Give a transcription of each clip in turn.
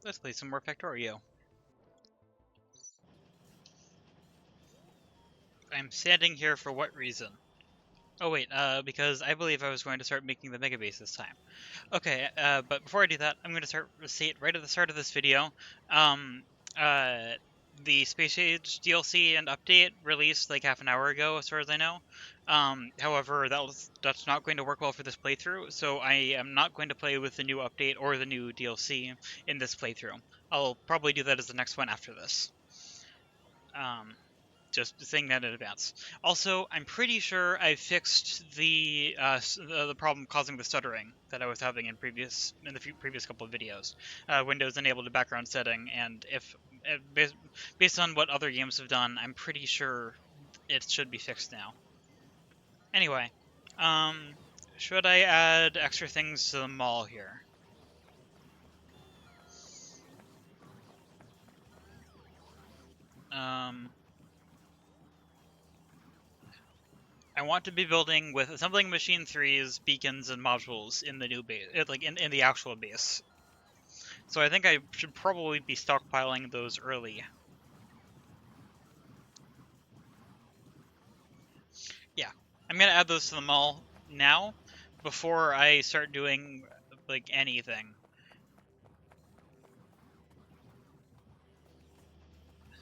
Let's play some more Factorio. I'm standing here for what reason? Oh wait, because I believe I was going to start making the Megabase this time. Okay, but before I do that, I'm going to say it right at the start of this video. Um, uh, the Space Age DLC and update released like half an hour ago, as far as I know. However, that's not going to work well for this playthrough, so I am not going to play with the new update or the new DLC in this playthrough. I'll probably do that as the next one after this. Just saying that in advance. Also, I'm pretty sure I fixed the problem causing the stuttering that I was having in the previous couple of videos. Windows enabled a background setting, and if based on what other games have done, I'm pretty sure it should be fixed now. Anyway, should I add extra things to the mall here? I want to be building with assembling machine 3's beacons and modules in the new base, like in the actual base. So I think I should probably be stockpiling those early. Yeah, I'm gonna add those to the mall now before I start doing like anything.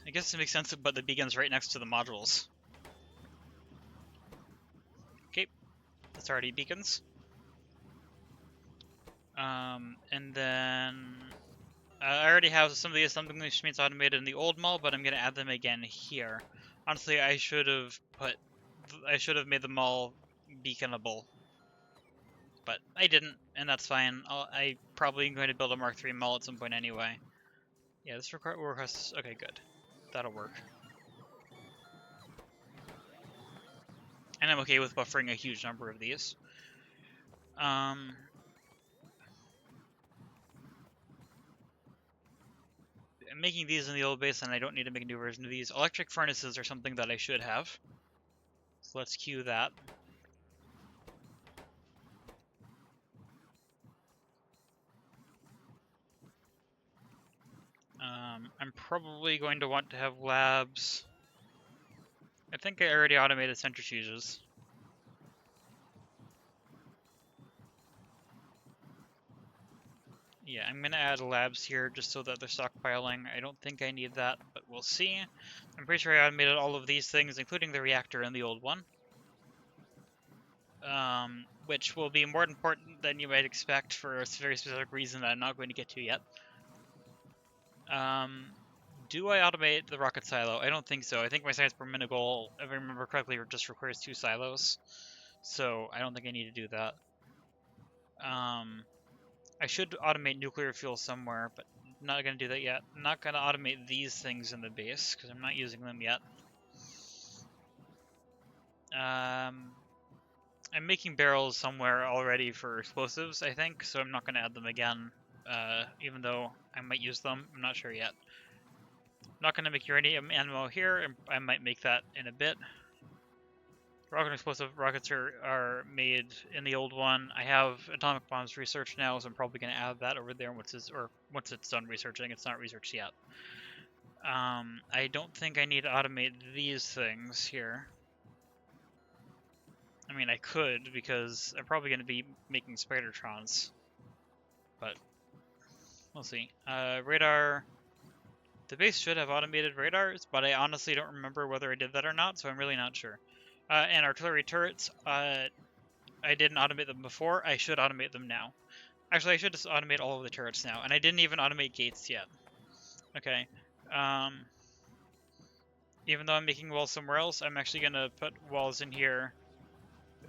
I guess it makes sense to put the beacons right next to the modules. Okay, that's already beacons. And then I already have some of the assembly machines automated in the old mall, but I'm gonna add them again here. Honestly, I should have made them all beaconable, but I didn't, and that's fine. I probably am going to build a Mark III mall at some point anyway. Yeah, this request. Okay, good. That'll work. And I'm okay with buffering a huge number of these. I'm making these in the old base, and I don't need to make a new version of these. Electric furnaces are something that I should have. So let's queue that. I'm probably going to want to have labs. I think I already automated centrifuges. Yeah, I'm going to add labs here just so that they're stockpiling. I don't think I need that, but we'll see. I'm pretty sure I automated all of these things, including the reactor in the old one. Which will be more important than you might expect for a very specific reason that I'm not going to get to yet. Do I automate the rocket silo? I don't think so. I think my science per minute goal, if I remember correctly, just requires 2 silos. So I don't think I need to do that. I should automate nuclear fuel somewhere, but not going to do that yet. I'm not going to automate these things in the base, because I'm not using them yet. I'm making barrels somewhere already for explosives, I think, so I'm not going to add them again, even though I might use them. I'm not sure yet. I'm not going to make uranium ammo here, and I might make that in a bit. Rocket and explosive rockets are made in the old one. I have atomic bombs researched now, so I'm probably going to add that over there once it's done researching. It's not researched yet. I don't think I need to automate these things here. I mean, I could, because I'm probably going to be making Spidertrons. But we'll see. Radar. The base should have automated radars, but I honestly don't remember whether I did that or not, so I'm really not sure. And artillery turrets, I didn't automate them before. I should automate them now. Actually, I should just automate all of the turrets now, and I didn't even automate gates yet. Okay. Even though I'm making walls somewhere else, I'm actually going to put walls in here.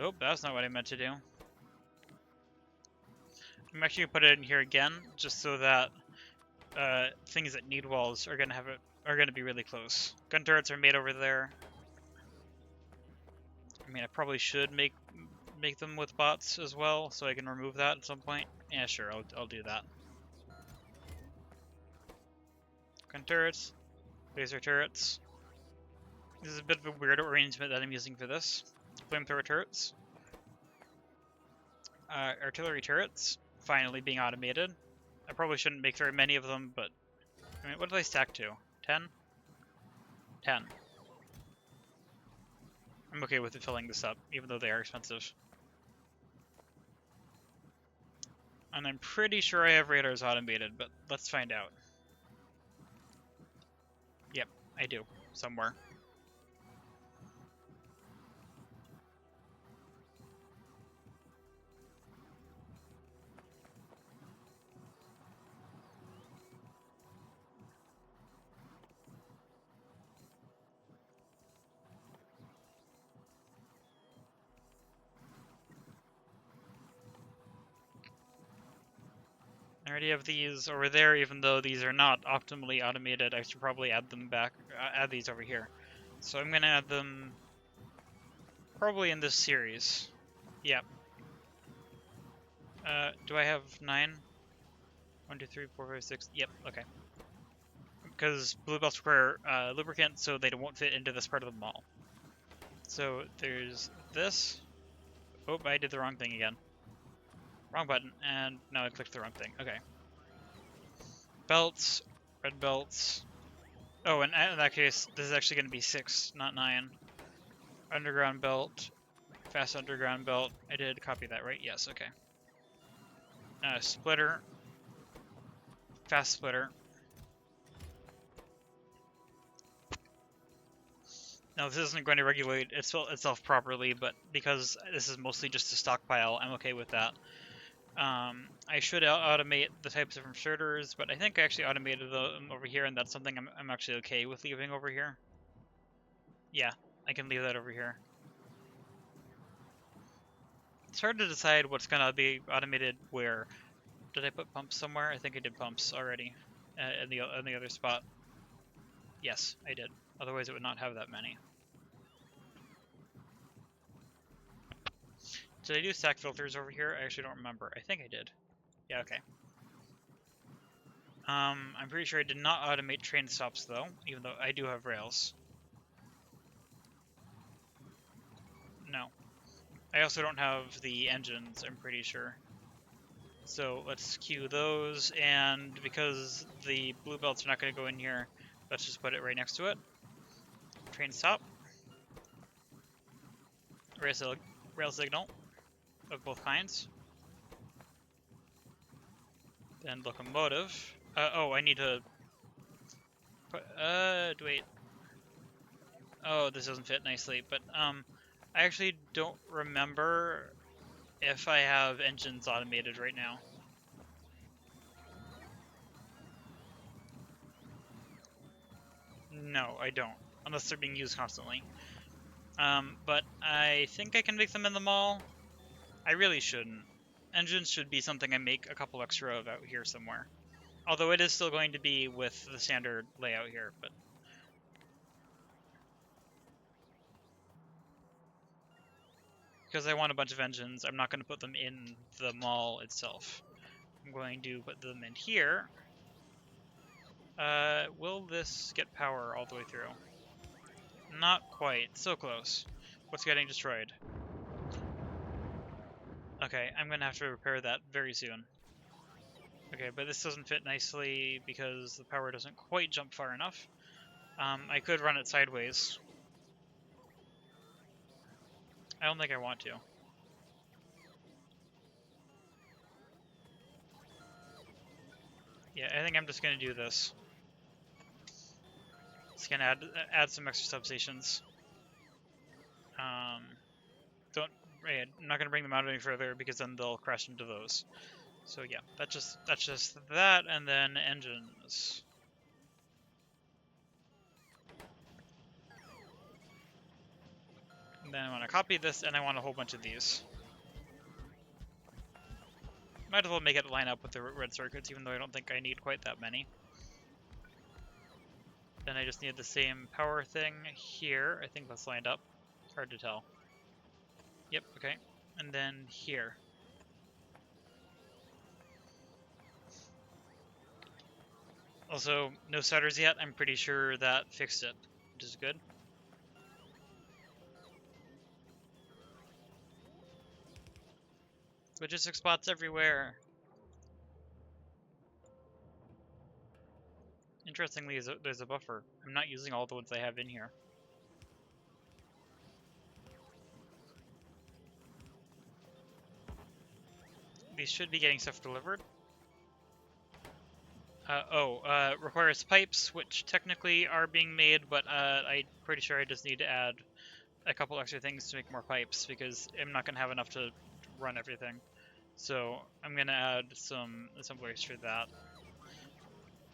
Oh, that's not what I meant to do. I'm actually going to put it in here again, just so that things that need walls are going to be really close. Gun turrets are made over there. I mean, I probably should make them with bots as well, so I can remove that at some point. Yeah, sure, I'll do that. Gun turrets, laser turrets. This is a bit of a weird arrangement that I'm using for this. Flamethrower turrets. Artillery turrets, finally being automated. I probably shouldn't make very many of them, but I mean, what do they stack to? 10? 10. I'm okay with it filling this up, even though they are expensive. And I'm pretty sure I have radars automated, but let's find out. Yep, I do. Somewhere. I already have these over there, even though these are not optimally automated. I should probably add them back, add these over here. So I'm gonna add them probably in this series. Yep. Do I have 9? 1, 2, 3, 4, 5, 6. Yep, okay. Because blue belts require lubricant, so they won't fit into this part of the mall. So there's this. Oh, I did the wrong thing again. Wrong button, and now I clicked the wrong thing. Okay. Belts, red belts. Oh, and in that case, this is actually going to be 6, not 9. Underground belt, fast underground belt. I did copy that, right? Yes, okay. Splitter, fast splitter. Now, this isn't going to regulate itself properly, but because this is mostly just a stockpile, I'm okay with that. I should automate the types of inserters, but I think I actually automated them over here, and that's something I'm actually okay with leaving over here. Yeah, I can leave that over here. It's hard to decide what's going to be automated where. Did I put pumps somewhere? I think I did pumps already in the other spot. Yes, I did. Otherwise, it would not have that many. Did I do stack filters over here? I actually don't remember. I think I did. Yeah, okay. I'm pretty sure I did not automate train stops, though, even though I do have rails. No. I also don't have the engines, I'm pretty sure. So let's queue those, and because the blue belts are not going to go in here, let's just put it right next to it. Train stop. Rail signal of both kinds. Then locomotive. Oh, I need to put, wait. Oh, this doesn't fit nicely, but, I actually don't remember if I have engines automated right now. No, I don't, unless they're being used constantly. But I think I can make them in the mall. I really shouldn't. Engines should be something I make a couple extra of out here somewhere. Although it is still going to be with the standard layout here, but... Because I want a bunch of engines, I'm not going to put them in the mall itself. I'm going to put them in here. Will this get power all the way through? Not quite. So close. What's getting destroyed? Okay, I'm going to have to repair that very soon. Okay, but this doesn't fit nicely because the power doesn't quite jump far enough. I could run it sideways. I don't think I want to. Yeah, I think I'm just going to do this. It's going to add some extra substations. I'm not going to bring them out any further because then they'll crash into those. So yeah, that's just that, and then engines. And then I want to copy this, and I want a whole bunch of these. Might as well make it line up with the red circuits, even though I don't think I need quite that many. Then I just need the same power thing here. I think that's lined up. Hard to tell. Yep, okay. And then here. Also, no starters yet. I'm pretty sure that fixed it, which is good. Logistic spots everywhere. Interestingly, there's a buffer. I'm not using all the ones I have in here. These should be getting stuff delivered. Requires pipes, which technically are being made, but I'm pretty sure I just need to add a couple extra things to make more pipes, because I'm not going to have enough to run everything. So I'm going to add some assemblers for that.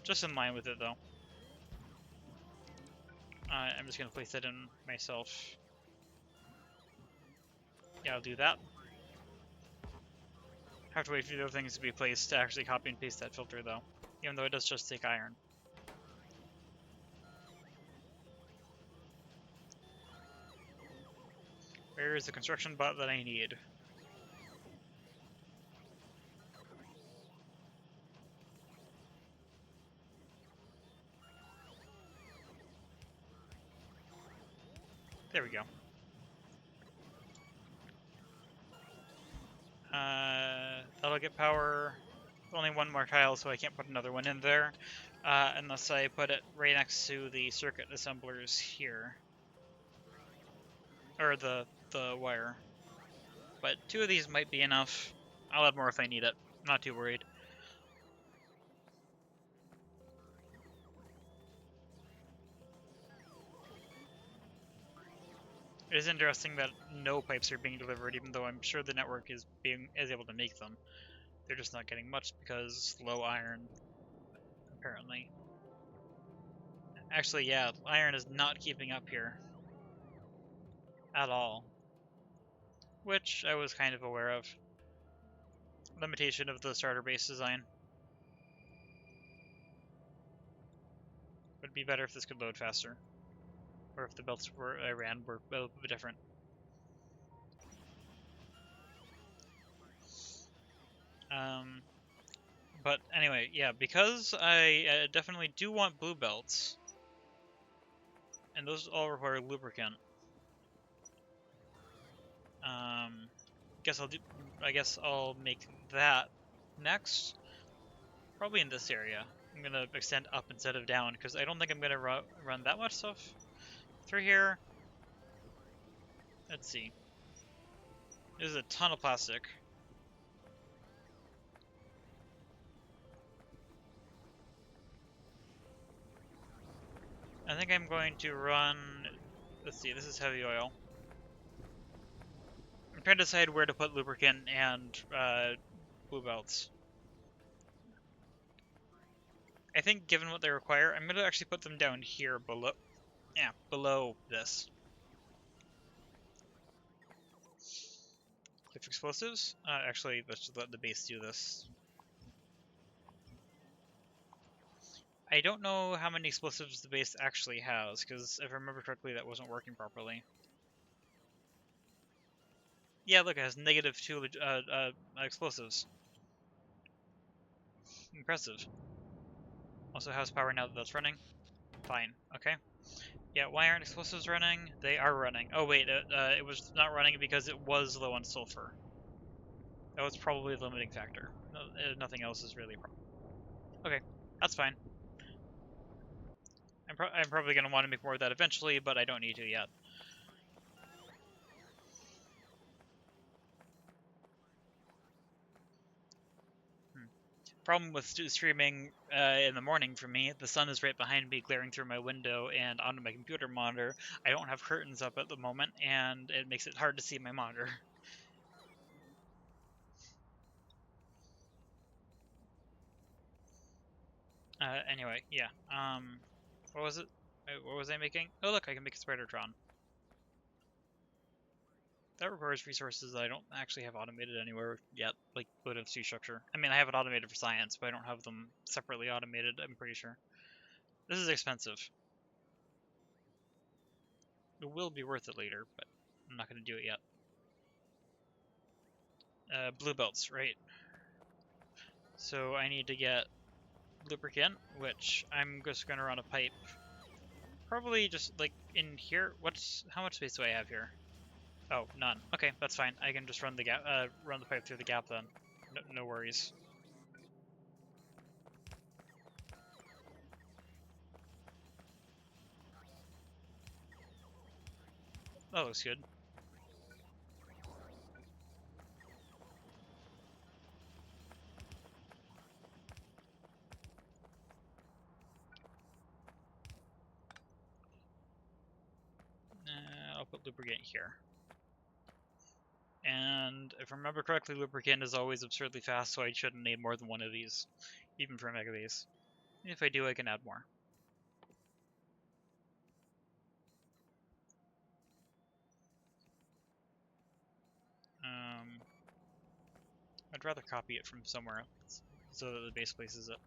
Just in line with it, though. I'm just going to place it in myself. Yeah, I'll do that. Have to wait for the other things to be placed to actually copy and paste that filter, though. Even though it does just take iron. Where is the construction bot that I need? There we go. That'll get power. Only one more tile, so I can't put another one in there. Unless I put it right next to the circuit assemblers here. Or the wire. But 2 of these might be enough. I'll add more if I need it. I'm not too worried. It is interesting that no pipes are being delivered, even though I'm sure the network is able to make them. They're just not getting much because low iron, apparently. Actually, yeah, iron is not keeping up here. At all. Which I was kind of aware of. Limitation of the starter base design. Would be better if this could load faster. Or if the belts I ran were a little bit different. But anyway, yeah, because I definitely do want blue belts, and those all require lubricant. I guess I'll make that next. Probably in this area. I'm gonna extend up instead of down because I don't think I'm gonna run that much stuff through here. Let's see. There's a ton of plastic. I think I'm going to run. Let's see. This is heavy oil. I'm trying to decide where to put lubricant and blue belts. I think given what they require, I'm going to actually put them down here below. Yeah, below this. If explosives? Actually, let's just let the base do this. I don't know how many explosives the base actually has, because if I remember correctly, that wasn't working properly. Yeah, look, it has -2 explosives. Impressive. Also has power now that that's running. Fine, okay. Yeah, why aren't explosives running? They are running. Oh wait, it was not running because it was low on sulfur. That was probably the limiting factor. No, nothing else is really a problem. Okay, that's fine. I'm probably going to want to make more of that eventually, but I don't need to yet. Problem with streaming in the morning for me, the sun is right behind me glaring through my window and onto my computer monitor. I don't have curtains up at the moment, and it makes it hard to see my monitor. Anyway, yeah. What was it? What was I making? Oh look, I can make a Spidertron. That requires resources that I don't actually have automated anywhere yet, like load-of-C structure. I mean, I have it automated for science, but I don't have them separately automated, I'm pretty sure. This is expensive. It will be worth it later, but I'm not going to do it yet. Blue belts, right. So I need to get lubricant, which I'm just going to run a pipe. Probably just, like, in here. How much space do I have here? Oh, none. Okay, that's fine. I can just run the gap, run the pipe through the gap then. No worries. That looks good. I'll put lubricant here. And if I remember correctly, lubricant is always absurdly fast, so I shouldn't need more than one of these, even for Megabase. If I do, I can add more. I'd rather copy it from somewhere else, so that the base places it.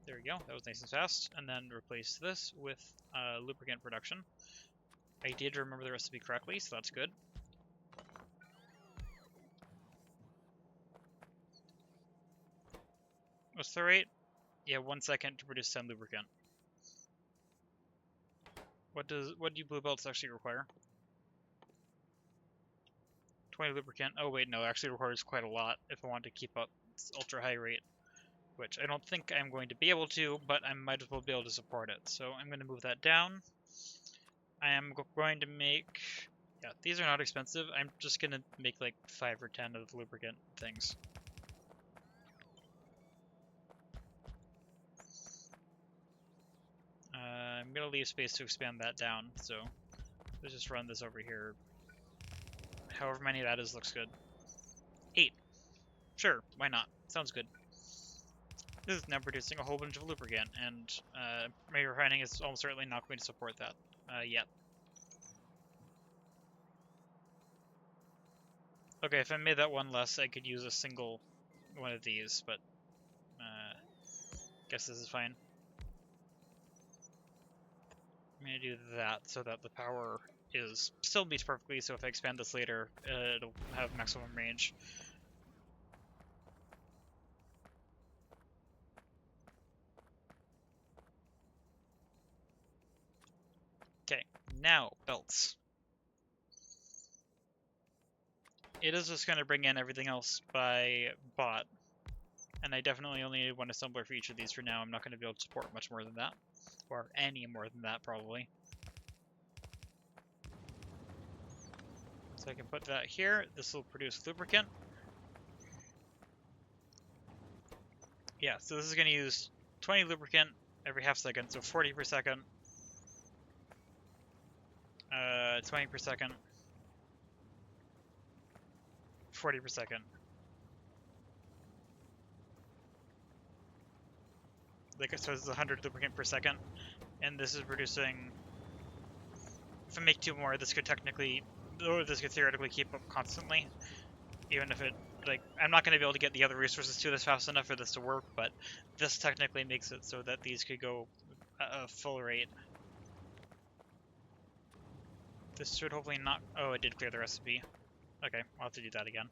There we go, that was nice and fast. And then replace this with lubricant production. I did remember the recipe correctly, so that's good. What's the rate? Yeah, 1 second to produce 10 lubricant. What do blue belts actually require? 20 lubricant. Oh wait, no, it actually requires quite a lot if I want to keep up this ultra high rate, which I don't think I'm going to be able to, but I might as well be able to support it. So I'm going to move that down. I am going to make, yeah, these are not expensive. I'm just going to make like 5 or 10 of the lubricant things. I'm going to leave space to expand that down, so let's just run this over here. However many that is looks good. 8. Sure, why not? Sounds good. This is now producing a whole bunch of lubricant, and my refining is almost certainly not going to support that yet. Okay, if I made that one less, I could use a single one of these, but guess this is fine. I'm going to do that so that the power is still meets perfectly, so if I expand this later, it'll have maximum range. Okay, now belts. It is just going to bring in everything else by bot, and I definitely only need one assembler for each of these for now. I'm not going to be able to support much more than that, or any more than that probably. So I can put that here. This will produce lubricant. Yeah, so this is going to use 20 lubricant every half second, so 40 per second. 20 per second. 40 per second. So this is 100 lubricant per second, and this is producing. If I make 2 more, this could technically, or this could theoretically keep up constantly, even if it, like, I'm not going to be able to get the other resources to this fast enough for this to work, but this technically makes it so that these could go at a full rate. This should hopefully not, oh, it did clear the recipe. Okay, I'll have to do that again.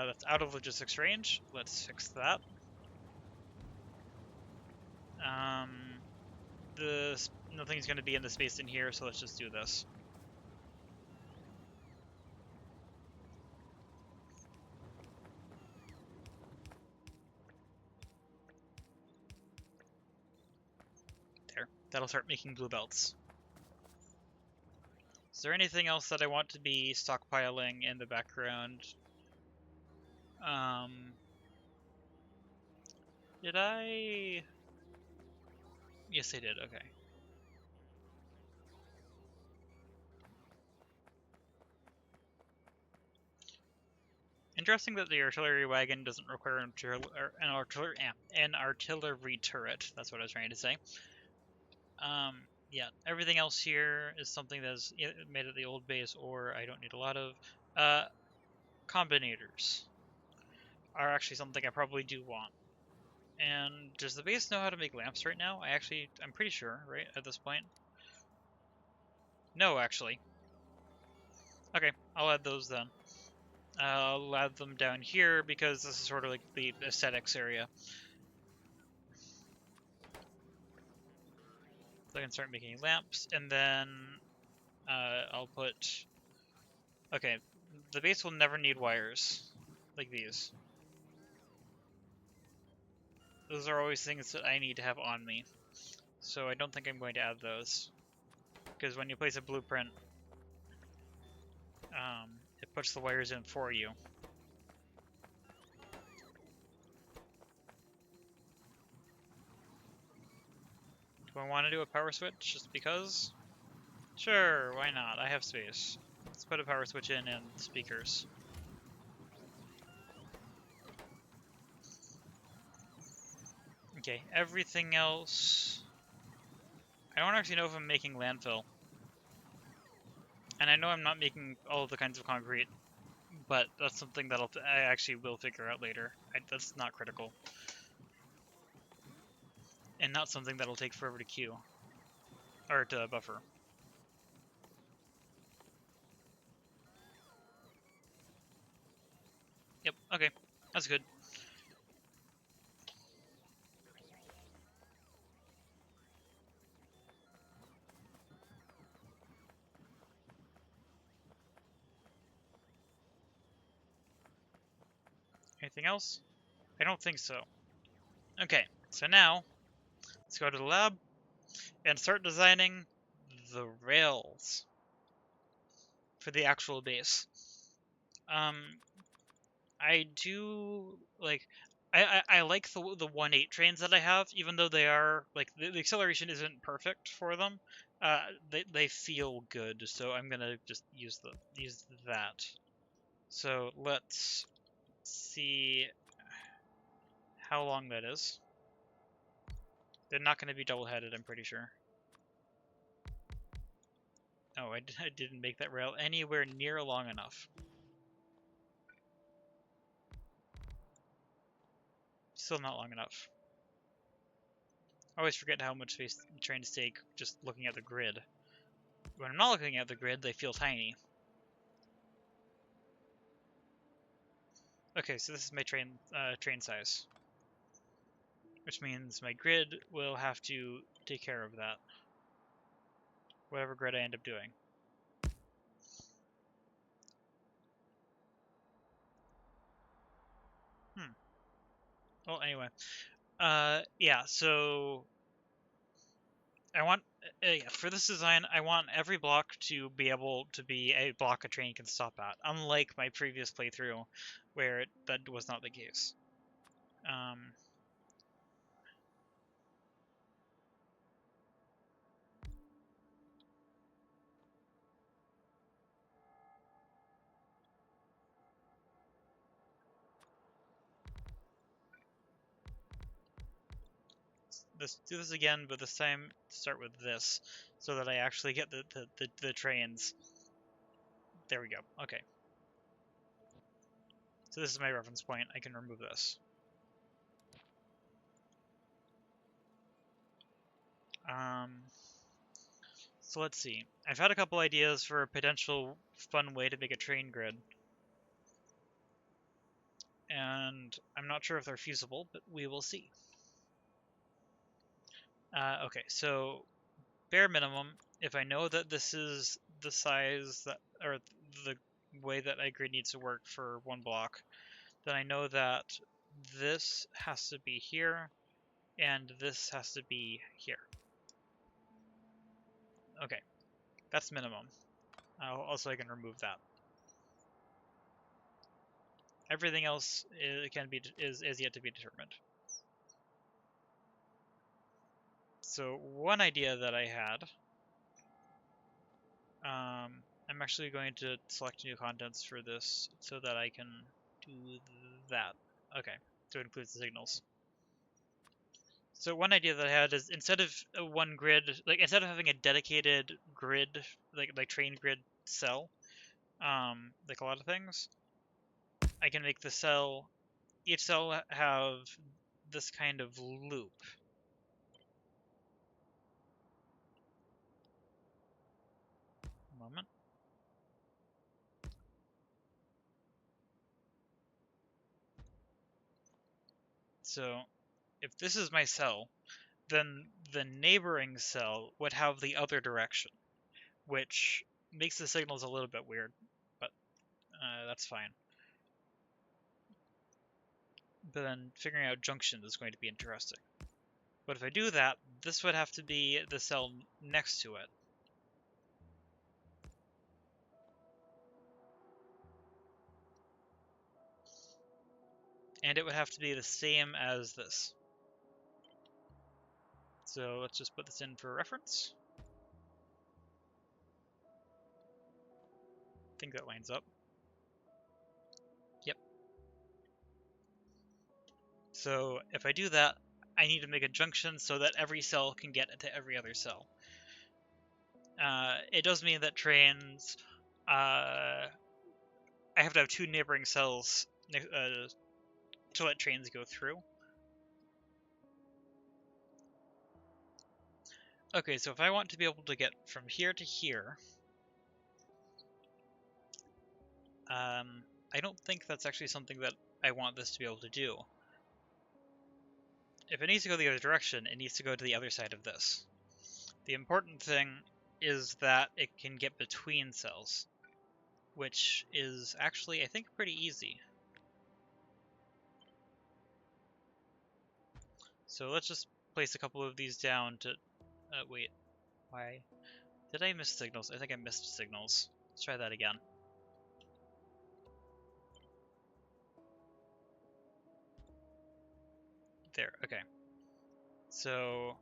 That's out of logistics range. Let's fix that. Nothing's going to be in the space in here, so let's just do this. There. That'll start making blue belts. Is there anything else that I want to be stockpiling in the background? Did I? Yes, I did. Okay. Interesting that the artillery wagon doesn't require an artillery turret. That's what I was trying to say. Yeah, everything else here is something that's made at the old base, or I don't need a lot of. Combinators are actually something I probably do want. And does the base know how to make lamps right now? I'm pretty sure, right, at this point? No, actually. Okay, I'll add those then. I'll add them down here because this is sort of like the aesthetics area. So I can start making lamps, and then I'll put... Okay, the base will never need wires, like these. Those are always things that I need to have on me. So I don't think I'm going to add those. Because when you place a blueprint, it puts the wires in for you. Do I want to do a power switch just because? Sure, why not? I have space. Let's put a power switch in and speakers. Okay, everything else... I don't actually know if I'm making landfill. And I know I'm not making all of the kinds of concrete, but that's something that I actually will figure out later. That's not critical. And not something that'll take forever to queue. Or to buffer. Yep, okay. That's good. Anything else? I don't think so. Okay, so now, let's go to the lab and start designing the rails for the actual base. I do, like, I like the 1.8 trains that I have, even though they are, like, the acceleration isn't perfect for them. They feel good, so I'm gonna just use that. So let's see how long that is. They're not going to be double-headed, I'm pretty sure. Oh, I didn't make that rail anywhere near long enough. Still not long enough. I always forget how much space trains take just looking at the grid. When I'm not looking at the grid, they feel tiny. Okay, so this is my train size. Which means my grid will have to take care of that. Whatever grid I end up doing. Well, anyway. Yeah, so... I want... yeah, for this design, I want every block to be able to be a block a train can stop at. Unlike my previous playthrough, where that was not the case. Let's do this again, but this time start with this, so that I actually get the trains. There we go. Okay. So this is my reference point. I can remove this. So let's see. I've had a couple ideas for a potential fun way to make a train grid. And I'm not sure if they're feasible, but we will see. Okay, so bare minimum, if I know that this is the size that, or the way that a grid needs to work for one block, then I know that this has to be here, and this has to be here. Okay, that's minimum. Also, I can remove that. Everything else is yet to be determined. So one idea that I had, I'm actually going to select new contents for this so that I can do that. Okay, so it includes the signals. So one idea that I had is instead of one grid, like instead of having a dedicated grid, like train grid cell, like a lot of things, I can make the cell, each cell have this kind of loop. Moment. So if this is my cell, then the neighboring cell would have the other direction, which makes the signals a little bit weird, but that's fine. But then figuring out junctions is going to be interesting. But if I do that, this would have to be the cell next to it. And it would have to be the same as this. So let's just put this in for reference. I think that lines up. Yep. So if I do that, I need to make a junction so that every cell can get into every other cell. It does mean that trains, I have to have two neighboring cells to let trains go through. Okay, so if I want to be able to get from here to here, I don't think that's actually something that I want this to be able to do. If it needs to go the other direction, it needs to go to the other side of this. The important thing is that it can get between cells, which is actually, I think, pretty easy. So let's just place a couple of these down to... wait, why? Did I miss signals? I think I missed signals. Let's try that again. There, okay. So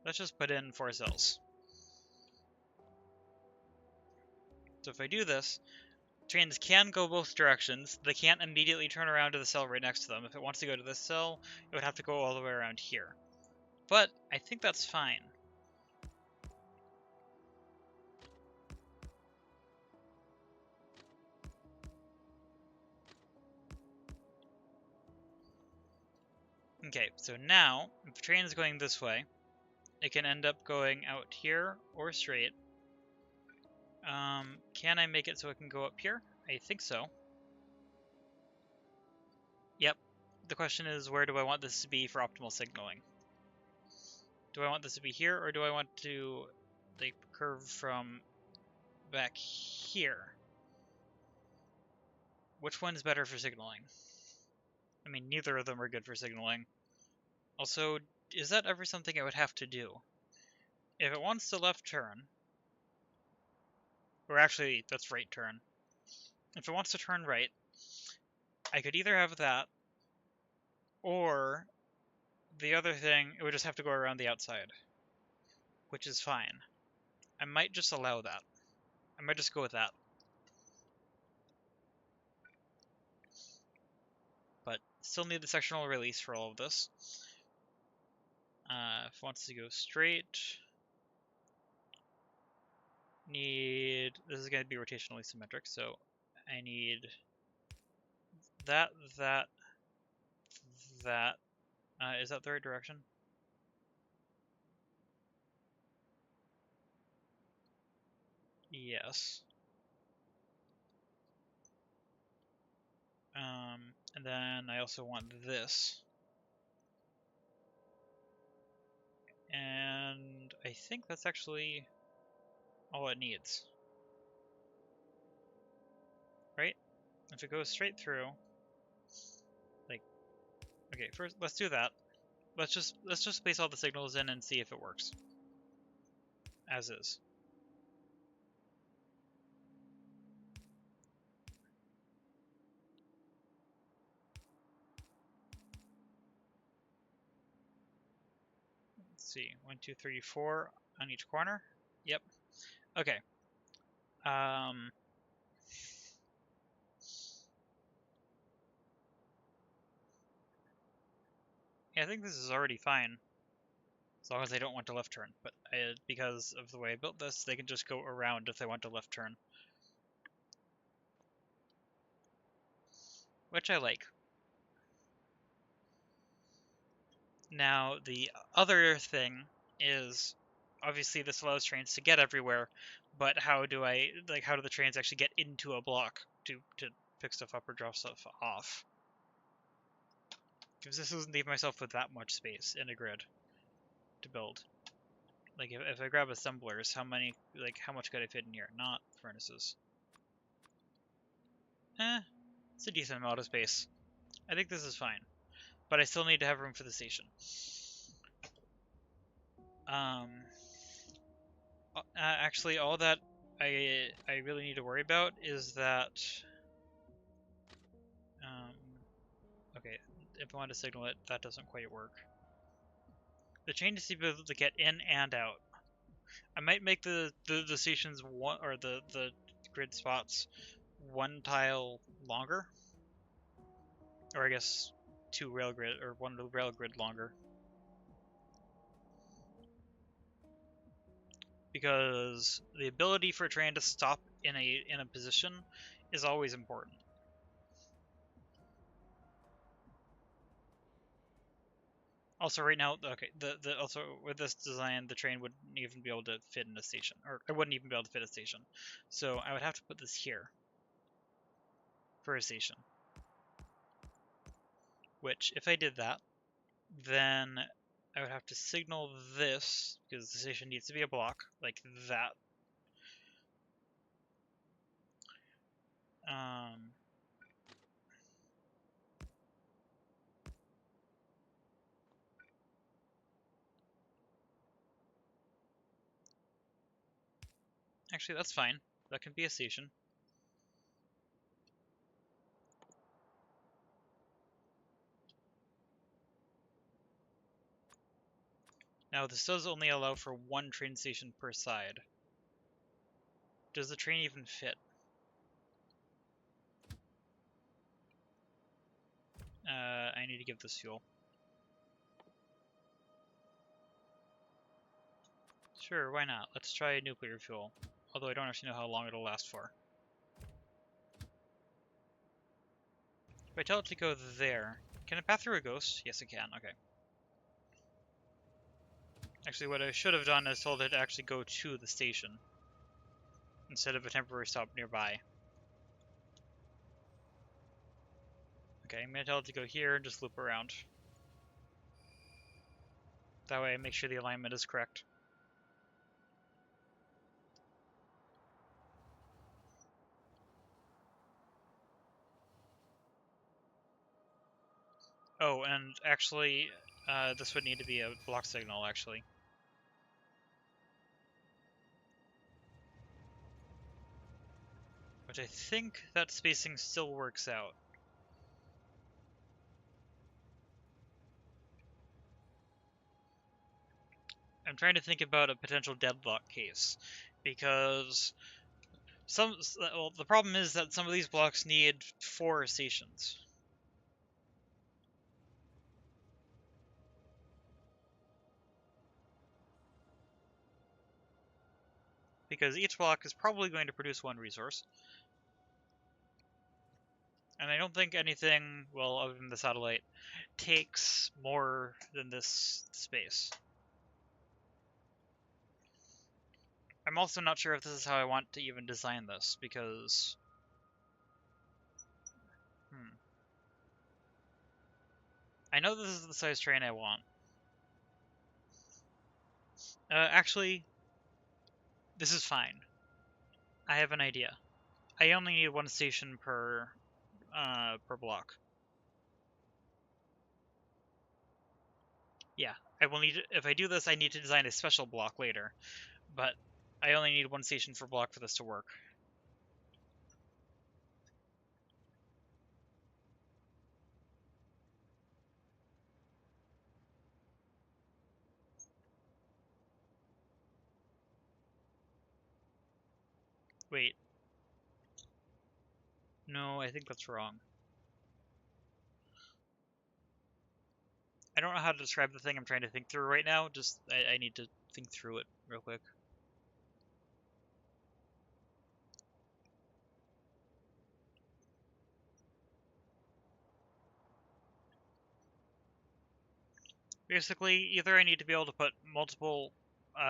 let's just put in 4 cells. So if I do this, trains can go both directions. They can't immediately turn around to the cell right next to them. If it wants to go to this cell, it would have to go all the way around here. But I think that's fine. Okay, so now, if the train is going this way, it can end up going out here or straight. Can I make it so it can go up here? I think so. Yep. The question is, where do I want this to be for optimal signaling? Do I want this to be here, or do I want to like curve from back here? Which one's better for signaling? I mean, neither of them are good for signaling. Also, is that ever something I would have to do? If it wants to left turn, or actually, that's right turn. If it wants to turn right, I could either have that, or the other thing, it would just have to go around the outside, which is fine. I might just allow that. I might just go with that. But still need the sectional release for all of this. If it wants to go straight, this is going to be rotationally symmetric, so I need that. Is that the right direction? Yes. And then I also want this. And I think that's actually all it needs. Right? If it goes straight through, like, okay, first let's do that. Let's just place all the signals in and see if it works. As is. Let's see, 1, 2, 3, 4 on each corner. Yep. Okay. Yeah, I think this is already fine, as long as they don't want to left turn. But because of the way I built this, they can just go around if they want to left turn, which I like. Now, the other thing is, obviously this allows trains to get everywhere, but how do the trains actually get into a block to pick stuff up or drop stuff off? Because this doesn't leave myself with that much space in a grid to build. Like if I grab assemblers, how much could I fit in here? Not furnaces. It's a decent amount of space. I think this is fine. But I still need to have room for the station. Actually, all that I really need to worry about is that okay, if I want to signal it, that doesn't quite work. The train needs to be able to get in and out. I might make the stations one, or the grid spots one tile longer, or I guess two rail grid, or one rail grid longer, because the ability for a train to stop in a position is always important. Also, right now, okay, also with this design, the train wouldn't even be able to fit in a station, or I wouldn't even be able to fit a station. So I would have to put this here for a station. Which, if I did that, then I would have to signal this, because the station needs to be a block, like that. Actually, that's fine. That can be a station. Now, this does only allow for one train station per side. Does the train even fit? I need to give this fuel. Sure, why not? Let's try nuclear fuel. Although I don't actually know how long it'll last for. If I tell it to go there, can it pass through a ghost? Yes, it can. Okay. Actually, what I should have done is told it to actually go to the station instead of a temporary stop nearby. Okay, I'm going to tell it to go here and just loop around. That way I make sure the alignment is correct. Oh, and actually, this would need to be a block signal, actually. Which I think that spacing still works out. I'm trying to think about a potential deadlock case, because the problem is that some of these blocks need 4 stations. Because each block is probably going to produce 1 resource. And I don't think anything, well, other than the satellite, takes more than this space. I'm also not sure if this is how I want to even design this, because... I know this is the size train I want. Actually, this is fine. I have an idea. I only need 1 station per block. Yeah, I will need. If I do this, I need to design a special block later, but I only need 1 station per block for this to work. Wait. No, I think that's wrong. I don't know how to describe the thing I'm trying to think through right now. Just, I need to think through it real quick. Basically, either I need to be able to put multiple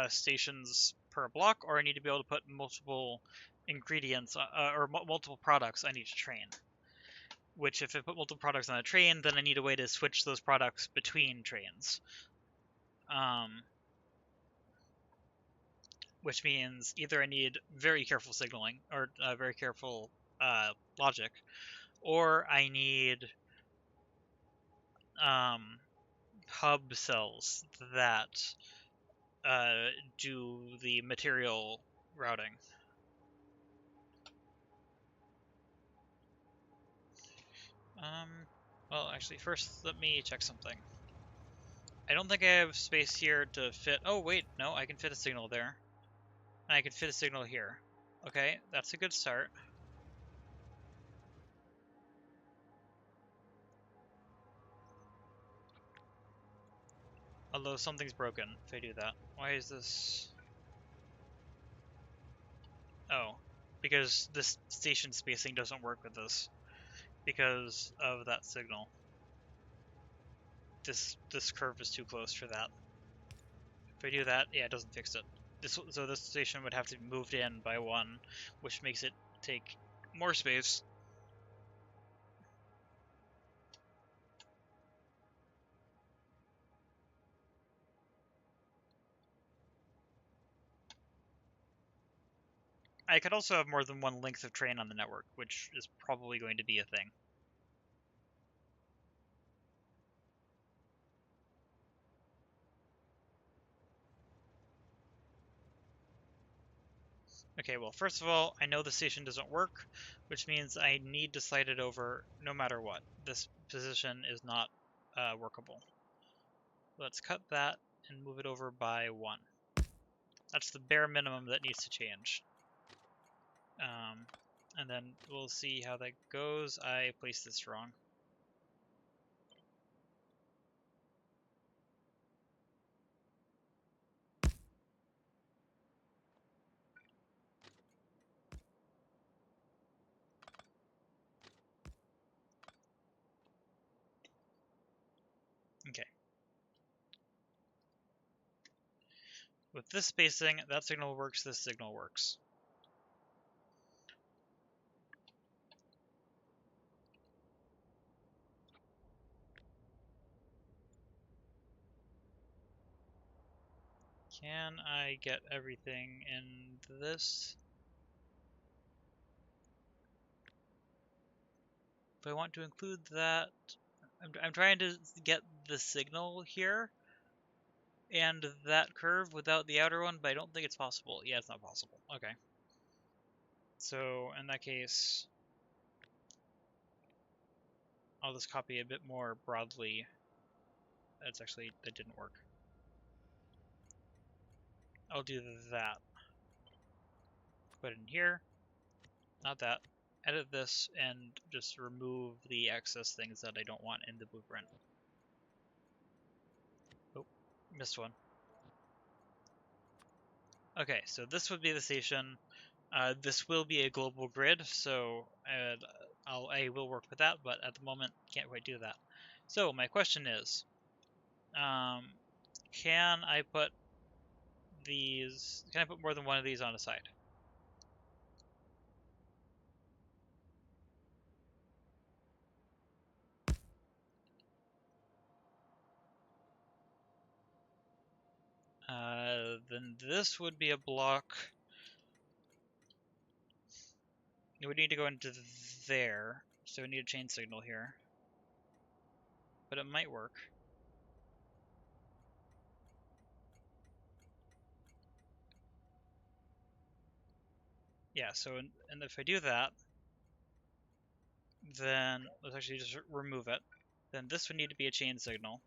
stations per block, or I need to be able to put multiple ingredients or multiple products on each train. which if I put multiple products on a train, then I need a way to switch those products between trains. Which means either I need very careful signaling, or very careful logic, or I need hub cells that do the material routing. Well, actually, first let me check something. I don't think I have space here to fit... Oh, wait, no, I can fit a signal there. And I can fit a signal here. Okay, that's a good start. Although something's broken if I do that. Why is this... Oh, because this station spacing doesn't work with this. Because of that signal. This curve is too close for that. If I do that, yeah, it doesn't fix it. So this station would have to be moved in by one, which makes it take more space. I could also have more than one length of train on the network, which is probably going to be a thing. Okay, well, first of all, I know the station doesn't work, which means I need to slide it over no matter what. This position is not workable. Let's cut that and move it over by 1. That's the bare minimum that needs to change. And then we'll see how that goes. I placed this wrong. Okay. With this spacing, that signal works, this signal works. Can I get everything in this? If I want to include that, I'm trying to get the signal here and that curve without the outer one, but I don't think it's possible. Yeah, it's not possible. Okay. So in that case, I'll just copy a bit more broadly. That didn't work. I'll do that. Put it in here, not that. Edit this and just remove the excess things that I don't want in the blueprint. Oh, missed one. Okay, so this would be the station. This will be a global grid, so I will work with that, but at the moment, can't quite do that. So my question is, can I put more than one of these on a side? Then this would be a block. It would need to go into there, so we need a chain signal here. But it might work. Yeah, so and if I do that, then let's actually just remove it. Then this would need to be a chain signal.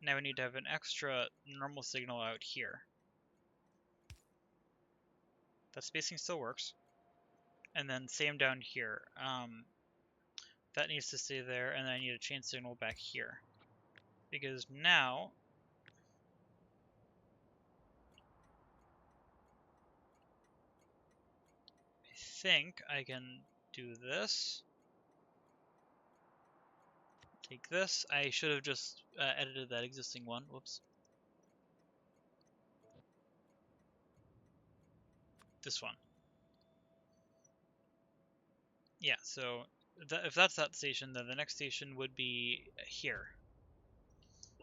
Now we need to have an extra normal signal out here. That spacing still works. And then same down here. That needs to stay there, and then I need a chain signal back here. Because now I think I can do this. Take this. I should have just edited that existing one. Whoops. This one. Yeah, so if that's that station, then the next station would be here,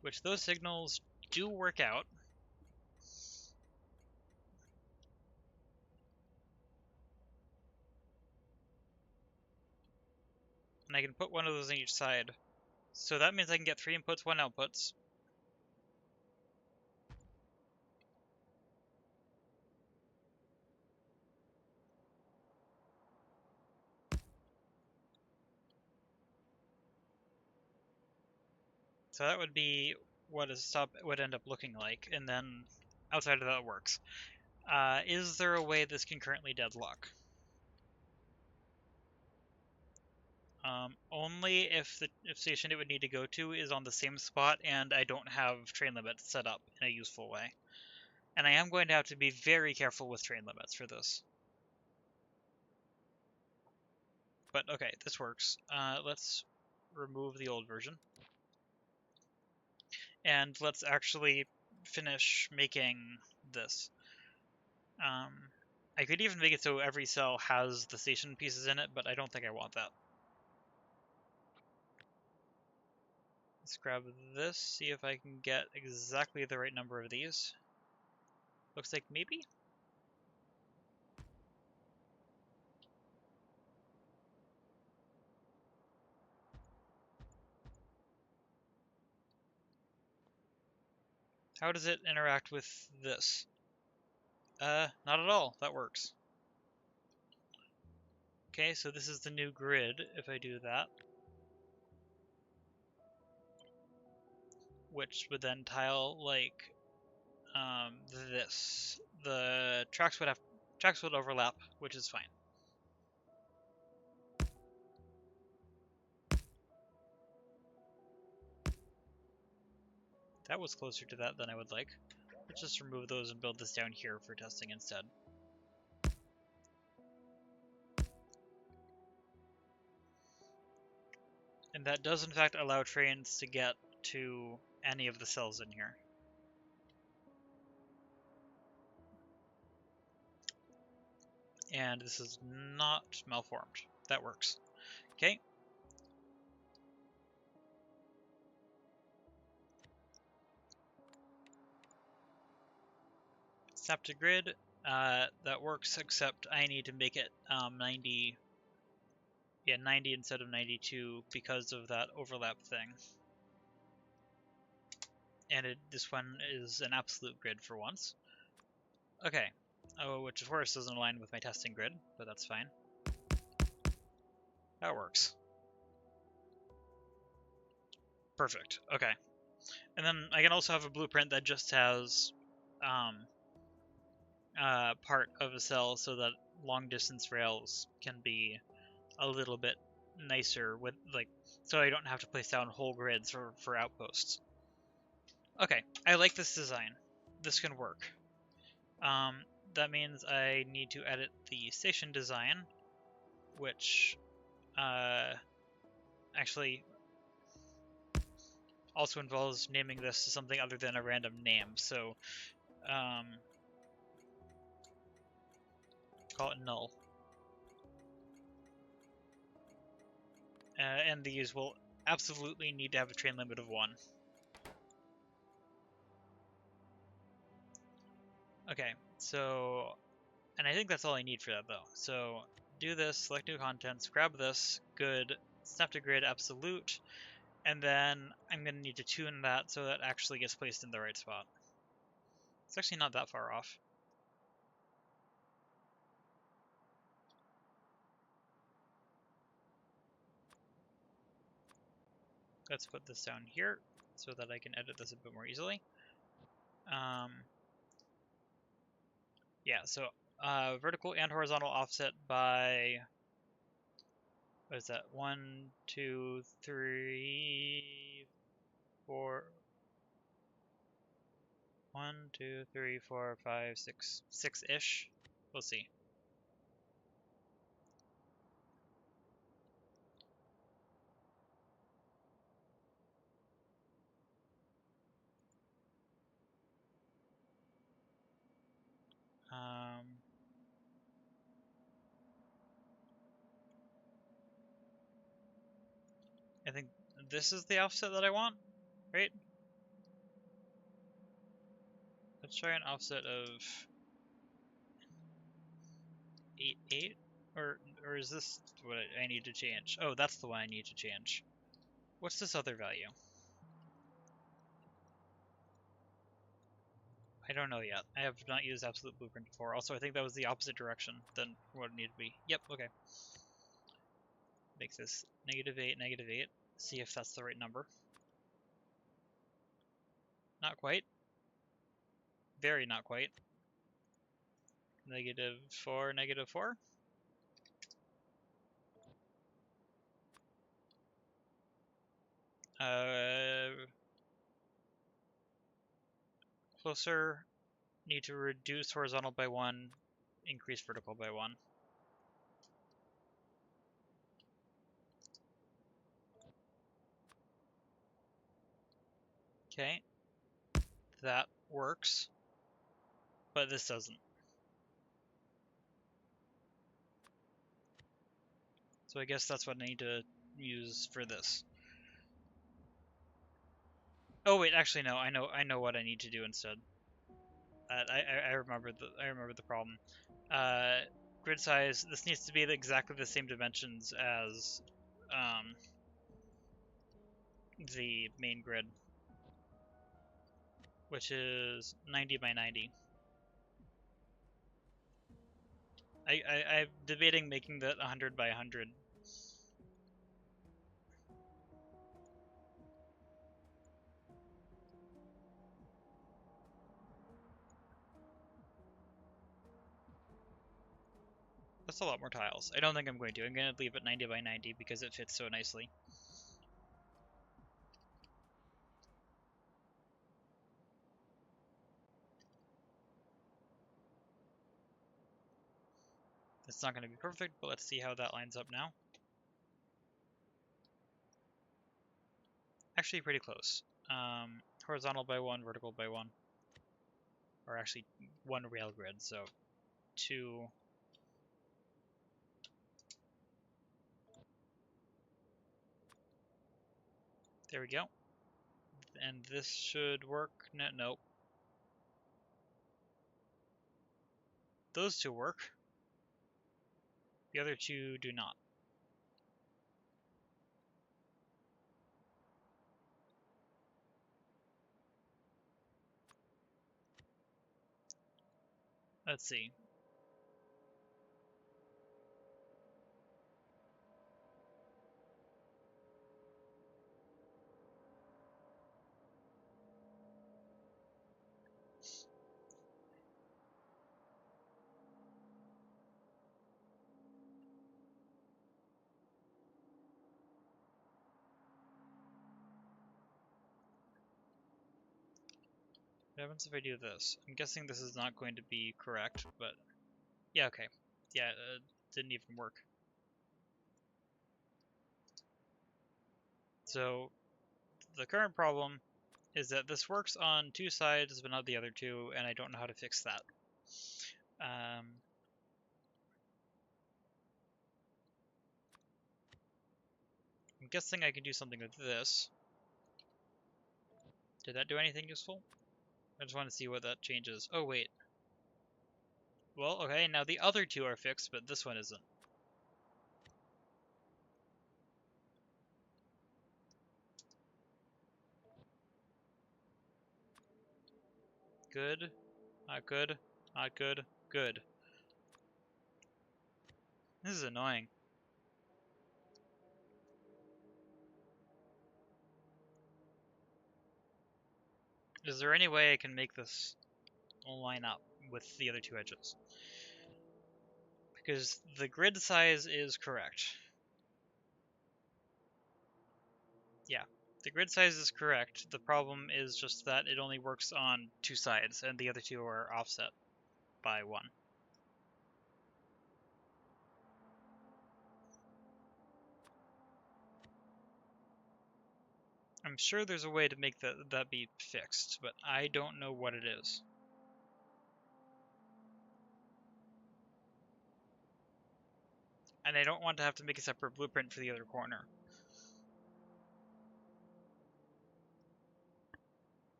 which those signals do work out. And I can put one of those on each side. So that means I can get 3 inputs, 1 outputs. So that would be what a stop would end up looking like, and then outside of that it works. Is there a way this can currently deadlock? Only if the station it would need to go to is on the same spot and I don't have train limits set up in a useful way. And I am going to have to be very careful with train limits for this. But okay, this works. Let's remove the old version. And let's actually finish making this. I could even make it so every cell has the station pieces in it, but I don't think I want that. Let's grab this, see if I can get exactly the right number of these. Looks like maybe? How does it interact with this? Not at all. That works. Okay, so this is the new grid, if I do that. Which would then tile like this. The tracks would overlap, which is fine. That was closer to that than I would like. Let's just remove those and build this down here for testing instead. And that does in fact allow trains to get to any of the cells in here. And this is not malformed. That works. Okay. Snap to grid. That works, except I need to make it 90 instead of 92 because of that overlap thing. And this one is an absolute grid for once. Okay. Oh, which of course doesn't align with my testing grid, but that's fine. That works. Perfect. Okay. And then I can also have a blueprint that just has part of a cell so that long distance rails can be a little bit nicer with so I don't have to place down whole grids for outposts. Okay, I like this design. This can work. That means I need to edit the station design, which actually also involves naming this to something other than a random name. So call it null. And these will absolutely need to have a train limit of 1. Okay, so, and I think that's all I need for that though. So do this, select new contents, grab this, good, snap to grid absolute, and then I'm going to need to tune that so that actually gets placed in the right spot. It's actually not that far off. Let's put this down here so that I can edit this a bit more easily. Yeah, so vertical and horizontal offset by, what is that? 1, 2, 3, 4. 1, 2, 3, 4, 5, 6, 6-ish. We'll see. Um, I think this is the offset that I want, right? Let's try an offset of 8, or is this what I need to change? Oh, that's the one I need to change. What's this other value? I don't know yet. I have not used Absolute Blueprint before. Also, I think that was the opposite direction than what it needed to be. Yep, okay. Makes this -8, -8. See if that's the right number. Not quite. Very not quite. -4, -4. Closer. Need to reduce horizontal by 1, increase vertical by 1. Okay. That works. But this doesn't. So I guess that's what I need to use for this. Oh wait, actually no. I know what I need to do instead. I remember the problem. Grid size. This needs to be exactly the same dimensions as the main grid, which is 90 by 90. I'm debating making that 100 by 100. That's a lot more tiles. I don't think I'm going to. I'm going to leave it 90 by 90 because it fits so nicely. It's not going to be perfect, but let's see how that lines up now. Actually, pretty close. Horizontal by 1, vertical by 1. Or actually, 1 rail grid, so 2. There we go. And this should work. No, nope. Those two work. The other two do not. Let's see. What happens if I do this? I'm guessing this is not going to be correct, but yeah, okay. Yeah, it didn't even work. So the current problem is that this works on 2 sides but not the other 2, and I don't know how to fix that. I'm guessing I can do something with this. Did that do anything useful? I just want to see what that changes. Oh, wait. Well, okay, now the other 2 are fixed, but this one isn't. Good. Not good. Not good. Good. This is annoying. Is there any way I can make this line up with the other 2 edges? Because the grid size is correct. Yeah, the grid size is correct. The problem is just that it only works on 2 sides, and the other 2 are offset by 1. I'm sure there's a way to make that be fixed, but I don't know what it is. And I don't want to have to make a separate blueprint for the other corner.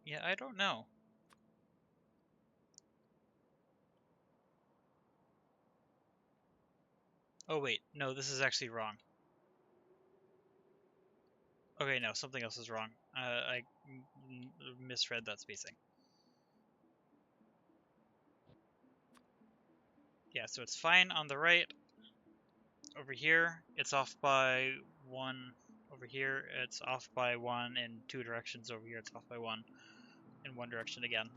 Yeah, I don't know. Oh wait, no, this is actually wrong. Okay, no, something else is wrong. I misread that spacing. Yeah, so it's fine on the right. Over here, it's off by 1. Over here, it's off by 1 in 2 directions. Over here, it's off by 1 in 1 direction again.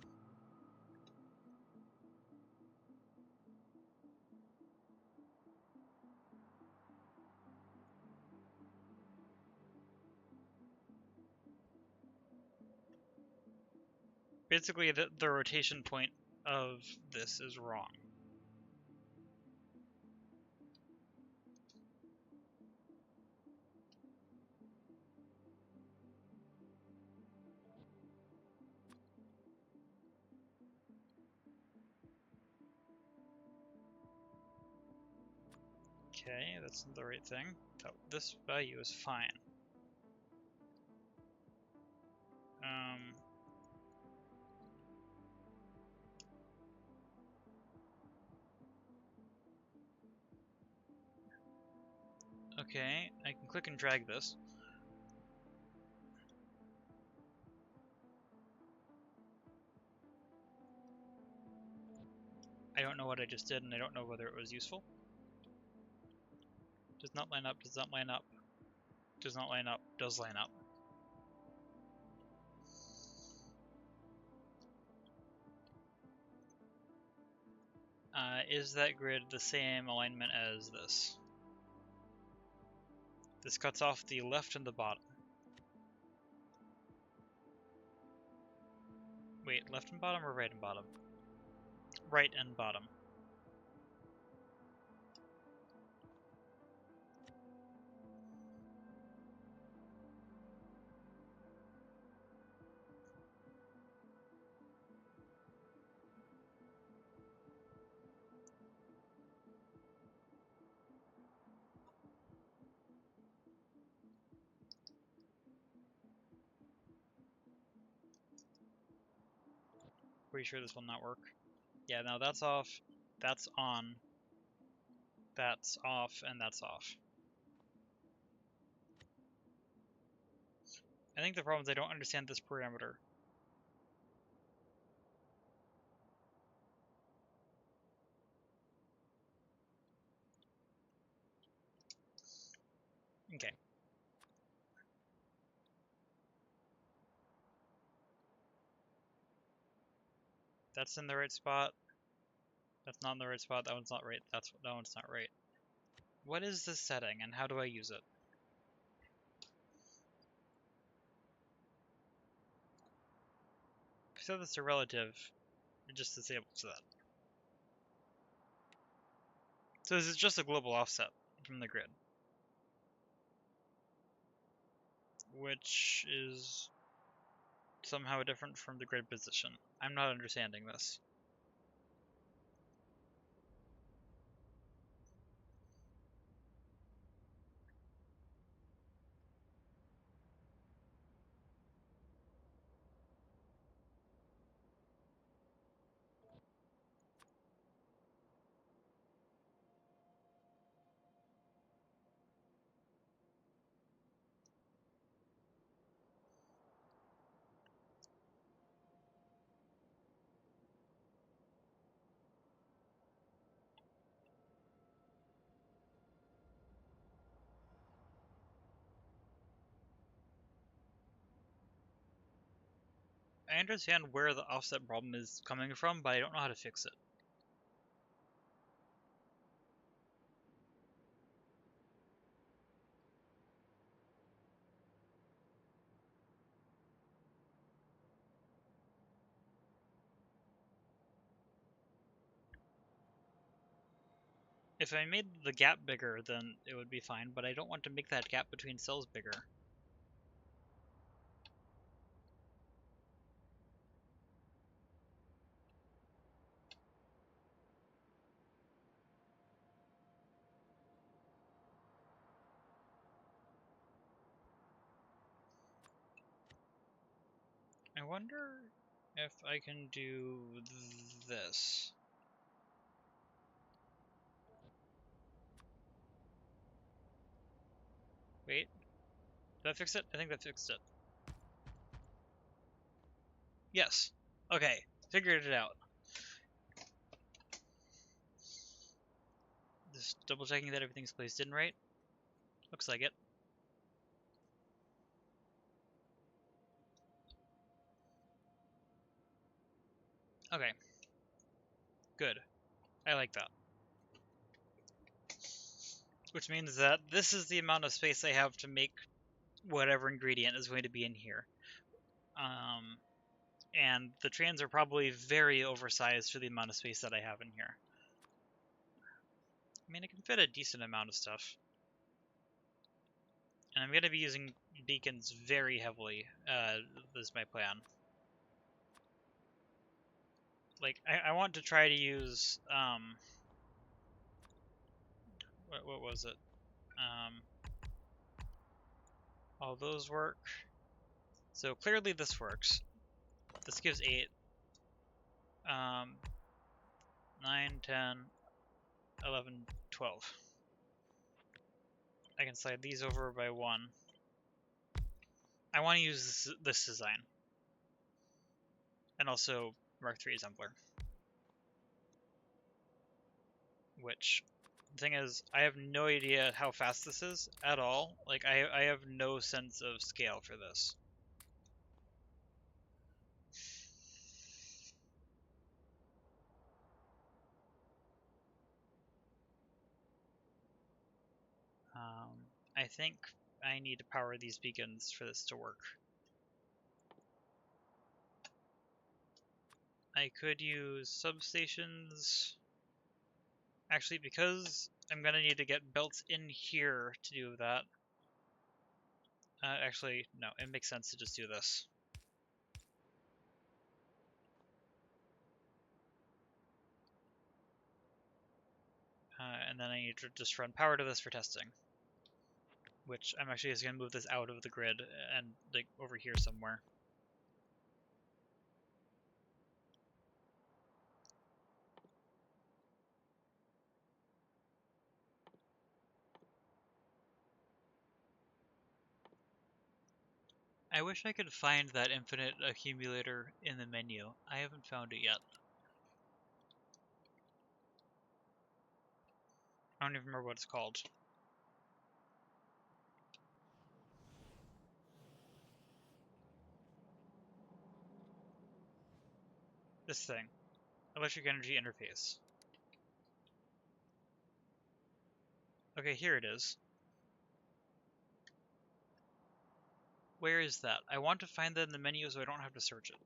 Basically, the rotation point of this is wrong. Okay, that's not the right thing. This value is fine. Okay, I can click and drag this. I don't know what I just did, and I don't know whether it was useful. Does not line up, does not line up. Does not line up, does line up. Is that grid the same alignment as this? This cuts off the left and the bottom. Wait, left and bottom or right and bottom? Right and bottom. Pretty sure this will not work. Yeah, no, that's off, that's on, that's off, and that's off. I think the problem is I don't understand this parameter. Okay. That's in the right spot. That's not in the right spot. That one's not right. That one's not right. What is this setting and how do I use it? If I said this to relative, it just disables that. So this is just a global offset from the grid, which is somehow different from the grid position. I'm not understanding this. I understand where the offset problem is coming from, but I don't know how to fix it. If I made the gap bigger, then it would be fine, but I don't want to make that gap between cells bigger. I wonder if I can do this. Wait, did that fix it? I think that fixed it. Yes. Okay, figured it out. Just double checking that everything's placed in right. Looks like it. Okay. Good. I like that. Which means that this is the amount of space I have to make whatever ingredient is going to be in here. And the trains are probably very oversized for the amount of space that I have in here. I mean, I can fit a decent amount of stuff. And I'm going to be using beacons very heavily. This is my plan. Like, I want to try to use, what was it? All those work. So clearly this works. This gives 8. 9, 10, 11, 12. I can slide these over by 1. I want to use this design. And also Mark III assembler. Which, the thing is, I have no idea how fast this is at all. Like, I have no sense of scale for this. I think I need to power these beacons for this to work. I could use substations. Actually, because I'm going to need to get belts in here to do that. Actually, no, it makes sense to just do this. And then I need to just run power to this for testing. Which I'm actually just going to move this out of the grid and like over here somewhere. I wish I could find that infinite accumulator in the menu. I haven't found it yet. I don't even remember what it's called. This thing. Electric energy interface. Okay, here it is. Where is that? I want to find that in the menu so I don't have to search it.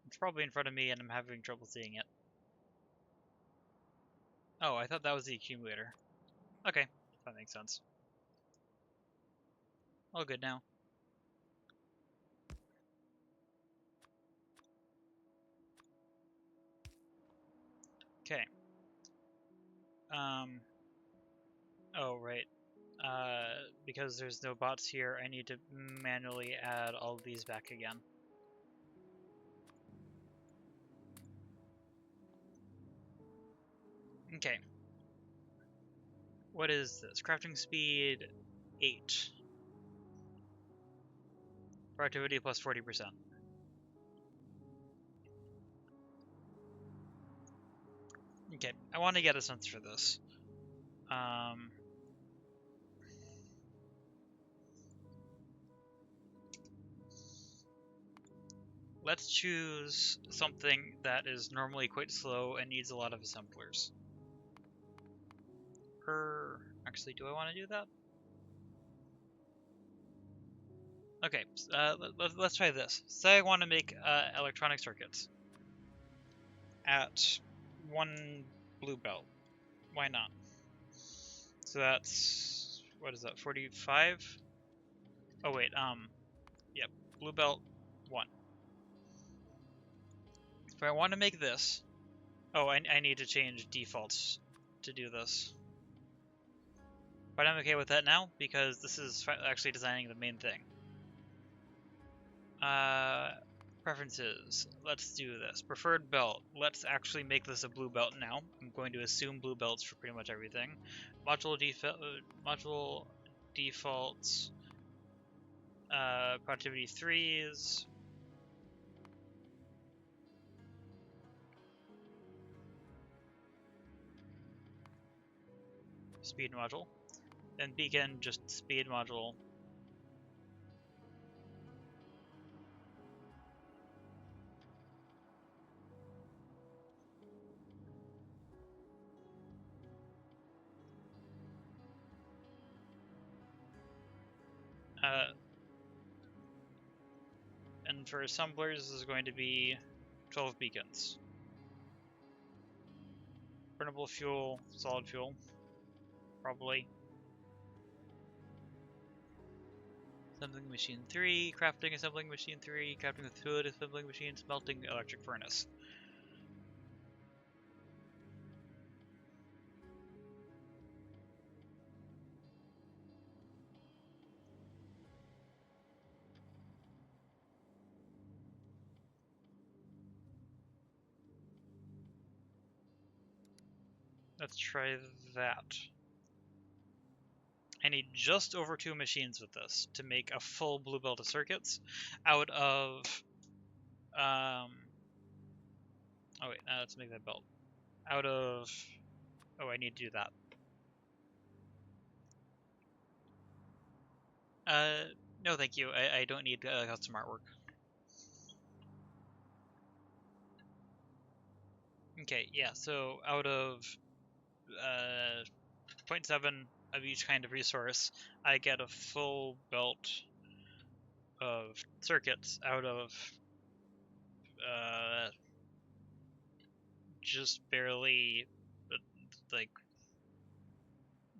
It's probably in front of me and I'm having trouble seeing it. Oh, I thought that was the accumulator. Okay, that makes sense. All good now. Okay. Oh, right. Because there's no bots here, I need to manually add all of these back again. Okay. What is this? Crafting speed 8. Productivity plus 40%. Okay, I want to get a sense for this. Let's choose something that is normally quite slow and needs a lot of assemblers. Actually, do I want to do that? Okay, let's try this. Say I want to make electronic circuits at 1 blue belt. Why not? So that's, what is that, 45? Oh wait, yep, blue belt 1. If I want to make this, oh, I need to change defaults to do this. But I'm okay with that now, because this is actually designing the main thing. Preferences. Let's do this. Preferred belt. Let's actually make this a blue belt now. I'm going to assume blue belts for pretty much everything. Module defaults. Productivity 3s. Speed module. And beacon, just speed module. And for assemblers, this is going to be 12 beacons. Burnable fuel, solid fuel, probably. Assembling machine 3, crafting assembling machine 3, crafting with wood assembling machine, smelting electric furnace. Let's try that. I need just over 2 machines with this to make a full blue belt of circuits out of, oh wait, let's make that belt. Out of, oh, I need to do that. No thank you, I don't need custom artwork. Okay, yeah, so out of 0.7 of each kind of resource, I get a full belt of circuits out of just barely, like,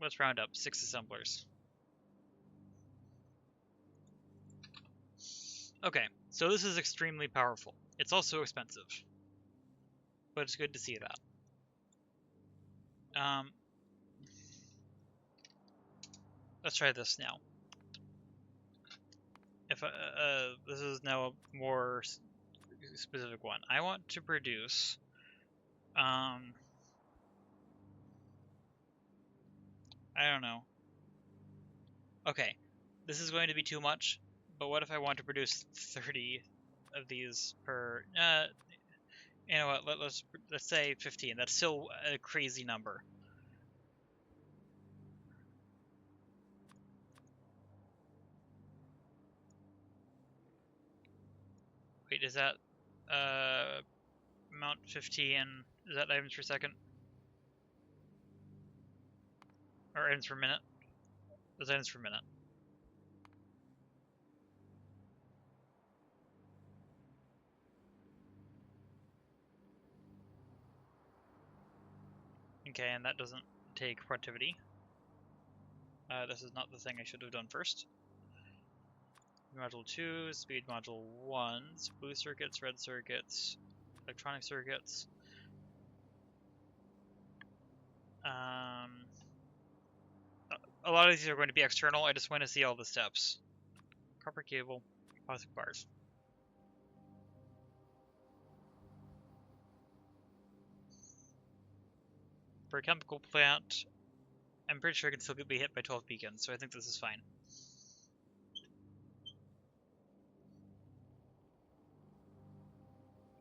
let's round up, 6 assemblers. Okay, so this is extremely powerful. It's also expensive, but it's good to see that. Let's try this now. If this is now a more specific one. I want to produce I don't know. Okay, this is going to be too much, but what if I want to produce 30 of these per you know what, let's say 15. That's still a crazy number. Wait, is that amount 15, is that items per second? Or items per minute? Those items per minute. Okay, and that doesn't take productivity. This is not the thing I should have done first. Module 2, speed module 1s, blue circuits, red circuits, electronic circuits. A lot of these are going to be external. I just want to see all the steps. Copper cable, plastic bars. For a chemical plant, I'm pretty sure I can still be hit by 12 beacons, so I think this is fine.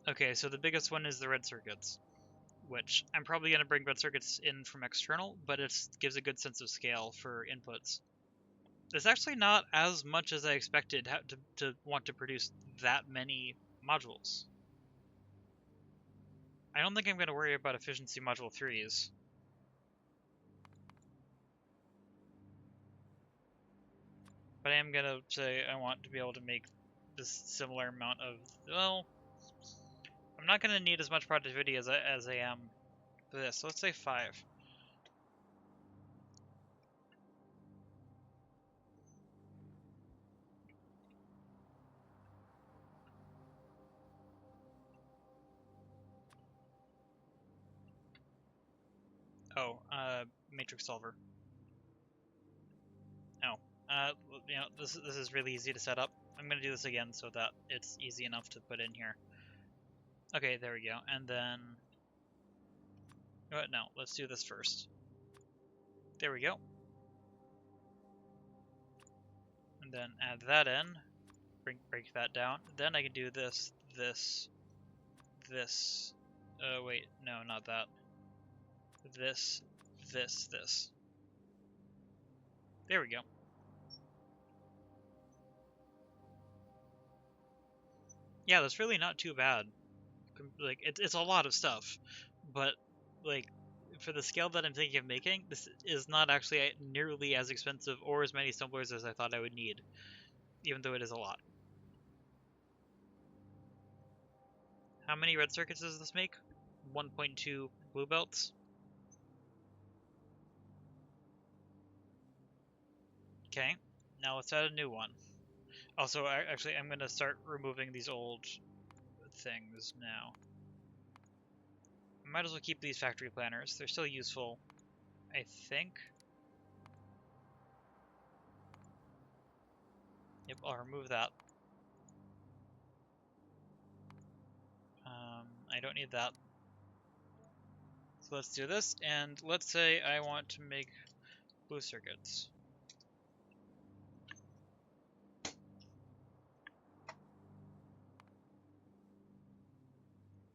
Okay, so the biggest one is the red circuits, which I'm probably going to bring red circuits in from external, but it gives a good sense of scale for inputs. It's actually not as much as I expected to want to produce that many modules. I don't think I'm going to worry about efficiency module 3s. But I am going to say I want to be able to make this similar amount of, well, I'm not going to need as much productivity as I am for this. So let's say 5. Oh, matrix solver. you know, this is really easy to set up. I'm gonna do this again so that it's easy enough to put in here. Okay, there we go. And then, no, let's do this first. There we go. And then add that in. Break that down. Then I can do this. Wait, no, not that. This. There we go. Yeah, that's really not too bad. Like, it's a lot of stuff, but like for the scale that I'm thinking of making, this is not actually nearly as expensive or as many assemblers as I thought I would need, even though it is a lot. How many red circuits does this make? 1.2 blue belts. Okay, now let's add a new one. Also, actually, I'm going to start removing these old things now. I might as well keep these factory planners. They're still useful, I think. Yep, I'll remove that. I don't need that. So let's do this, and let's say I want to make blue circuits.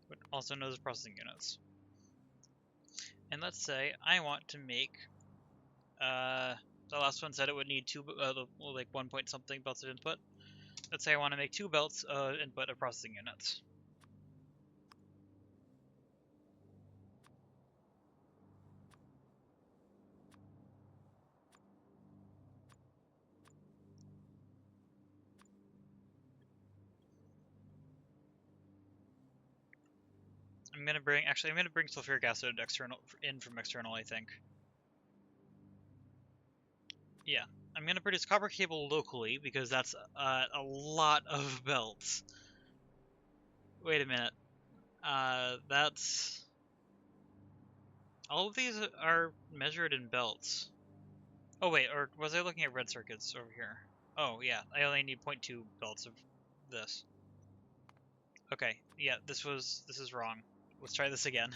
But also known as processing units. And let's say I want to make, the last one said it would need like 1 point something belts of input. Let's say I want to make 2 belts of input of processing units. I'm gonna bring sulfuric acid in from external, I think. Yeah, I'm gonna produce copper cable locally because that's a lot of belts. Wait a minute. That's all of these are measured in belts. Oh wait, or was I looking at red circuits over here? Oh yeah, I only need 0.2 belts of this. Okay, yeah, this is wrong. Let's try this again.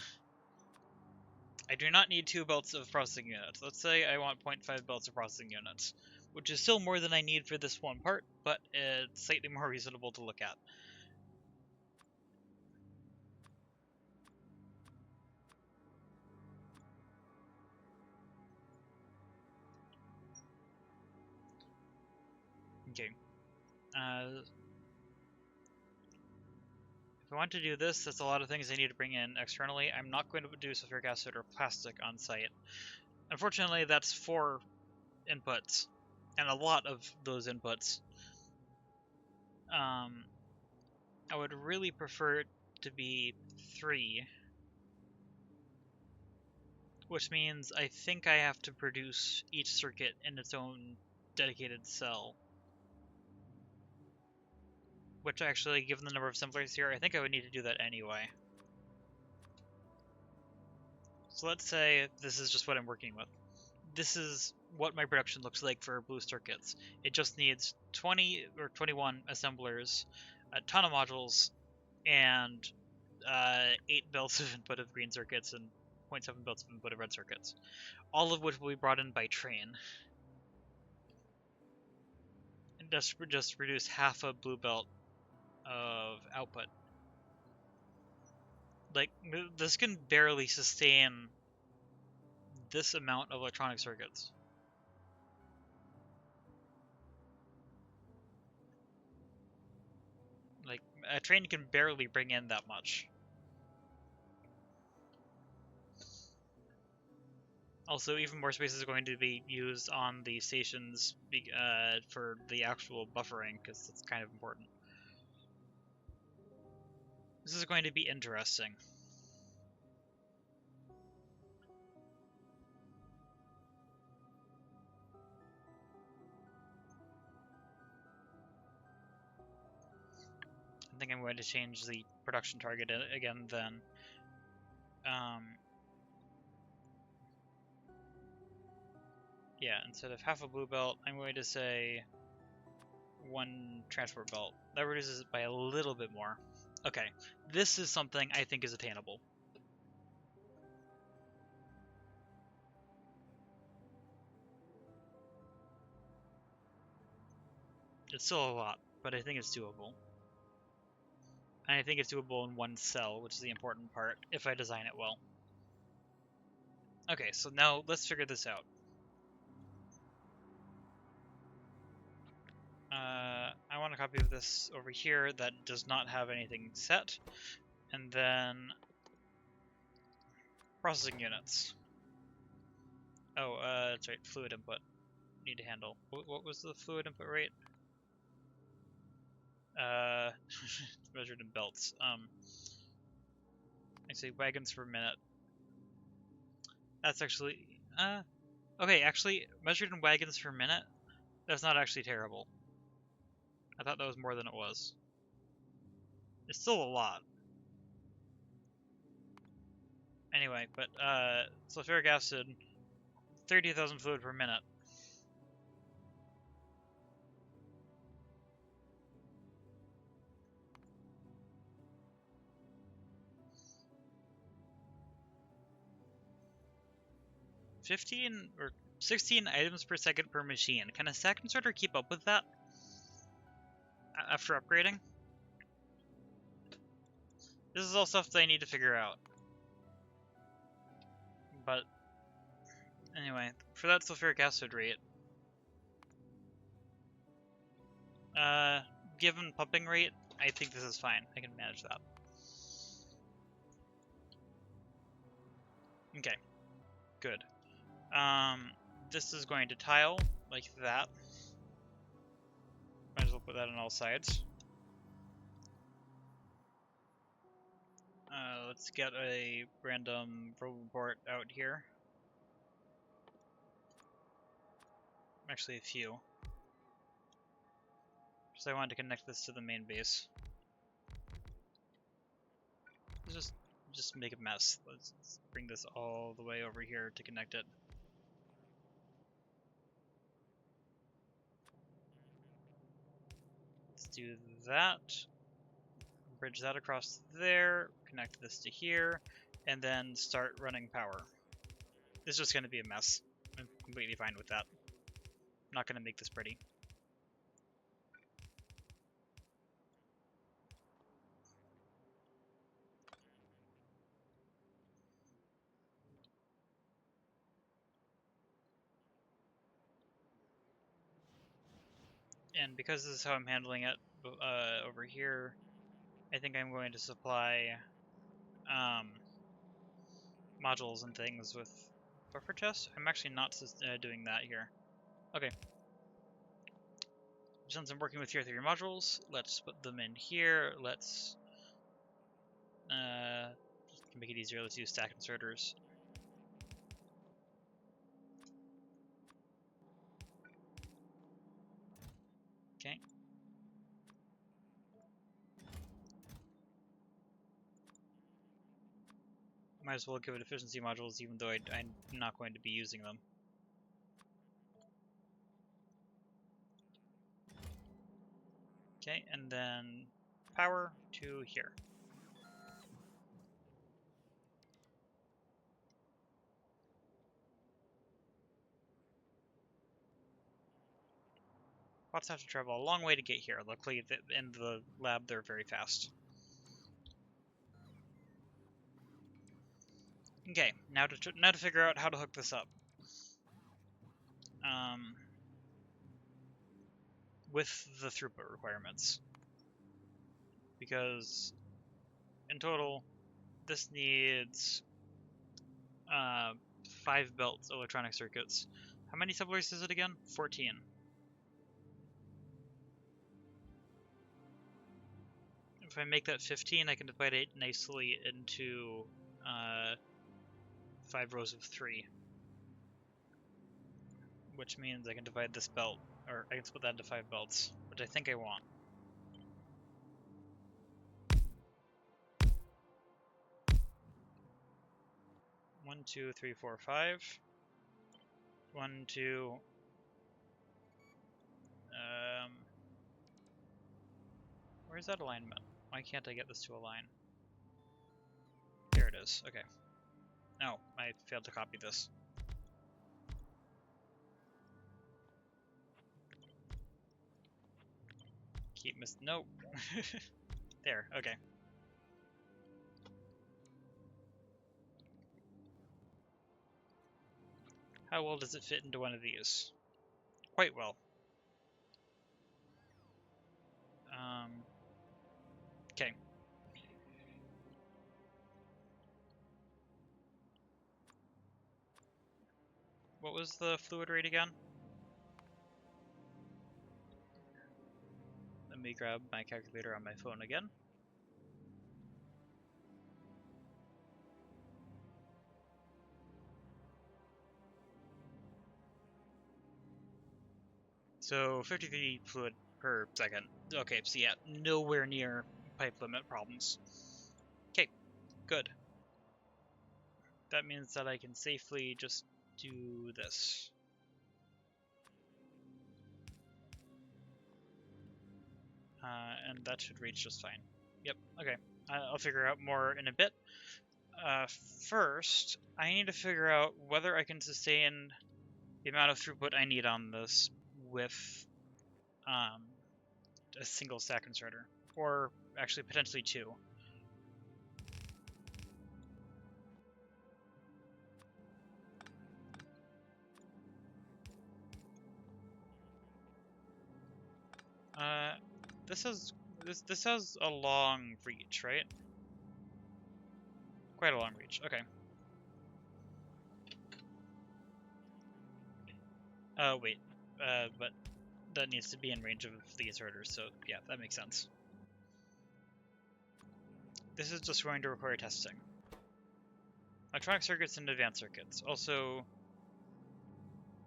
I do not need 2 belts of processing units. Let's say I want 0.5 belts of processing units, which is still more than I need for this one part, but it's slightly more reasonable to look at. Okay. If I want to do this, that's a lot of things I need to bring in externally. I'm not going to do sulfuric acid or plastic on site. Unfortunately, that's 4 inputs, and a lot of those inputs. I would really prefer it to be 3, which means I think I have to produce each circuit in its own dedicated cell. Which actually, given the number of assemblers here, I think I would need to do that anyway. So let's say this is just what I'm working with. This is what my production looks like for blue circuits. It just needs 20 or 21 assemblers, a ton of modules, and 8 belts of input of green circuits and 0.7 belts of input of red circuits. All of which will be brought in by train. And just produce half a blue belt of output. Like, this can barely sustain this amount of electronic circuits. Like, a train can barely bring in that much. Also, even more space is going to be used on the stations for the actual buffering, because it's kind of important. This is going to be interesting. I think I'm going to change the production target again then. Yeah, instead of half a blue belt, I'm going to say 1 transport belt. That reduces it by a little bit more. Okay, this is something I think is attainable. It's still a lot, but I think it's doable. And I think it's doable in 1 cell, which is the important part, if I design it well. Okay, so now let's figure this out. I want a copy of this over here that does not have anything set. And then processing units. Oh, that's right, fluid input. Need to handle. What was the fluid input rate? Measured in belts. I say wagons per minute. That's actually, okay, actually, measured in wagons per minute, that's not actually terrible. I thought that was more than it was. It's still a lot. Anyway, but, sulfuric acid, 30,000 fluid per minute. or 16 items per second per machine. Can a stack inserter keep up with that after upgrading? This is all stuff that I need to figure out. But anyway, for that sulfuric acid rate, given pumping rate, I think this is fine. I can manage that. Okay, good. This is going to tile like that. Might as well put that on all sides. Let's get a random roboport out here. Actually, a few. Because I wanted to connect this to the main base. Let's just make a mess. Let's bring this all the way over here to connect it. Let's do that. Bridge that across there, connect this to here, and then start running power. It's just going to be a mess. I'm completely fine with that. I'm not going to make this pretty. And because this is how I'm handling it over here, I think I'm going to supply modules and things with buffer chests. I'm actually not doing that here. Okay. Since I'm working with tier 3 modules, let's put them in here. Let's just make it easier. Let's use stack inserters. Okay. Might as well give it efficiency modules, even though I'm not going to be using them. Okay, and then power to here. Bots have to travel a long way to get here. Luckily, in the lab, they're very fast. Okay, now to figure out how to hook this up. With the throughput requirements. Because in total, this needs 5 belts electronic circuits. How many subways is it again? 14. If I make that 15, I can divide it nicely into 5 rows of 3. Which means I can divide this belt, or I can split that into 5 belts, which I think I want. One, two, three, four, 5. 1, 2. Where's that alignment? Why can't I get this to align? There it is. Okay. No, I failed to copy this. Keep nope. There, okay. How well does it fit into one of these? Quite well. Okay. What was the fluid rate again? Let me grab my calculator on my phone again. So 53 fluid per second. Okay, so yeah, nowhere near pipe limit problems. Okay, good. That means that I can safely just do this. And that should reach just fine. Yep, okay. I'll figure out more in a bit. First, I need to figure out whether I can sustain the amount of throughput I need on this with a single stack inserter, or actually potentially two. This has a long reach, right? Quite a long reach. Okay. Wait. But that needs to be in range of the inserters, so yeah, that makes sense. This is just going to require testing. Electronic circuits and advanced circuits. Also,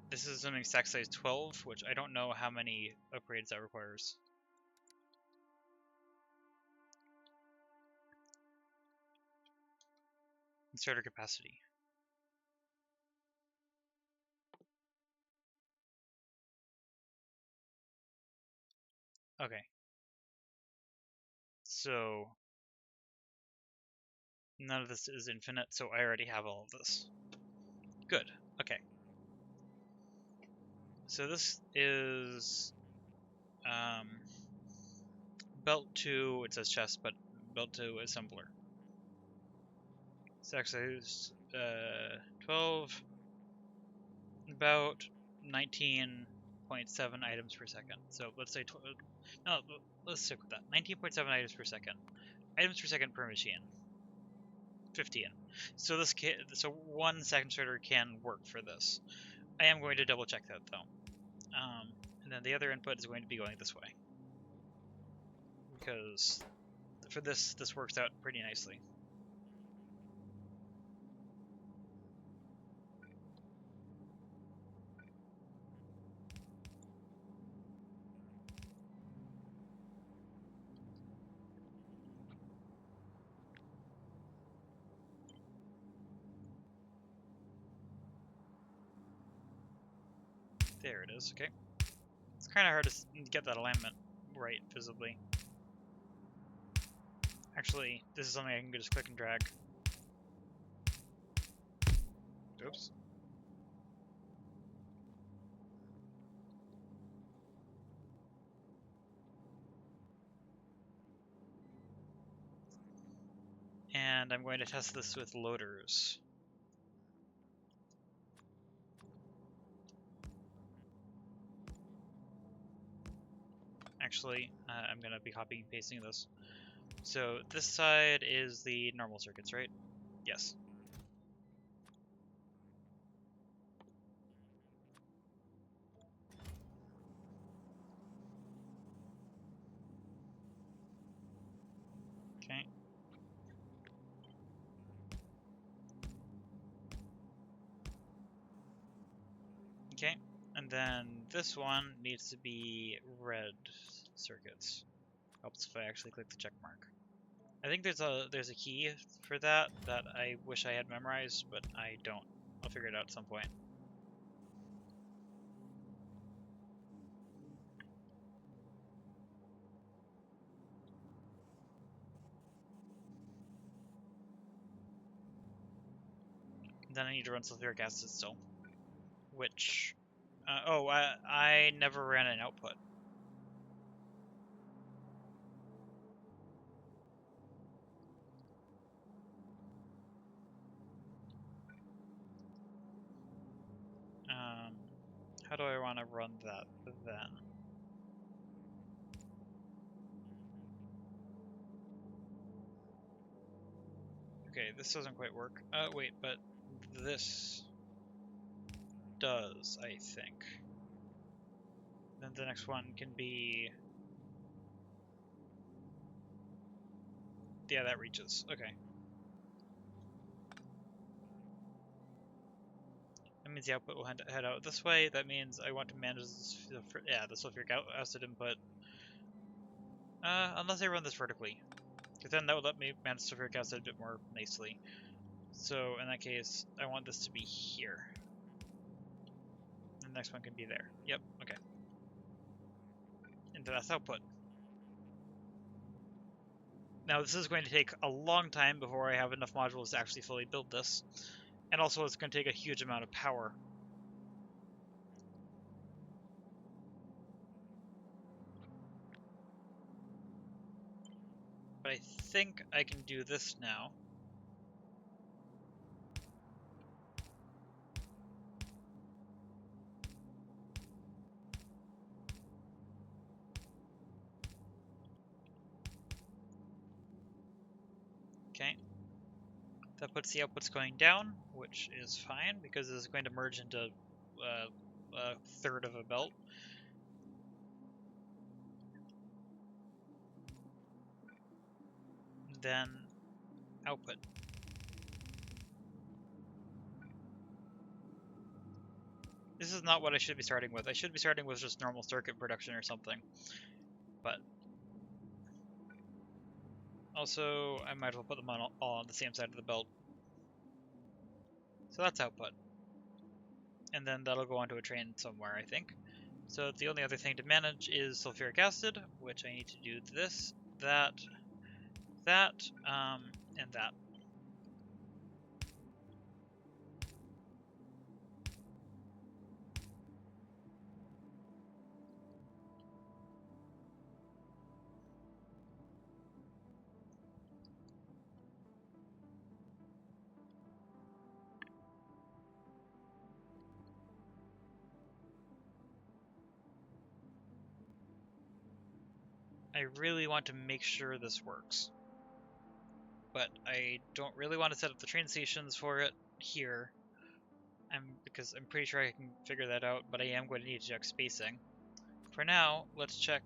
this is assuming stack size 12, which I don't know how many upgrades that requires. Inserter capacity. Okay. So none of this is infinite, so I already have all of this. Good. Okay. So this is belt 2, it says chest, but belt 2 assembler. Stack size 12, about 19.7 items per second. So let's say, no, let's stick with that. 19.7 items per second. Items per second per machine. 15. So so one stack inserter can work for this. I am going to double check that though. And then the other input is going to be going this way. Because for this works out pretty nicely. There it is, okay. It's kind of hard to get that alignment right visibly. Actually, this is something I can just click and drag. Oops. And I'm going to test this with loaders. Actually, I'm going to be copying and pasting this. So this side is the normal circuits, right? Yes. Okay. Okay. And then this one needs to be red circuits. Helps if I actually click the check mark. I think there's a key for that I wish I had memorized, but I don't. I'll figure it out at some point. Then I need to run sulfuric acid still, which... I never ran an output. How do I want to run that then? Okay, this doesn't quite work. Wait, but this does, I think. Then the next one can be... Yeah, that reaches. Okay. That means the output will head out this way. That means I want to manage this, the sulfuric acid input. Unless I run this vertically. Because then that would let me manage sulfuric acid a bit more nicely. So in that case, I want this to be here. The next one can be there. Yep, okay. And that's output. Now this is going to take a long time before I have enough modules to actually fully build this. And also it's going to take a huge amount of power. But I think I can do this now. Okay. That puts the outputs going down, which is fine because this is going to merge into a third of a belt. Then output. This is not what I should be starting with. I should be starting with just normal circuit production or something. But also, I might as well put them all on the same side of the belt. So that's output. And then that'll go onto a train somewhere, I think. So the only other thing to manage is sulfuric acid, which I need to do this, that, and that. I really want to make sure this works. But I don't really want to set up the train stations for it here. Because I'm pretty sure I can figure that out, but I am going to need to check spacing. For now, let's check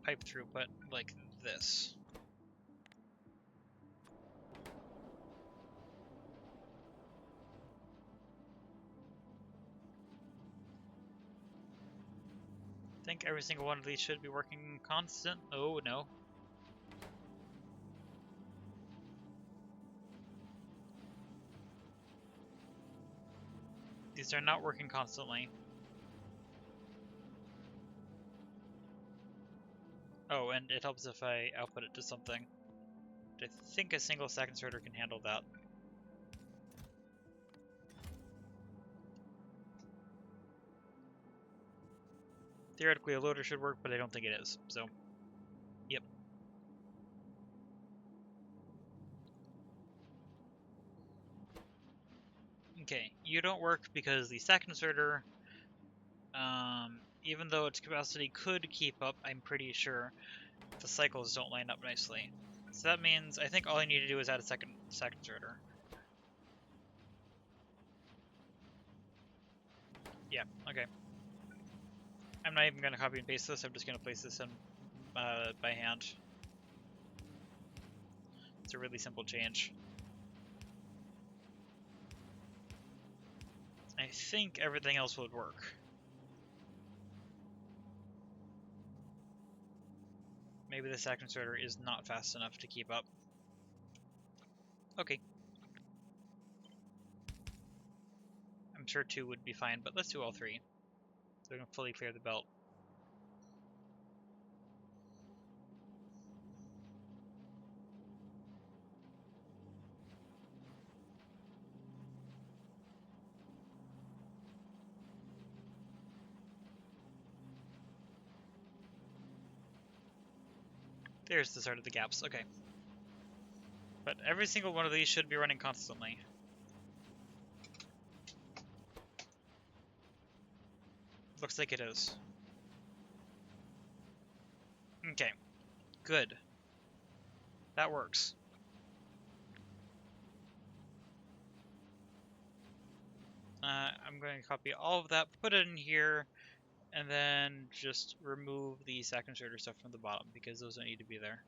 pipe throughput like this. I think every single one of these should be working constant. Oh, no. These are not working constantly. Oh, and it helps if I output it to something. I think a single stack inserter can handle that. Theoretically, a loader should work, but I don't think it is, so... Yep. Okay, you don't work because the stack inserter, even though its capacity could keep up, I'm pretty sure the cycles don't line up nicely. So that means I think all I need to do is add a second stack inserter. Yeah, okay. I'm not even going to copy and paste this, I'm just going to place this in by hand. It's a really simple change. I think everything else would work. Maybe the stack inserter is not fast enough to keep up. Okay. I'm sure 2 would be fine, but let's do all 3. So we can fully clear the belt. There's the start of the gaps. Okay. But every single one of these should be running constantly. Looks like it is. Okay. Good. That works. I'm going to copy all of that, put it in here, and then just remove the stack inserter stuff from the bottom because those don't need to be there.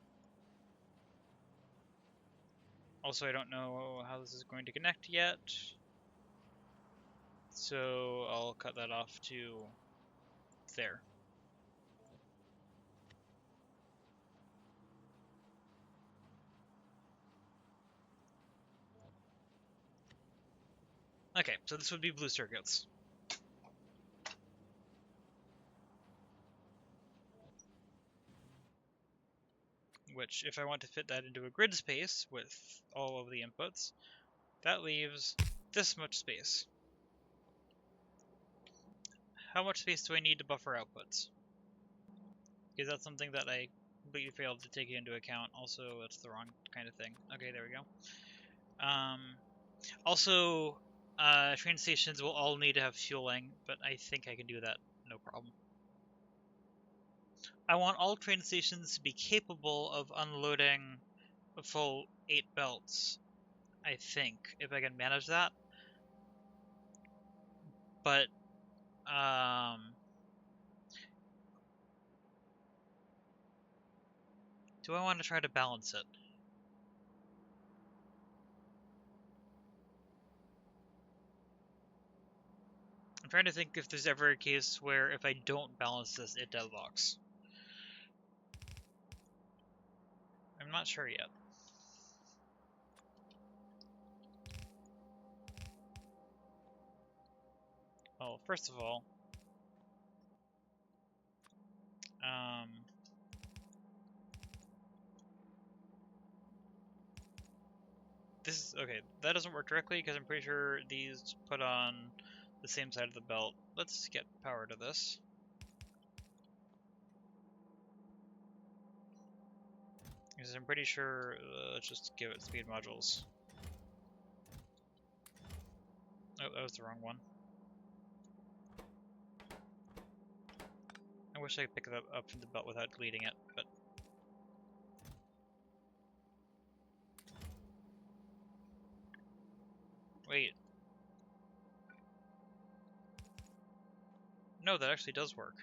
Also, I don't know how this is going to connect yet, so I'll cut that off to there. Okay, so this would be blue circuits. Which, if I want to fit that into a grid space with all of the inputs, that leaves this much space. How much space do I need to buffer outputs? Because that's something that I completely failed to take into account. Also, that's the wrong kind of thing. Okay, there we go. Also, train stations will all need to have fueling, but I think I can do that no problem. I want all train stations to be capable of unloading a full 8 belts, I think, if I can manage that. But, do I want to try to balance it? I'm trying to think if there's ever a case where if I don't balance this, it deadlocks. I'm not sure yet. Well, first of all, this is okay. That doesn't work directly because I'm pretty sure these put on the same side of the belt. Let's get power to this. Because I'm pretty sure, let's just give it speed modules. Oh, that was the wrong one. I wish I could pick it up from the belt without deleting it, but... Wait. No, that actually does work.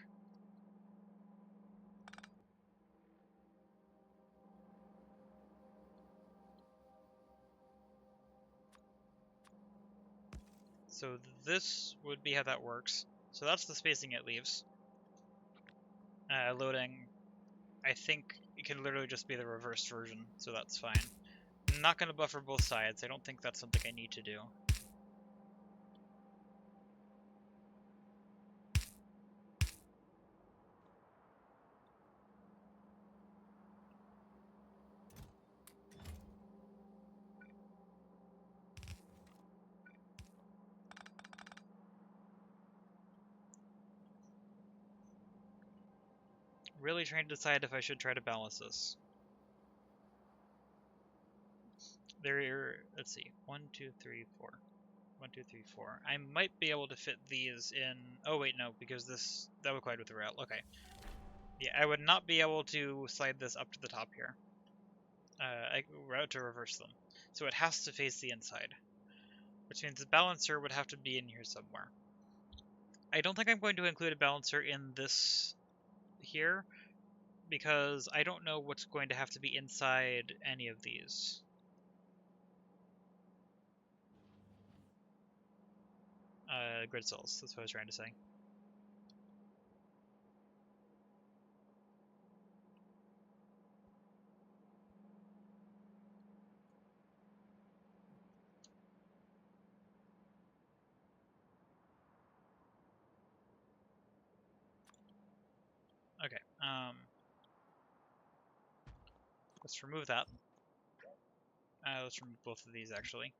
So this would be how that works. So that's the spacing it leaves. Loading, I think it can literally just be the reversed version, so that's fine. I'm not going to buffer both sides. I don't think that's something I need to do. Really trying to decide if I should try to balance this. Let's see, 1, 2, 3, 4. 1, 2, 3, 4. I might be able to fit these in. Oh wait, no, because that would collide with the rail. Okay. Yeah, I would not be able to slide this up to the top here. We're out to reverse them, so it has to face the inside, which means the balancer would have to be in here somewhere. I don't think I'm going to include a balancer in this here because I don't know what's going to have to be inside any of these. Grid cells, that's what I was trying to say. Okay, let's remove that. Let's remove both of these actually.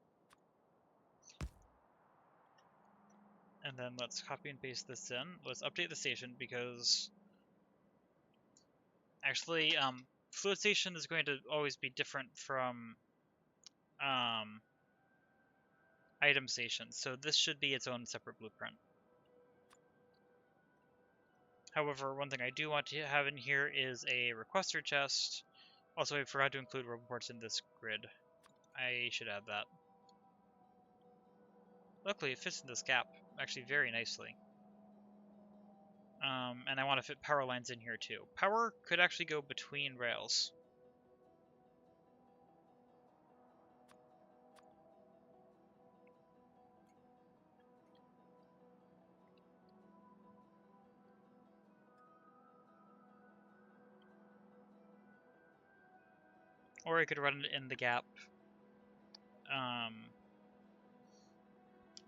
And then let's copy and paste this in. Let's update the station because actually, fluid station is going to always be different from item station, so this should be its own separate blueprint. However, one thing I do want to have in here is a requester chest. Also, I forgot to include roboports in this grid. I should add that. Luckily, it fits in this gap actually very nicely. And I want to fit power lines in here too. Power could actually go between rails. Or I could run it in the gap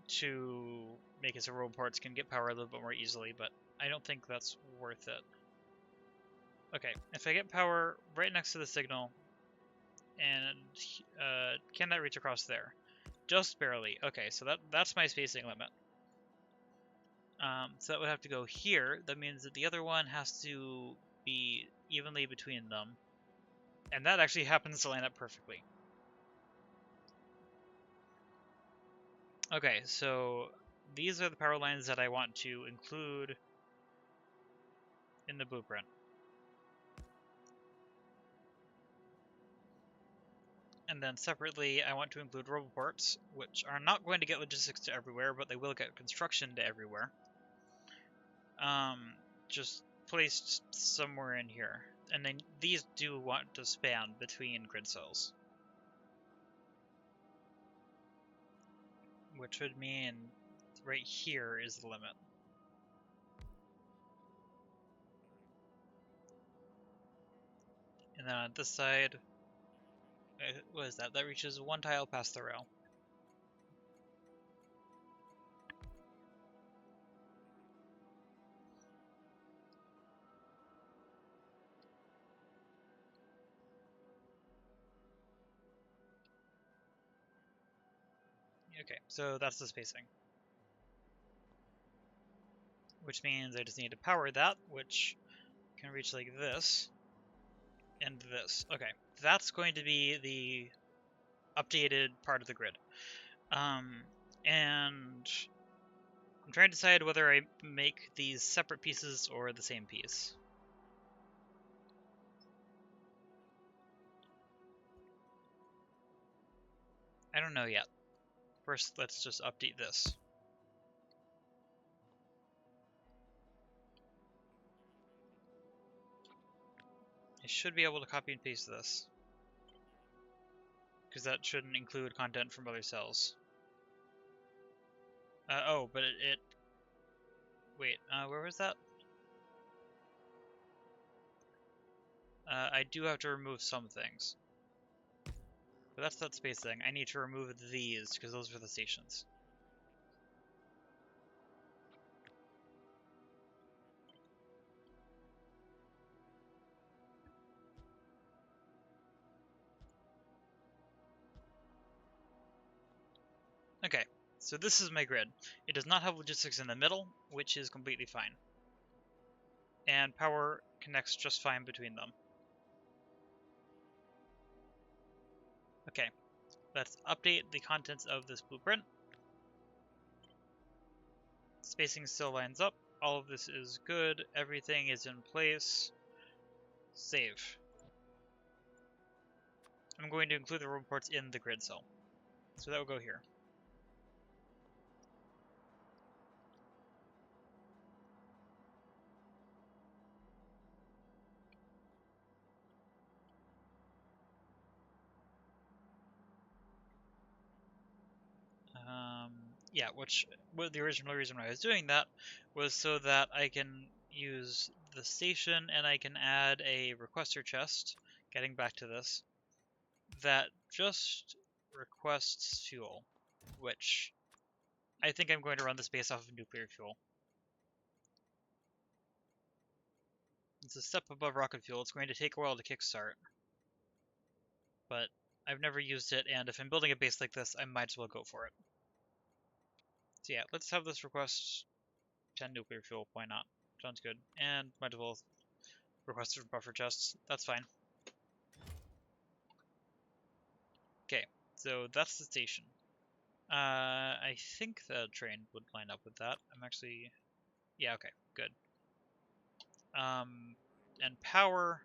to make it so roboports can get power a little bit more easily, but I don't think that's worth it. Okay, if I get power right next to the signal, and can that reach across there? Just barely. Okay, so that's my spacing limit. So that would have to go here. That means that the other one has to be evenly between them. And that actually happens to line up perfectly. Okay, so these are the power lines that I want to include in the blueprint. And then separately, I want to include roboports, which are not going to get logistics to everywhere, but they will get construction to everywhere. Just placed somewhere in here. And then these do want to span between grid cells. Which would mean right here is the limit. And then on this side, what is that? That reaches one tile past the rail. Okay, so that's the spacing. Which means I just need to power that, which can reach like this, and this. Okay, that's going to be the updated part of the grid. And I'm trying to decide whether I make these separate pieces or the same piece. I don't know yet. First, let's just update this. I should be able to copy and paste this, because that shouldn't include content from other cells. Oh, but wait, where was that? I do have to remove some things. But that's that space thing. I need to remove these, because those are the stations. Okay, so this is my grid. It does not have logistics in the middle, which is completely fine. And power connects just fine between them. Okay, let's update the contents of this blueprint. Spacing still lines up. All of this is good. Everything is in place. Save. I'm going to include the roboports in the grid cell. So that will go here. Yeah, the original reason why I was doing that was so that I can use the station and I can add a requester chest, getting back to this, that just requests fuel, which I think I'm going to run this based off of nuclear fuel. It's a step above rocket fuel. It's going to take a while to kickstart, but I've never used it, and if I'm building a base like this, I might as well go for it. So yeah, let's have this request 10 nuclear fuel. Why not? Sounds good. And might as well request for buffer chests. That's fine. Okay, so that's the station. I think the train would line up with that. I'm actually... Yeah, okay, good. And power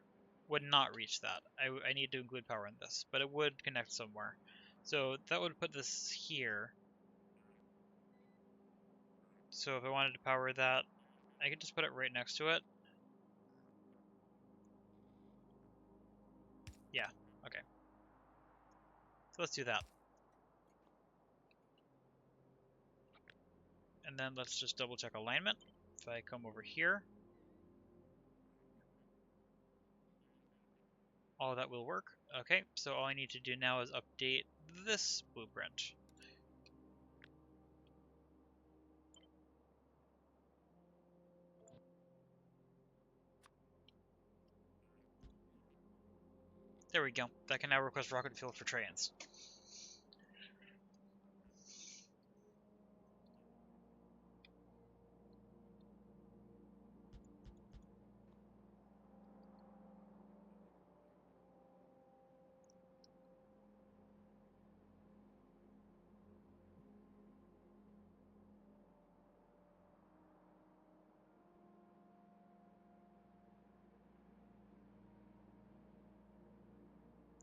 would not reach that. I need to include power in this, but it would connect somewhere. So that would put this here. So if I wanted to power that, I could just put it right next to it. Yeah, okay. So let's do that. And then let's just double check alignment. If I come over here, all that will work. Okay, so all I need to do now is update this blueprint. There we go. That can now request rocket fuel for trains.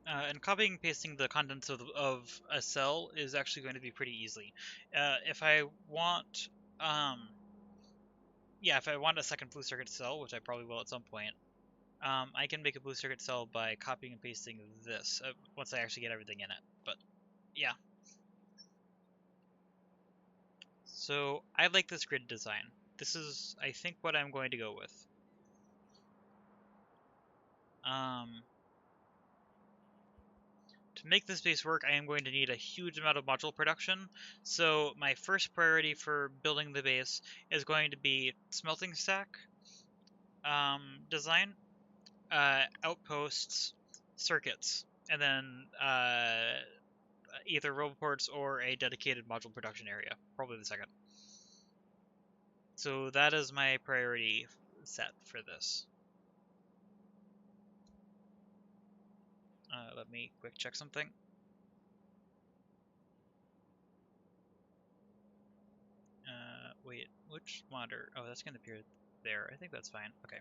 And copying and pasting the contents of a cell is actually going to be pretty easy. If I want, if I want a second blue circuit cell, which I probably will at some point, I can make a blue circuit cell by copying and pasting this once I actually get everything in it. But yeah. So I like this grid design. This is, I think, what I'm going to go with. To make this base work, I am going to need a huge amount of module production. So my first priority for building the base is going to be smelting stack design, outposts, circuits, and then either roboports or a dedicated module production area. Probably the second. So that is my priority set for this. Let me quick check something. Wait, which monitor? Oh, that's going to appear there. I think that's fine. Okay.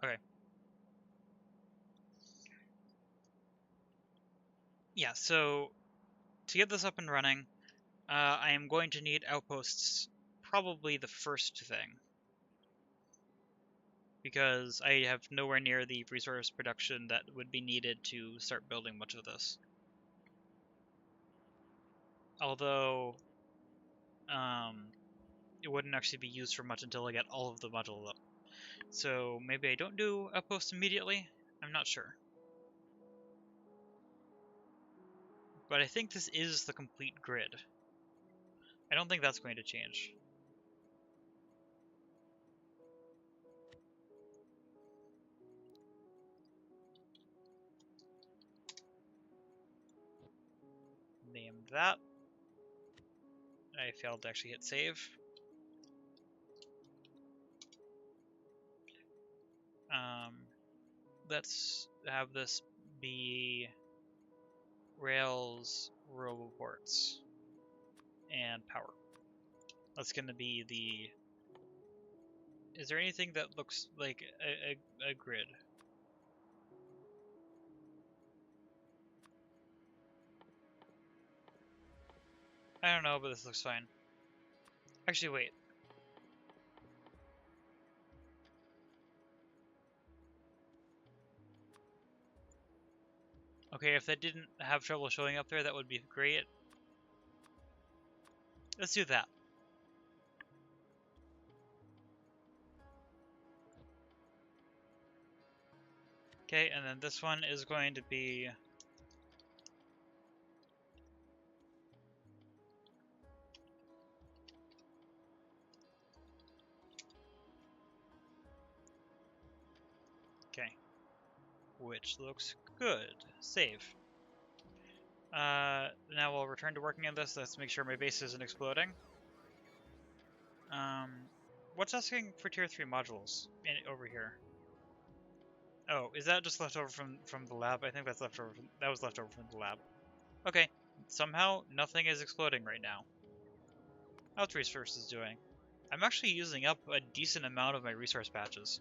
Okay. Yeah, so to get this up and running, I am going to need outposts, probably the first thing, because I have nowhere near the resource production that would be needed to start building much of this. Although, it wouldn't actually be used for much until I get all of the modules up. So maybe I don't do outposts immediately? I'm not sure. But I think this is the complete grid. I don't think that's going to change. Name that. I failed to actually hit save. Let's have this be rails, roboports, and power. That's going to be the... Is there anything that looks like a grid? I don't know, but this looks fine. Actually, wait. Okay, if that didn't have trouble showing up there, that would be great. Let's do that. Okay, and then this one is going to be... Okay. Which looks good. Save. Now we'll return to working on this. Let's make sure my base isn't exploding. What's asking for tier 3 modules over here? Oh, is that just left over from the lab? I think that's left over. That was left over from the lab. Okay. Somehow nothing is exploding right now. How's resources doing? I'm actually using up a decent amount of my resource patches.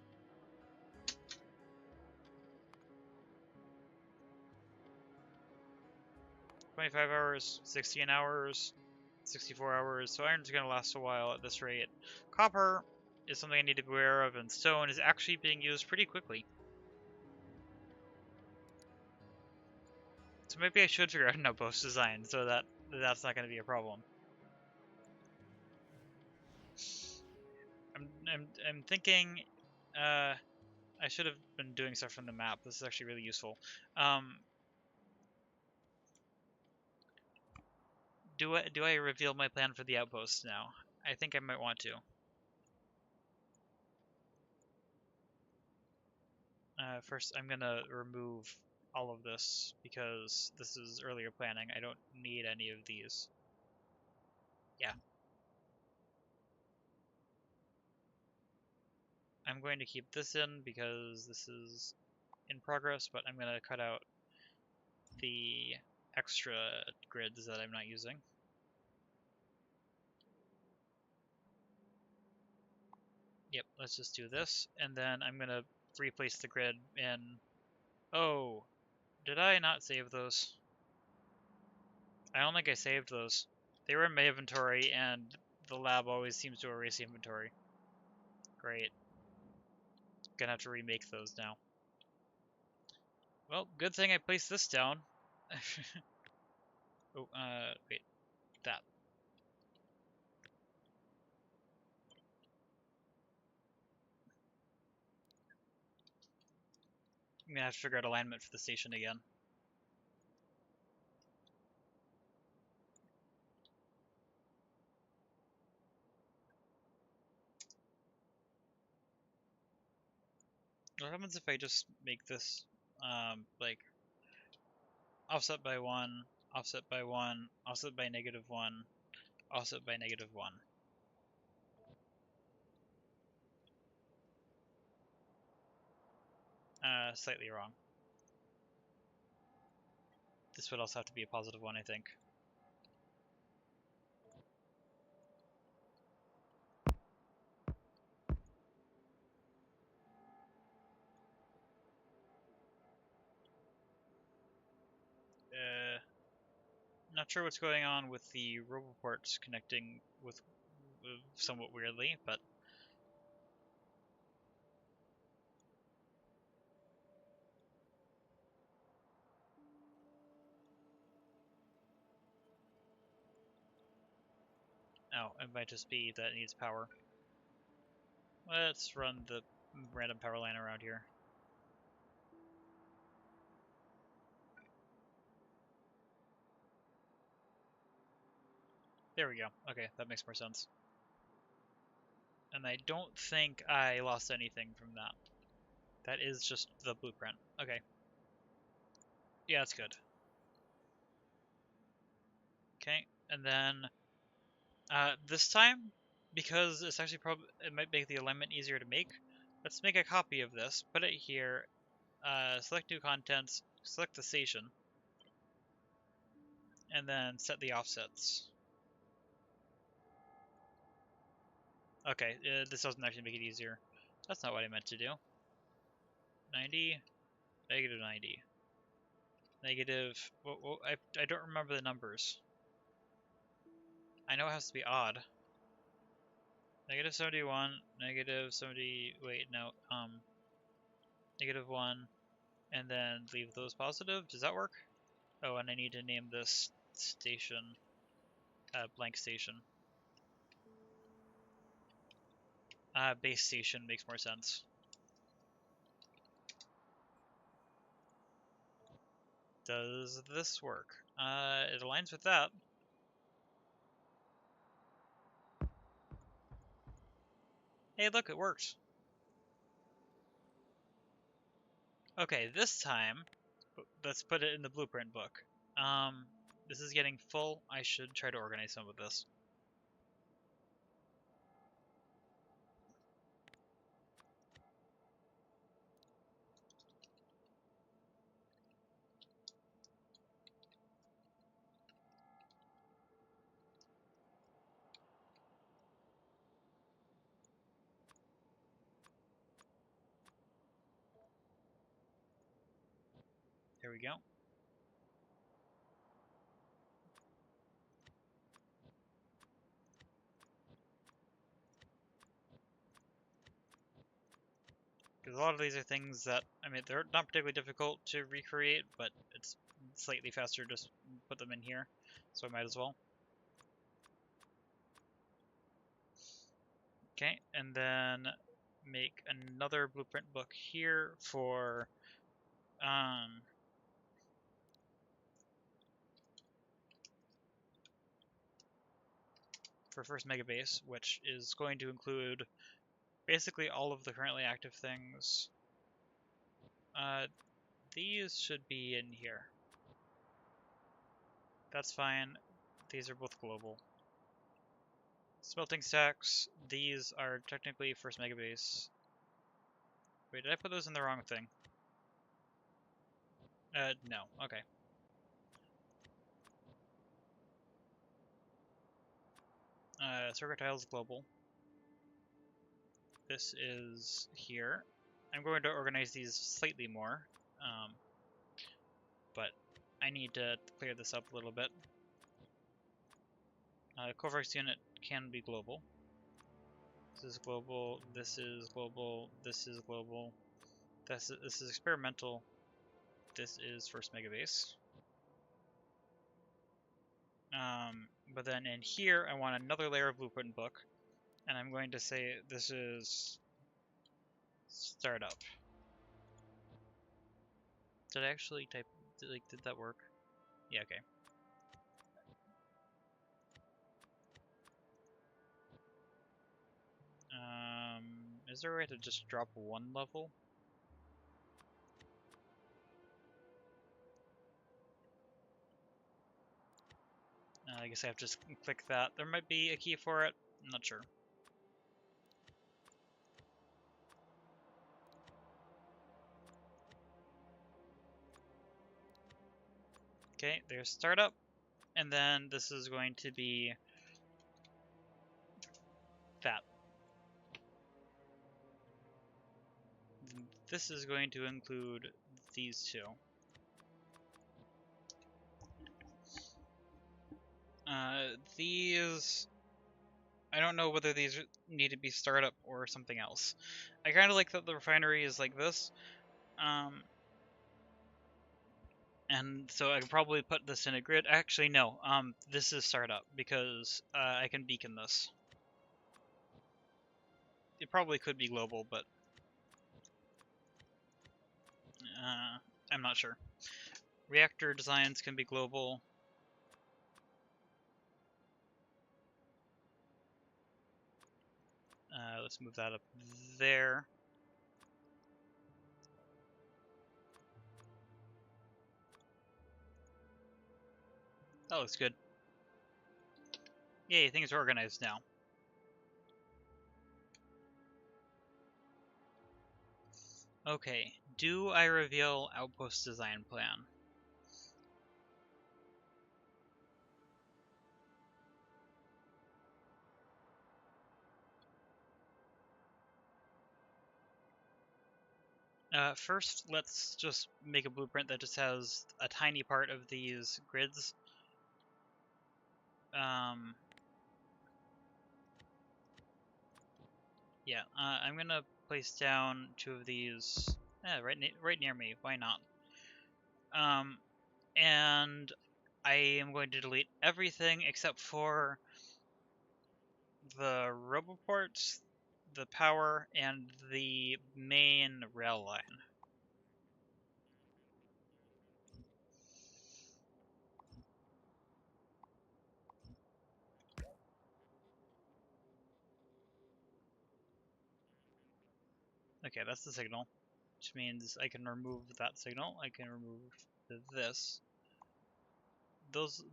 25 hours, 16 hours, 64 hours, so iron's going to last a while at this rate. Copper is something I need to be aware of, and stone is actually being used pretty quickly. So maybe I should figure out an outpost design so that that's not going to be a problem. I'm thinking I should have been doing stuff from the map. This is actually really useful. Do I reveal my plan for the outpost now? I think I might want to. First, I'm gonna remove all of this because this is earlier planning. I don't need any of these. Yeah. I'm going to keep this in because this is in progress, but I'm gonna cut out the extra grids that I'm not using. Yep, let's just do this, and then I'm gonna replace the grid in... Oh, did I not save those? I don't think I saved those. They were in my inventory, and the lab always seems to erase the inventory. Great. Gonna have to remake those now. Well, good thing I placed this down. Oh, wait, that. I'm gonna have to figure out alignment for the station again. What happens if I just make this, like, offset by 1, offset by 1, offset by -1, offset by -1? Slightly wrong. This would also have to be a +1, I think. Not sure what's going on with the roboports connecting with somewhat weirdly, but oh, it might just be that it needs power. Let's run the random power line around here. There we go. Okay, that makes more sense. And I don't think I lost anything from that. That is just the blueprint. Okay. Yeah, that's good. Okay, and then this time, because it's actually probably it might make the alignment easier to make. Let's make a copy of this. Put it here. Select new contents. Select the station, and then set the offsets. Okay, this doesn't actually make it easier. That's not what I meant to do. 90, -90. Negative. Well, I don't remember the numbers. I know it has to be odd. -71, -70. Wait, no. -1, and then leave those positive. Does that work? Oh, and I need to name this station blank station. Base station makes more sense. Does this work? It aligns with that. Hey, look, it worked. Okay, this time, let's put it in the blueprint book. This is getting full. I should try to organize some of this. There we go. Because a lot of these are things that, I mean, they're not particularly difficult to recreate, but it's slightly faster to just put them in here, so I might as well. Okay, and then make another blueprint book here for first Megabase, which is going to include basically all of the currently active things. These should be in here. That's fine. These are both global. Smelting stacks, these are technically first Megabase. Wait, did I put those in the wrong thing? No. Okay. Circuit tiles global. This is here. I'm going to organize these slightly more, but I need to clear this up a little bit. Coverx unit can be global. This is global, this is global, this is global, this is experimental, this is first Megabase. But then in here, I want another layer of blueprint book, and I'm going to say this is startup. Did I actually type, did that work? Yeah, okay. Is there a way to just drop one level? I guess I have to just click that. There might be a key for it. I'm not sure. Okay, there's startup. And then this is going to be that. This is going to include these two. These... I don't know whether these need to be startup or something else. I kind of like that the refinery is like this. And so I can probably put this in a grid. Actually, no. This is startup because I can beacon this. It probably could be global, but I'm not sure. Reactor designs can be global. Let's move that up there. That looks good. Yay, things are organized now. Okay, do I reveal outpost design plan? First, let's just make a blueprint that just has a tiny part of these grids. Yeah, I'm gonna place down two of these right near me. Why not? And I am going to delete everything except for the roboports, the power, and the main rail line. Okay, that's the signal, which means I can remove that signal. I can remove this.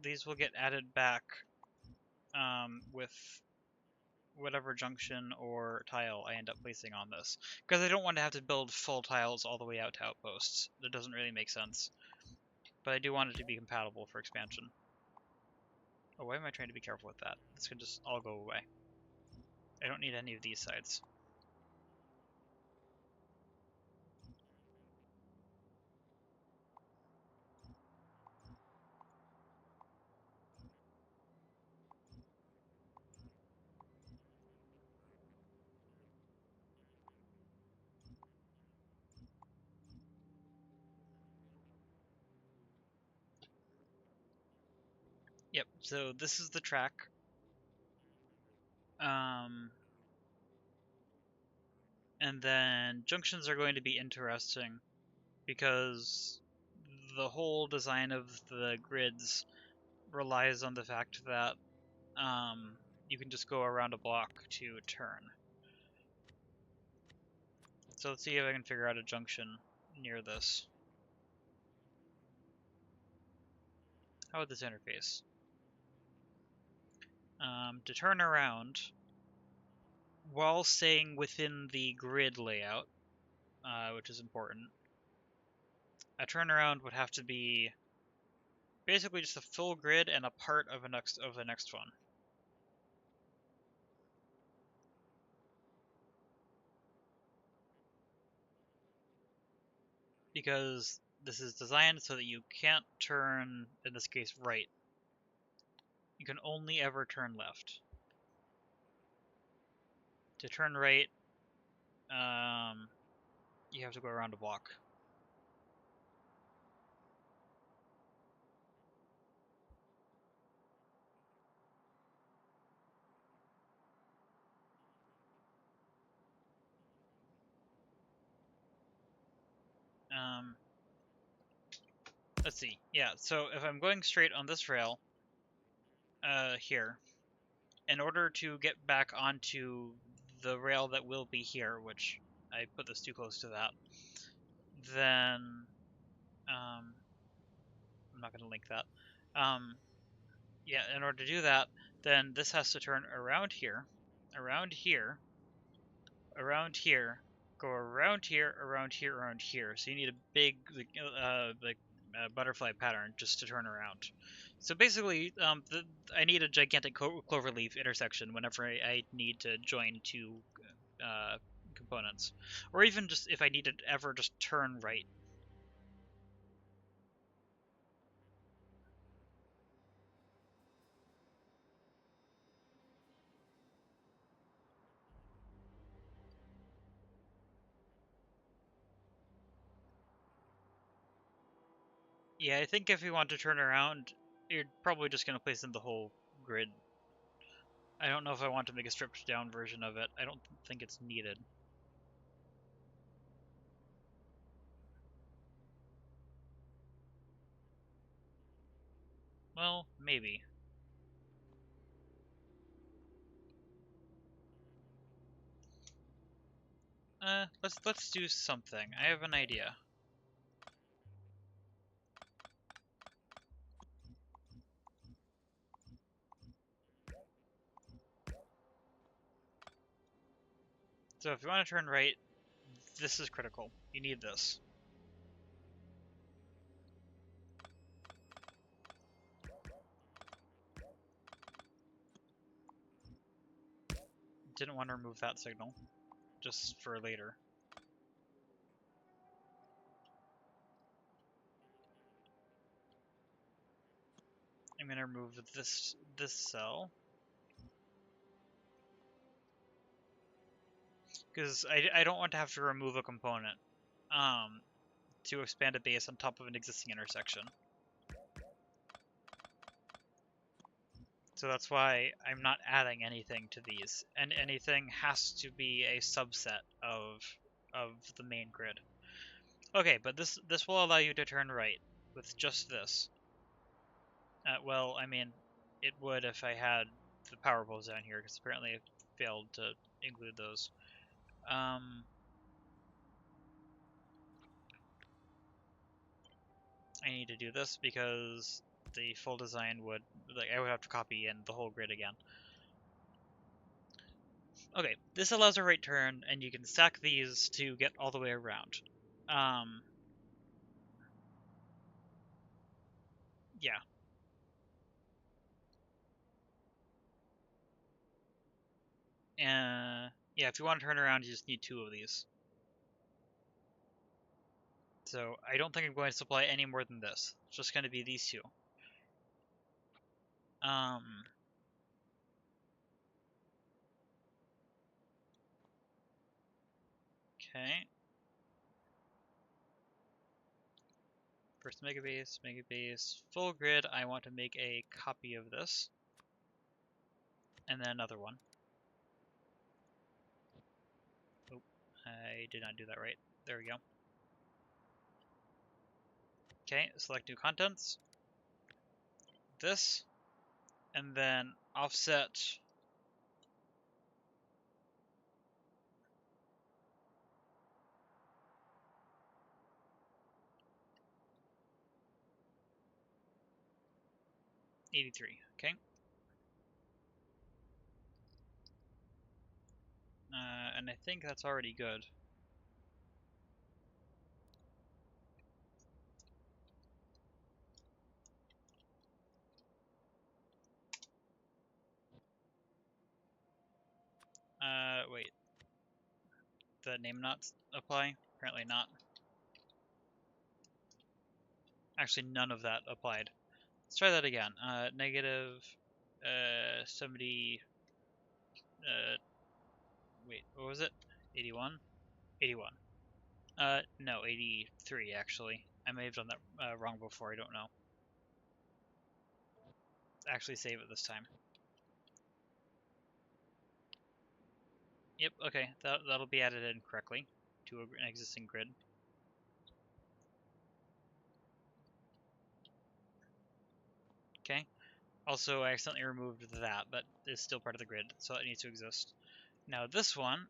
These will get added back with whatever junction or tile I end up placing on this, because I don't want to have to build full tiles all the way out to outposts. That doesn't really make sense. But I do want it to be compatible for expansion. Oh, why am I trying to be careful with that? This can just all go away. I don't need any of these sides. Yep, so this is the track. And then junctions are going to be interesting because the whole design of the grids relies on the fact that you can just go around a block to turn. So let's see if I can figure out a junction near this. How would this interface? To turn around, while staying within the grid layout, which is important, a turnaround would have to be basically just a full grid and a part of the next one. Because this is designed so that you can't turn, in this case, right. You can only ever turn left. To turn right, you have to go around a block. Let's see. Yeah, so if I'm going straight on this rail, here, in order to get back onto the rail that will be here, which I put this too close to that, then I'm not going to link that. Yeah, in order to do that, then this has to turn around here, around here, around here, go around here, around here, around here. So you need a big butterfly pattern just to turn around. So basically, I need a gigantic cloverleaf intersection whenever I need to join two components, or even just if I need to ever just turn right. Yeah, I think if you want to turn around, you're probably just going to place in the whole grid. I don't know if I want to make a stripped down version of it. I don't think it's needed. Well, maybe. Let's do something. I have an idea. So if you want to turn right, this is critical. You need this. Didn't want to remove that signal, just for later. I'm gonna remove this cell because I don't want to have to remove a component to expand a base on top of an existing intersection. So that's why I'm not adding anything to these, and anything has to be a subset of the main grid. Okay, but this will allow you to turn right with just this. Well, I mean, it would if I had the power poles down here, because apparently I failed to include those. I need to do this because the full design would, like, I would have to copy in the whole grid again. Okay, this allows a right turn, and you can stack these to get all the way around. Yeah. Yeah, if you want to turn around, you just need two of these. So I don't think I'm going to supply any more than this. It's just going to be these two. Okay. first Megabase, full grid. I want to make a copy of this, and then another one. Oh, I did not do that right. There we go. Okay, select new contents. This, and then offset. $83, okay. And I think that's already good. Wait. The name not apply? Apparently not. Actually, none of that applied. Let's try that again. Negative 70. Wait, what was it? 81? 81. No, 83 actually. I may have done that wrong before, I don't know. Let's actually save it this time. Yep, okay, that'll be added in correctly to an existing grid. Okay. Also, I accidentally removed that. That is still part of the grid, so that needs to exist. Now this one,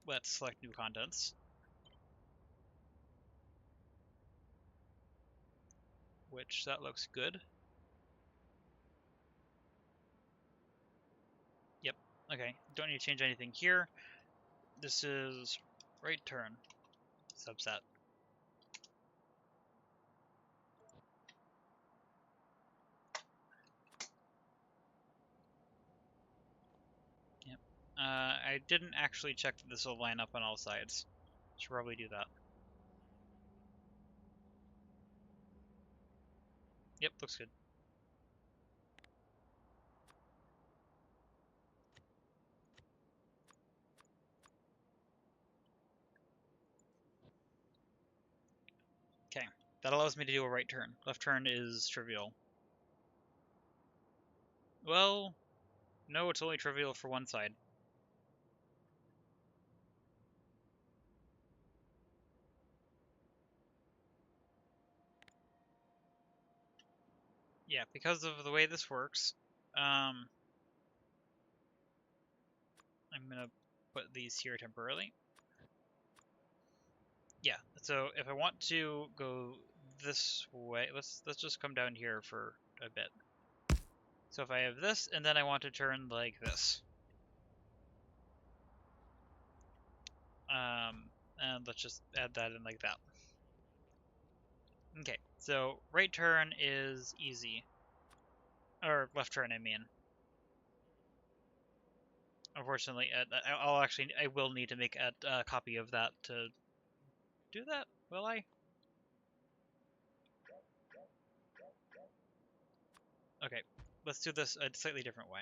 let's select new contents. Which, that looks good. Yep, okay. Don't need to change anything here. This is right turn subset. Yep. I didn't actually check that this will line up on all sides. Should probably do that. Yep, looks good. Okay, that allows me to do a right turn. Left turn is trivial. Well, no, it's only trivial for one side. Yeah, because of the way this works, I'm gonna put these here temporarily. Yeah, so if I want to go this way, let's just come down here for a bit. So if I have this, and then I want to turn like this. And let's just add that in like that. Okay, so right turn is easy. Or left turn, I mean. Unfortunately, I will need to make a copy of that to do that, will I? Okay, let's do this a slightly different way.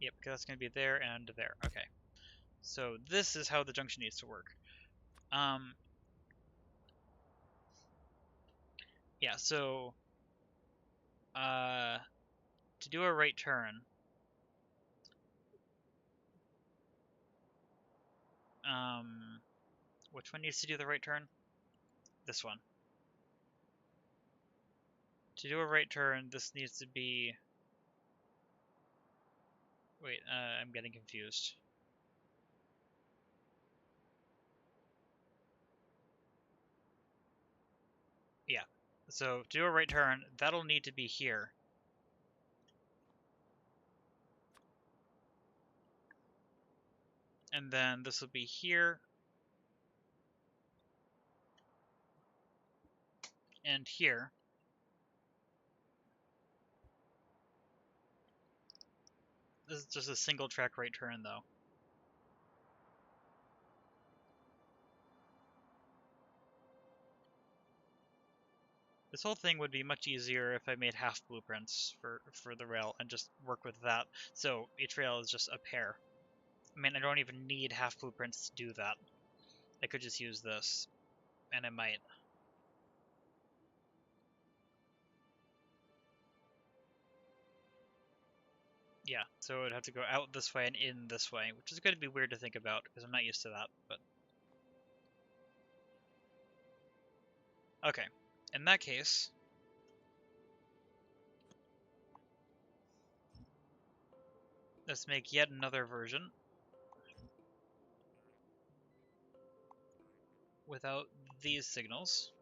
Yep, because that's going to be there and there. Okay. So this is how the junction needs to work. Yeah, so to do a right turn, which one needs to do the right turn? This one. To do a right turn, this needs to be... Wait, I'm getting confused. Yeah, so to do a right turn, that'll need to be here. And then this will be here. And here. This is just a single track right turn, though. This whole thing would be much easier if I made half blueprints for the rail and just work with that. So each rail is just a pair. I mean, I don't even need half blueprints to do that. I could just use this, and I might. Yeah, so it would have to go out this way and in this way, which is going to be weird to think about because I'm not used to that, but... Okay, in that case... let's make yet another version without these signals.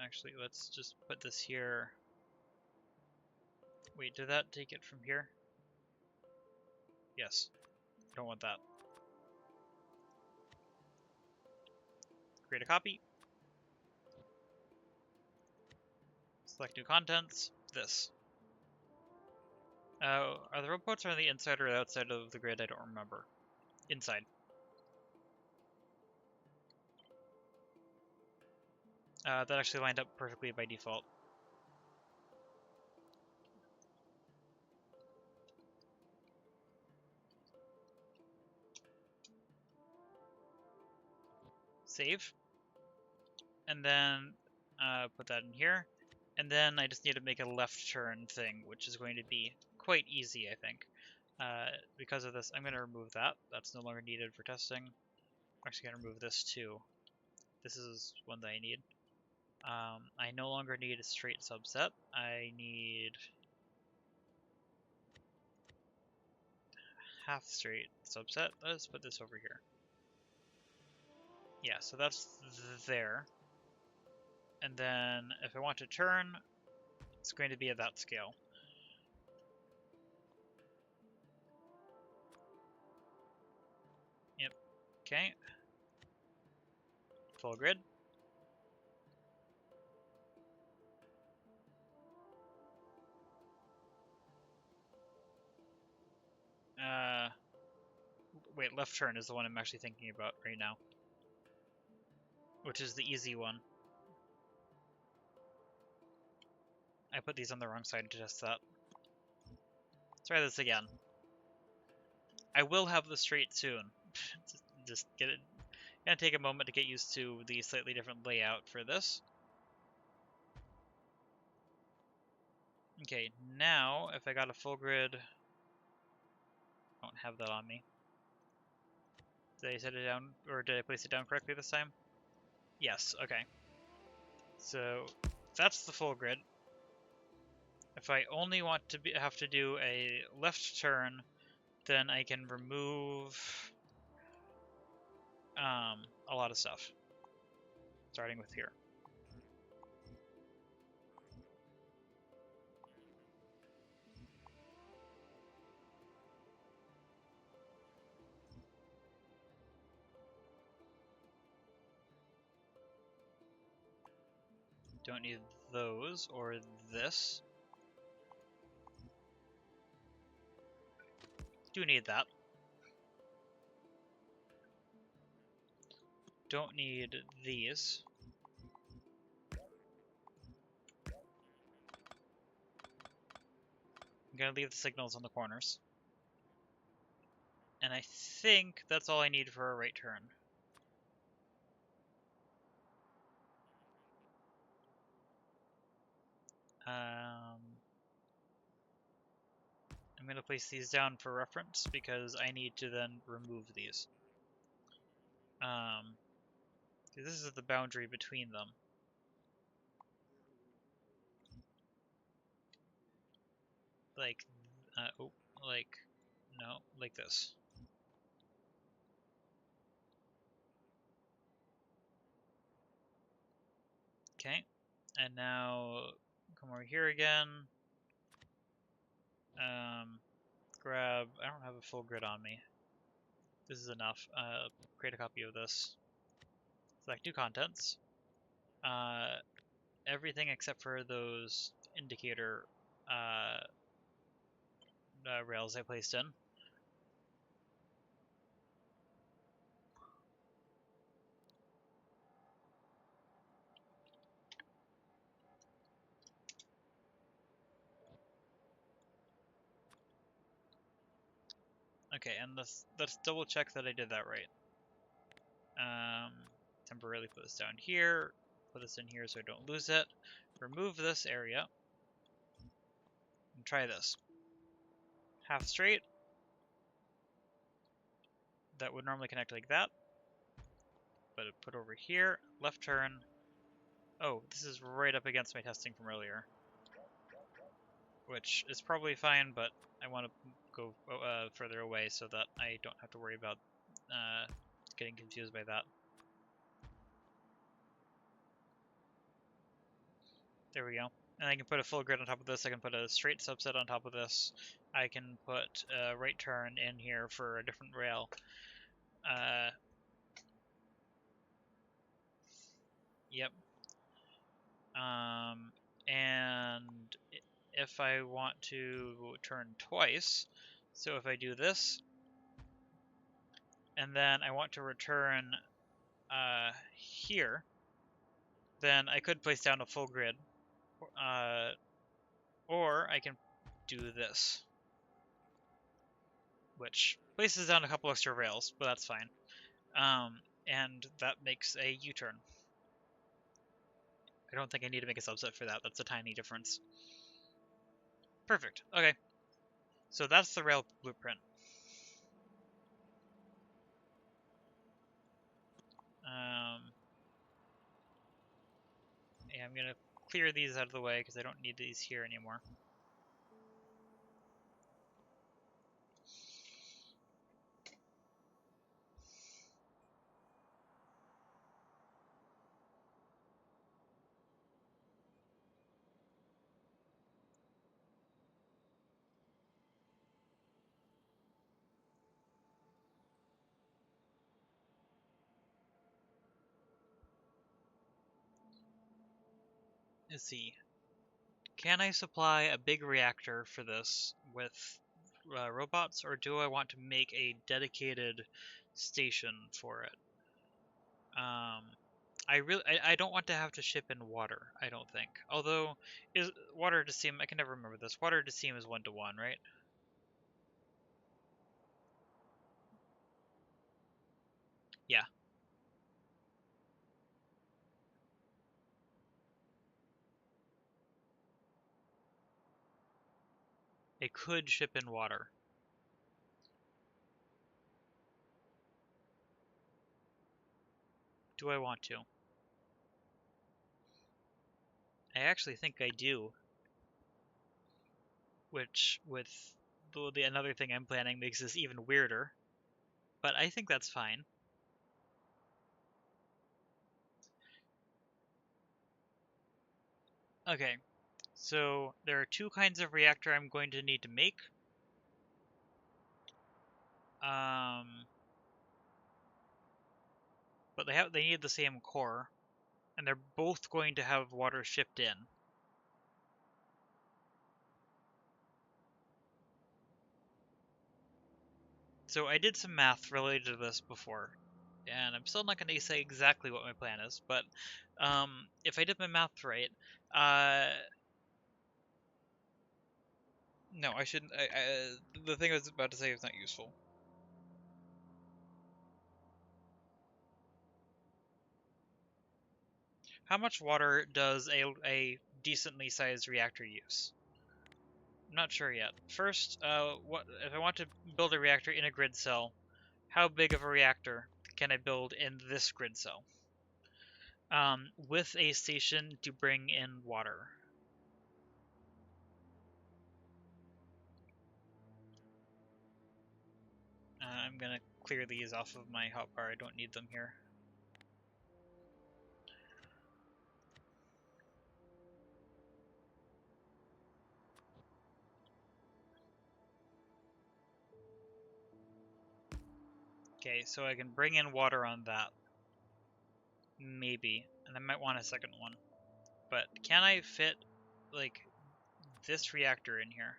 Actually, let's just put this here. Wait, did that take it from here? Yes. Don't want that. Create a copy. Select new contents. This. Are the robots on the inside or outside of the grid? I don't remember. Inside. That actually lined up perfectly by default. Save. And then put that in here. And then I just need to make a left turn thing, which is going to be quite easy, I think. Because of this, I'm going to remove that. That's no longer needed for testing. I'm actually going to remove this too. This is one that I need. I no longer need a straight subset. I need half straight subset. Let's put this over here. Yeah, so that's there. And then if I want to turn, it's going to be at that scale. Yep. Okay. Full grid. Wait, left turn is the one I'm actually thinking about right now, which is the easy one. I put these on the wrong side to test that. Let's try this again. I will have the straight soon. Just get it. Gonna take a moment to get used to the slightly different layout for this. Okay, now if I got a full grid, I don't have that on me. Did I set it down, or did I place it down correctly this time? Yes, okay. So that's the full grid. If I only want to have to do a left turn, then I can remove a lot of stuff, starting with here. Don't need those or this. Do need that. Don't need these. I'm gonna leave the signals on the corners. And I think that's all I need for a right turn. I'm going to place these down for reference because I need to then remove these. This is the boundary between them. Like, no, like this. Okay, and now come over here again. Grab, I don't have a full grid on me. This is enough. Create a copy of this. Select new contents. Everything except for those indicator rails I placed in. Okay, and let's double check that I did that right. Temporarily put this down here, put this in here so I don't lose it. Remove this area, and try this. Half straight. That would normally connect like that, but it put over here, left turn. Oh, this is right up against my testing from earlier, which is probably fine, but I want to go further away so that I don't have to worry about getting confused by that. There we go. And I can put a full grid on top of this. I can put a straight subset on top of this. I can put a right turn in here for a different rail. Yep. And if I want to turn twice, so if I do this, and then I want to return here, then I could place down a full grid, or I can do this, which places down a couple extra rails, but that's fine. And that makes a U-turn. I don't think I need to make a subset for that. That's a tiny difference. Perfect. Okay. So that's the rail blueprint. Yeah, I'm going to clear these out of the way because I don't need these here anymore. Let's see. Can I supply a big reactor for this with robots, or do I want to make a dedicated station for it? I don't want to have to ship in water, I don't think. Although, is water to steam, I can never remember this. Water to steam is 1-to-1, right? Yeah. It could ship in water. Do I want to? I actually think I do. Which, with the another thing I'm planning, makes this even weirder. But I think that's fine. Okay, so there are two kinds of reactor I'm going to need to make. But they need the same core, and they're both going to have water shipped in. So I did some math related to this before, and I'm still not going to say exactly what my plan is, but if I did my math right, no, I shouldn't. The thing I was about to say is not useful. How much water does a decently sized reactor use? I'm not sure yet. First, what if I want to build a reactor in a grid cell? How big of a reactor can I build in this grid cell? With a station to bring in water. I'm gonna clear these off of my hotbar. I don't need them here. Okay, so I can bring in water on that. Maybe. And I might want a second one. But can I fit, like, this reactor in here?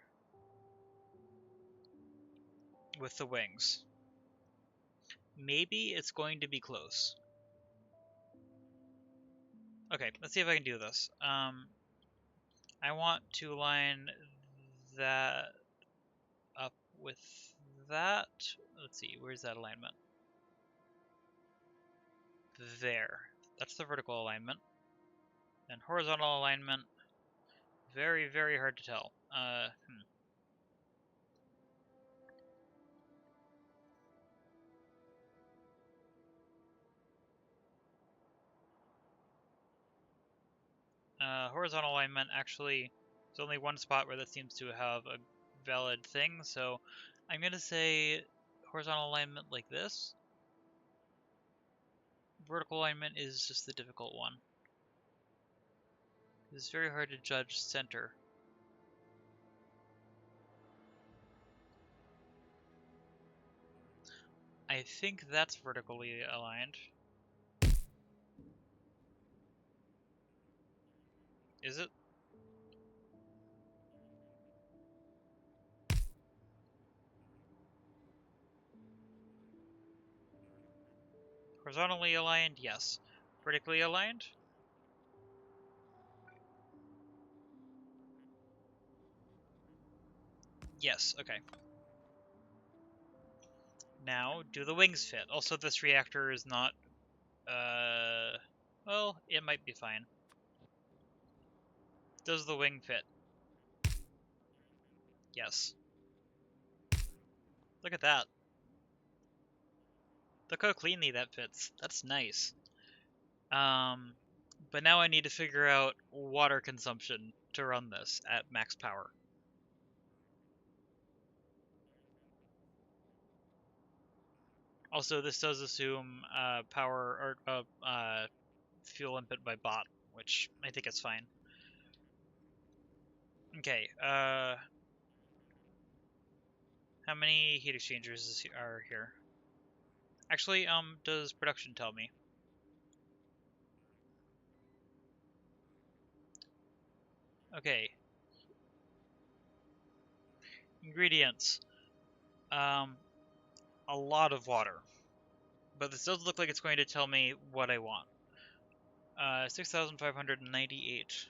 With the wings? Maybe it's going to be close. Okay, let's see if I can do this. I want to line that up with that, let's see, where's that alignment? There. That's the vertical alignment. And horizontal alignment, very, very hard to tell. Horizontal alignment, actually, there's only one spot where that seems to have a valid thing, so I'm going to say horizontal alignment like this. Vertical alignment is just the difficult one. It's very hard to judge center. I think that's vertically aligned. Is it? Horizontally aligned? Yes. Vertically aligned? Yes, okay. Now, do the wings fit? Also, this reactor is not, well, it might be fine. Does the wing fit? Yes. Look at that. Look how cleanly that fits. That's nice. But now I need to figure out water consumption to run this at max power. Also, this does assume power or fuel input by bot, which I think is fine. Okay, how many heat exchangers are here? Actually, does production tell me? Okay. Ingredients. A lot of water. But this does look like it's going to tell me what I want. 6,598.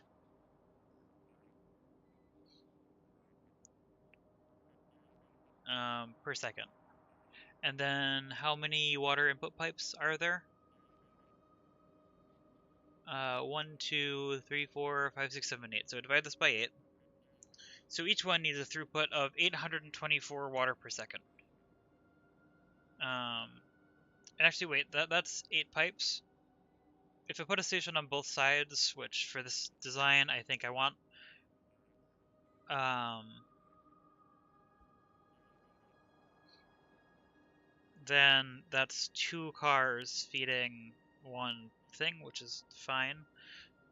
Per second. And then how many water input pipes are there? 1, 2, 3, 4, 5, 6, 7, 8. So divide this by 8. So each one needs a throughput of 824 water per second. And actually, wait, that's 8 pipes. If I put a station on both sides, which for this design I think I want, then that's 2 cars feeding one thing, which is fine.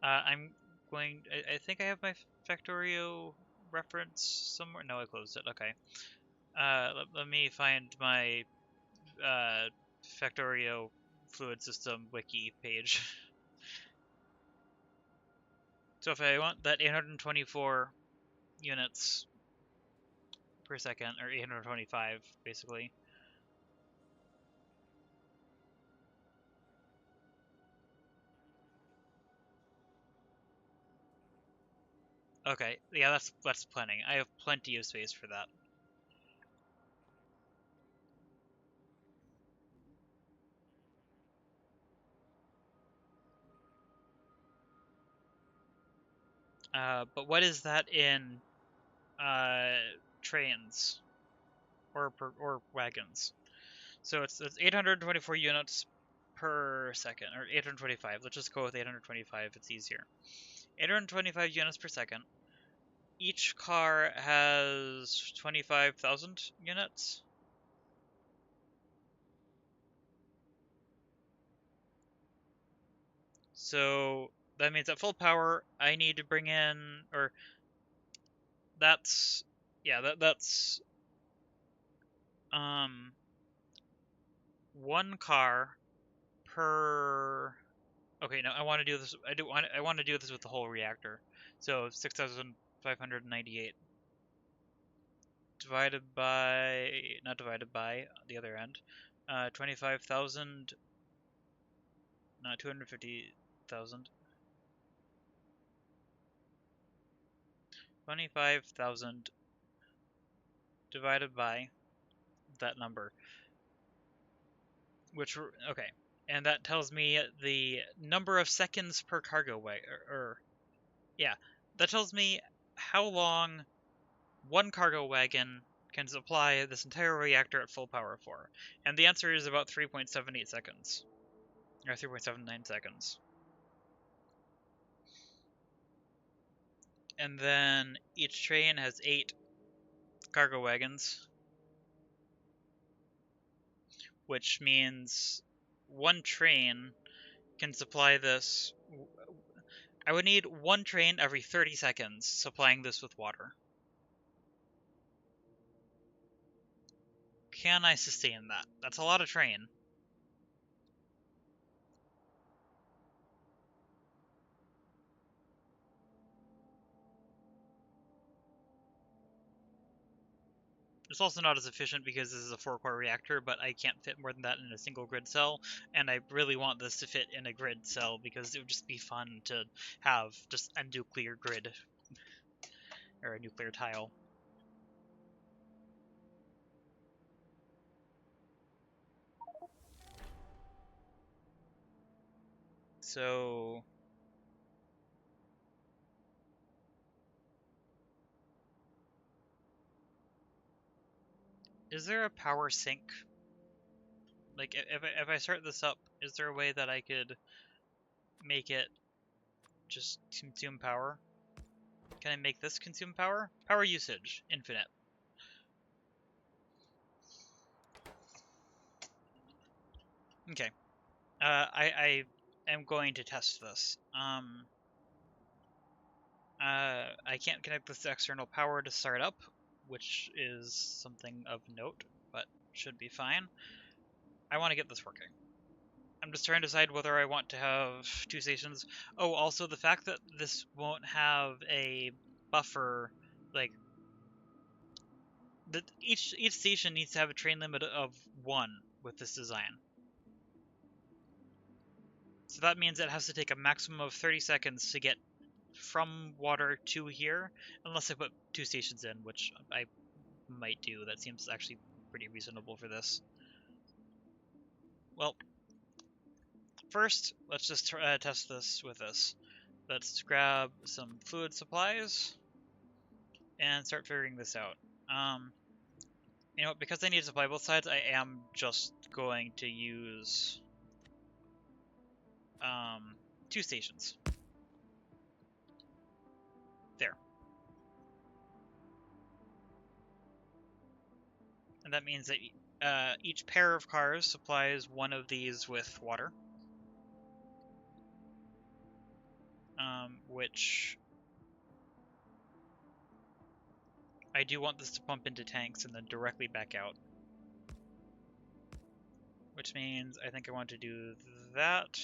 I'm going. I think I have my Factorio reference somewhere. No, I closed it. Okay. Let me find my Factorio fluid system wiki page. So if I want that 824 units per second, or 825 basically. Okay, yeah, that's plenty. I have plenty of space for that. But what is that in trains or wagons? So it's 824 units per second, or 825. Let's just go with 825. It's easier. 825 units per second. Each car has 25,000 units. So that means at full power, I need to bring in, or that's, yeah, that's one car per. Okay, no, I want to do this. I want to do this with the whole reactor. So 6,598 divided by, not divided by, the other end. 25,000, not 250,000. 25,000 divided by that number. Okay. And that tells me the number of seconds per cargo wagon, yeah, that tells me how long one cargo wagon can supply this entire reactor at full power for. And the answer is about 3.78 seconds, or 3.79 seconds. And then each train has 8 cargo wagons, which means one train can supply this. I would need one train every 30 seconds supplying this with water. Can I sustain that? That's a lot of train. It's also not as efficient because this is a 4-core reactor, but I can't fit more than that in a single grid cell, and I really want this to fit in a grid cell because it would just be fun to have just a nuclear grid, or a nuclear tile. So is there a power sink? Like, if I start this up, is there a way that I could make it just consume power? Can I make this consume power? Power usage, infinite. Okay. I am going to test this. I can't connect this to external power to start up, which is something of note, but should be fine. I want to get this working. I'm just trying to decide whether I want to have 2 stations. Oh, also the fact that this won't have a buffer, like, each station needs to have a train limit of 1 with this design. So that means it has to take a maximum of 30 seconds to get from water to here, unless I put 2 stations in, which I might do. That seems actually pretty reasonable for this. Well, first, let's just test this with this. Let's grab some fluid supplies and start figuring this out. You know, because I need to supply both sides, I am just going to use 2 stations. There. And that means that each pair of cars supplies one of these with water. Which I do want this to pump into tanks and then directly back out. Which means I think I want to do that.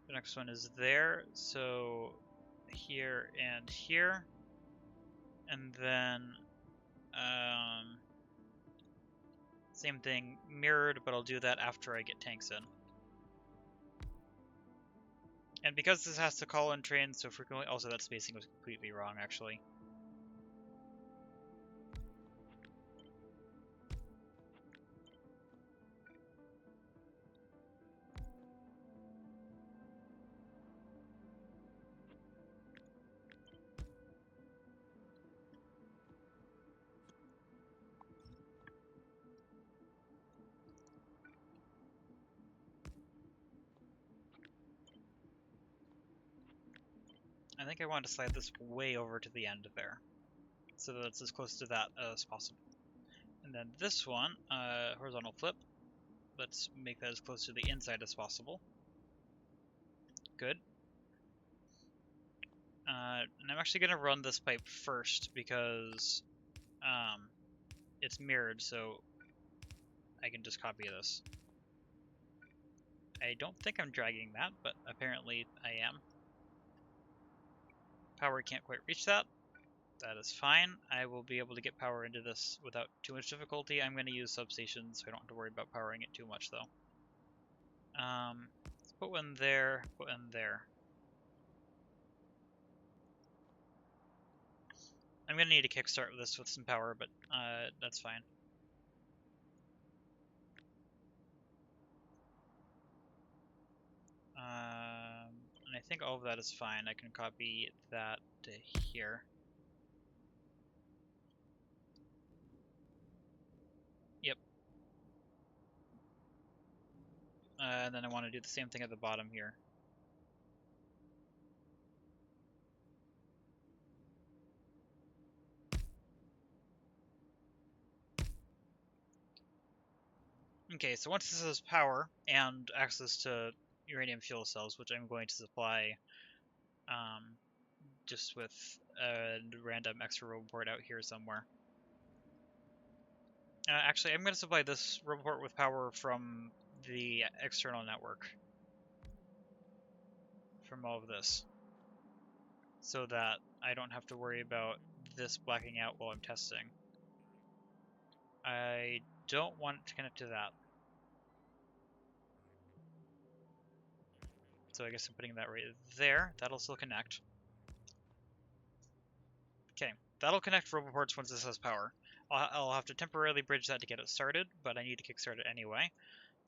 The next one is there, so here and here. And then same thing, mirrored, but I'll do that after I get tanks in. And because this has to call in trains so frequently, also that spacing was completely wrong, actually. I think I want to slide this way over to the end there, so that it's as close to that as possible. And then this one, horizontal flip, let's make that as close to the inside as possible. Good. And I'm actually going to run this pipe first because it's mirrored, so I can just copy this. I don't think I'm dragging that, but apparently I am. Power can't quite reach that. That is fine. I will be able to get power into this without too much difficulty. I'm going to use substations, so I don't have to worry about powering it too much, though. Let's put one there, put one there. I'm going to need to kickstart this with some power, but that's fine. think all of that is fine. I can copy that to here. Yep. And then I want to do the same thing at the bottom here. Okay, so once this has power and access to uranium fuel cells, which I'm going to supply just with a random extra roboport out here somewhere. Actually, I'm going to supply this roboport with power from the external network. From all of this. So that I don't have to worry about this blacking out while I'm testing. I don't want it to connect to that. So I guess I'm putting that right there. That'll still connect. Okay, that'll connect roboports once this has power. I'll have to temporarily bridge that to get it started, but I need to kickstart it anyway.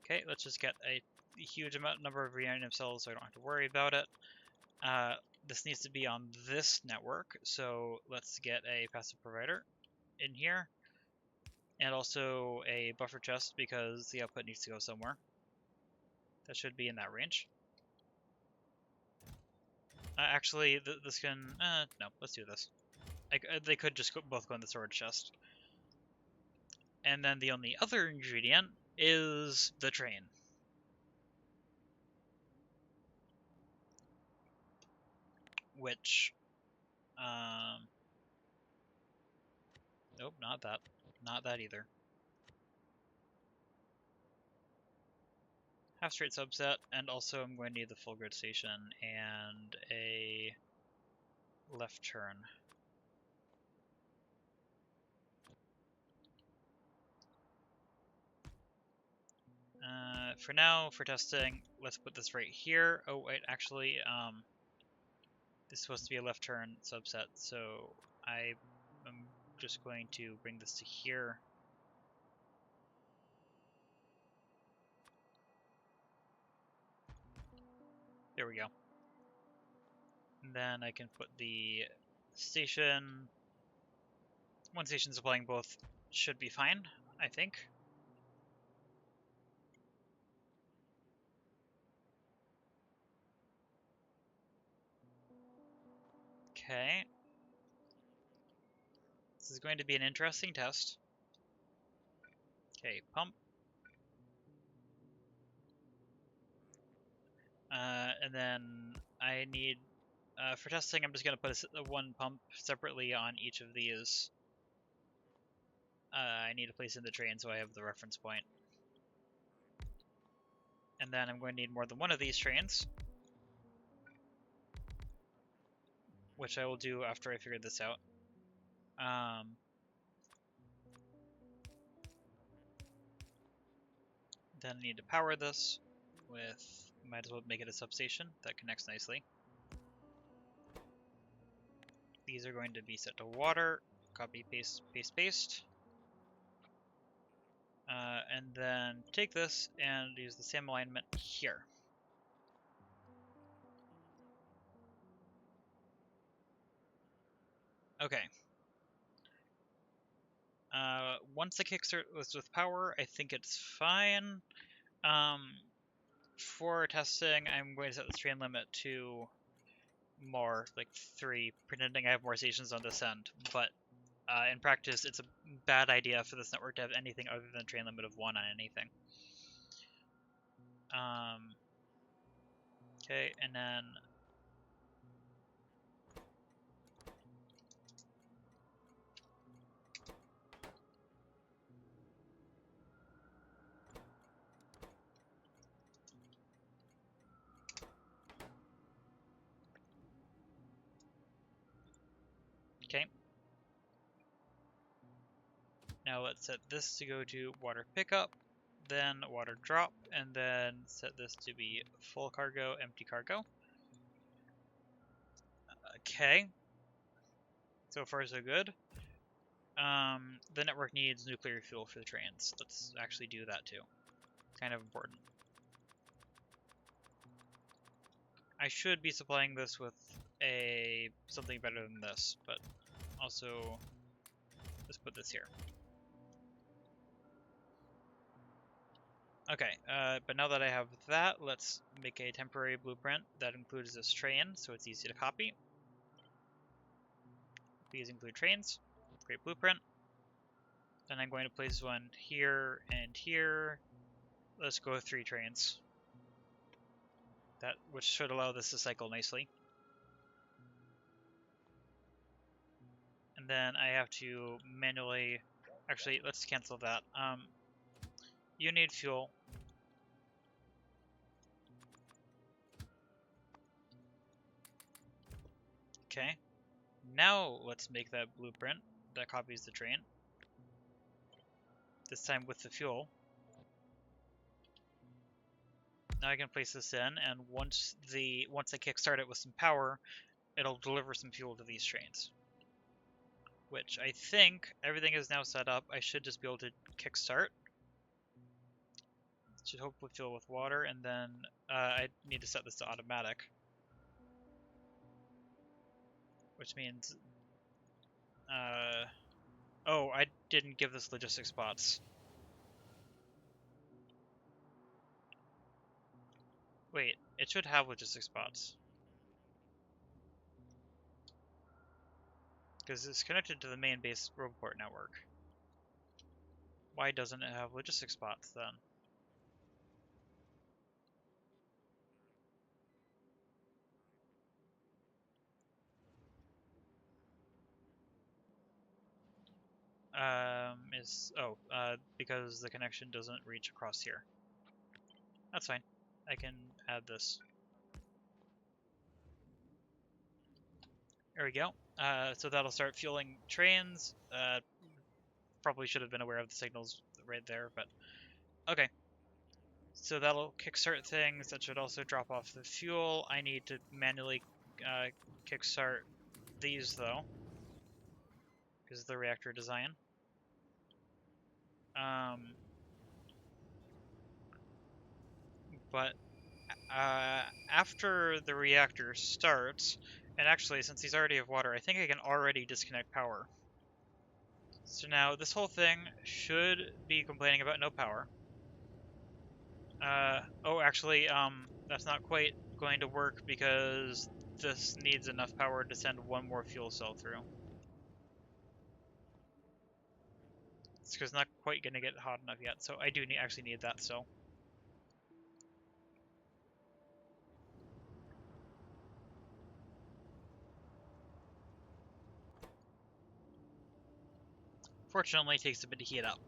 Okay, let's just get a huge number of uranium cells so I don't have to worry about it. This needs to be on this network, so let's get a passive provider in here. And also a buffer chest because the output needs to go somewhere. That should be in that range. Actually, this can... no, let's do this. They could just both go in the storage chest. And then the only other ingredient is the train. Which... nope, not that. Not that either. Half straight subset, and also I'm going to need the full grid station and a left turn. For now, for testing, let's put this right here. Oh wait, actually, this is supposed to be a left turn subset, so I am just going to bring this to here. There we go. And then I can put the station. One station supplying both should be fine, I think. Okay. This is going to be an interesting test. Okay, pump. And then I need, for testing, I'm just going to put one pump separately on each of these. I need to place in the train so I have the reference point. And then I'm going to need more than one of these trains. Which I will do after I figure this out. Then I need to power this with, might as well make it a substation that connects nicely. These are going to be set to water, copy, paste, paste, paste. And then take this and use the same alignment here. Okay. Once the kickstart was with power, I think it's fine. For testing, I'm going to set the train limit to more, like 3, pretending I have more stations on this end. But in practice, it's a bad idea for this network to have anything other than a train limit of 1 on anything. Okay, and then okay. Now let's set this to go to water pickup, then water drop, and then set this to be full cargo, empty cargo. Okay. So far so good. The network needs nuclear fuel for the trains. Let's actually do that too. It's kind of important. I should be supplying this with something better than this, but also let's put this here. Okay, but now that I have that, let's make a temporary blueprint that includes this train, so it's easy to copy. These include trains. Great blueprint. Then I'm going to place one here and here. Let's go with 3 trains. Which should allow this to cycle nicely. And then I have to manually... Actually, let's cancel that. You need fuel. Okay. Now let's make that blueprint that copies the train. This time with the fuel. Now I can place this in, and once I kickstart it with some power, it'll deliver some fuel to these trains. Which I think everything is now set up. I should just be able to kickstart. Should hopefully fill with water, and then I need to set this to automatic. Which means... oh, I didn't give this logistic spots. Wait, it should have logistic spots. Because it's connected to the main base roboport network. Why doesn't it have logistic spots then? Because the connection doesn't reach across here. That's fine. I can add this. There we go. So that'll start fueling trains. Probably should have been aware of the signals right there, but okay. So that'll kickstart things. That should also drop off the fuel. I need to manually kickstart these though, because of the reactor design. But after the reactor starts, and actually since these already have water, I think I can already disconnect power. So now this whole thing should be complaining about no power. Oh, actually, that's not quite going to work because this needs enough power to send one more fuel cell through. It's because it's not quite going to get hot enough yet, so I do actually need that cell. Fortunately, it takes a bit to heat up.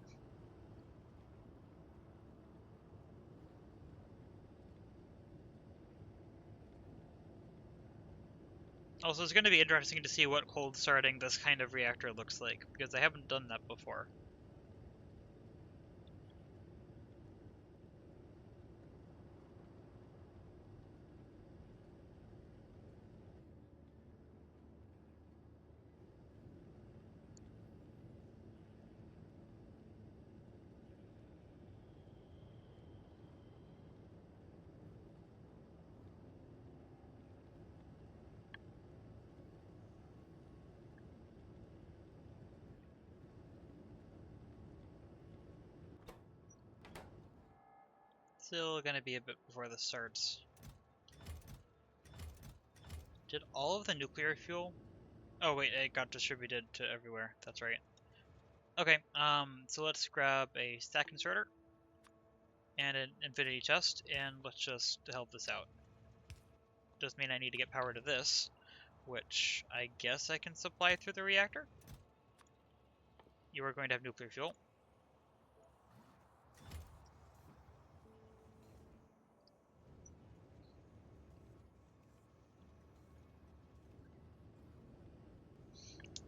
Also, it's going to be interesting to see what cold starting this kind of reactor looks like, because I haven't done that before. Still going to be a bit before this starts. Did all of the nuclear fuel? Oh wait, it got distributed to everywhere. That's right. Okay, so let's grab a stack inserter and an infinity chest, and let's just help this out. Does mean I need to get power to this, which I guess I can supply through the reactor. You are going to have nuclear fuel.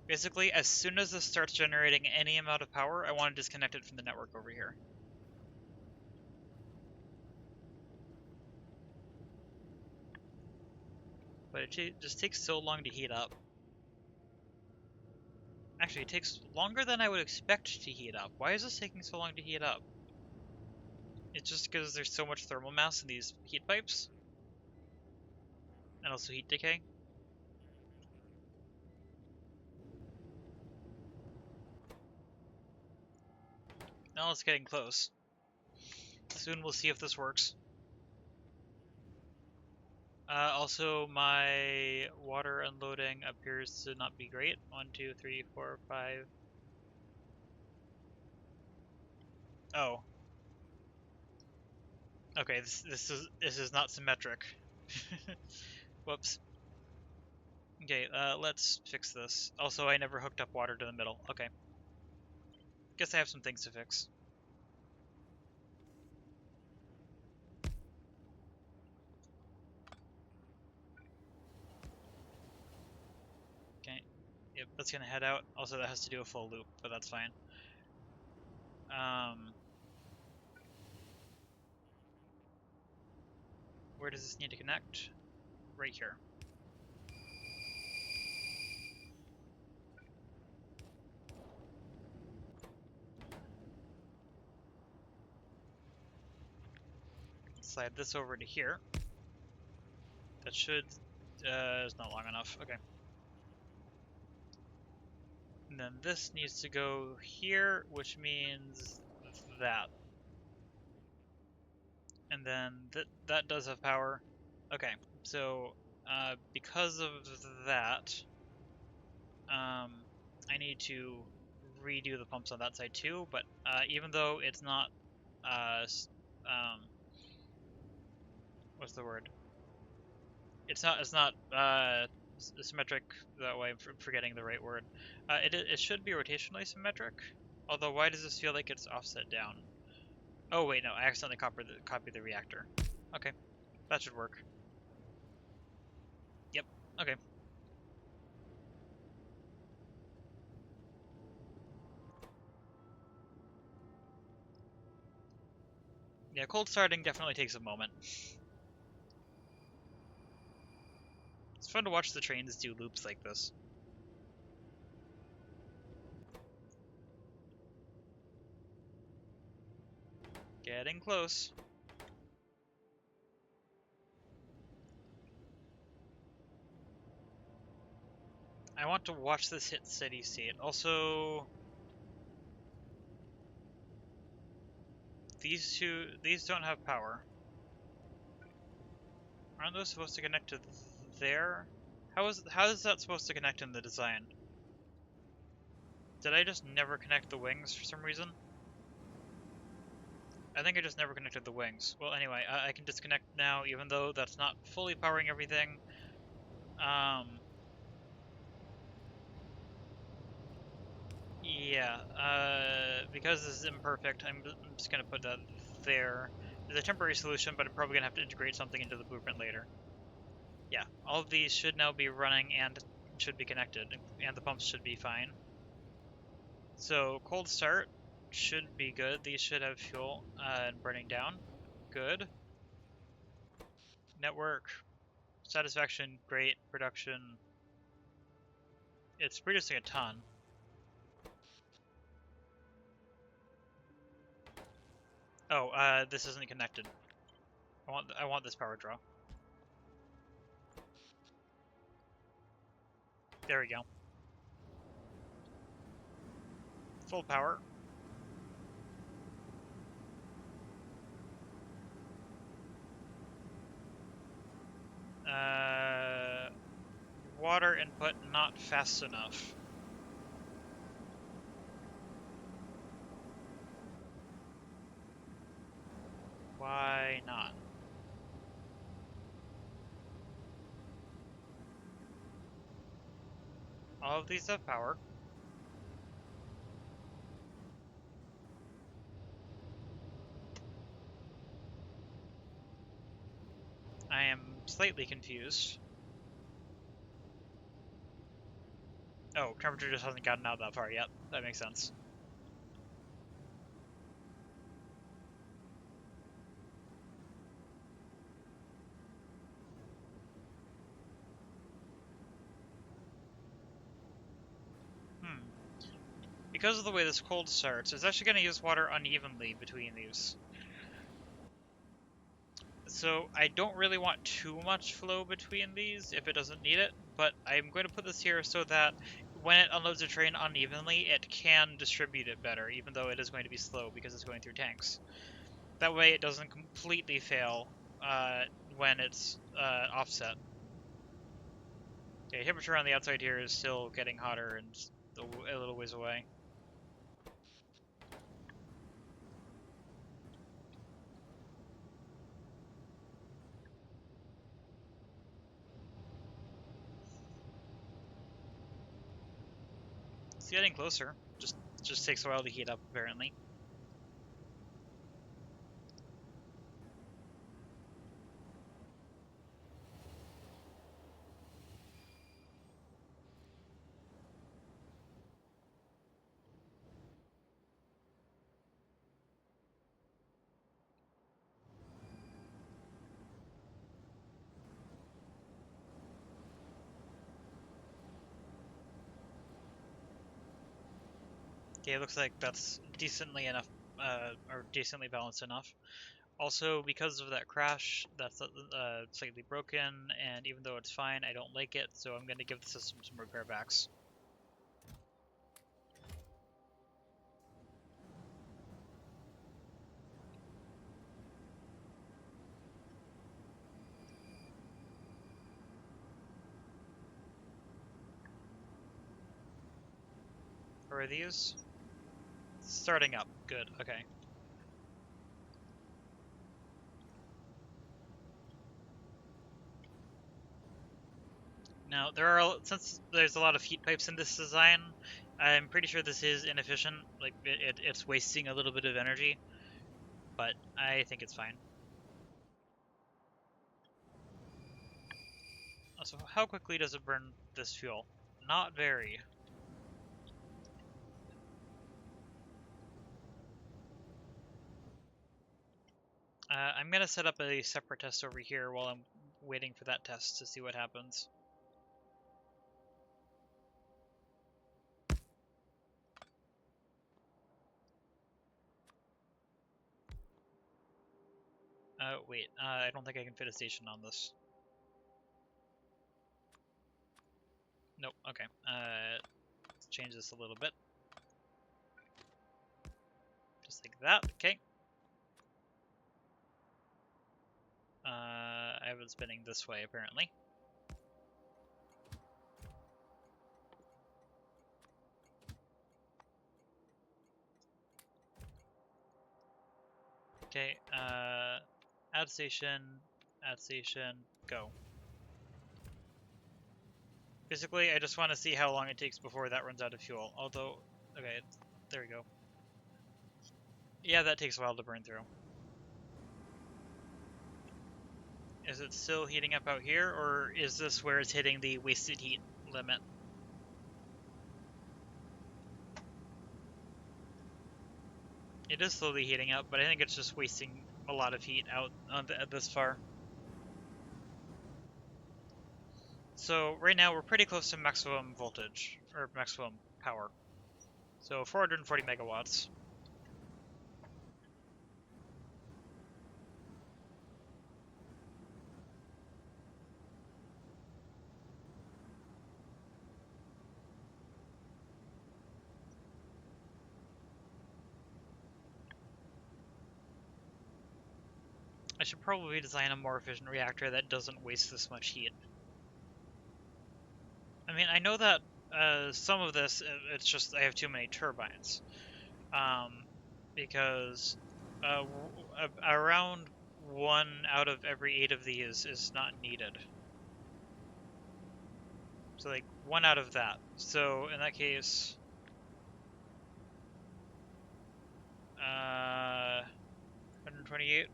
Basically, as soon as this starts generating any amount of power, I want to disconnect it from the network over here. But it just takes so long to heat up. Actually, it takes longer than I would expect to heat up. Why is this taking so long to heat up? It's just because there's so much thermal mass in these heat pipes. and also heat decay. Now it's getting close. Soon we'll see if this works. Also, my water unloading appears to not be great. 1, 2, 3, 4, 5. Oh. Okay, this is not symmetric. Whoops. Okay, let's fix this. Also, I never hooked up water to the middle. Okay. Guess I have some things to fix. Okay. Yep, that's gonna head out. Also, that has to do a full loop, but that's fine. Where does this need to connect? Right here. Slide this over to here. That should... is not long enough. Okay. And then this needs to go here, which means that. And then that does have power. Okay, so because of that, I need to redo the pumps on that side too, but even though it's not, what's the word? It's not symmetric that way. I'm forgetting the right word. It should be rotationally symmetric. Although, why does this feel like it's offset down? Oh wait, no, I accidentally copied the reactor. Okay, that should work. Yep. Okay. Yeah, cold starting definitely takes a moment. It's fun to watch the trains do loops like this. Getting close. I want to watch this hit steady state. Also, these don't have power. Aren't those supposed to connect to there? How is that supposed to connect in the design? Did I just never connect the wings for some reason? I think I just never connected the wings. Well, anyway, I can disconnect now, even though that's not fully powering everything. Yeah, because this is imperfect, I'm just gonna put that there. There's a temporary solution, but I'm probably gonna have to integrate something into the blueprint later. Yeah, all of these should now be running and should be connected, and the pumps should be fine. So cold start should be good. These should have fuel and burning down. Good. Network satisfaction, great. Production, it's producing a ton. Oh, this isn't connected. I want this power draw. There we go. Full power. Water input not fast enough. Why not? All of these have power. I am slightly confused. Oh, temperature just hasn't gotten out that far yet. That makes sense. Because of the way this cold starts, it's actually going to use water unevenly between these. So I don't really want too much flow between these if it doesn't need it, but I'm going to put this here so that when it unloads a train unevenly, it can distribute it better, even though it is going to be slow because it's going through tanks. That way it doesn't completely fail when it's offset. Okay, temperature on the outside here is still getting hotter and a little ways away. It's getting closer. Just takes a while to heat up, apparently. Okay, it looks like that's decently enough, or decently balanced enough. Also, because of that crash, that's slightly broken, and even though it's fine, I don't like it, so I'm going to give the system some repair backs. Where are these? Starting up. Good, okay. Now, since there's a lot of heat pipes in this design, I'm pretty sure this is inefficient. Like, it's wasting a little bit of energy, but I think it's fine. Also, how quickly does it burn this fuel? Not very. I'm gonna set up a separate test over here while I'm waiting for that test to see what happens. Wait, I don't think I can fit a station on this. Nope, okay. Let's change this a little bit. Just like that, okay. I have it spinning this way, apparently. Okay, add station, go. Basically, I just want to see how long it takes before that runs out of fuel. Although, okay, there we go. Yeah, that takes a while to burn through. Is it still heating up out here, or is this where it's hitting the wasted heat limit? It is slowly heating up, but I think it's just wasting a lot of heat out this far. So right now we're pretty close to maximum voltage, or maximum power. So 440 megawatts. I should probably design a more efficient reactor that doesn't waste this much heat. I mean, I know that some of this, it's just I have too many turbines. Because around 1 out of every 8 of these is not needed. So like 1 out of that. So in that case, 128.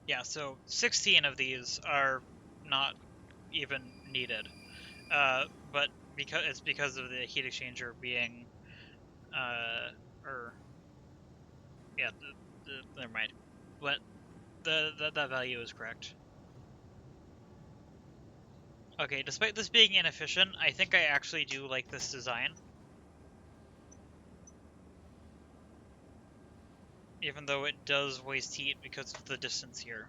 Yeah, so 16 of these are not even needed. But because of the heat exchanger being, yeah, never mind. But that value is correct. Okay, despite this being inefficient, I think I actually do like this design. even though it does waste heat because of the distance here.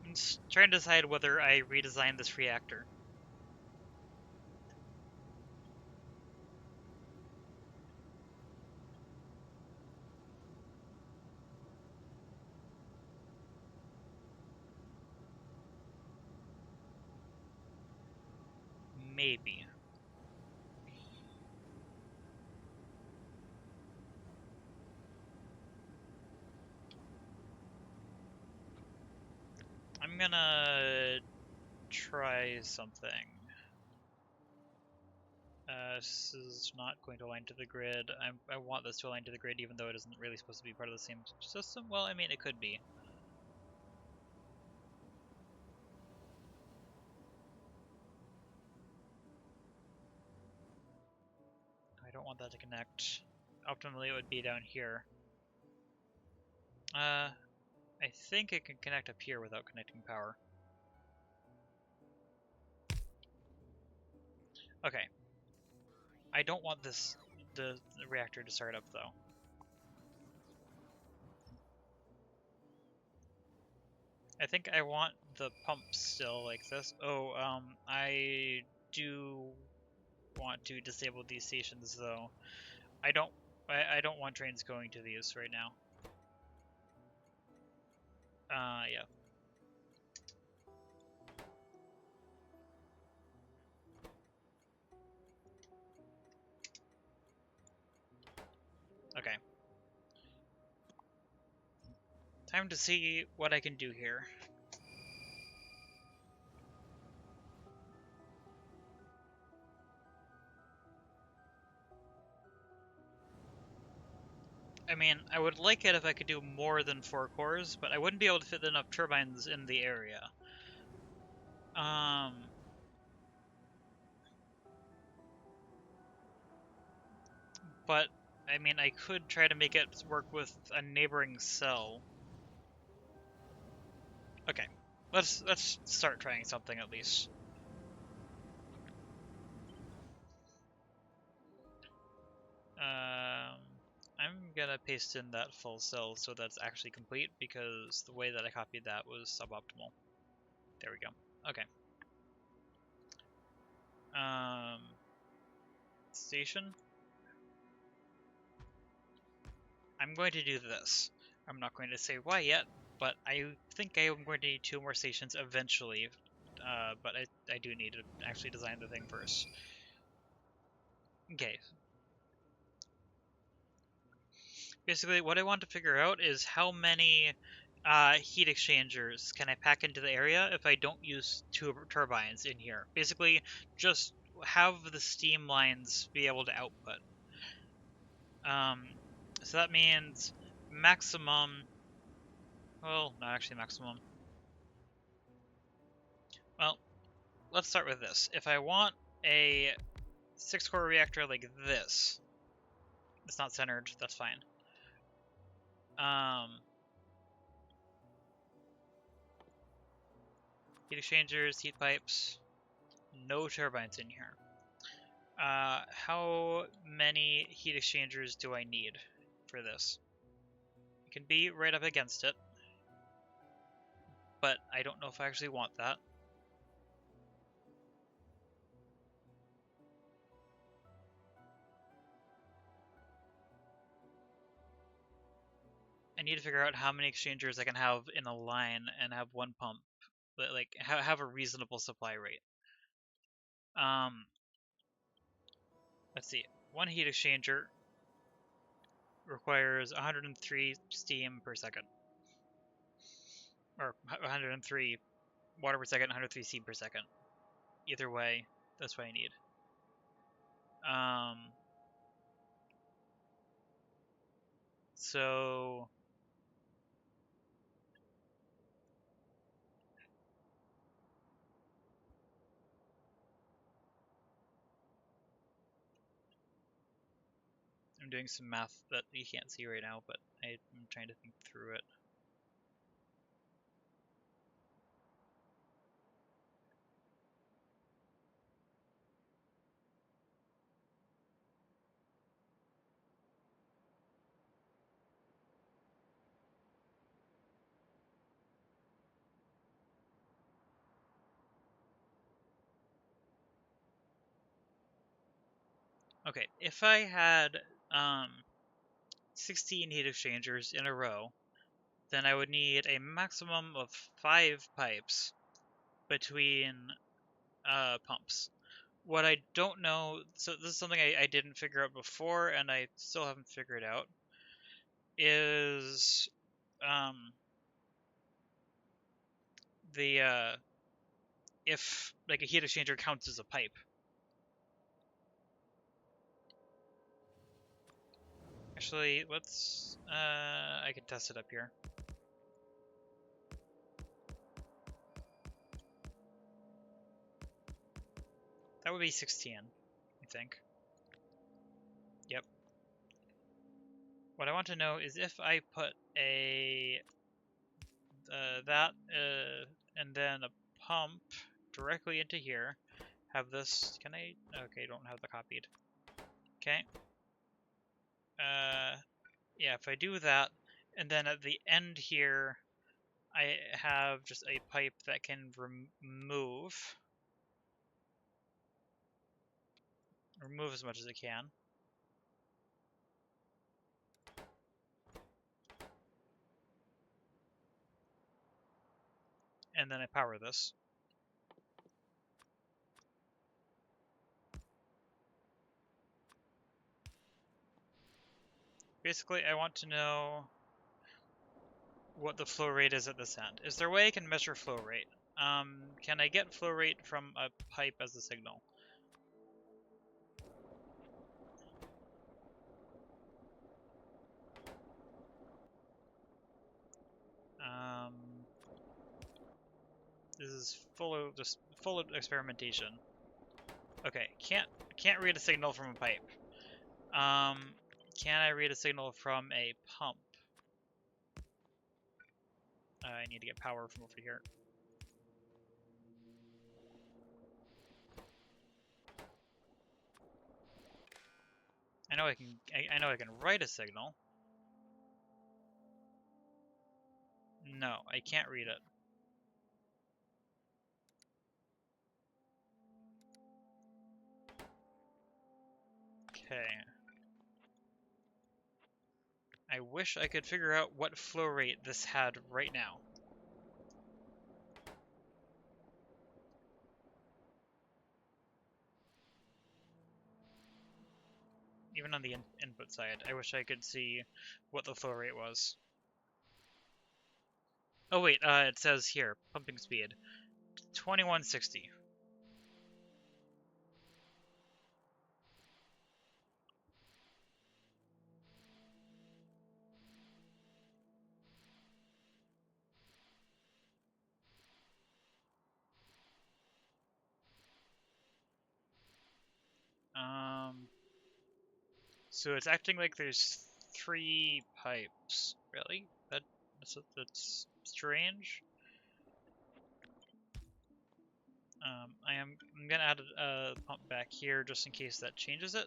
I'm just trying to decide whether I redesign this reactor. Maybe. I'm gonna try something. This is not going to align to the grid. I want this to align to the grid even though it isn't really supposed to be part of the same system. Well, I mean, it could be. I don't want that to connect. Optimally, it would be down here. I think it can connect up here without connecting power. Okay. I don't want the reactor to start up though. I think I want the pump still like this. Oh, I do want to disable these stations though. I don't want trains going to these right now. Yeah. Okay. Time to see what I can do here. I mean, I would like it if I could do more than 4 cores, but I wouldn't be able to fit enough turbines in the area. But, I mean, I could try to make it work with a neighboring cell. Okay, let's start trying something at least. I'm gonna paste in that full cell so that's actually complete because the way that I copied that was suboptimal. There we go. Okay. Station. I'm going to do this. I'm not going to say why yet, but I think I am going to need 2 more stations eventually. But I do need to actually design the thing first. Okay. Basically, what I want to figure out is how many heat exchangers can I pack into the area if I don't use 2 turbines in here. Basically, just have the steam lines be able to output. So that means maximum. Well, not actually maximum. Well, let's start with this. If I want a 6-core reactor like this, it's not centered, that's fine. Heat exchangers, heat pipes, no turbines in here. How many heat exchangers do I need for this? It can be right up against it, but I don't know if I actually want that. I need to figure out how many exchangers I can have in a line and have one pump, but like have a reasonable supply rate. Let's see. One heat exchanger requires 103 steam per second. Or 103 water per second, 103 steam per second. Either way, that's what I need. So I'm doing some math that you can't see right now, but I'm trying to think through it. Okay, if I had 16 heat exchangers in a row, then I would need a maximum of 5 pipes between pumps. What I don't know, so this is something I didn't figure out before, and I still haven't figured out, is if like a heat exchanger counts as a pipe. Actually, let's I can test it up here. That would be 16, I think. Yep. What I want to know is if I put a and then a pump directly into here, have this, can I, okay, don't have the copied. Okay. Yeah, if I do that, and then at the end here, I have just a pipe that can remove as much as it can. And then I power this. Basically, I want to know what the flow rate is at this end. Is there a way I can measure flow rate? Can I get flow rate from a pipe as a signal? This is full of experimentation. Okay, can't read a signal from a pipe. Can I read a signal from a pump? I need to get power from over here. I know I can. I know I can write a signal. No, I can't read it. Okay. I wish I could figure out what flow rate this had right now. Even on the input side, I wish I could see what the flow rate was. Oh wait, it says here, pumping speed, 2160. So it's acting like there's 3 pipes. Really? That's strange. I'm gonna add a pump back here just in case that changes it.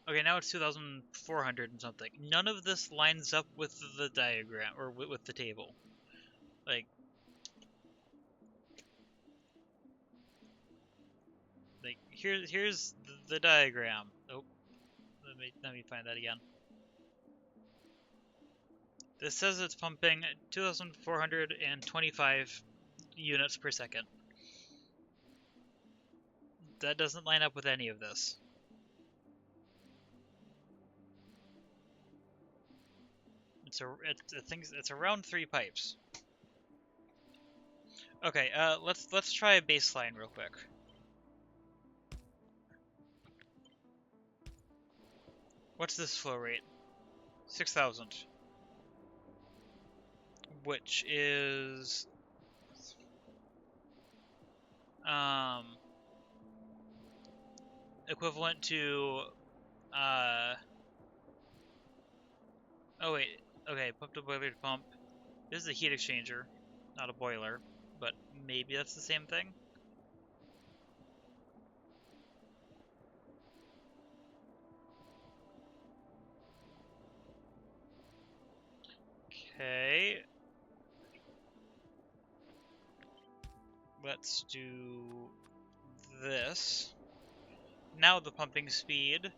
Okay, now it's 2,400 and something. None of this lines up with the diagram or with the table. Like here's the diagram. Oh, let me find that again. This says it's pumping 2,425 units per second. That doesn't line up with any of this. It's around 3 pipes. Okay, let's try a baseline real quick. What's this flow rate? 6,000. Which is equivalent to oh wait, okay, pump to boiler to pump. This is a heat exchanger, not a boiler, but maybe that's the same thing. Okay. Let's do this. now the pumping speed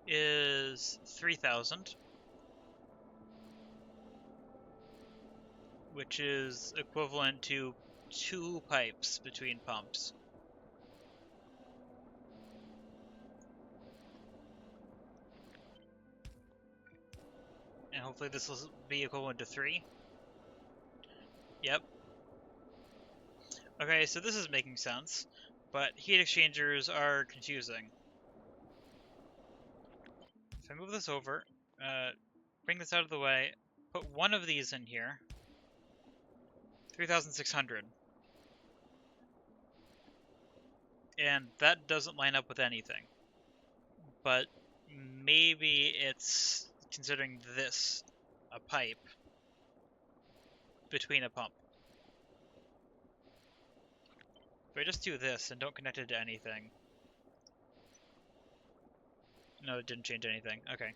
is 3,000, which is equivalent to 2 pipes between pumps. And hopefully this will be equivalent to 3. Yep. Okay, so this is making sense, but heat exchangers are confusing. If I move this over, bring this out of the way, put one of these in here, 3,600. And that doesn't line up with anything. But maybe it's considering this a pipe between a pump. If I just do this and don't connect it to anything. No, it didn't change anything. Okay.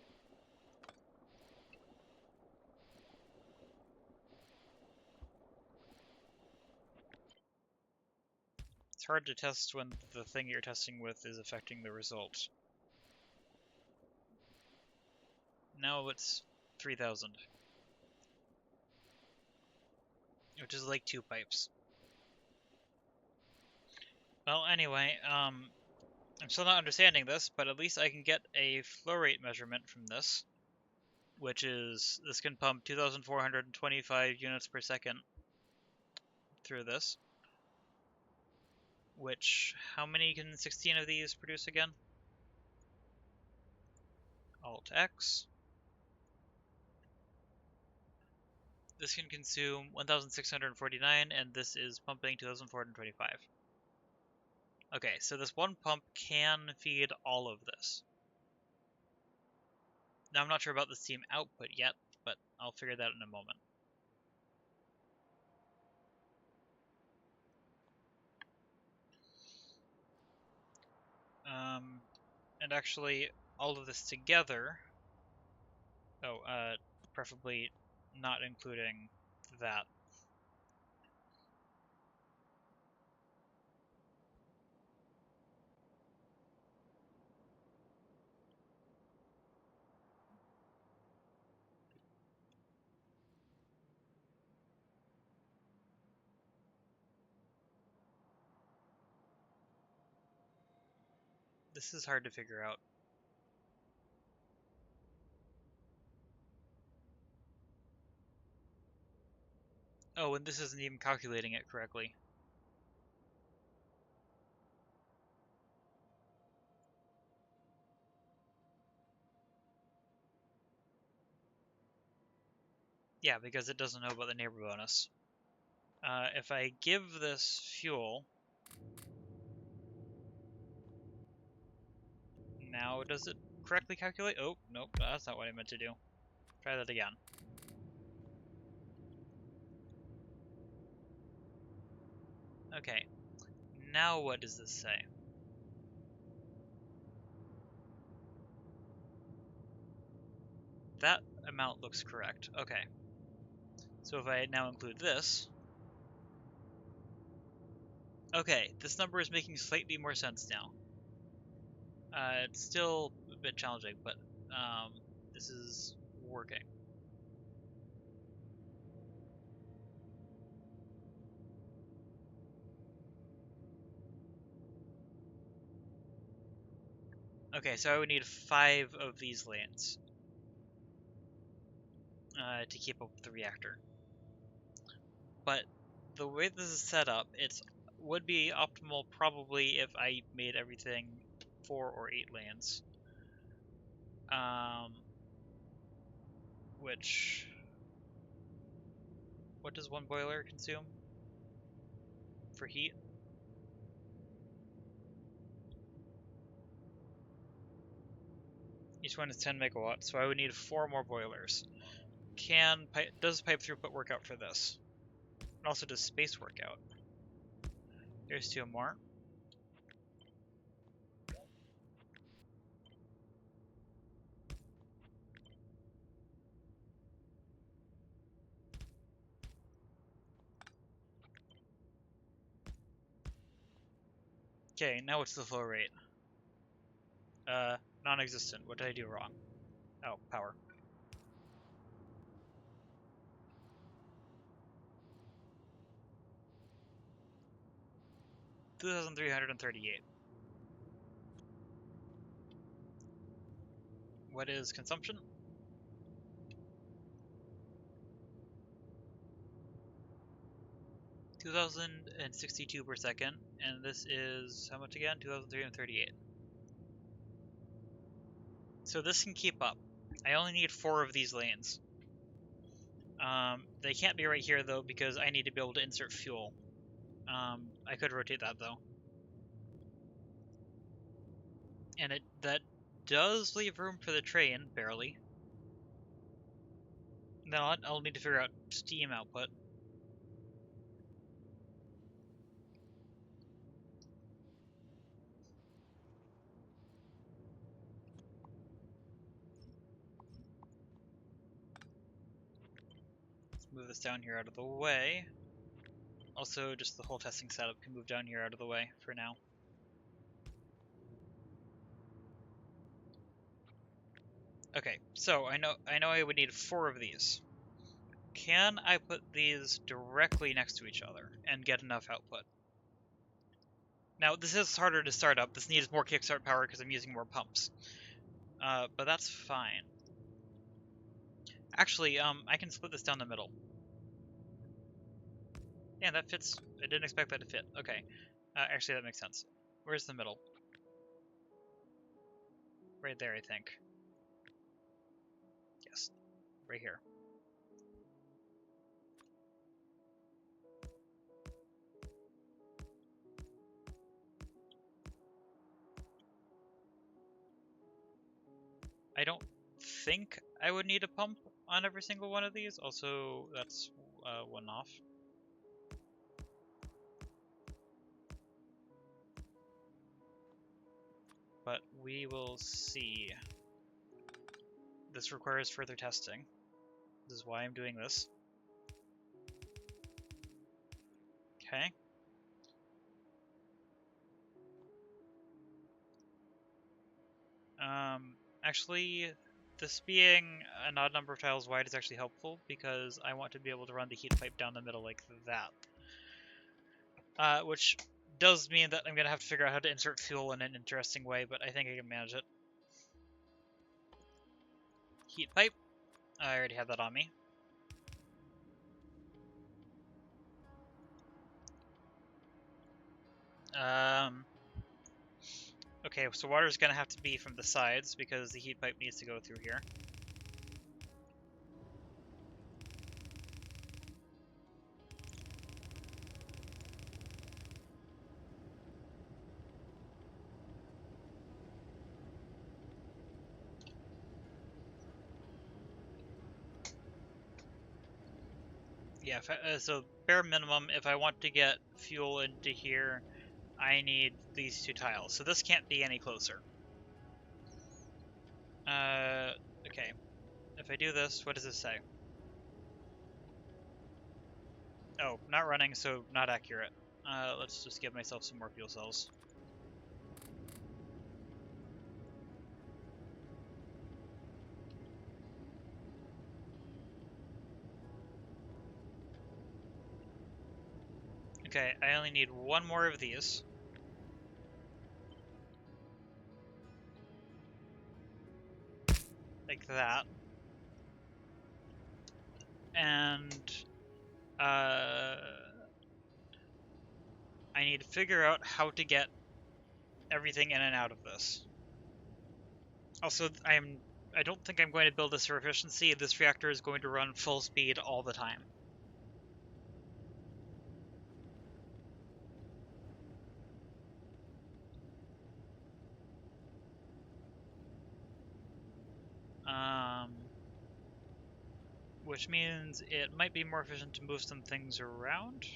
It's hard to test when the thing you're testing with is affecting the result. Now it's 3,000. Which is like 2 pipes. Well, anyway, I'm still not understanding this, but at least I can get a flow rate measurement from this, which is, this can pump 2,425 units per second through this. Which, how many can 16 of these produce again? Alt-X. This can consume 1,649, and this is pumping 2,425. Okay, so this one pump can feed all of this. Now, I'm not sure about the steam output yet, but I'll figure that out in a moment. And actually, all of this together... Oh, preferably not including that. This is hard to figure out. Oh, and this isn't even calculating it correctly. Yeah, because it doesn't know about the neighbor bonus. If I give this fuel... Now, does it correctly calculate? Oh, nope, that's not what I meant to do. Try that again. Okay, now what does this say? That amount looks correct. Okay. So if I now include this... Okay, this number is making slightly more sense now. It's still a bit challenging, but this is working. Okay, so I would need 5 of these lanes to keep up with the reactor. But the way this is set up, it would be optimal probably if I made everything 4 or 8 lanes. Which... What does one boiler consume for heat? Each one is 10 megawatts, so I would need 4 more boilers. Does pipe throughput work out for this? And also does space work out? Here's 2 more. Okay, now what's the flow rate? non-existent. What did I do wrong? Oh, power. $2,338. What is consumption? 2,062 per second, and this is how much again? 2,338. So this can keep up. I only need 4 of these lanes. They can't be right here though because I need to be able to insert fuel. I could rotate that though. And that does leave room for the train, barely. Now I'll need to figure out steam output. Let's move this down here out of the way. Also, just the whole testing setup can move down here out of the way for now. Okay, so I know I would need 4 of these. Can I put these directly next to each other and get enough output? Now, this is harder to start up. This needs more kickstart power because I'm using more pumps. But that's fine. Actually, I can split this down the middle. Yeah, that fits. I didn't expect that to fit. Okay. Actually, that makes sense. Where's the middle? Right there, I think. Yes. Right here. I don't think I would need a pump on every single one of these. Also, that's one off. But we will see. This requires further testing. This is why I'm doing this. Okay. Actually, this being an odd number of tiles wide is actually helpful because I want to be able to run the heat pipe down the middle like that. Which does mean that I'm going to have to figure out how to insert fuel in an interesting way, but I think I can manage it. Heat pipe. I already have that on me. Okay, so water is going to have to be from the sides because the heat pipe needs to go through here. Yeah, so bare minimum, if I want to get fuel into here, I need these 2 tiles. So this can't be any closer. Okay. If I do this, what does this say? Oh, not running, so not accurate. Let's just give myself some more fuel cells. Okay, I only need 1 more of these. Like that. And I need to figure out how to get everything in and out of this. Also, I don't think I'm going to build this for efficiency. This reactor is going to run full speed all the time. Which means it might be more efficient to move some things around.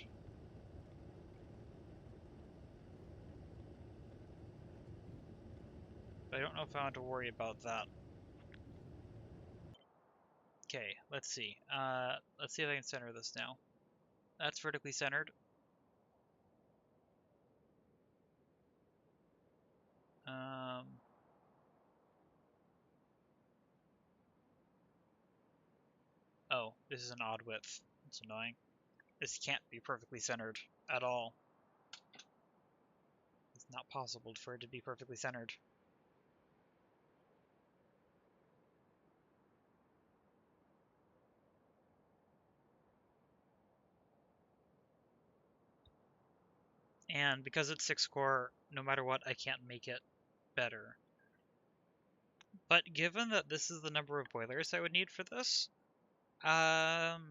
But I don't know if I want to worry about that. Okay, let's see. Let's see if I can center this now. That's vertically centered. no, this is an odd width. It's annoying. This can't be perfectly centered at all. It's not possible for it to be perfectly centered. And because it's 6 core, no matter what, I can't make it better. But given that this is the number of boilers I would need for this, and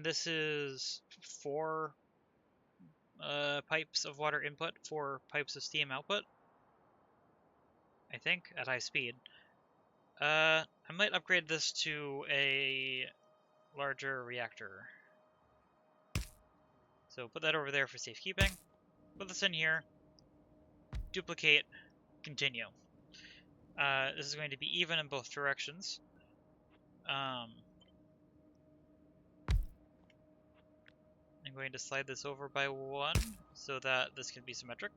this is 4 pipes of water input, 4 pipes of steam output, I think, at high speed. I might upgrade this to a larger reactor. So put that over there for safekeeping. Put this in here. Duplicate. Continue. This is going to be even in both directions. I'm going to slide this over by 1 so that this can be symmetric.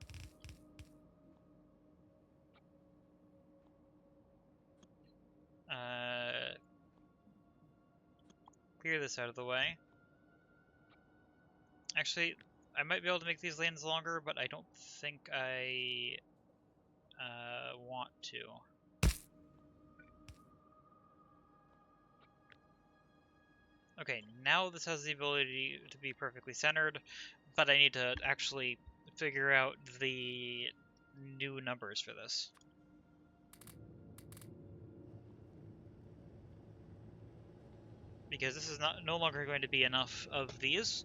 Clear this out of the way. Actually, I might be able to make these lanes longer, but I don't think I want to. Okay, now this has the ability to be perfectly centered, but I need to actually figure out the new numbers for this. Because this is no longer going to be enough of these.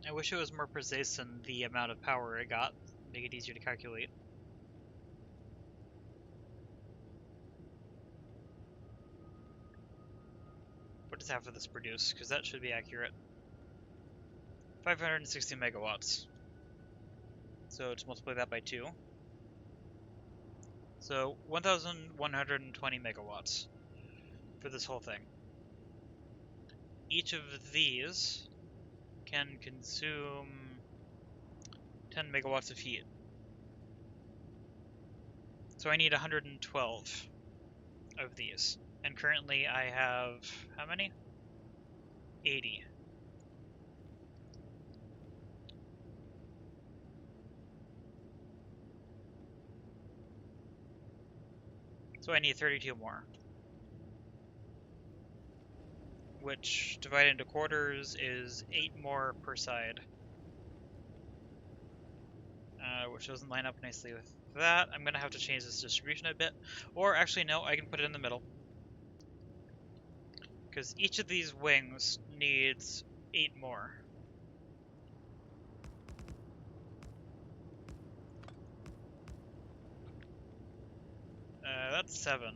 I wish it was more precise in the amount of power it got, make it easier to calculate. What does half of this produce? Because that should be accurate. 560 megawatts. So let's multiply that by 2. So 1,120 megawatts for this whole thing. Each of these can consume 10 megawatts of heat. So I need 112 of these. And currently I have, how many? 80. So I need 32 more. Which, divided into quarters, is 8 more per side. Which doesn't line up nicely with that. I'm going to have to change this distribution a bit. Or actually, no, I can put it in the middle. Because each of these wings needs 8 more. That's 7.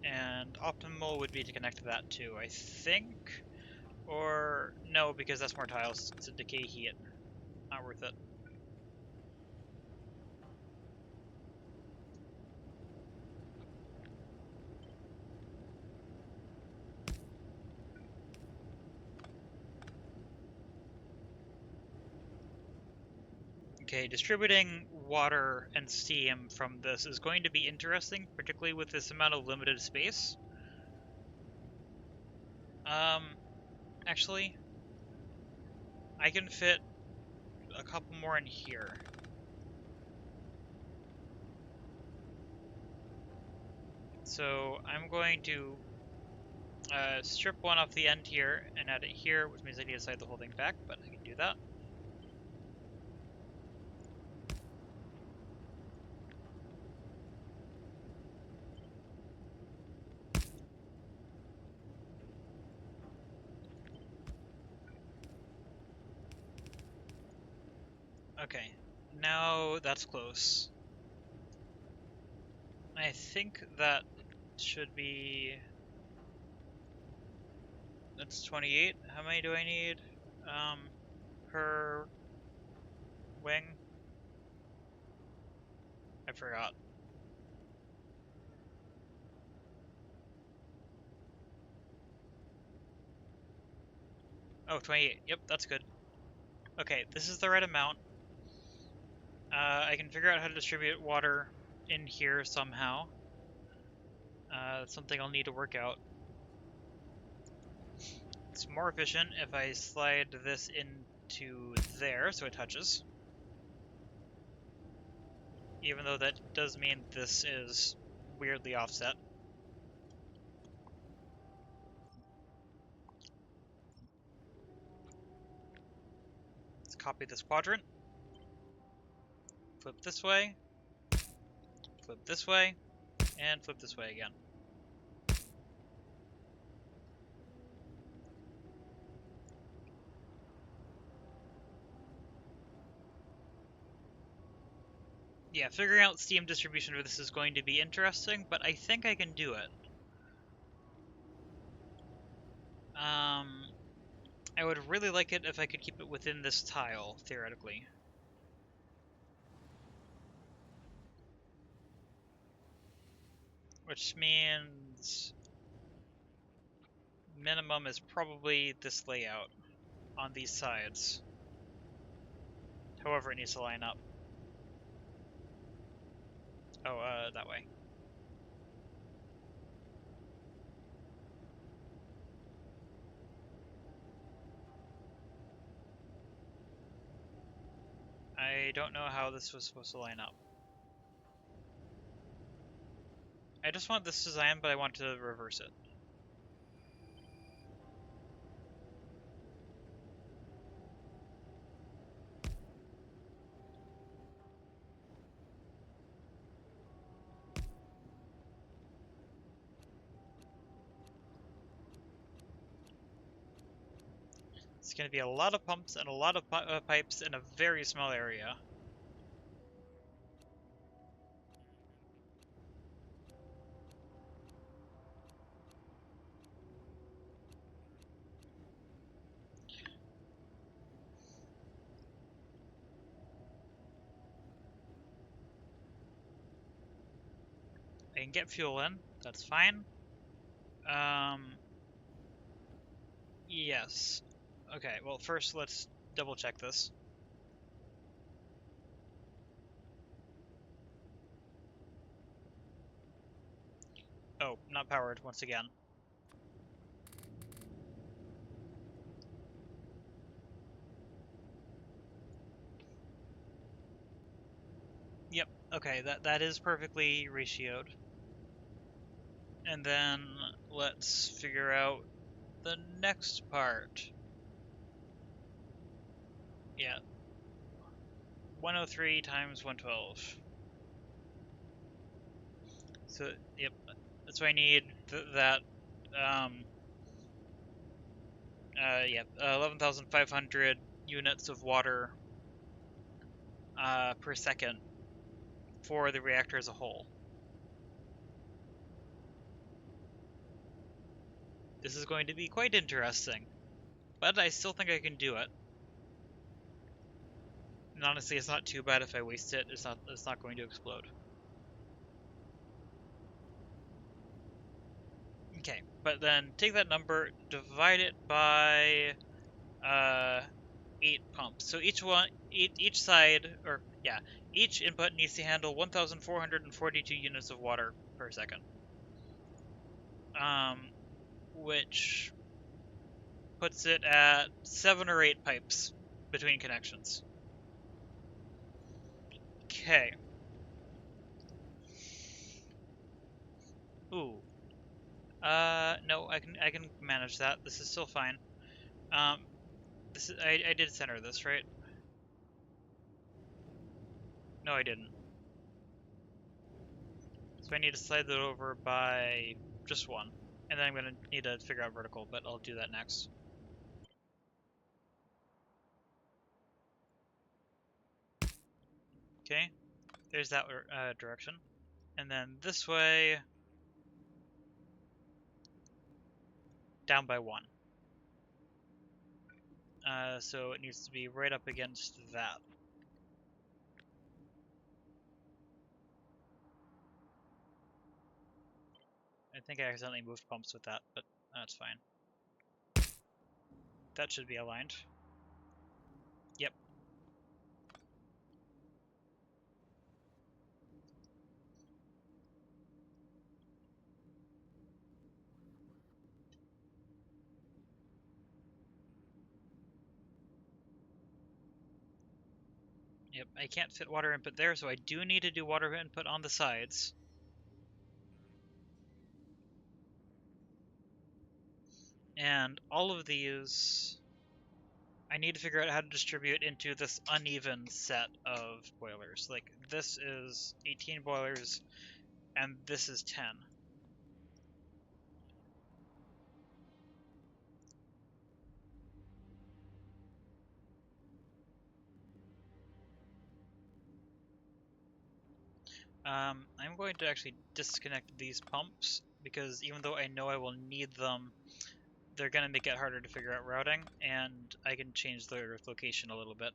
And optimal would be to connect to that too, I think. Or no, because that's more tiles to decay heat. Not worth it. Okay, distributing water and steam from this is going to be interesting, particularly with this amount of limited space. Actually, I can fit a couple more in here. So I'm going to strip one off the end here and add it here, which means I need to slide the whole thing back, but I can do that. Okay, now that's close. I think that should be... That's 28. How many do I need per wing? I forgot. Oh, 28. Yep, that's good. Okay, this is the right amount. I can figure out how to distribute water in here somehow. That's something I'll need to work out. It's more efficient if I slide this into there so it touches. Even though that does mean this is weirdly offset. Let's copy this quadrant. Flip this way. Flip this way. And flip this way again. Yeah, figuring out steam distribution for this is going to be interesting, but I think I can do it. I would really like it if I could keep it within this tile, theoretically. Which means minimum is probably this layout on these sides. However, it needs to line up. Oh, that way. I don't know how this was supposed to line up. I just want this design, but I want to reverse it. It's going to be a lot of pumps and a lot of pipes in a very small area. I can get fuel in, that's fine. Yes. Okay, well first let's double check this. Oh, not powered once again. Yep, okay, that is perfectly ratioed. And then let's figure out the next part. Yeah. 103 times 112. So, yep, that's why I need that, yeah, 11,500 units of water per second for the reactor as a whole. This is going to be quite interesting, but I still think I can do it. And honestly, it's not too bad if I waste it. It's not going to explode. Okay, but then take that number, divide it by 8 pumps. So each side, or yeah, each input needs to handle 1,442 units of water per second. Which puts it at 7 or 8 pipes between connections. Okay. Ooh. No, I can manage that. This is still fine. This is, I did center this, right? No, I didn't. So I need to slide that over by just 1. And then I'm going to need to figure out vertical, but I'll do that next. Okay, there's that direction. And then this way, down by 1. So it needs to be right up against that. I think I accidentally moved pumps with that, but that's fine. That should be aligned. Yep. Yep, I can't fit water input there, so I do need to do water input on the sides. And all of these, I need to figure out how to distribute into this uneven set of boilers. Like, this is 18 boilers, and this is 10. I'm going to actually disconnect these pumps, because even though I know I will need them, they're going to make it harder to figure out routing, and I can change their location a little bit.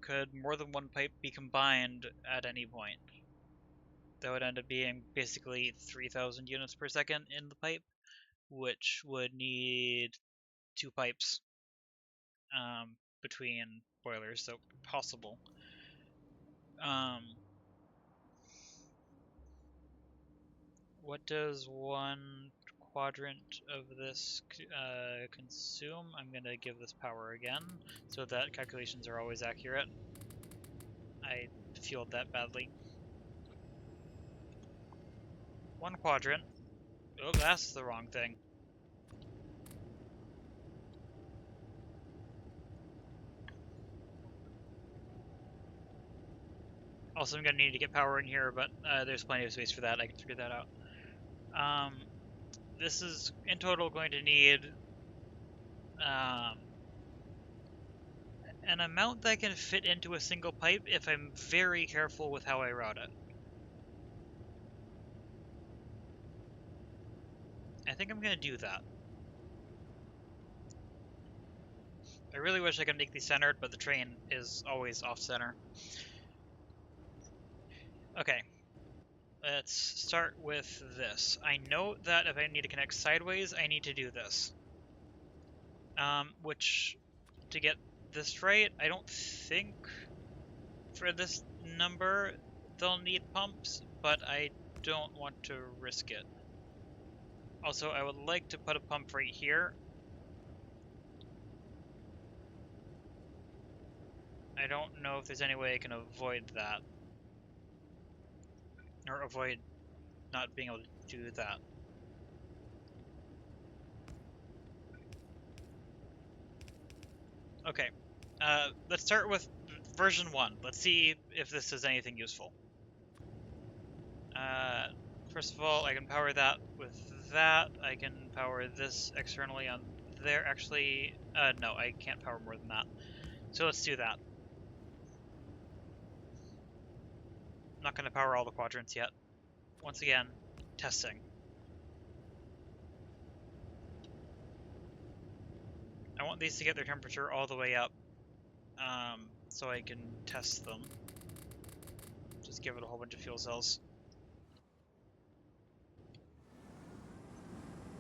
Could more than one pipe be combined at any point? That would end up being basically 3,000 units per second in the pipe, which would need 2 pipes between boilers, so possible. What does 1 quadrant of this consume? I'm going to give this power again, so that calculations are always accurate. I fueled that badly. 1 quadrant. Oh, that's the wrong thing. Also, I'm going to need to get power in here, but there's plenty of space for that. I can figure that out. This is, in total, going to need an amount that can fit into a single pipe if I'm very careful with how I route it. I think I'm going to do that. I really wish I could make these centered, but the train is always off-center. Okay. Let's start with this. I know that if I need to connect sideways, I need to do this. Which, to get this right, I don't think for this number they'll need pumps, but I don't want to risk it. Also, I would like to put a pump right here. I don't know if there's any way I can avoid that. Or avoid not being able to do that. Okay, let's start with version 1. Let's see if this is anything useful. First of all, I can power that with that. I can power this externally on there. Actually, no, I can't power more than that. So let's do that. I'm not going to power all the quadrants yet. Once again, testing. I want these to get their temperature all the way up, so I can test them. Just give it a whole bunch of fuel cells.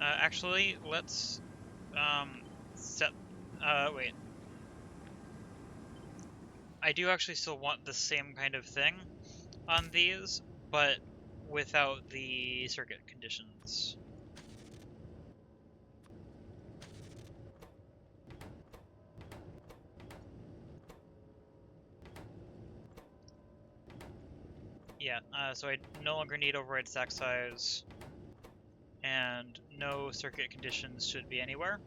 Actually, let's set. Wait. I do actually still want the same kind of thing on these, but without the circuit conditions. Yeah, so I no longer need override stack size, and no circuit conditions should be anywhere.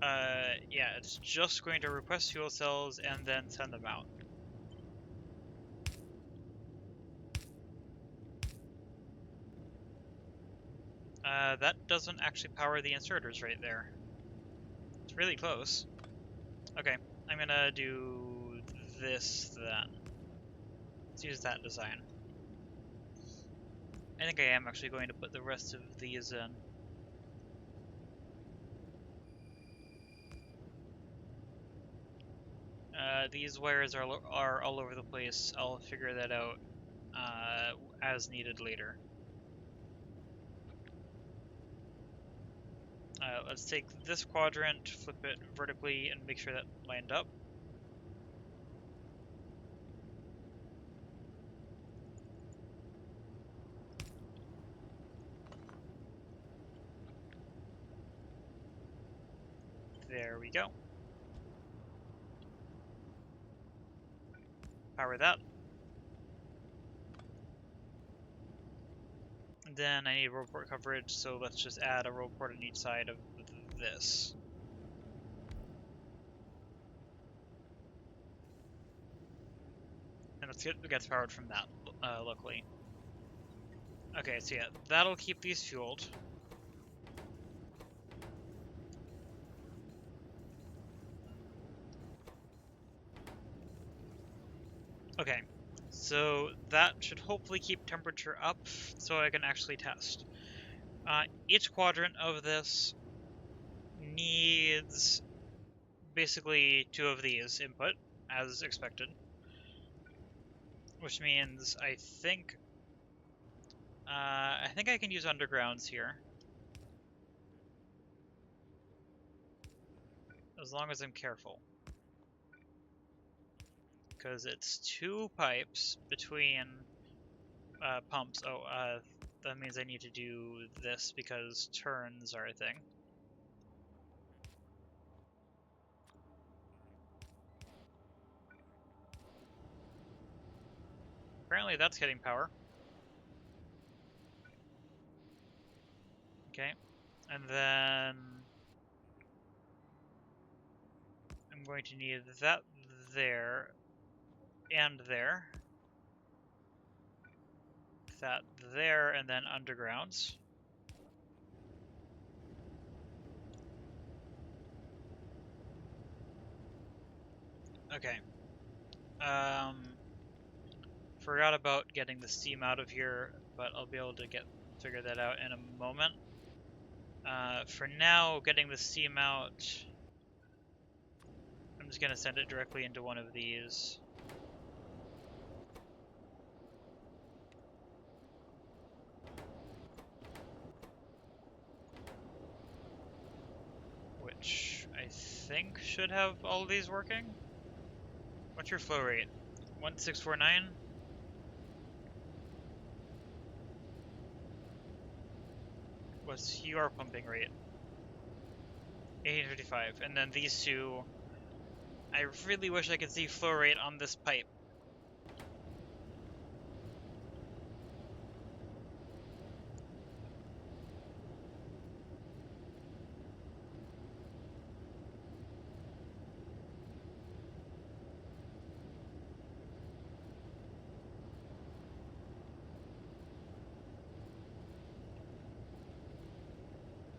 Yeah, it's just going to request fuel cells and then send them out. That doesn't actually power the inserters right there. It's really close. Okay, I'm gonna do this then. Let's use that design. I think I am actually going to put the rest of these in. These wires are all over the place. I'll figure that out as needed later. Let's take this quadrant, flip it vertically, and make sure that lined up. There we go. Power that. And then I need row port coverage, so let's just add a row port on each side of this. And it gets powered from that, luckily. Okay, so yeah, that'll keep these fueled. Okay, so that should hopefully keep temperature up so I can actually test. Each quadrant of this needs basically 2 of these input, as expected. Which means I think I can use undergrounds here. As long as I'm careful. Because it's 2 pipes between pumps. Oh, that means I need to do this because turns are a thing. Apparently that's getting power. Okay. And then I'm going to need that there and there. That there and then undergrounds. Okay. Forgot about getting the steam out of here, but I'll be able to figure that out in a moment. For now, getting the steam out, I'm just gonna send it directly into one of these. Which I think should have all of these working. What's your flow rate? 1649? What's your pumping rate? 1855. And then these two, I really wish I could see flow rate on this pipe.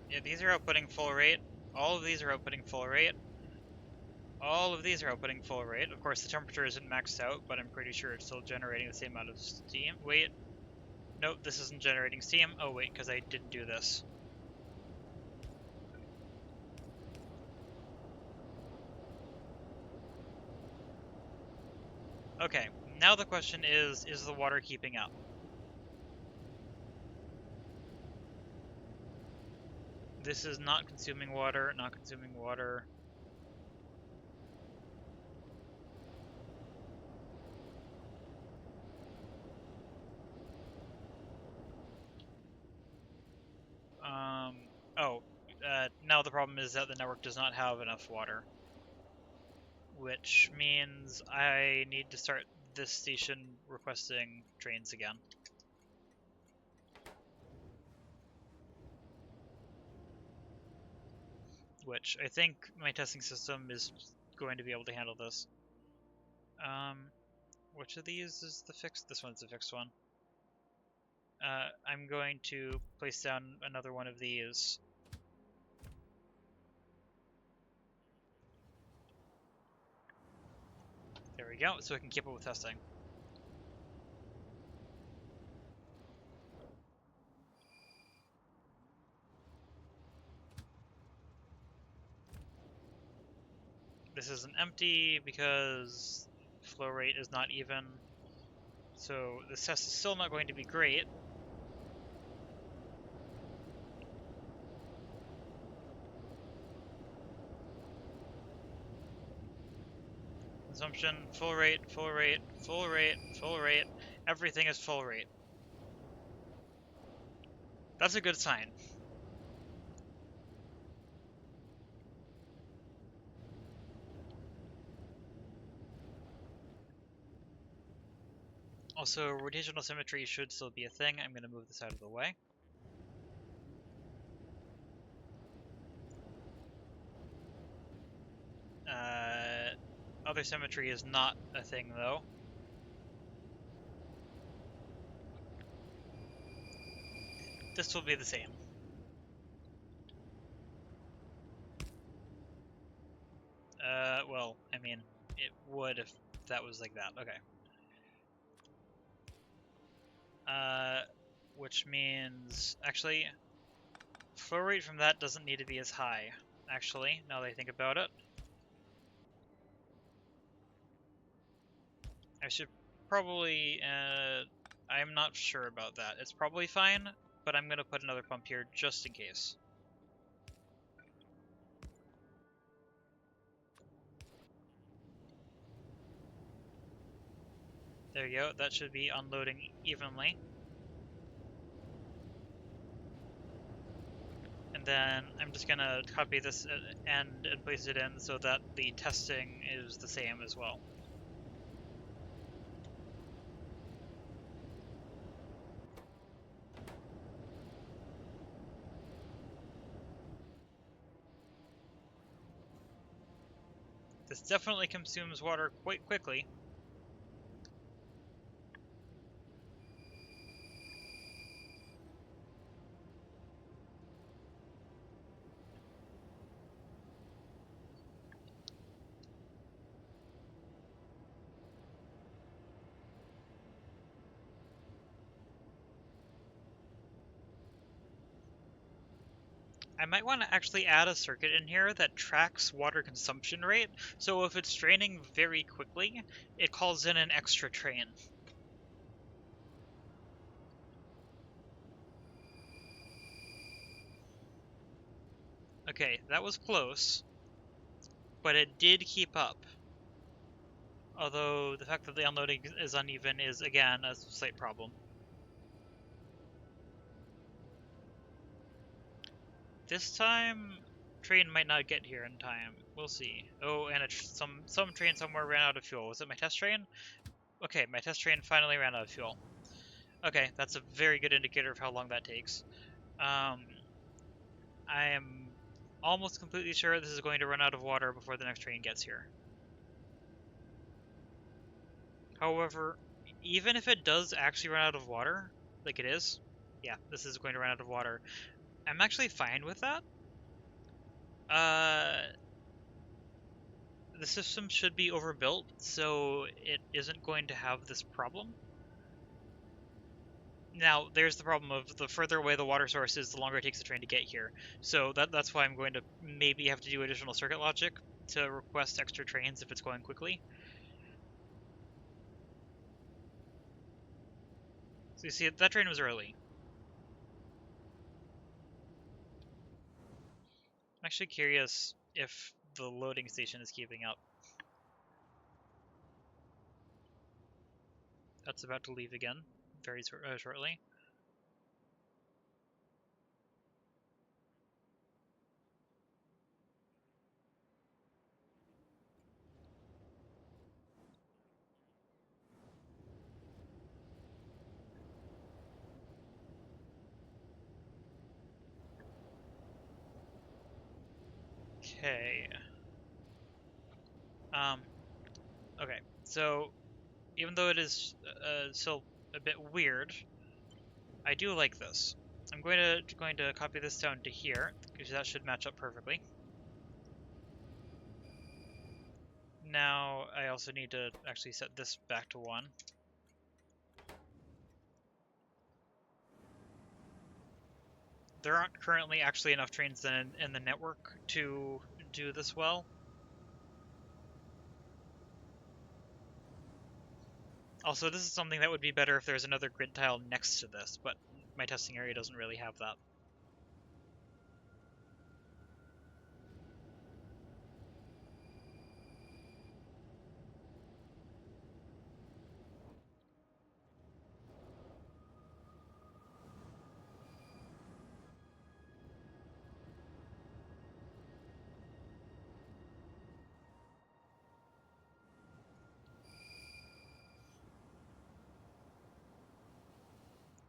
Yeah, these are outputting full rate. All of these are outputting full rate. All of these are outputting full rate. Of course, the temperature isn't maxed out, but I'm pretty sure it's still generating the same amount of steam. Wait. Nope, this isn't generating steam. Oh, wait, because I didn't do this. Okay, now the question is the water keeping up? This is not consuming water, not consuming water. Now the problem is that the network does not have enough water. Which means I need to start this station requesting trains again. Which I think my testing system is going to be able to handle this. Which of these is the fixed? This one's the fixed one. I'm going to place down another one of these. There we go, so we can keep up with testing. This isn't empty because flow rate is not even. So this test is still not going to be great. Consumption, full rate, full rate, full rate, full rate. Everything is full rate. That's a good sign. Also, rotational symmetry should still be a thing. I'm going to move this out of the way. Other symmetry is not a thing, though. This will be the same. Well, I mean, it would if that was like that. Okay. Which means, actually, flow rate from that doesn't need to be as high, actually, now that I think about it. I should probably, I'm not sure about that. It's probably fine, but I'm going to put another pump here just in case. There you go, that should be unloading evenly. And then I'm just going to copy this end and place it in so that the testing is the same as well. This definitely consumes water quite quickly. I might want to actually add a circuit in here that tracks water consumption rate, so if it's draining very quickly, it calls in an extra train. Okay, that was close, but it did keep up. Although the fact that the unloading is uneven is, again, a slight problem. This time, train might not get here in time. We'll see. Oh, and some train somewhere ran out of fuel. Was it my test train? Okay, my test train finally ran out of fuel. Okay, that's a very good indicator of how long that takes. I am almost completely sure this is going to run out of water before the next train gets here. However, even if it does actually run out of water, like it is, yeah, this is going to run out of water, I'm actually fine with that. The system should be overbuilt, so it isn't going to have this problem. Now, there's the problem of the further away the water source is, the longer it takes the train to get here. So that's why I'm going to maybe have to do additional circuit logic to request extra trains if it's going quickly. So you see, that train was early. I'm actually curious if the loading station is keeping up. That's about to leave again, very shortly. Okay. Okay, so even though it is still a bit weird, I do like this. I'm going to copy this down to here, because that should match up perfectly. Now I also need to actually set this back to 1. There aren't currently actually enough trains in the network to do this well. Also, this is something that would be better if there was another grid tile next to this, but my testing area doesn't really have that.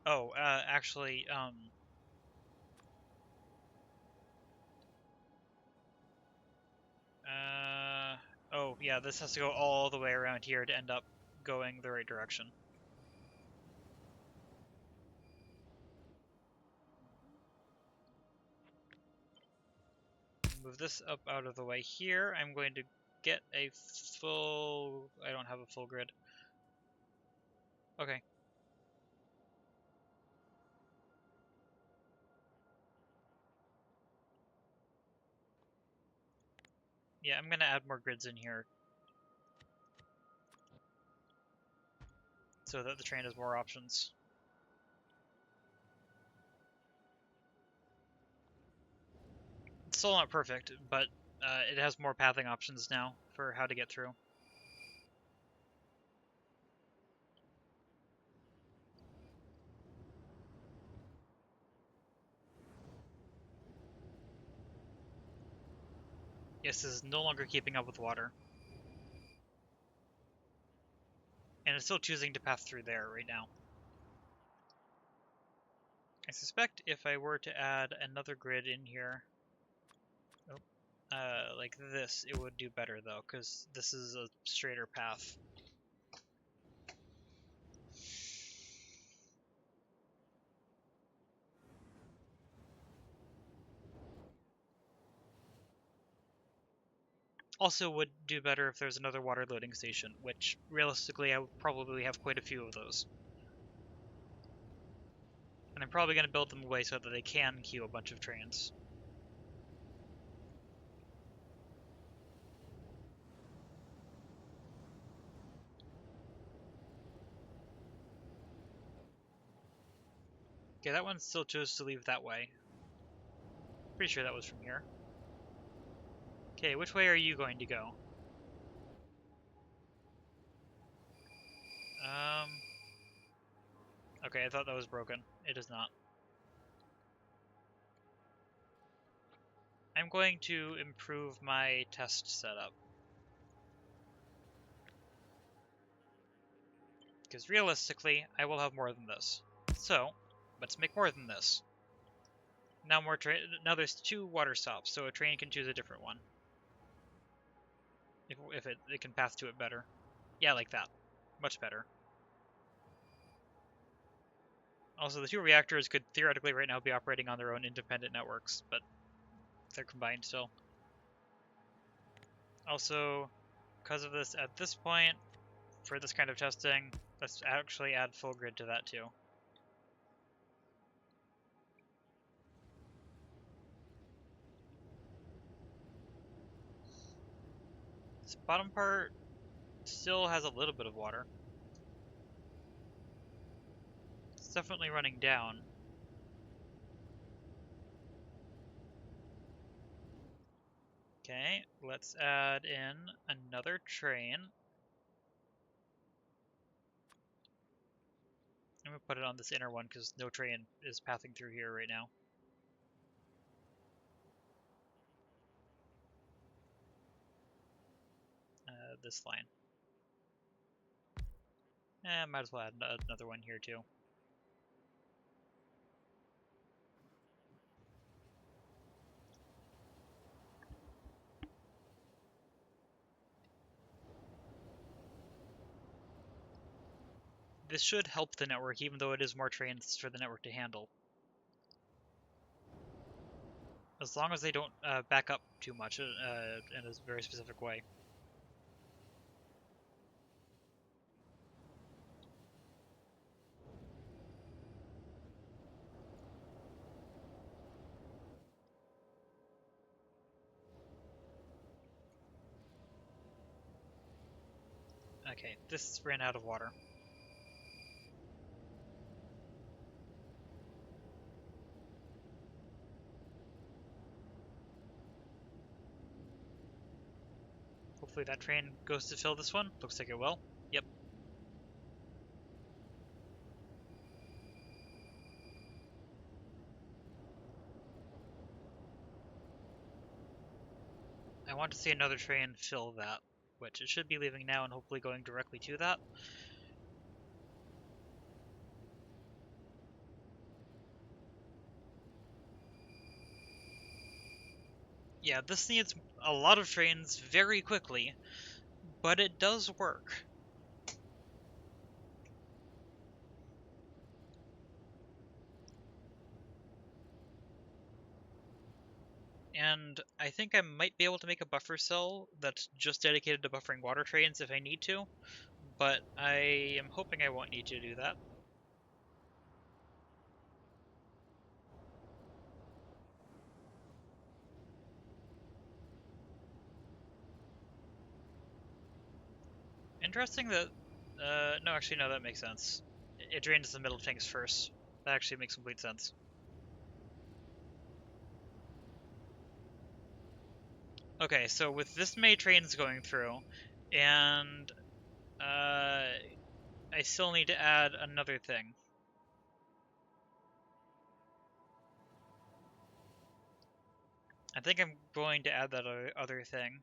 Oh, actually, oh, yeah, this has to go all the way around here to end up going the right direction. Move this up out of the way here. I'm going to get a full... I don't have a full grid. Okay. Yeah, I'm going to add more grids in here so that the train has more options. It's still not perfect, but it has more pathing options now for how to get through. Yes, this is no longer keeping up with water. And it's still choosing to pass through there right now. I suspect if I were to add another grid in here, like this, it would do better though, because this is a straighter path. Also would do better if there's another water loading station, which realistically I would probably have quite a few of those. And I'm probably going to build them away so that they can queue a bunch of trains. Okay, that one still chose to leave that way. Pretty sure that was from here. Okay, which way are you going to go? Okay, I thought that was broken. It is not. I'm going to improve my test setup. Because realistically, I will have more than this. So, let's make more than this. Now now there's 2 water stops, so a train can choose a different one. If it can path to it better. Yeah, like that. Much better. Also, the 2 reactors could theoretically right now be operating on their own independent networks, but they're combined still. Also, because of this, at this point, for this kind of testing, let's actually add full grid to that too. This bottom part still has a little bit of water. It's definitely running down. Okay, let's add in another train. I'm going to put it on this inner one because no train is passing through here right now. This line. Might as well add another one here too. this should help the network, even though it is more trains for the network to handle. As long as they don't back up too much in a very specific way. Okay, this ran out of water. Hopefully that train goes to fill this one. Looks like it will. Yep. I want to see another train fill that, which it should be leaving now and hopefully going directly to that. Yeah, this needs a lot of trains very quickly, but it does work. And I think I might be able to make a buffer cell that's just dedicated to buffering water trains if I need to, but I am hoping I won't need to do that. Interesting that... no, actually, no, that makes sense. It drains the middle tanks first. That actually makes complete sense. Okay, so with this many trains going through, and I still need to add another thing. I think I'm going to add that other thing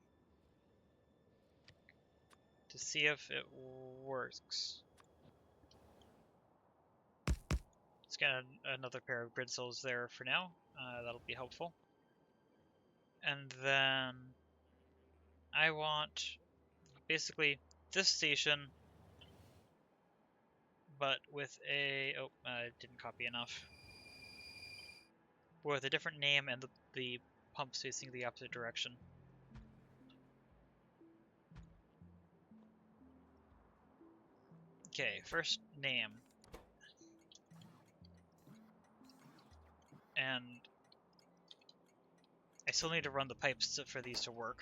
to see if it works. Let's get another pair of grid cells there for now. That'll be helpful. And then I want basically this station, but with a... oh, I didn't copy enough. With a different name and the pumps facing the opposite direction. Okay, first name. And I still need to run the pipes for these to work.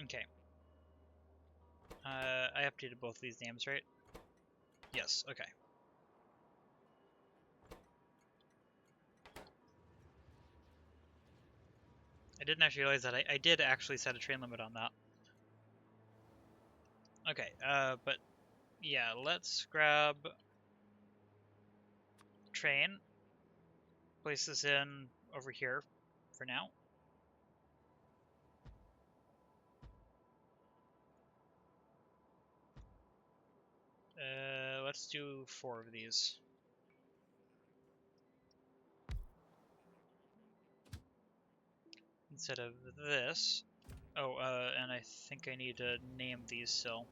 Okay. I updated both of these names, right? Yes, okay. I didn't actually realize that I did actually set a train limit on that. Okay, but yeah, let's grab train, place this in over here for now. Let's do 4 of these. Instead of this. Oh, and I think I need to name these still.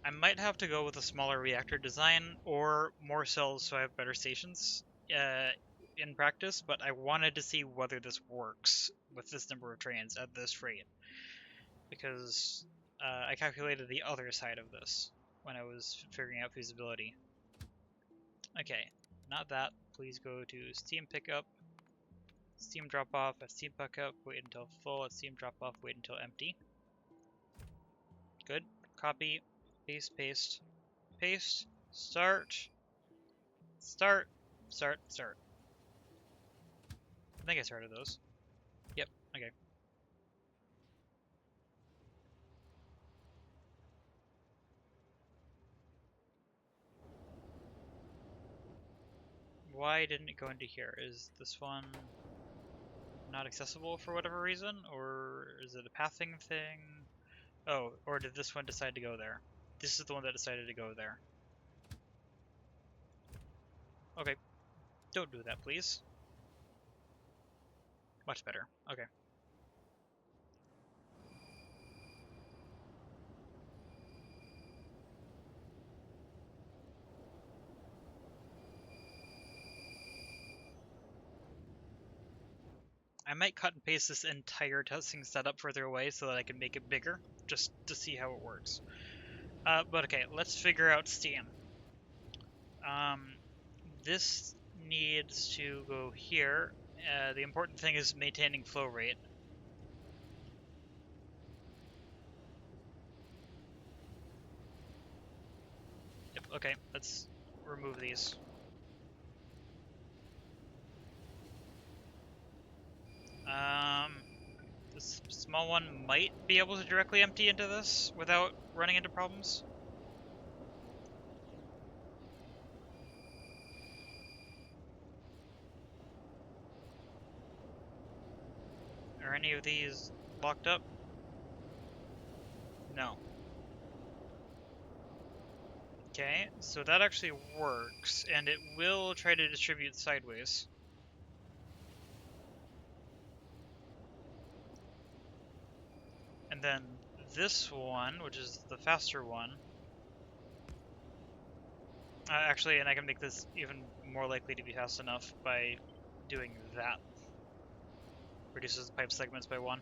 I might have to go with a smaller reactor design or more cells so I have better stations in practice, but I wanted to see whether this works with this number of trains at this rate. Because I calculated the other side of this when I was figuring out feasibility. Okay, not that. Please go to Steam Pickup, steam drop off, at steam backup, wait until full, at steam drop off, wait until empty. Good. Copy, paste, paste, paste, start, start, start, start. I think I started those. Yep, okay. Why didn't it go into here? Is this one not accessible for whatever reason? Or is it a pathing thing? Oh, or did this one decide to go there? This is the one that decided to go there. Okay, don't do that, please. Much better. Okay. I might cut and paste this entire testing setup further away so that I can make it bigger, just to see how it works. But okay, let's figure out Steam. This needs to go here. The important thing is maintaining flow rate. Yep, okay, let's remove these. This small one might be able to directly empty into this without running into problems. Are any of these locked up? No. Okay, so that actually works, and it will try to distribute sideways. And then this one, which is the faster one, actually, and I can make this even more likely to be fast enough by doing that. Reduces the pipe segments by 1.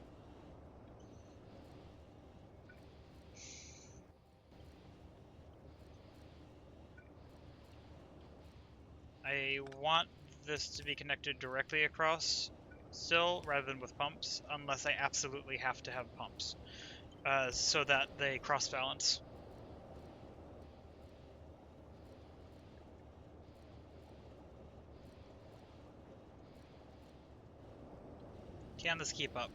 I want this to be connected directly across still, rather than with pumps, unless I absolutely have to have pumps, so that they cross-balance. Can this keep up?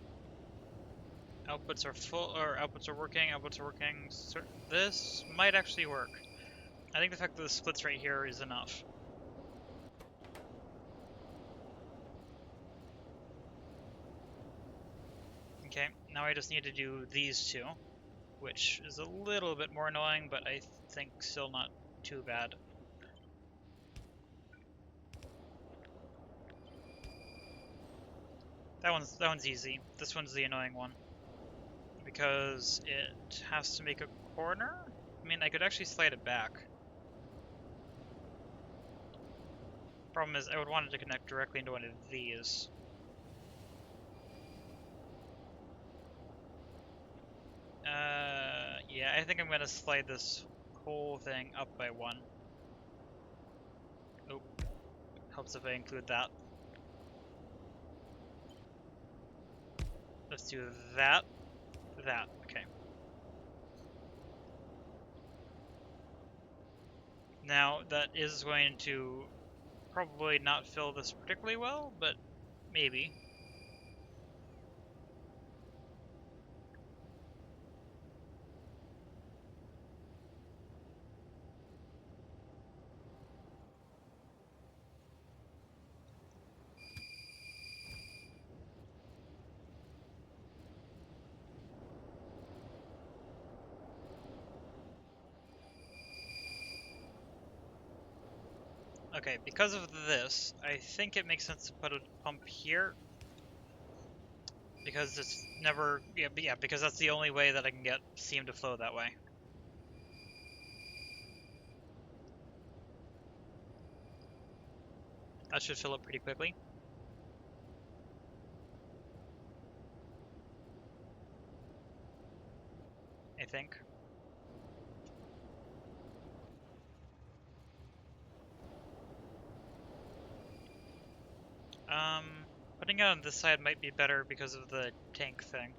Outputs are full, or outputs are working, So this might actually work. I think the fact that the splits right here is enough. Okay, now I just need to do these two, which is a little bit more annoying, but I think still not too bad. That one's easy. This one's the annoying one, because it has to make a corner? I mean, I could actually slide it back. Problem is, I would want it to connect directly into one of these. Yeah, I think I'm gonna slide this whole thing up by 1. Nope. Helps if I include that. Let's do that. That. Okay. Now, that is going to probably not fill this particularly well, but maybe. Okay, because of this, I think it makes sense to put a pump here. Because it's never... Yeah, because that's the only way that I can get steam to flow that way. That should fill up pretty quickly. I think. Putting it on this side might be better because of the tank thing.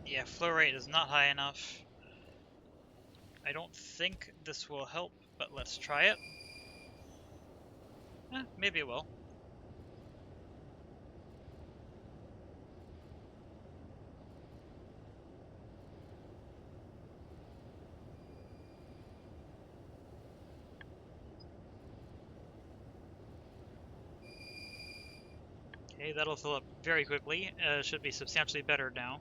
Yeah, flow rate is not high enough. I don't think this will help, but let's try it. Maybe it will. Okay, that'll fill up very quickly. Should be substantially better now.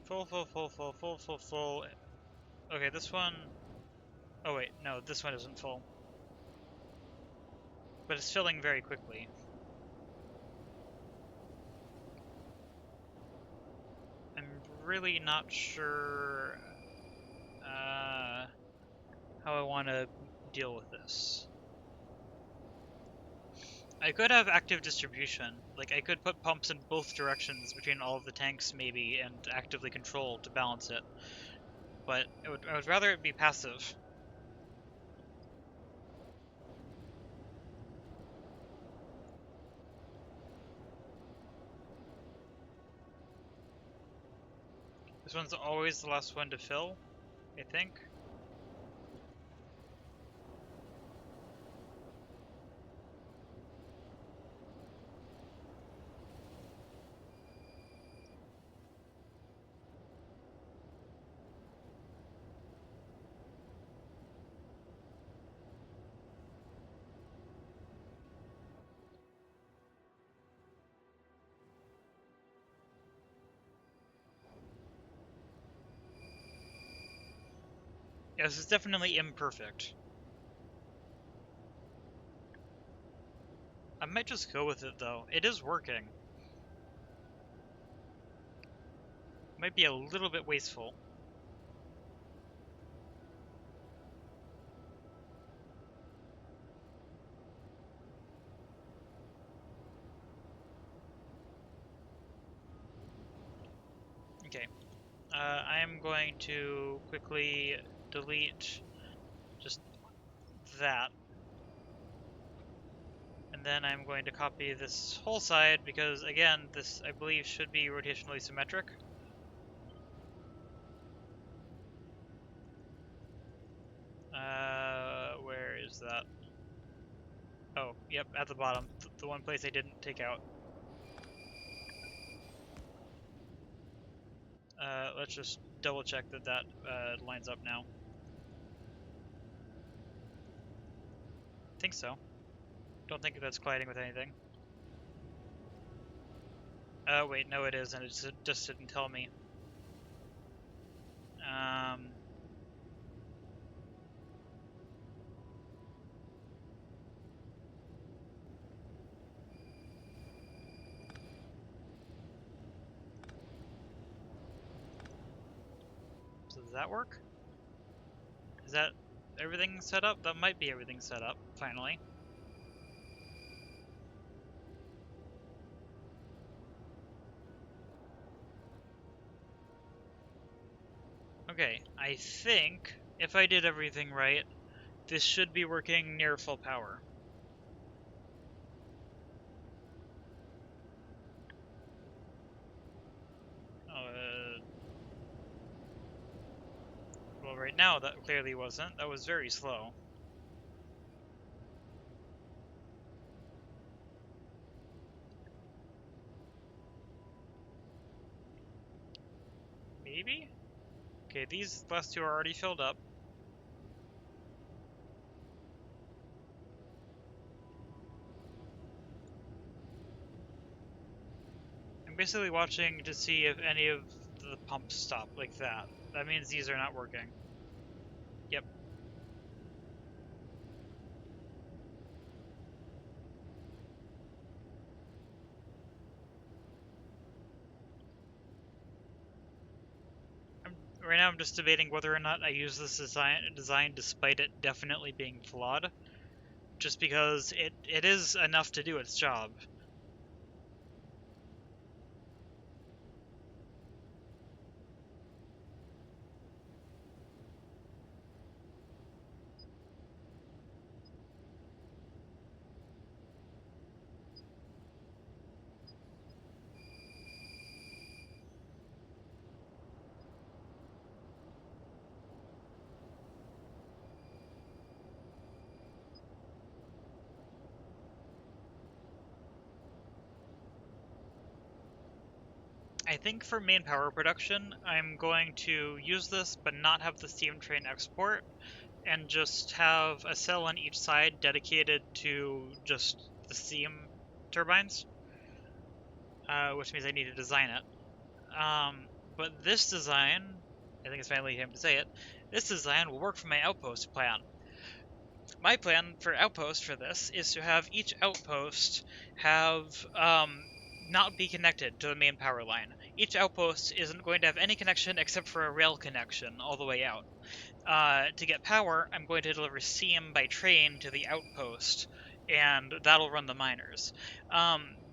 Full, full, full, full, full, full, full. Okay, this one... Oh wait, no, this one isn't full. But it's filling very quickly. I'm really not sure how I want to deal with this. I could have active distribution. Like, I could put pumps in both directions between all of the tanks, maybe, and actively control to balance it. But I would rather it be passive. This one's always the last one to fill, I think. Yeah, this is definitely imperfect. I might just go with it, though. It is working. Might be a little bit wasteful. Okay. I am going to quickly delete just that. And then I'm going to copy this whole side because, again, this, I believe, should be rotationally symmetric. Where is that? Oh, yep, at the bottom. The one place I didn't take out. Let's just double check that that lines up now. I think so. Don't think that's colliding with anything. Wait, no it is, and it just didn't tell me. So does that work? Is that everything set up? That might be everything set up, finally. Okay, I think if I did everything right, this should be working near full power. Well, right now that clearly wasn't. That was very slow. Maybe? Okay, these last two are already filled up. I'm basically watching to see if any of the pump stop like that. That means these are not working. Yep. Right now I'm just debating whether or not I use this design despite it definitely being flawed. Just because it is enough to do its job. I think for main power production, I'm going to use this but not have the steam train export, and just have a cell on each side dedicated to just the steam turbines, which means I need to design it. But this design, I think it's finally time to say it, this design will work for my outpost plan. My plan for outpost for this is to have each outpost have not be connected to the main power line. Each outpost isn't going to have any connection except for a rail connection all the way out. To get power, I'm going to deliver steam by train to the outpost, and that'll run the miners.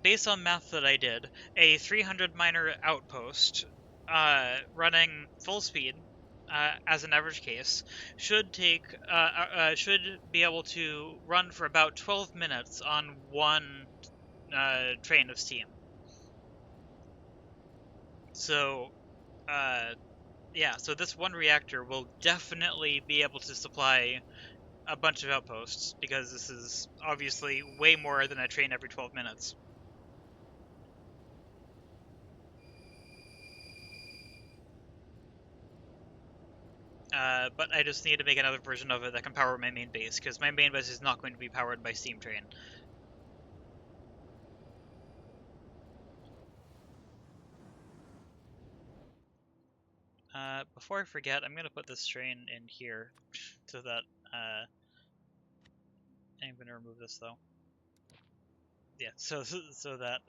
Based on math that I did, a 300 miner outpost running full speed, as an average case, should be able to run for about 12 minutes on one train of steam. So, yeah, so this one reactor will definitely be able to supply a bunch of outposts, because this is obviously way more than a train every 12 minutes. But I just need to make another version of it that can power my main base, because my main base is not going to be powered by steam train. Before I forget, I'm going to put this train in here, so that, I'm going to remove this though. Yeah, so that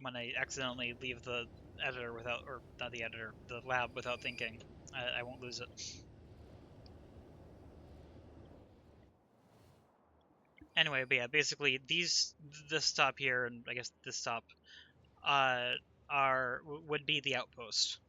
when I accidentally leave the editor without, or not the editor, the lab without thinking, I won't lose it. Anyway, but yeah, basically this stop here, and I guess this stop, would be the outpost.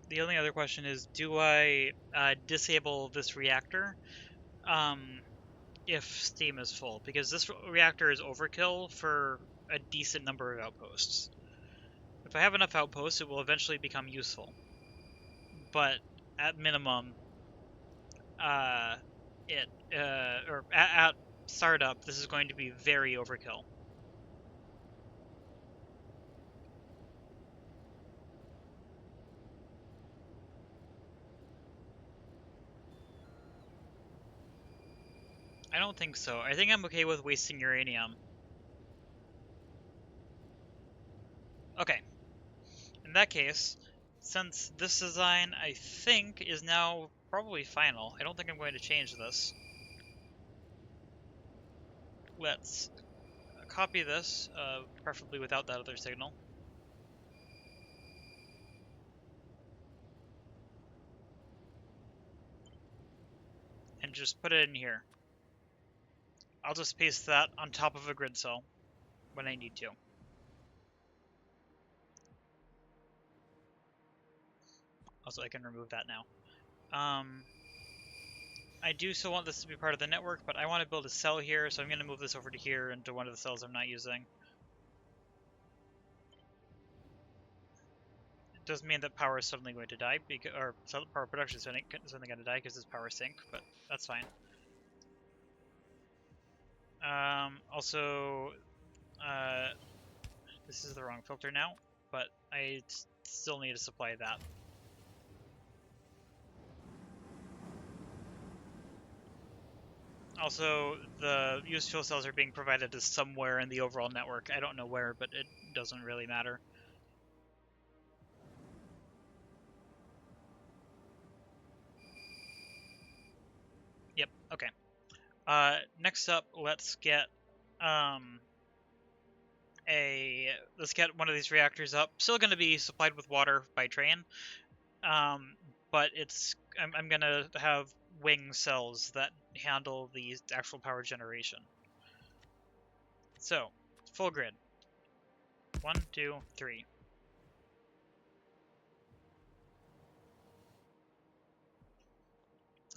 The only other question is, do I disable this reactor if steam is full? Because this reactor is overkill for a decent number of outposts. If I have enough outposts, it will eventually become useful. But at minimum, at startup, this is going to be very overkill. I don't think so. I think I'm okay with wasting uranium. Okay. In that case, since this design, I think, is now probably final, I don't think I'm going to change this. Let's copy this, preferably without that other signal. And just put it in here. I'll just paste that on top of a grid cell when I need to. Also, I can remove that now. I do still want this to be part of the network, but I want to build a cell here, so I'm going to move this over to here into one of the cells I'm not using. Doesn't mean that power is suddenly going to die, because, or power production is suddenly going to die because it's power sink, but that's fine. Also, this is the wrong filter now, but I still need to supply that. Also, the used fuel cells are being provided to somewhere in the overall network. I don't know where, but it doesn't really matter. Yep, okay. Next up, let's get let's get one of these reactors up. Still going to be supplied with water by train, but I'm going to have wing cells that handle the actual power generation. So, full grid. 1, 2, 3.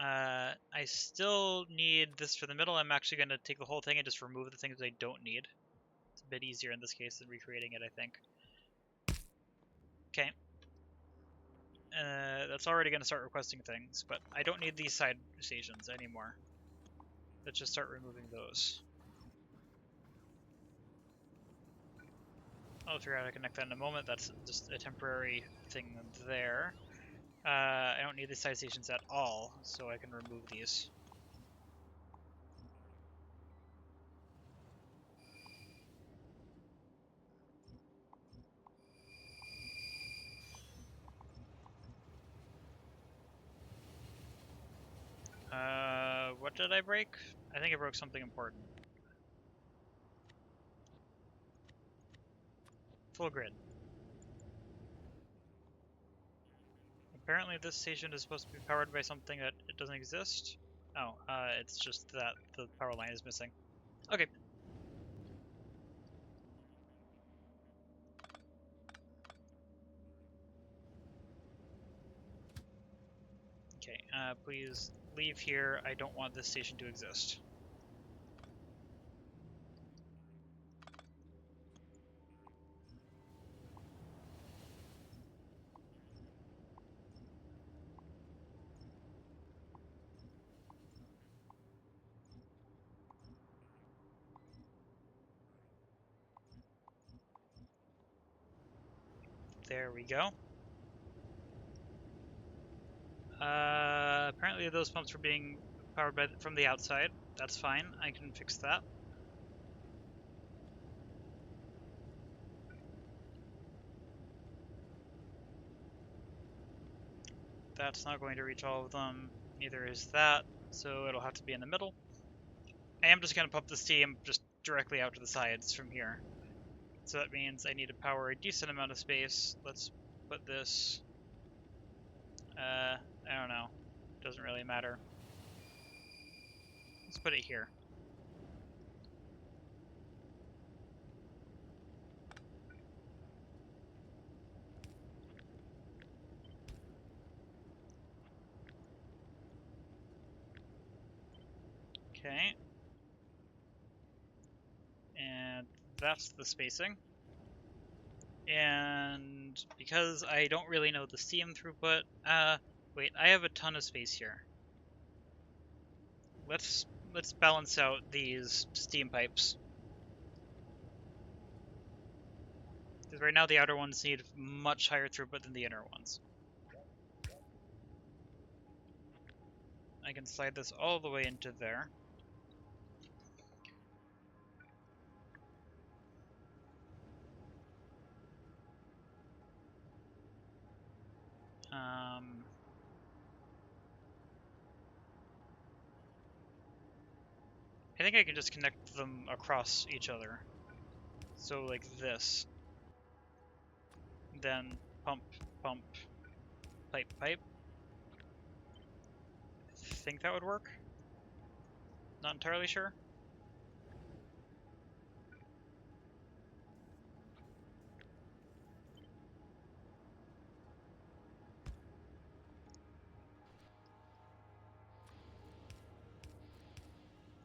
I still need this for the middle. I'm actually going to take the whole thing and just remove the things I don't need. It's a bit easier in this case than recreating it, I think. Okay. That's already going to start requesting things, but I don't need these side stations anymore. Let's just start removing those. I'll figure out how to connect that in a moment. That's just a temporary thing there. I don't need these side stations at all, so I can remove these. What did I break? I think I broke something important. Full grid. Apparently this station is supposed to be powered by something that it doesn't exist. Oh, it's just that the power line is missing. Okay. Okay, please leave here. I don't want this station to exist. There we go. Apparently those pumps were being powered from the outside. That's fine. I can fix that. That's not going to reach all of them. Neither is that, so it'll have to be in the middle. I am just going to pump the steam just directly out to the sides from here. So that means I need to power a decent amount of space. Let's put this... I don't know. Doesn't really matter. Let's put it here. Okay. And that's the spacing. And because I don't really know the steam throughput, wait, I have a ton of space here. Let's balance out these steam pipes. Because right now the outer ones need much higher throughput than the inner ones. I can slide this all the way into there. I think I can just connect them across each other. So like this. Then pump, pump, pipe, pipe. I think that would work. Not entirely sure.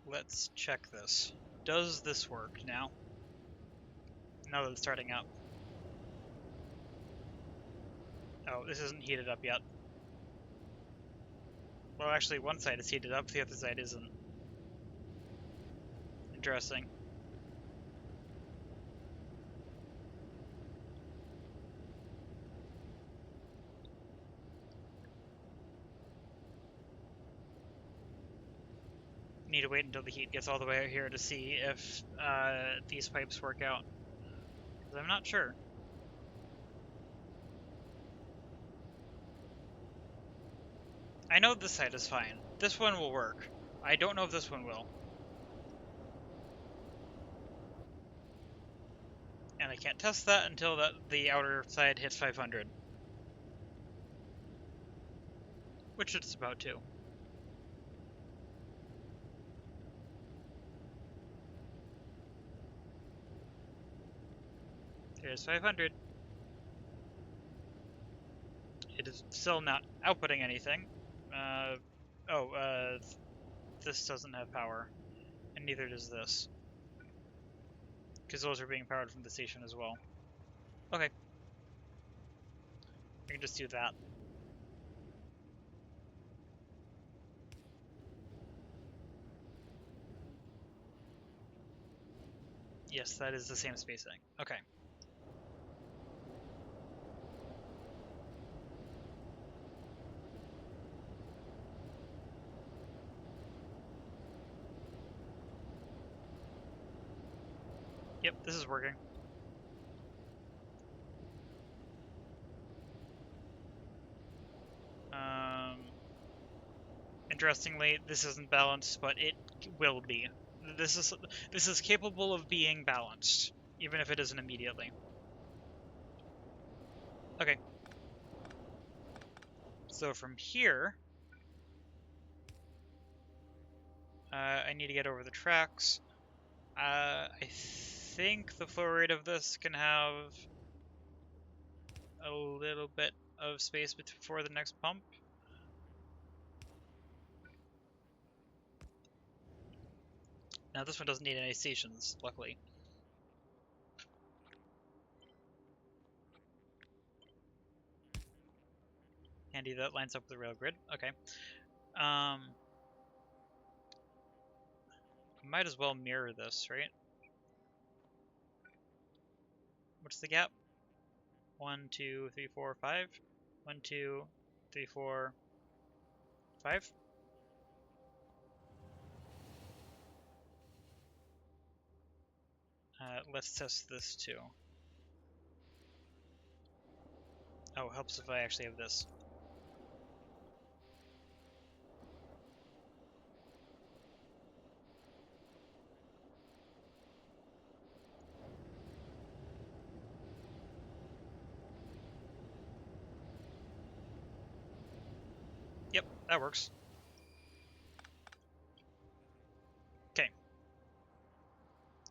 Let's check this. Does this work now? Now that it's starting up. Oh, this isn't heated up yet. Well, actually, one side is heated up, the other side isn't. Interesting. Need to wait until the heat gets all the way out here to see if these pipes work out. Because I'm not sure. I know this side is fine. This one will work. I don't know if this one will. And I can't test that until the outer side hits 500. Which it's about to. There's 500. It is still not outputting anything. This doesn't have power. And neither does this. Because those are being powered from the station as well. Okay. I can just do that. Yes, that is the same spacing. Okay. Yep, this is working. Interestingly, this isn't balanced, but it will be. This is capable of being balanced, even if it isn't immediately. Okay. So from here, I need to get over the tracks. I think the flow rate of this can have a little bit of space before the next pump. Now this one doesn't need any stations, luckily. Handy, that lines up with the rail grid. Okay. Might as well mirror this, right? What's the gap? 1, 2, 3, 4, 5. 1, 2, 3, 4, 5. Let's test this too. Oh, it helps if I actually have this. Yep, that works. Okay.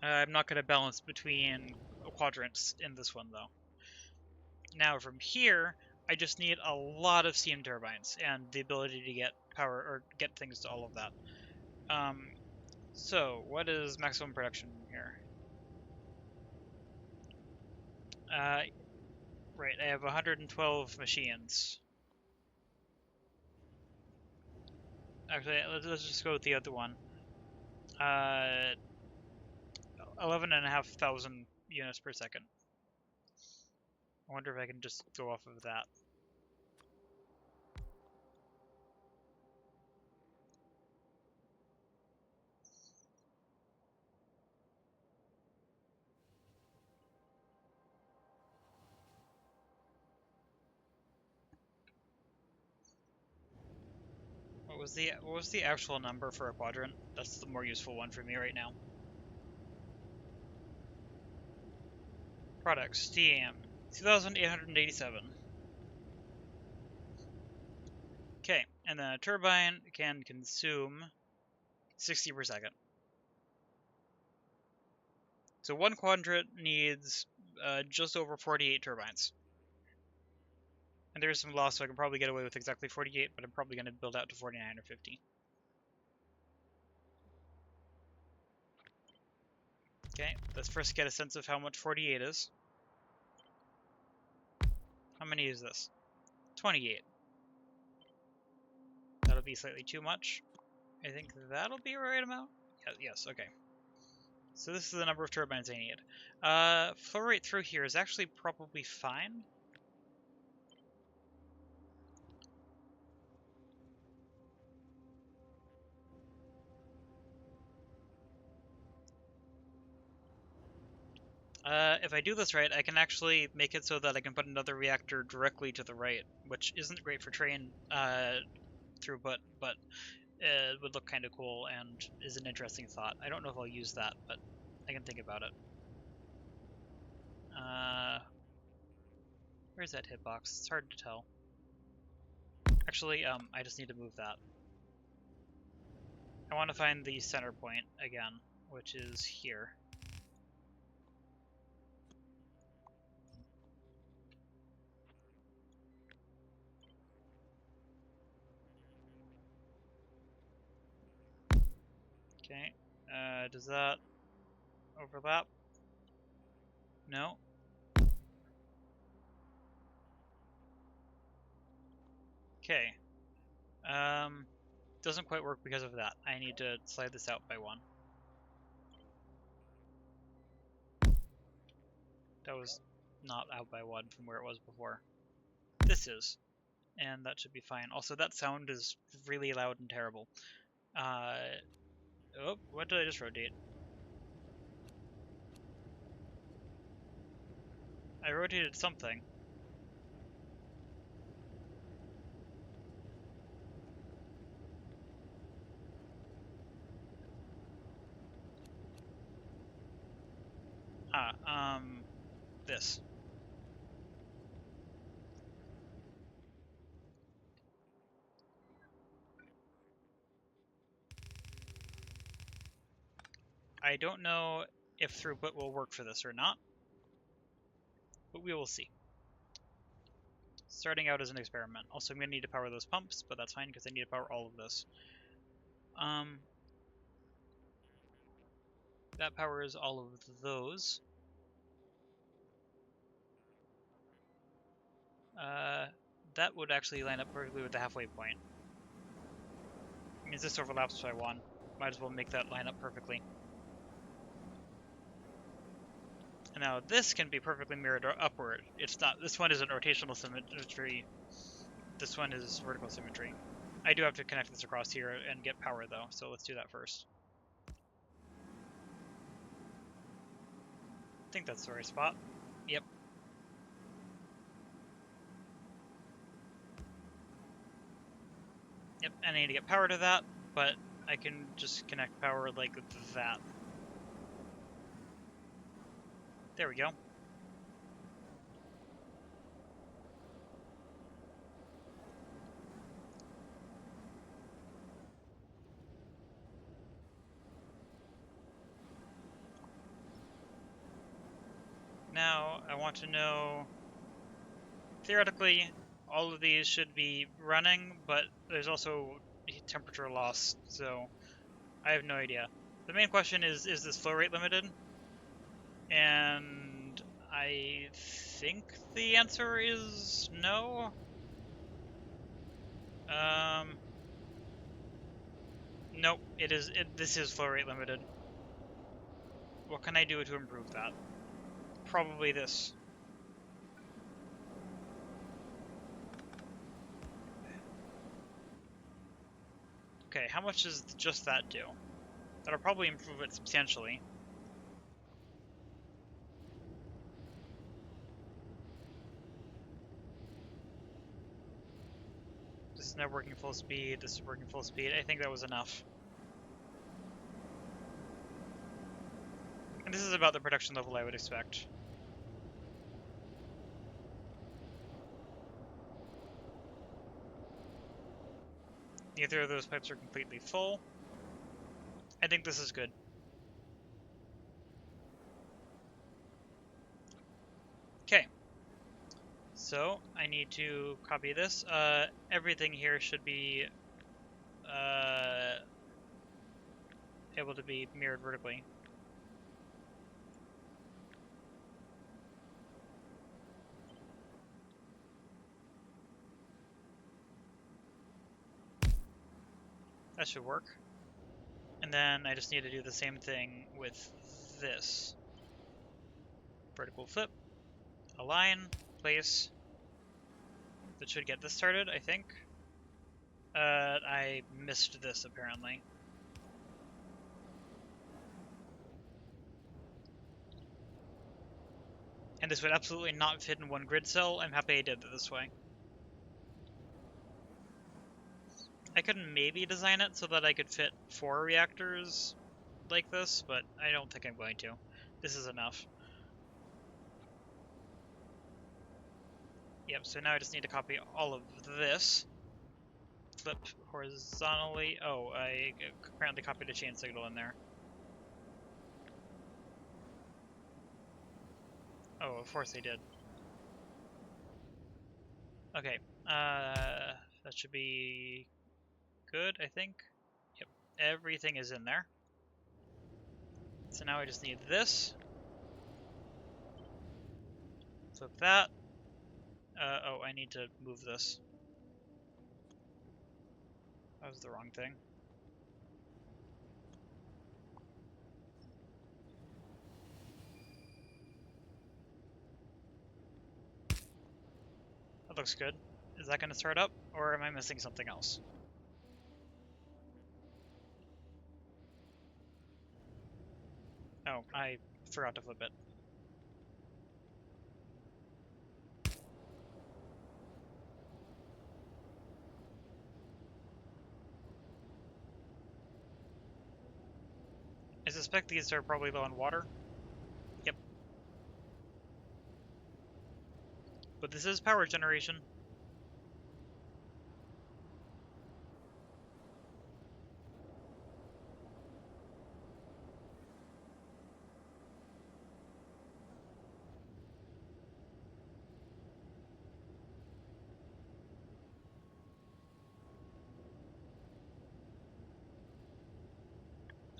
I'm not going to balance between quadrants in this one, though. Now, from here, I just need a lot of steam turbines and the ability to get power or get things to all of that. So, what is maximum production here? Right, I have 112 machines. Actually, let's just go with the other one. 11,500 units per second. I wonder if I can just go off of that. What was the actual number for a quadrant? That's the more useful one for me right now. Products, steam, 2,887. Okay, and then a turbine can consume 60 per second. So one quadrant needs just over 48 turbines. And there is some loss, so I can probably get away with exactly 48, but I'm probably going to build out to 49 or 50. Okay, let's first get a sense of how much 48 is. How many is this? 28. That'll be slightly too much. I think that'll be the right amount. Yeah, yes, okay. So this is the number of turbines I need. Flow rate through here is actually probably fine. If I do this right, I can actually make it so that I can put another reactor directly to the right, which isn't great for train throughput, but it would look kind of cool and is an interesting thought. I don't know if I'll use that, but I can think about it. Where's that hitbox? It's hard to tell. Actually, I just need to move that. I want to find the center point again, which is here. Okay, does that overlap? No. Okay. Doesn't quite work because of that. I need to slide this out by 1. That was not out by 1 from where it was before. This is. And that should be fine. Also, that sound is really loud and terrible. Oh, what did I just rotate? I rotated something. This. I don't know if throughput will work for this or not, but we will see. Starting out as an experiment. Also, I'm going to need to power those pumps, but that's fine because I need to power all of this. That powers all of those. That would actually line up perfectly with the halfway point. It means this overlaps by 1. Might as well make that line up perfectly. And now this can be perfectly mirrored upward. It's not. This one isn't rotational symmetry. This one is vertical symmetry. I do have to connect this across here and get power though, so let's do that first. I think that's the right spot. Yep. Yep, and I need to get power to that, but I can just connect power like that. There we go. Now, I want to know, theoretically, all of these should be running, but there's also temperature loss, so I have no idea. The main question is this flow rate limited? And I think the answer is no. Nope, this is flow rate limited. What can I do to improve that? Probably this. Okay, how much does just that do? That'll probably improve it substantially. This is now working full speed, this is working full speed. I think that was enough. And this is about the production level I would expect. Neither of those pipes are completely full. I think this is good. Okay. So, I need to copy this. Everything here should be able to be mirrored vertically. that should work. And then I just need to do the same thing with this. Vertical flip, align, place. That should get this started, I think. I missed this apparently. And this would absolutely not fit in one grid cell. I'm happy I did it this way. I could maybe design it so that I could fit 4 reactors like this, but I don't think I'm going to. This is enough. Yep, so now I just need to copy all of this. Flip horizontally. Oh, I apparently copied a chain signal in there. Oh, of course I did. Okay, that should be good, I think. Yep, everything is in there. So now I just need this. Flip that. Oh, I need to move this. That was the wrong thing. That looks good. Is that going to start up, or am I missing something else? Oh, I forgot to flip it. I suspect these are probably low on water. Yep. But this is power generation.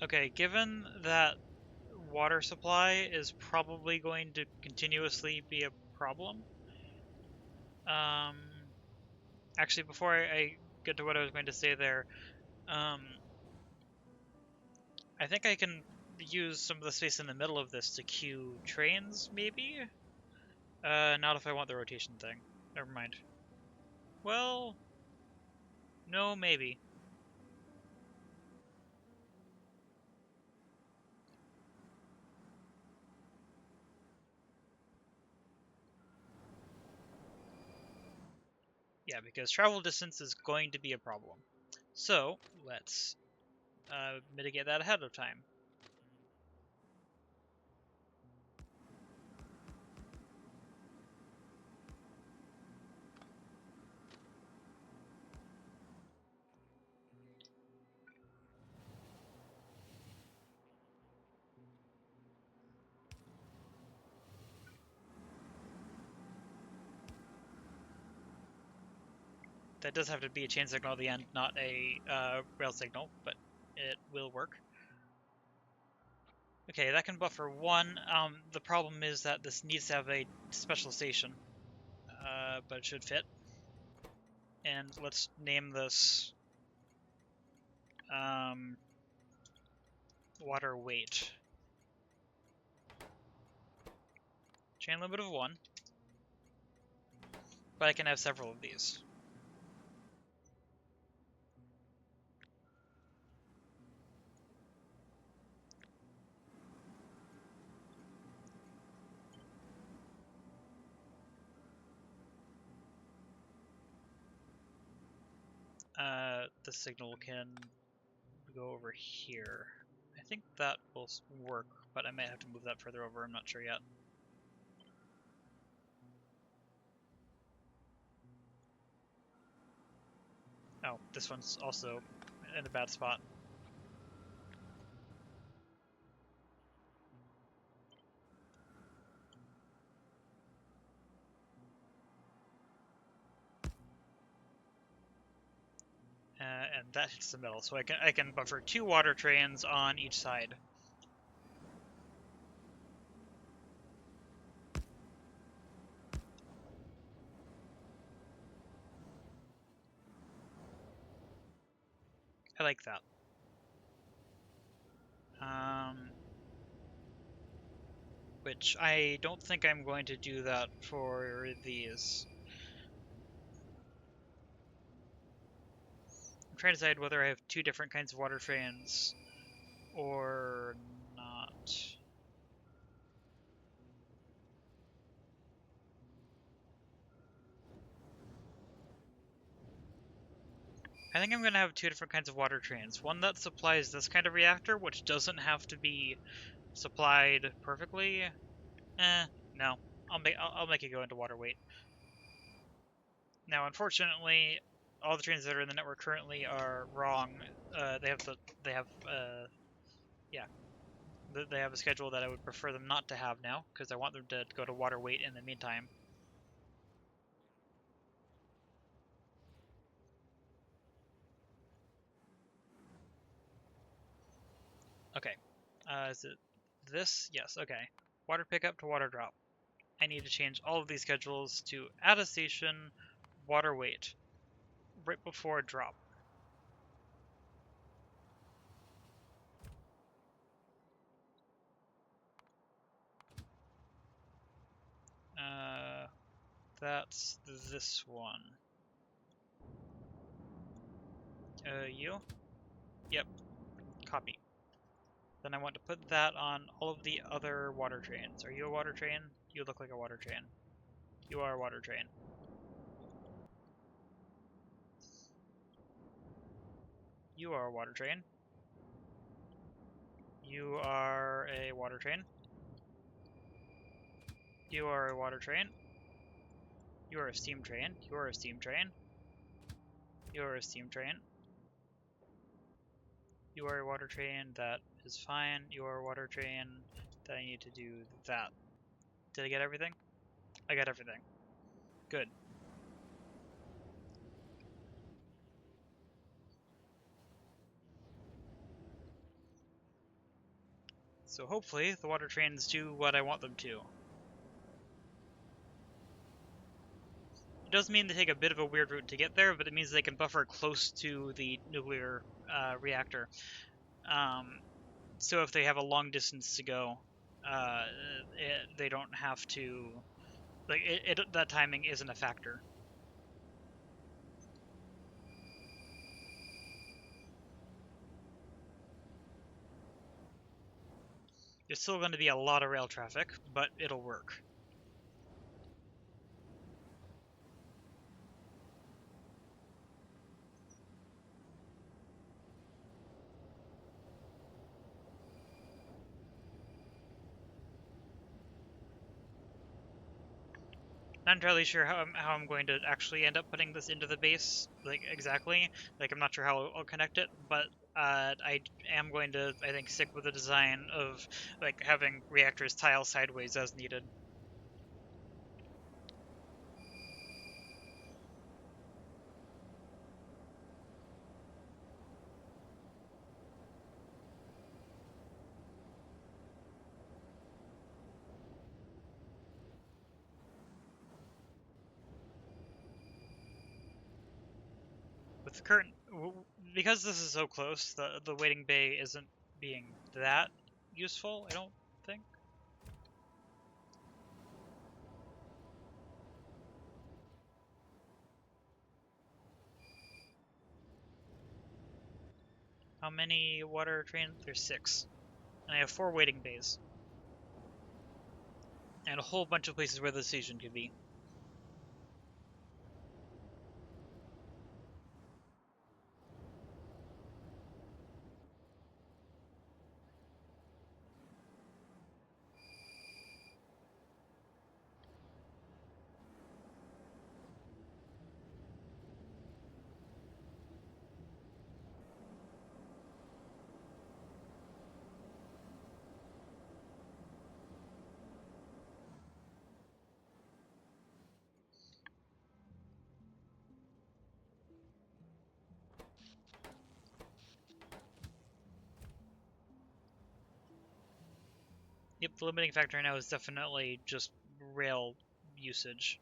Okay, given that water supply is probably going to continuously be a problem. Actually, before I get to what I was going to say there, I think I can use some of the space in the middle of this to queue trains, maybe? Not if I want the rotation thing. Never mind. Well, no, maybe. Yeah, because travel distance is going to be a problem. So, let's mitigate that ahead of time. That does have to be a chain signal at the end, not a rail signal, but it will work. Okay, that can buffer 1. The problem is that this needs to have a special station, but it should fit. And let's name this water weight. Chain limit of 1, but I can have several of these. The signal can go over here. I think that will work, but I might have to move that further over. I'm not sure yet. Oh, this one's also in a bad spot. And that hits the middle, so I can buffer 2 water trains on each side. like that. Which I don't think I'm going to do that for these. I'm trying to decide whether I have two different kinds of water trains or not. I think I'm going to have two different kinds of water trains. One that supplies this kind of reactor, which doesn't have to be supplied perfectly. No. I'll make it go into water weight. Now, unfortunately, all the trains that are in the network currently are wrong. They have a schedule that I would prefer them not to have now, because I want them to go to water weight in the meantime. Okay. Is it this? Yes, okay. Water pickup to water drop. I need to change all of these schedules to add a station, water weight, right before drop. That's this one. You? Yep. Copy. Then I want to put that on all of the other water trains. Are you a water train? You look like a water train. You are a water train. You are a water train. You are a water train. You are a water train. You are a steam train. You are a steam train. You are a steam train. You are a water train. That is fine. You are a water train. Then I need to do that. Did I get everything? I got everything. Good. So hopefully the water trains do what I want them to. It does mean they take a bit of a weird route to get there, but it means they can buffer close to the nuclear reactor. So if they have a long distance to go, they don't have to. That timing isn't a factor. There's still going to be a lot of rail traffic, but it'll work. Not entirely sure how I'm going to actually end up putting this into the base, exactly. I'm not sure how I'll connect it, but I am going to, I think, stick with the design of having reactors tile sideways as needed. With the current, because this is so close, the waiting bay isn't being that useful, I don't think. How many water trains? There's 6. And I have 4 waiting bays. And a whole bunch of places where the station could be. Yep, the limiting factor now is definitely just rail usage.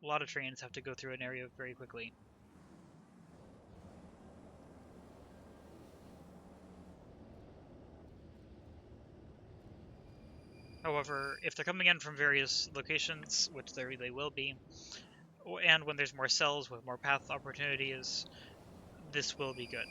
A lot of trains have to go through an area very quickly. However, if they're coming in from various locations, which they will be, and when there's more cells with more path opportunities, this will be good.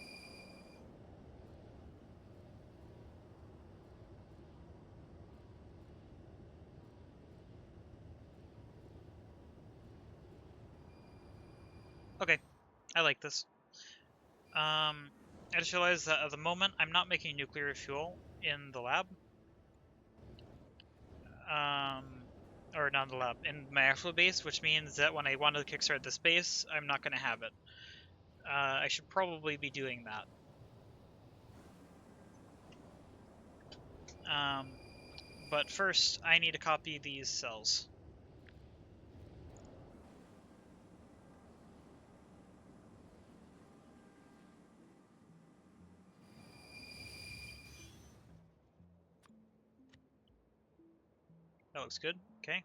Okay, I like this. I just realized that at the moment I'm not making nuclear fuel in the lab. Or not in the lab, in my actual base, which means that when I want to kickstart this base, I'm not going to have it. I should probably be doing that. But first, I need to copy these cells. That looks good. Okay.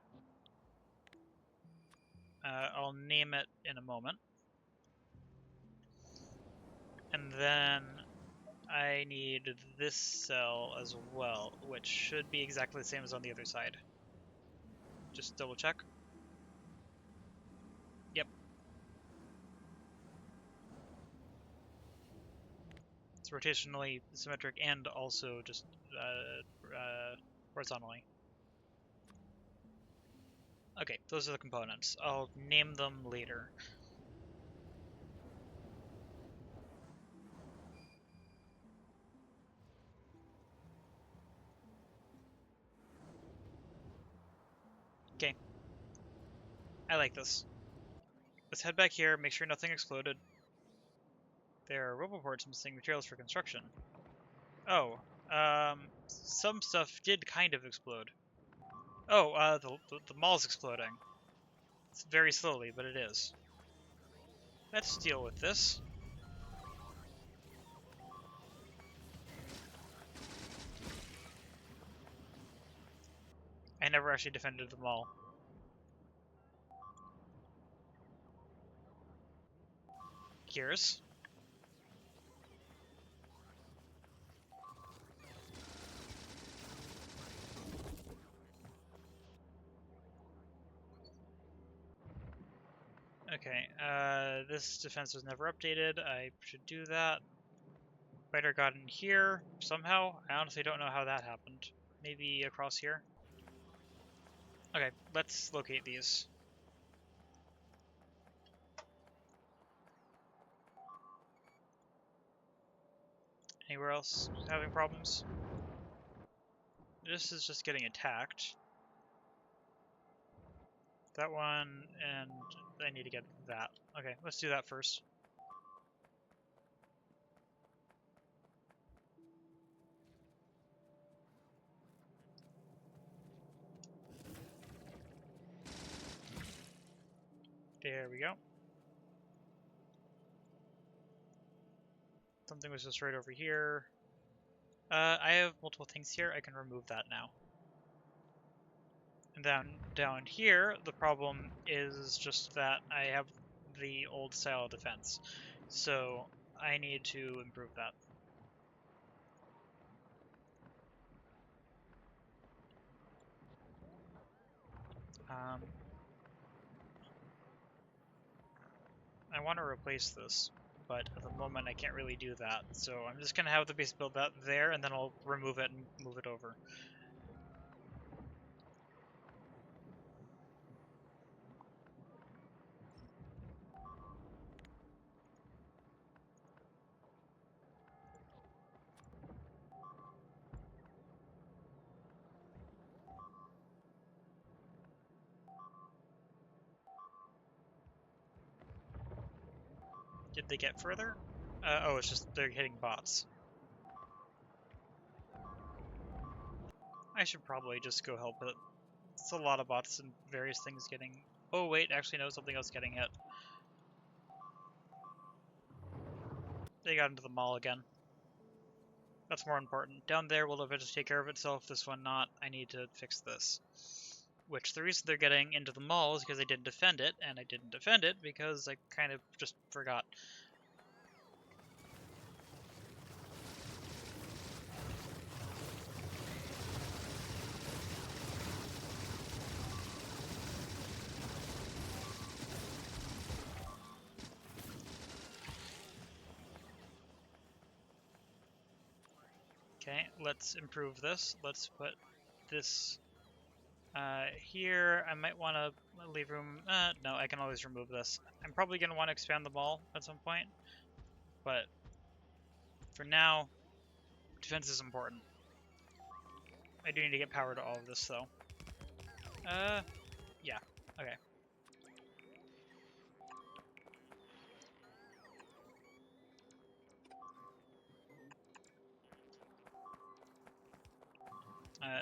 I'll name it in a moment. And then I need this cell as well, which should be exactly the same as on the other side. Just double check. Yep. It's rotationally symmetric and also just horizontally. Okay, those are the components. I'll name them later. Okay. I like this. Let's head back here, make sure nothing exploded. There are roboports missing materials for construction. Oh, some stuff did kind of explode. Oh, the mall's exploding. It's very slowly, but it is. Let's deal with this. I never actually defended the mall. Gears. Okay, this defense was never updated. I should do that. Spider got in here somehow. I honestly don't know how that happened. Maybe across here? Okay, let's locate these. Anywhere else having problems? This is just getting attacked. That one, and I need to get that. Okay, let's do that first. There we go. Something was just right over here. I have multiple things here. I can remove that now. And down here, the problem is just that I have the old style of defense. So I need to improve that. I want to replace this, but at the moment I can't really do that. So I'm just going to have the base build that there, and then I'll remove it and move it over. Did they get further? Oh, it's just they're hitting bots. I should probably just go help it. It's a lot of bots and various things getting... Oh wait, actually no, something else getting hit. They got into the mall again. That's more important. Down there will eventually take care of itself, this one not. I need to fix this. Which, the reason they're getting into the mall is because I didn't defend it, and I didn't defend it because I kind of just forgot. Okay, let's improve this. Let's put this here. I might want to leave room. No, I can always remove this. I'm probably going to want to expand the mall at some point, but for now, defense is important. I do need to get power to all of this, though. Yeah, okay.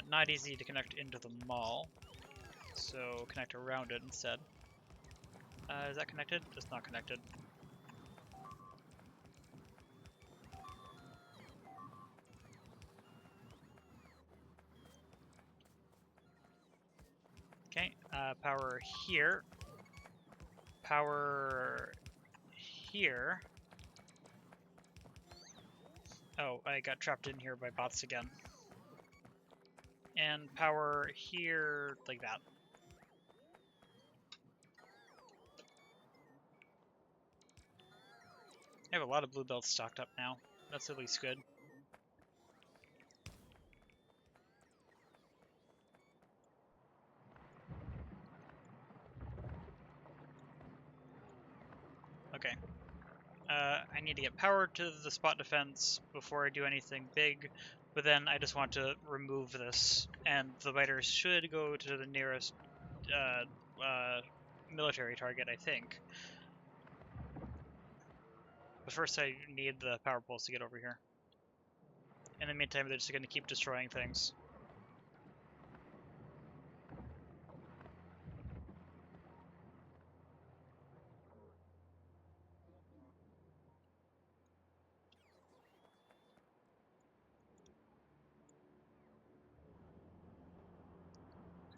Not easy to connect into the mall, so connect around it instead. Is that connected? It's not connected. Okay, power here. Power here. Oh, I got trapped in here by bots again. And power here, like that. I have a lot of blue belts stocked up now. That's at least good. Okay. I need to get power to the spot defense before I do anything big, but then I just want to remove this, and the biters should go to the nearest military target, I think. But first I need the power poles to get over here. In the meantime, they're just going to keep destroying things.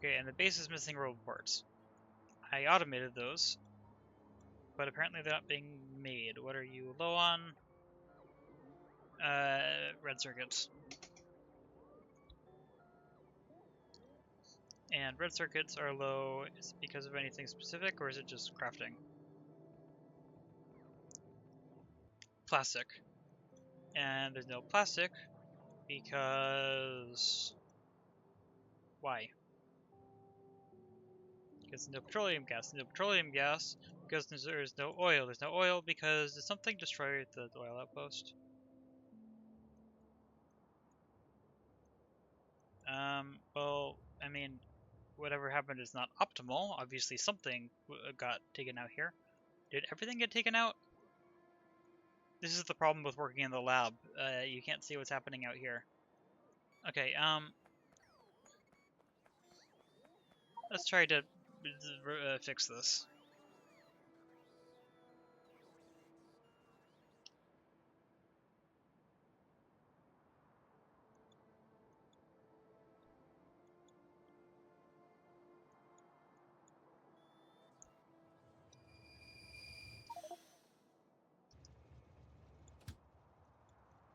Okay, and the base is missing road ports. I automated those, but apparently they're not being made. What are you low on? Red circuits. And red circuits are low. Is it because of anything specific, or is it just crafting? Plastic. And there's no plastic because... Why? Because there's no petroleum gas. No petroleum gas because there's no oil. There's no oil because did something destroy the oil outpost? Well, I mean, whatever happened is not optimal. Obviously something got taken out here. Did everything get taken out? This is the problem with working in the lab. You can't see what's happening out here. Okay, let's try to fix this.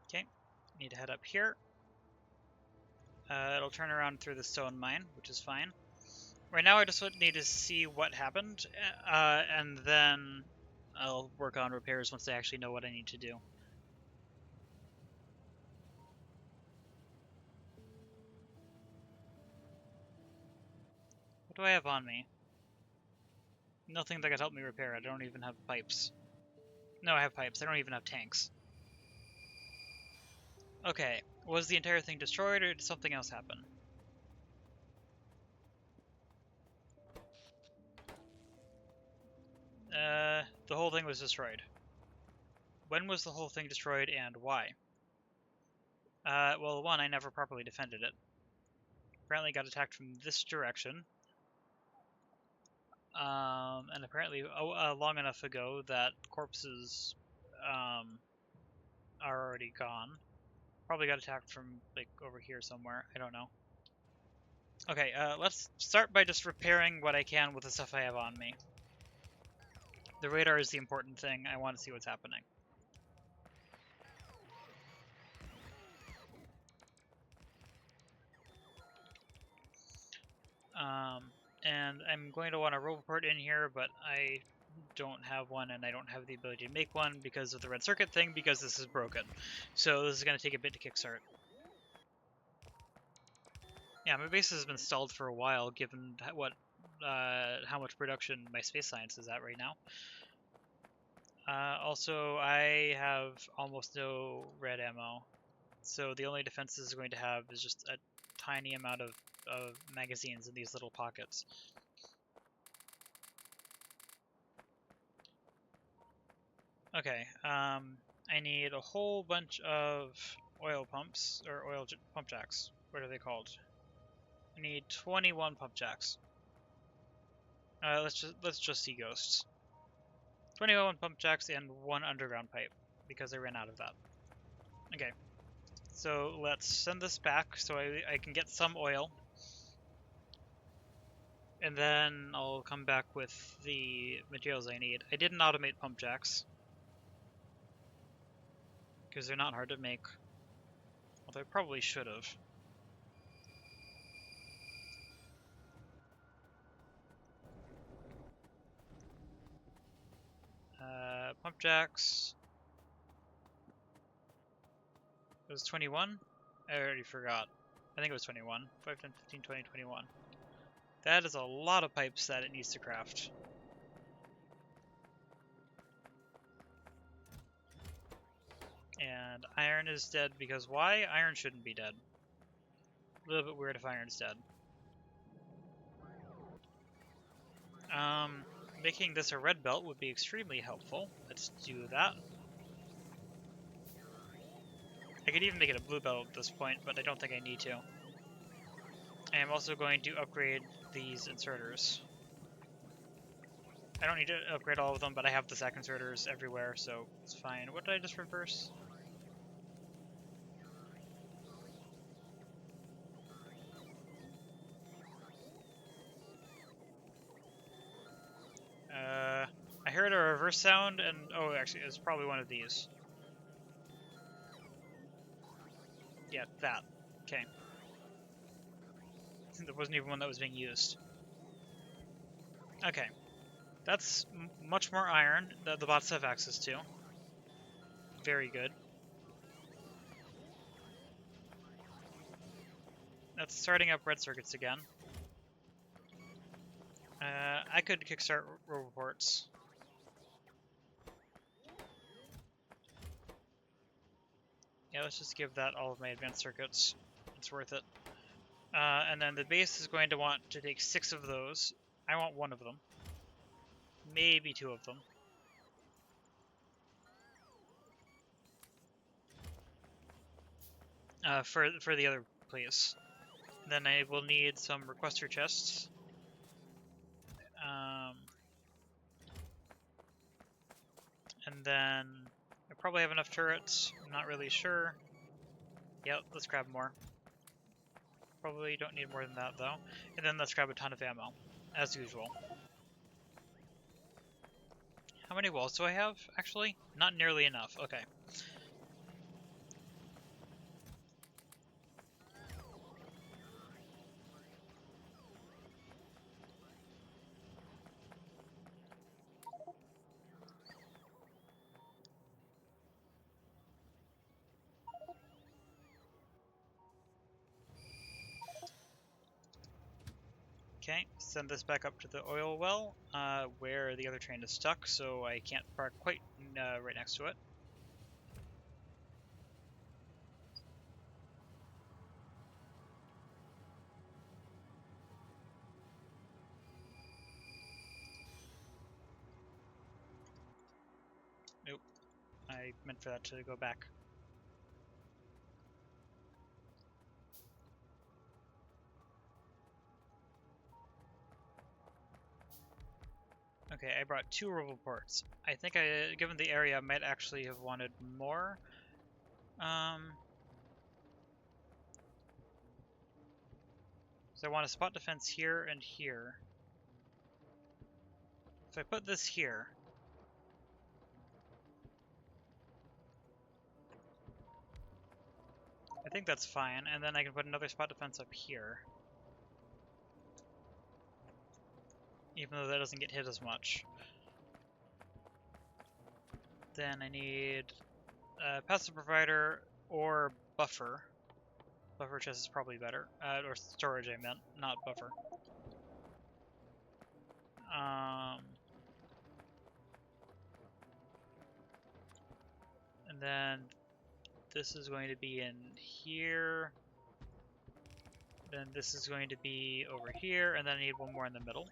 Okay, need to head up here. It'll turn around through the stone mine, which is fine. Right now I just need to see what happened, and then I'll work on repairs once I actually know what I need to do. What do I have on me? Nothing that could help me repair. I don't even have pipes. No, I have pipes. I don't even have tanks. Okay, was the entire thing destroyed, or did something else happen? The whole thing was destroyed. When was the whole thing destroyed, and why? Well, one, I never properly defended it. Apparently got attacked from this direction. And apparently long enough ago that corpses are already gone. Probably got attacked from, like, over here somewhere. I don't know. Okay, let's start by just repairing what I can with the stuff I have on me. The radar is the important thing. I want to see what's happening. And I'm going to want a roboport in here, but I don't have one, and I don't have the ability to make one because of the red circuit thing, because this is broken. So this is going to take a bit to kickstart. Yeah, my base has been stalled for a while, given how much production my space science is at right now. Also, I have almost no red ammo, so the only defense this is going to have is just a tiny amount of magazines in these little pockets. Okay, I need a whole bunch of oil pumps, or pump jacks. What are they called? I need 21 pump jacks. Let's just see ghosts. 21 pump jacks and 1 underground pipe, because I ran out of that. Okay, so let's send this back so I can get some oil. And then I'll come back with the materials I need. I didn't automate pump jacks, because they're not hard to make. Although I probably should have. Pump jacks. It was 21? I already forgot. I think it was 21. 5, 10, 15, 20, 21. That is a lot of pipes that it needs to craft. And iron is dead because why? Iron shouldn't be dead. A little bit weird if iron's dead. Making this a red belt would be extremely helpful. Let's do that. I could even make it a blue belt at this point, but I don't think I need to. I am also going to upgrade these inserters. I don't need to upgrade all of them, but I have the SAC inserters everywhere, so it's fine. What did I just reverse? I heard a reverse sound, and oh, actually, it's probably one of these. Yeah, that. Okay. There wasn't even one that was being used. Okay. That's much more iron that the bots have access to. Very good. That's starting up red circuits again. I could kickstart roboports. Yeah, let's just give that all of my advanced circuits. It's worth it. And then the base is going to want to take 6 of those. I want 1 of them. Maybe 2 of them. For the other place. Then I will need some requester chests. And then I probably have enough turrets. I'm not really sure. Yep, let's grab more. Probably don't need more than that though. And then let's grab a ton of ammo, as usual. How many walls do I have, actually? Not nearly enough. Okay. Okay, send this back up to the oil well, where the other train is stuck, so I can't park quite right next to it. Nope, I meant for that to go back. Okay, I brought 2 roboports. I think given the area, I might actually have wanted more. So I want a spot defense here and here. So I put this here. I think that's fine, and then I can put another spot defense up here. Even though that doesn't get hit as much. Then I need a passive provider or buffer Buffer chest is probably better. Or storage, I meant, not buffer. And then this is going to be in here. Then this is going to be over here, and then I need one more in the middle.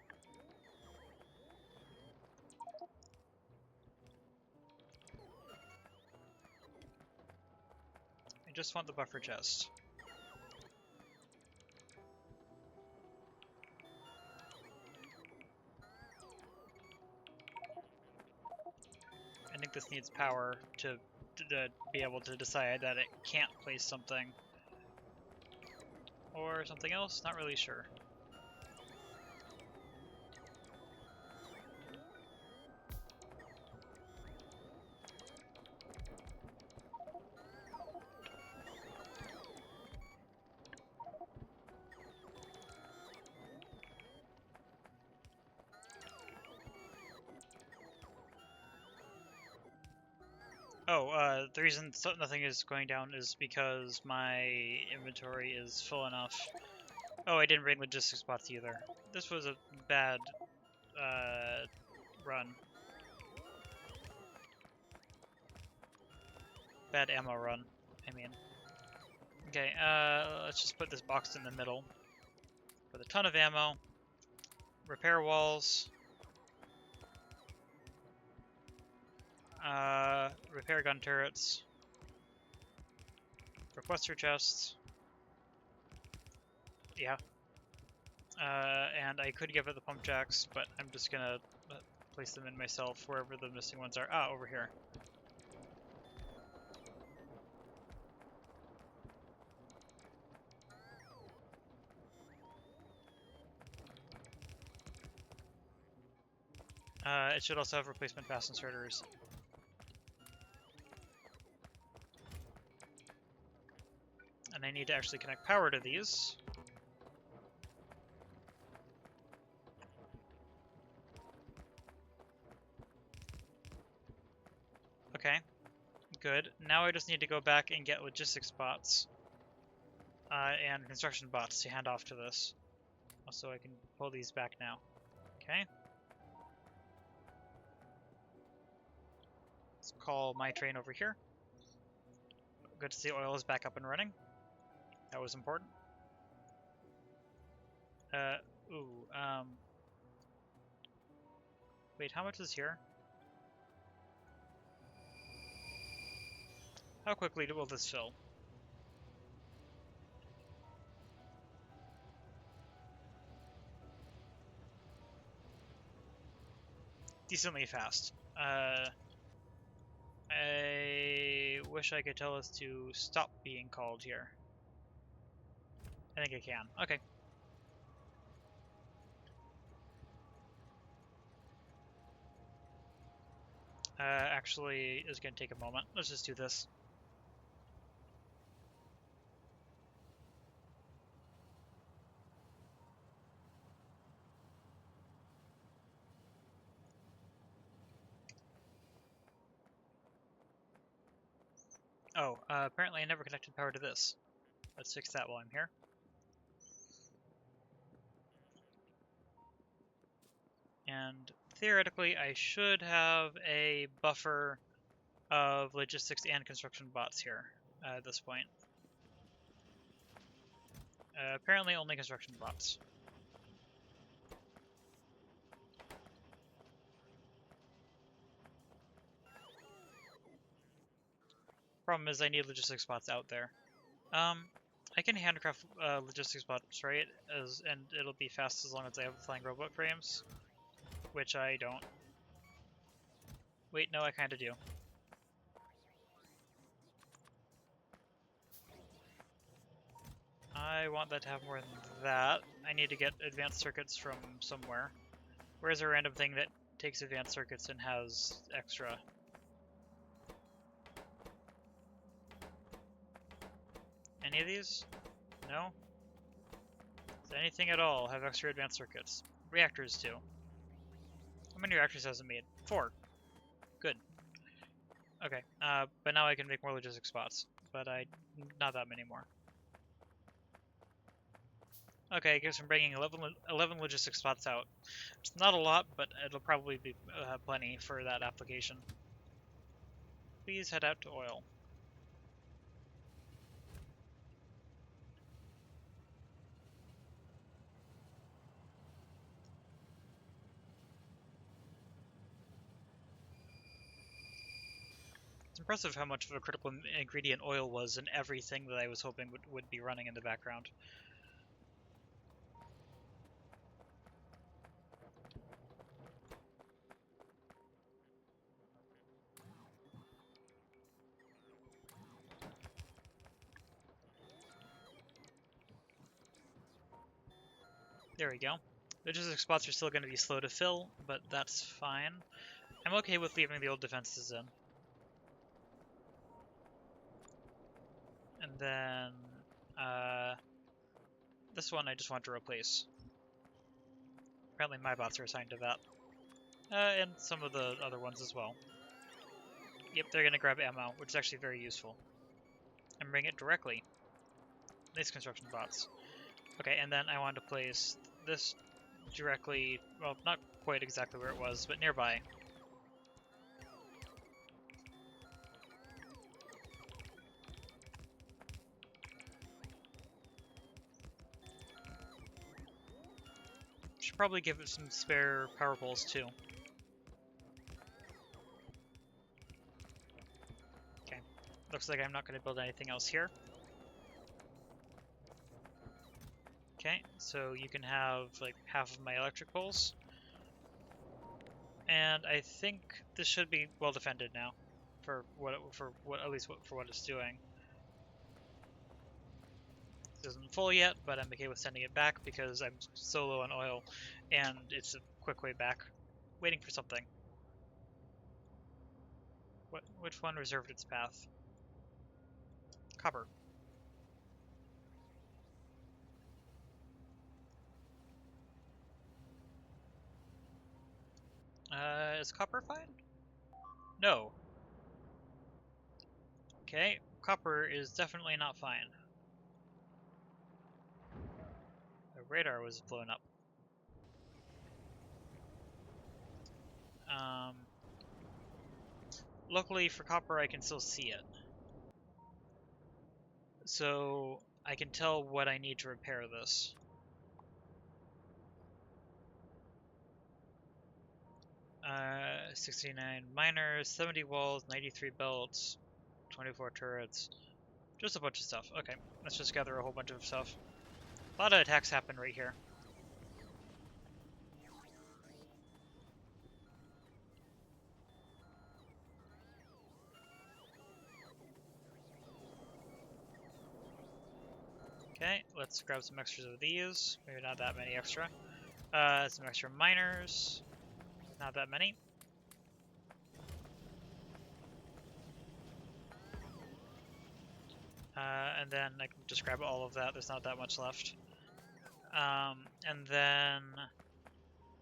I just want the buffer chest. I think this needs power to be able to decide that it can't place something. Or something else? Not really sure. Oh, the reason nothing is going down is because my inventory is full enough. Oh, I didn't bring logistics spots either. This was a bad run. Bad ammo run, I mean. Okay, let's just put this box in the middle. With a ton of ammo. Repair walls. Repair gun turrets. Requester chests. Yeah. And I could give it the pump jacks, but I'm just gonna place them in myself wherever the missing ones are. Ah, over here. It should also have replacement fast inserters. And I need to actually connect power to these. Okay, good. Now I just need to go back and get logistics bots and construction bots to hand off to this. Also, I can pull these back now. Okay. Let's call my train over here. Good to see oil is back up and running. That was important. Wait, how much is here? How quickly will this fill? Decently fast. I wish I could tell us to stop being called here. I think I can. Okay. Actually, it's going to take a moment. Let's just do this. Oh, apparently I never connected power to this. Let's fix that while I'm here. And theoretically, I should have a buffer of logistics and construction bots here at this point. Apparently only construction bots. Problem is I need logistics bots out there. I can handcraft logistics bots, right? And it'll be fast as long as I have flying robot frames. Which I don't. Wait, no, I kinda do. I want that to have more than that. I need to get advanced circuits from somewhere. Where's a random thing that takes advanced circuits and has extra? Any of these? No? Does anything at all have extra advanced circuits? Reactors do. How many reactors has it made? 4. Good. Okay, but now I can make more logistic spots. But not that many more. Okay, I guess I'm bringing 11 logistic spots out. It's not a lot, but it'll probably be plenty for that application. Please head out to oil. It's impressive how much of a critical ingredient oil was in everything that I was hoping would be running in the background. There we go. Logistic spots are still going to be slow to fill, but that's fine. I'm okay with leaving the old defenses in. And then, this one I just want to replace. Apparently my bots are assigned to that. And some of the other ones as well. Yep, they're going to grab ammo, which is actually very useful. And bring it directly. Nice construction bots. Okay, and then I want to place this directly, well, not quite exactly where it was, but nearby. Should probably give it some spare power poles too. Okay, looks like I'm not going to build anything else here. Okay, so you can have like half of my electric poles. And I think this should be well defended now, for what at least for what it's doing. It isn't full yet, but I'm okay with sending it back because I'm so low on oil, and it's a quick way back. Waiting for something. Which one reserved its path? Copper. Is copper fine? No. Okay, copper is definitely not fine. The radar was blown up. Luckily for copper, I can still see it. So I can tell what I need to repair this. Uh, 69 miners, 70 walls, 93 belts, 24 turrets. Just a bunch of stuff. Okay, let's just gather a whole bunch of stuff. A lot of attacks happen right here. Okay, let's grab some extras of these. Maybe not that many extra. Some extra miners. Not that many. And then I can just grab all of that. There's not that much left. And then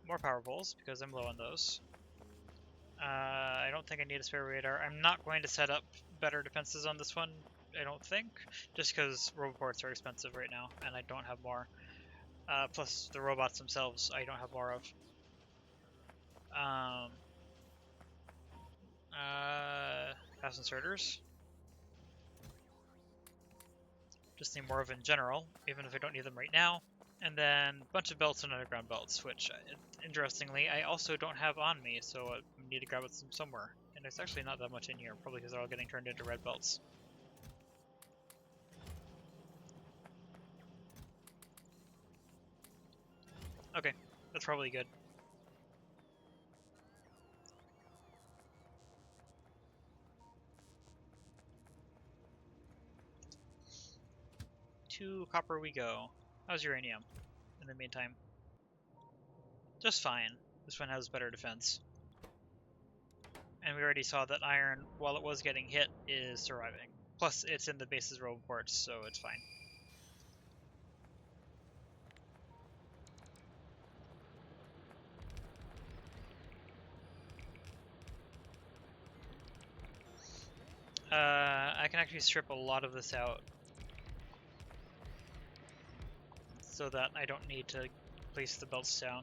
more power poles because I'm low on those. I don't think I need a spare radar. I'm not going to set up better defenses on this one, I don't think, just because roboports are expensive right now, and I don't have more. Plus, the robots themselves, I don't have more of. Fast inserters. Just need more of in general, even if I don't need them right now. And then a bunch of belts and underground belts, which, interestingly, I also don't have on me, so I need to grab it somewhere. And there's actually not that much in here, probably because they're all getting turned into red belts. Okay, that's probably good. To copper we go. How's uranium in the meantime? Just fine. This one has better defense. And we already saw that iron, while it was getting hit, is surviving. Plus, it's in the base's roboports, so it's fine. I can actually strip a lot of this out. so that I don't need to place the belts down.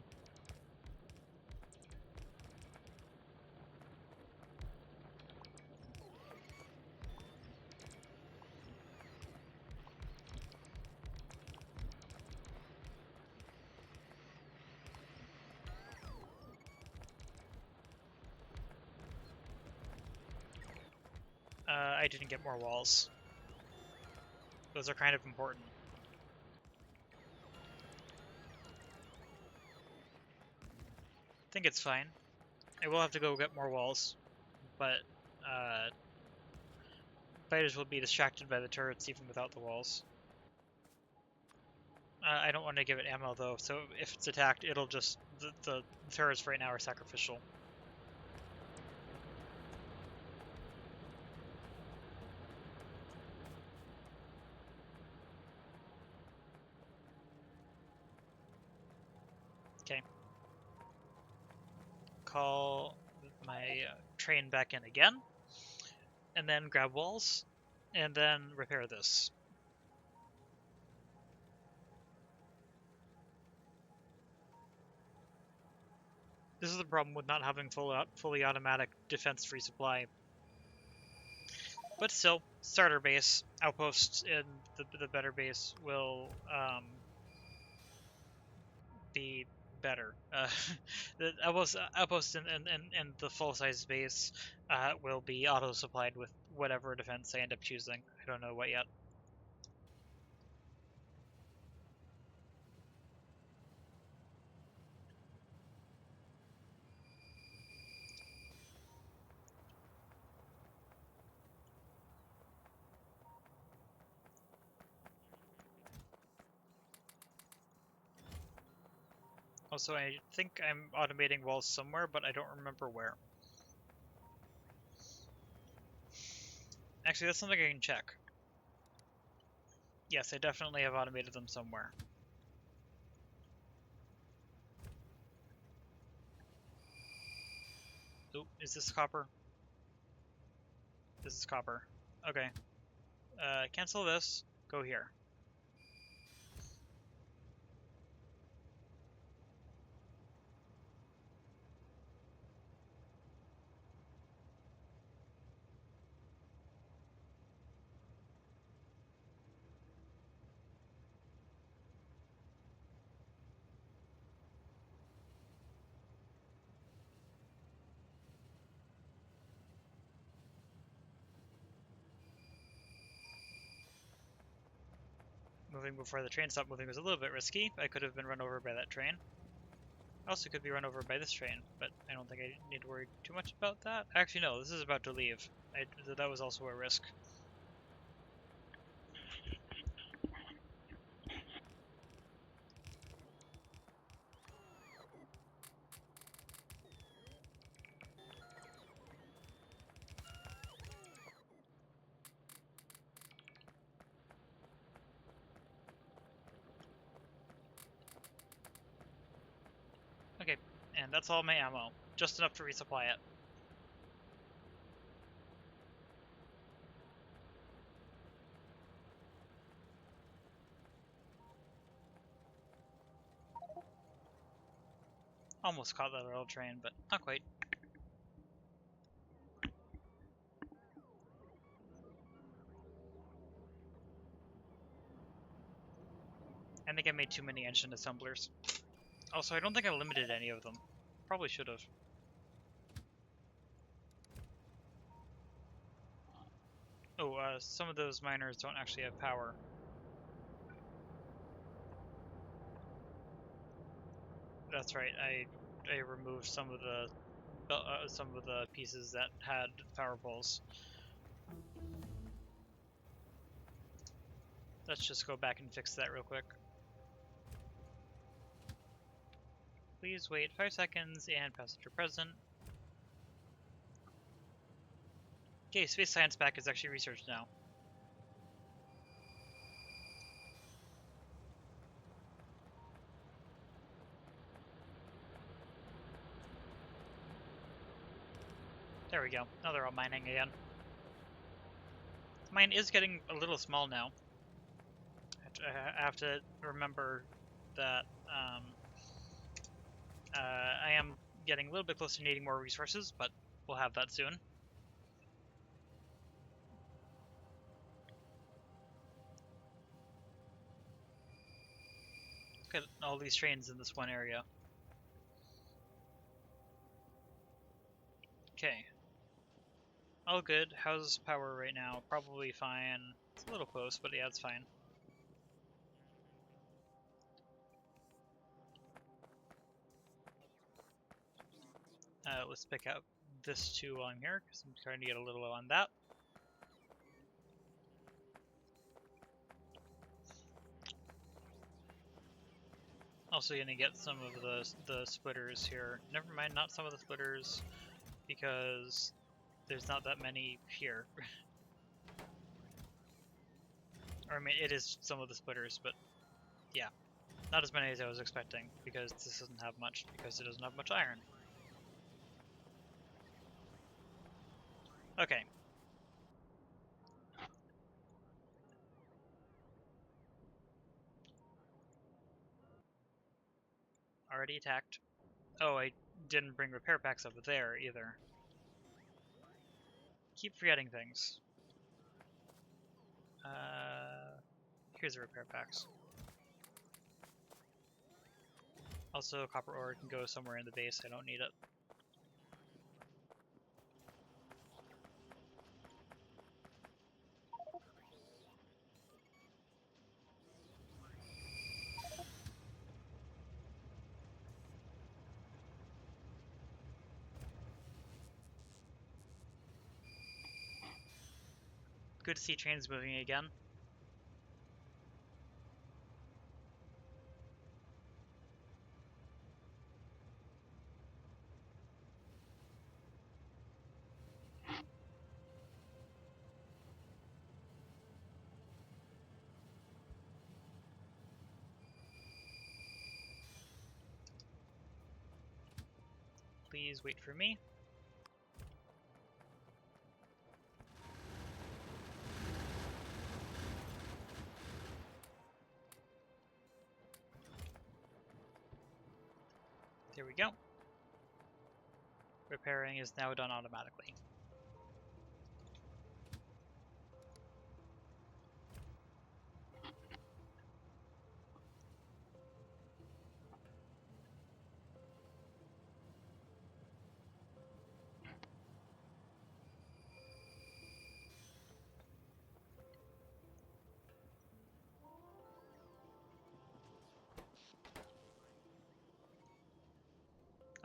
I didn't get more walls. Those are kind of important. I think it's fine. I will have to go get more walls, but fighters will be distracted by the turrets even without the walls. I don't want to give it ammo though, so if it's attacked, it'll just... The turrets right now are sacrificial. Okay. Call my train back in again, and then grab walls, and then repair this. This is the problem with not having fully automatic defense resupply. But still, starter base, outposts in the better base will be better. The outpost in the full-size base will be auto-supplied with whatever defense I end up choosing. I don't know what yet. Also, I think I'm automating walls somewhere, but I don't remember where. Actually, that's something I can check. Yes, I definitely have automated them somewhere. Ooh, is this copper? This is copper. Okay. Cancel this. Go here. Moving before the train stopped moving was a little bit risky. I could have been run over by that train. I also could be run over by this train, but I don't think I need to worry too much about that. Actually, no, this is about to leave. That was also a risk. Okay, and that's all my ammo. Just enough to resupply it. Almost caught that rail train, but not quite. I think I made too many engine assemblers. Also, I don't think I limited any of them. Probably should have. Oh, some of those miners don't actually have power. That's right. I removed some of the pieces that had power poles. Let's just go back and fix that real quick. Please wait 5 seconds and passenger present. Okay, space science pack is actually researched now. There we go. Now they're all mining again. Mine is getting a little small now. I have to remember that I am getting a little bit closer to needing more resources, but we'll have that soon. Look at all these trains in this one area. Okay. All good. How's power right now? Probably fine. It's a little close, but yeah, it's fine. Let's pick up this too while I'm here, because I'm trying to get a little low on that. Also gonna get some of the splitters here. Never mind, not some of the splitters, because there's not that many here. Or I mean, it is some of the splitters, but yeah, not as many as I was expecting, because this doesn't have much, because it doesn't have much iron. Okay. Already attacked. Oh, I didn't bring repair packs over there either. Keep forgetting things. Here's the repair packs. Also, copper ore can go somewhere in the base. I don't need it. Good to see trains moving again. Please wait for me. There we go. Repairing is now done automatically.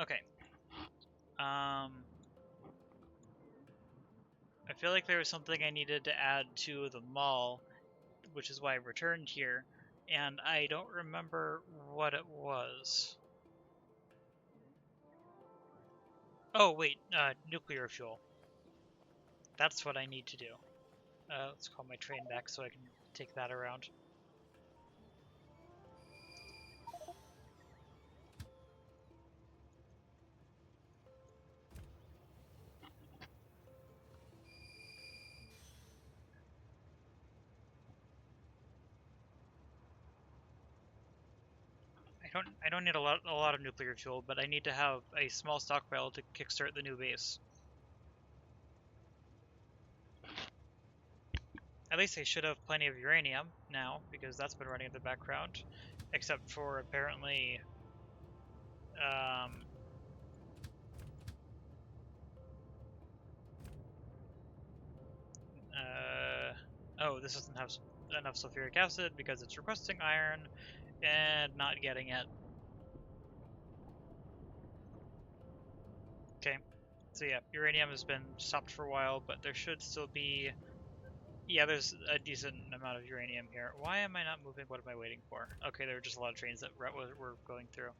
Okay. I feel like there was something I needed to add to the mall, which is why I returned here, and I don't remember what it was. Oh, wait, nuclear fuel. That's what I need to do. Let's call my train back so I can take that around. I don't need a lot of nuclear fuel, but I need to have a small stockpile to kickstart the new base. At least I should have plenty of uranium now, because that's been running in the background. Except for apparently oh, this doesn't have enough sulfuric acid because it's requesting iron and not getting it. Okay, so yeah, uranium has been stopped for a while, but there should still be... Yeah, there's a decent amount of uranium here. Why am I not moving? What am I waiting for? Okay, there were just a lot of trains that were going through.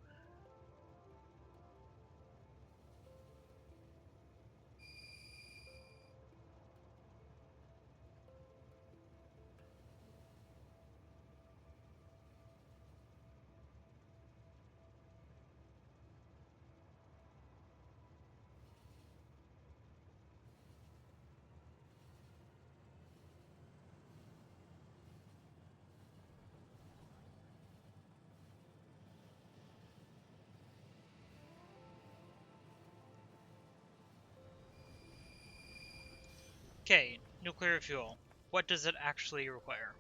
Okay, nuclear fuel. What does it actually require?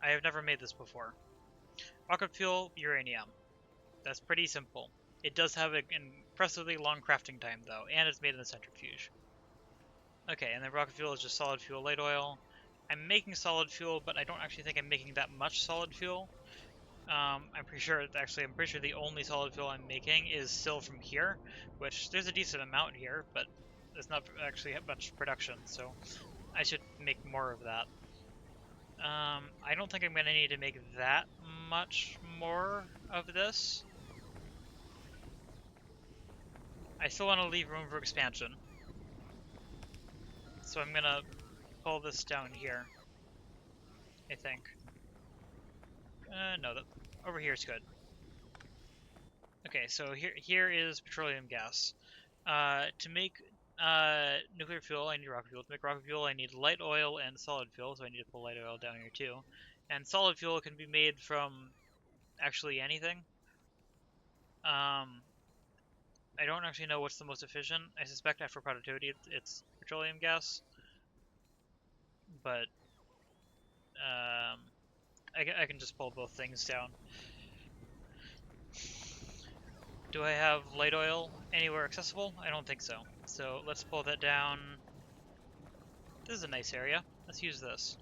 I have never made this before. Rocket fuel, uranium. That's pretty simple. It does have an impressively long crafting time, though, and it's made in the centrifuge. Okay, and then rocket fuel is just solid fuel light oil. I'm making solid fuel, but I don't actually think I'm making that much solid fuel. I'm pretty sure the only solid fuel I'm making is still from here, which there's a decent amount here, but there's not actually much production, so I should make more of that. I don't think I'm going to need to make that much more of this. I still want to leave room for expansion. So I'm going to pull this down here, I think. No, over here is good. Okay, so here is petroleum gas. To make nuclear fuel, I need rocket fuel. To make rocket fuel, I need light oil and solid fuel, so I need to pull light oil down here too. And solid fuel can be made from actually anything. I don't actually know what's the most efficient. I suspect after productivity it's petroleum gas. But I can just pull both things down. Do I have light oil anywhere accessible? I don't think so. So let's pull that down. This is a nice area. Let's use this.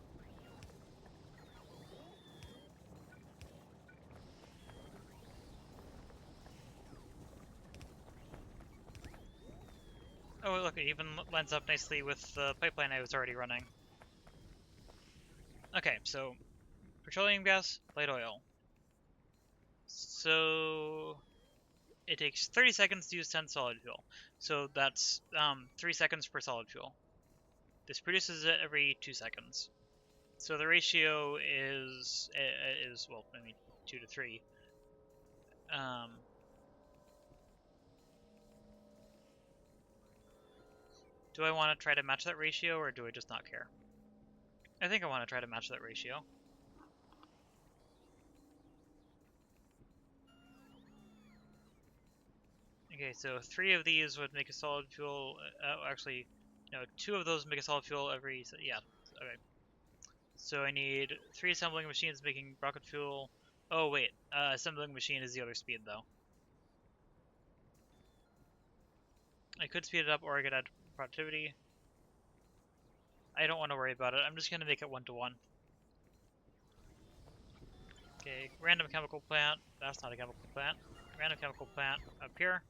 Oh, look, it even lines up nicely with the pipeline I was already running. Okay, so petroleum gas, light oil. So it takes 30 seconds to use 10 solid fuel. So that's 3 seconds per solid fuel. This produces it every 2 seconds. So the ratio is well, I mean 2 to 3. Do I want to try to match that ratio, or do I just not care? I think I want to try to match that ratio. Okay, so 3 of these would make a solid fuel. Actually, no, 2 of those make a solid fuel every. Yeah, okay. So I need 3 assembling machines making rocket fuel. Oh wait, assembling machine is the other speed though. I could speed it up, or I could add productivity. I don't want to worry about it. I'm just gonna make it 1-to-1. Okay, random chemical plant. That's not a chemical plant. Random chemical plant up here.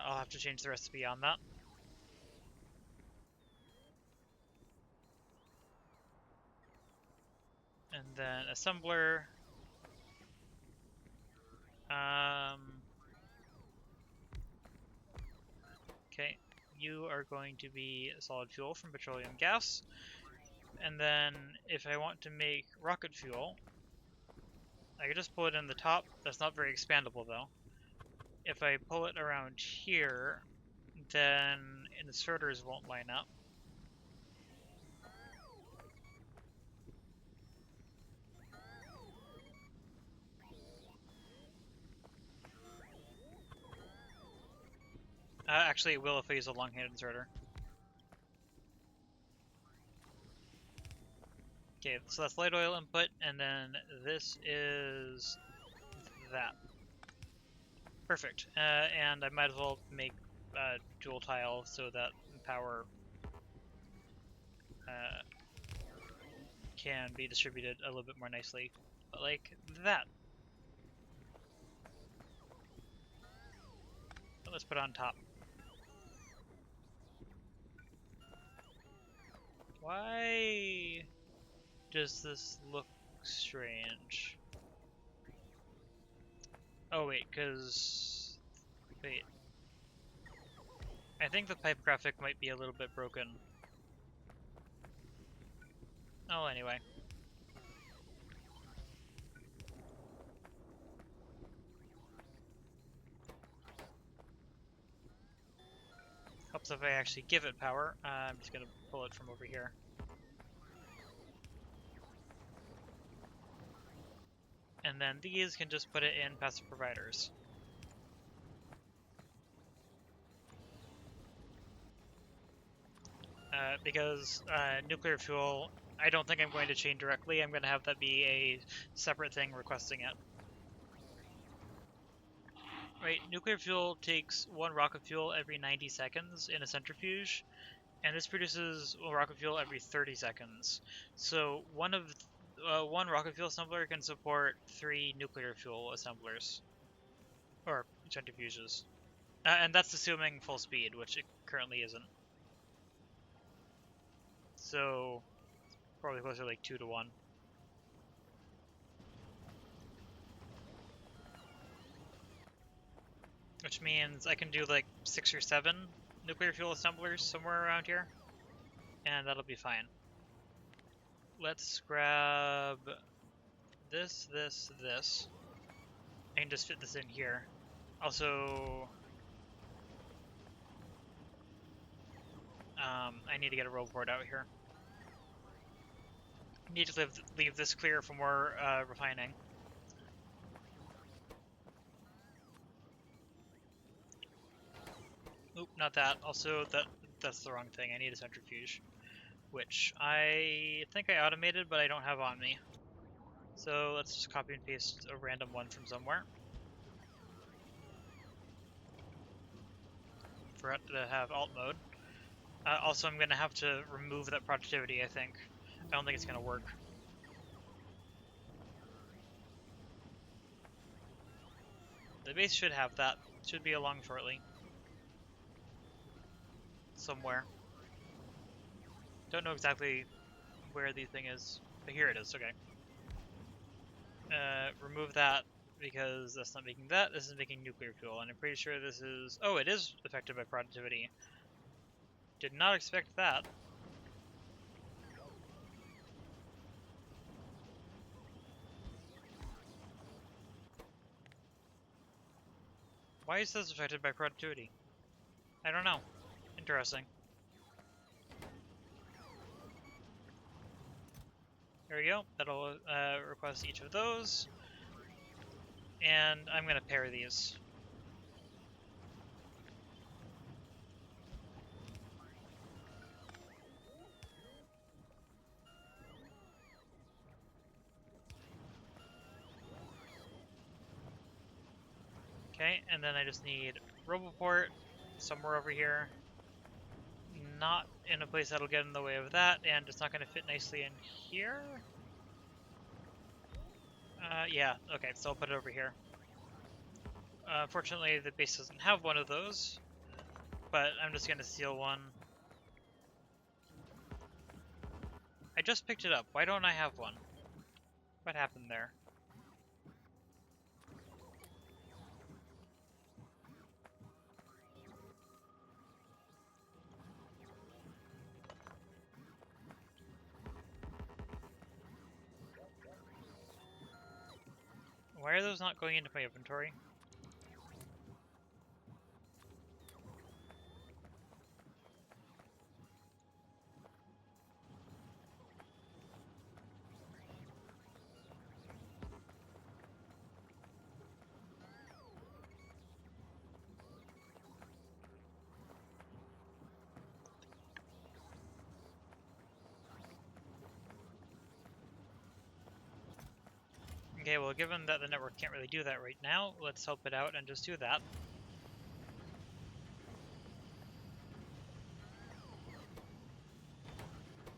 I'll have to change the recipe on that. And then assembler. Okay, you are going to be solid fuel from petroleum gas. And then if I want to make rocket fuel, I can just pull it in the top. That's not very expandable though. If I pull it around here, then inserters won't line up. Actually, it will if I use a long-handed inserter. Okay, so that's light oil input, and then this is that. Perfect. And I might as well make dual tile so that power can be distributed a little bit more nicely, like that. But let's put it on top. Why does this look strange? Oh wait, wait. I think the pipe graphic might be a little bit broken. Oh, anyway. Helps if I actually give it power. I'm just gonna pull it from over here. And then these can just put it in passive providers. because nuclear fuel, I don't think I'm going to chain directly. I'm going to have that be a separate thing requesting it. Right, nuclear fuel takes 1 rocket fuel every 90 seconds in a centrifuge, and this produces rocket fuel every 30 seconds. So one rocket fuel assembler can support 3 nuclear fuel assemblers, or centrifuges. And that's assuming full speed, which it currently isn't. So probably closer to like 2 to 1. Which means I can do like 6 or 7 nuclear fuel assemblers somewhere around here, and that'll be fine. Let's grab this. I can just fit this in here. Also, I need to get a rollboard out here. I need to leave this clear for more refining. Oop, not that. Also, that's the wrong thing. I need a centrifuge, which I think I automated, but I don't have on me. So let's just copy and paste a random one from somewhere. Forgot to have alt mode. Also, I'm going to have to remove that productivity, I think. I don't think it's going to work. The base should have that. Should be along shortly. Somewhere. Don't know exactly where the thing is, but here it is, okay. Remove that, because that's not making that, this is making nuclear fuel, and I'm pretty sure this is... Oh, it is affected by productivity. Did not expect that. Why is this affected by productivity? I don't know. Interesting. There we go. That'll request each of those. And I'm going to pair these. Okay, and then I just need RoboPort somewhere over here. Not in a place that'll get in the way of that, and it's not going to fit nicely in here. Yeah, okay, so I'll put it over here. Fortunately, the base doesn't have one of those, but I'm just going to steal one. I just picked it up. Why don't I have one? What happened there? Why are those not going into my inventory? Okay, well, given that the network can't really do that right now, let's help it out and just do that.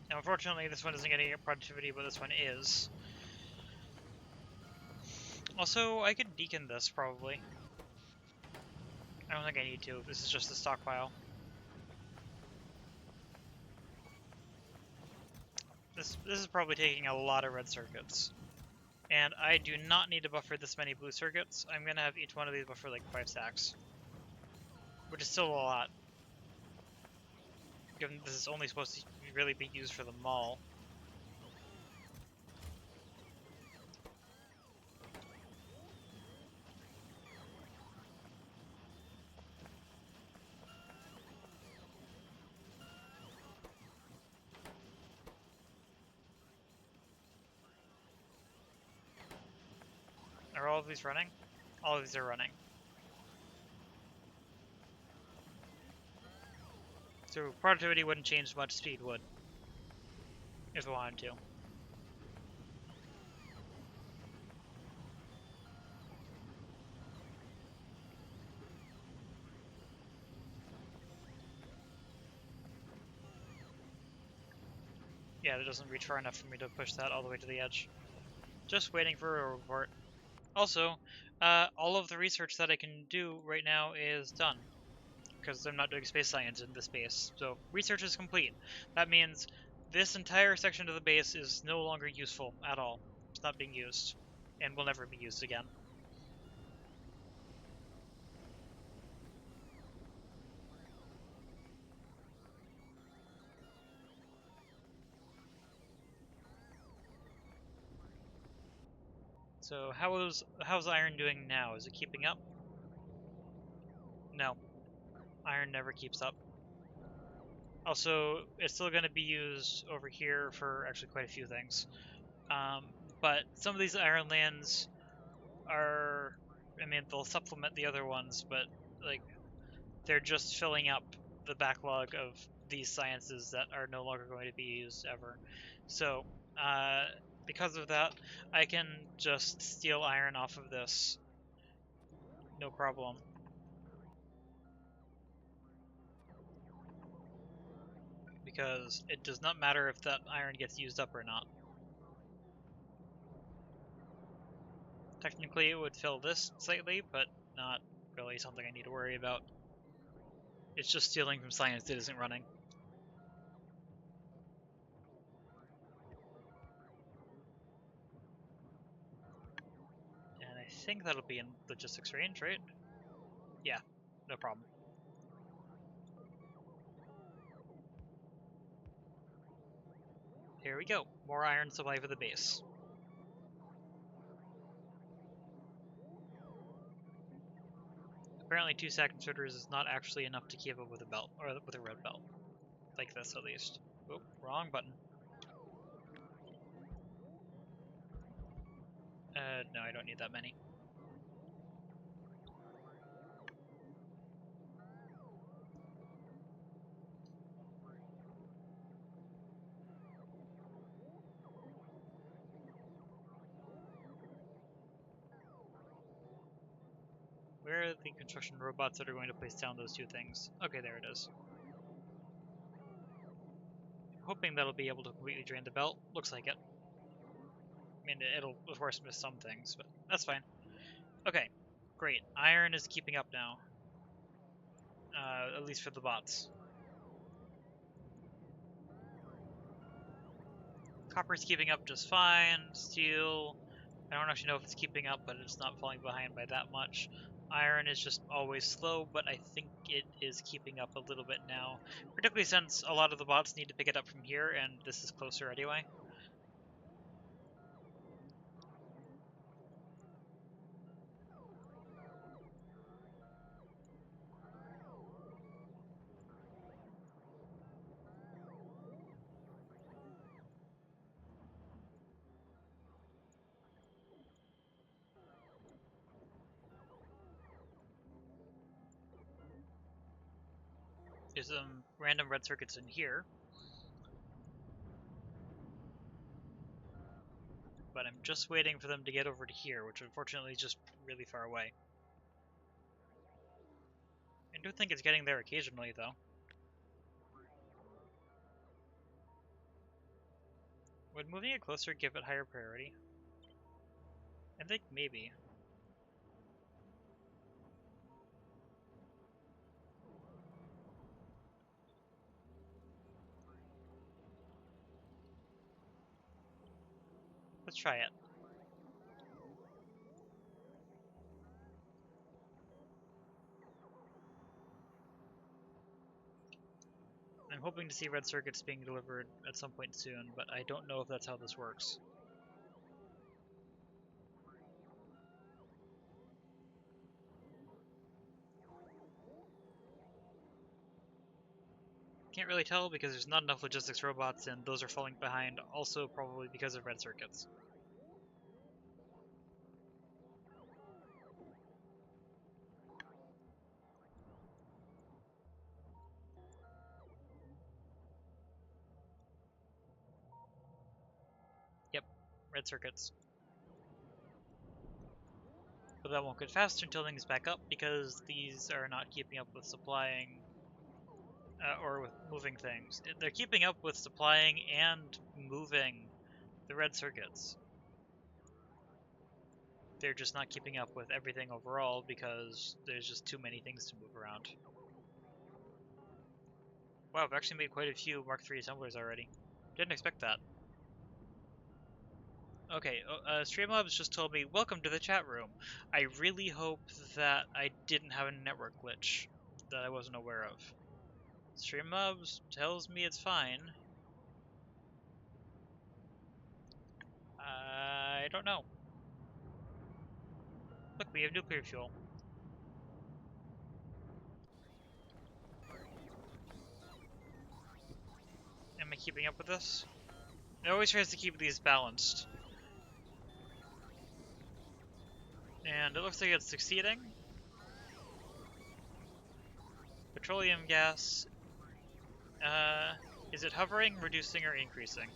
Now, unfortunately, this one isn't getting productivity, but this one is. Also, I could deacon this, probably. I don't think I need to. This is just a stockpile. This is probably taking a lot of red circuits. And I do not need to buffer this many blue circuits. I'm going to have each one of these buffer like 5 stacks. Which is still a lot. Given this is only supposed to really be used for the mall. Are all of these running? All of these are running. So productivity wouldn't change much, speed would, if I wanted to. Yeah, that doesn't reach far enough for me to push that all the way to the edge. Just waiting for a report. Also, all of the research that I can do right now is done, because I'm not doing space science in this base. So research is complete. That means this entire section of the base is no longer useful at all. It's not being used, and will never be used again. So how's iron doing now? Is it keeping up? No, iron never keeps up. Also, it's still going to be used over here for actually quite a few things. But some of these iron lands are, I mean, they'll supplement the other ones, but like they're just filling up the backlog of these sciences that are no longer going to be used ever. So, because of that, I can just steal iron off of this, no problem. Because it does not matter if that iron gets used up or not. Technically, it would fill this slightly, but not really something I need to worry about. It's just stealing from science that isn't running. And I think that'll be in logistics range, right? Yeah, no problem. Here we go. More iron supply for the base. Apparently 2 stack inserters is not actually enough to keep up with a belt, or with a red belt. Like this, at least. Oh, wrong button. No, I don't need that many. Where are the construction robots that are going to place down those 2 things? Okay, there it is. Hoping that'll be able to completely drain the belt. Looks like it. I mean, it'll of course miss some things, but that's fine. Okay, great. Iron is keeping up now. At least for the bots. Copper's keeping up just fine. Steel, I don't actually know if it's keeping up, but it's not falling behind by that much. Iron is just always slow, but I think it is keeping up a little bit now. Particularly since a lot of the bots need to pick it up from here, and this is closer anyway. There's some random red circuits in here. But I'm just waiting for them to get over to here, which unfortunately is just really far away. I do think it's getting there occasionally, though. Would moving it closer give it higher priority? I think maybe. Let's try it. I'm hoping to see red circuits being delivered at some point soon, but I don't know if that's how this works. Can't really tell because there's not enough logistics robots and those are falling behind, also probably because of red circuits. red circuits. But that won't get faster until things back up, because these are not keeping up with supplying or with moving things. They're keeping up with supplying and moving the red circuits. They're just not keeping up with everything overall because there's just too many things to move around. Wow, I've actually made quite a few Mark III assemblers already. Didn't expect that. Okay, Streamlabs just told me, welcome to the chat room. I really hope that I didn't have a network glitch that I wasn't aware of. Streamlabs tells me it's fine. I don't know. Look, we have nuclear fuel. Am I keeping up with this? It always tries to keep these balanced. And it looks like it's succeeding. Petroleum gas. Is it hovering, reducing, or increasing?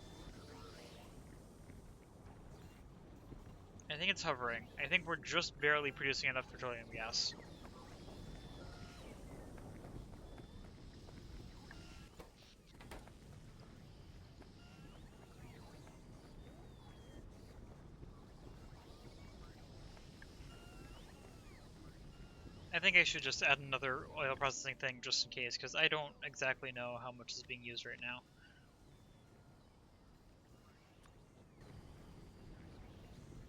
I think it's hovering. I think we're just barely producing enough petroleum gas. I think I should just add another oil processing thing just in case, because I don't exactly know how much is being used right now.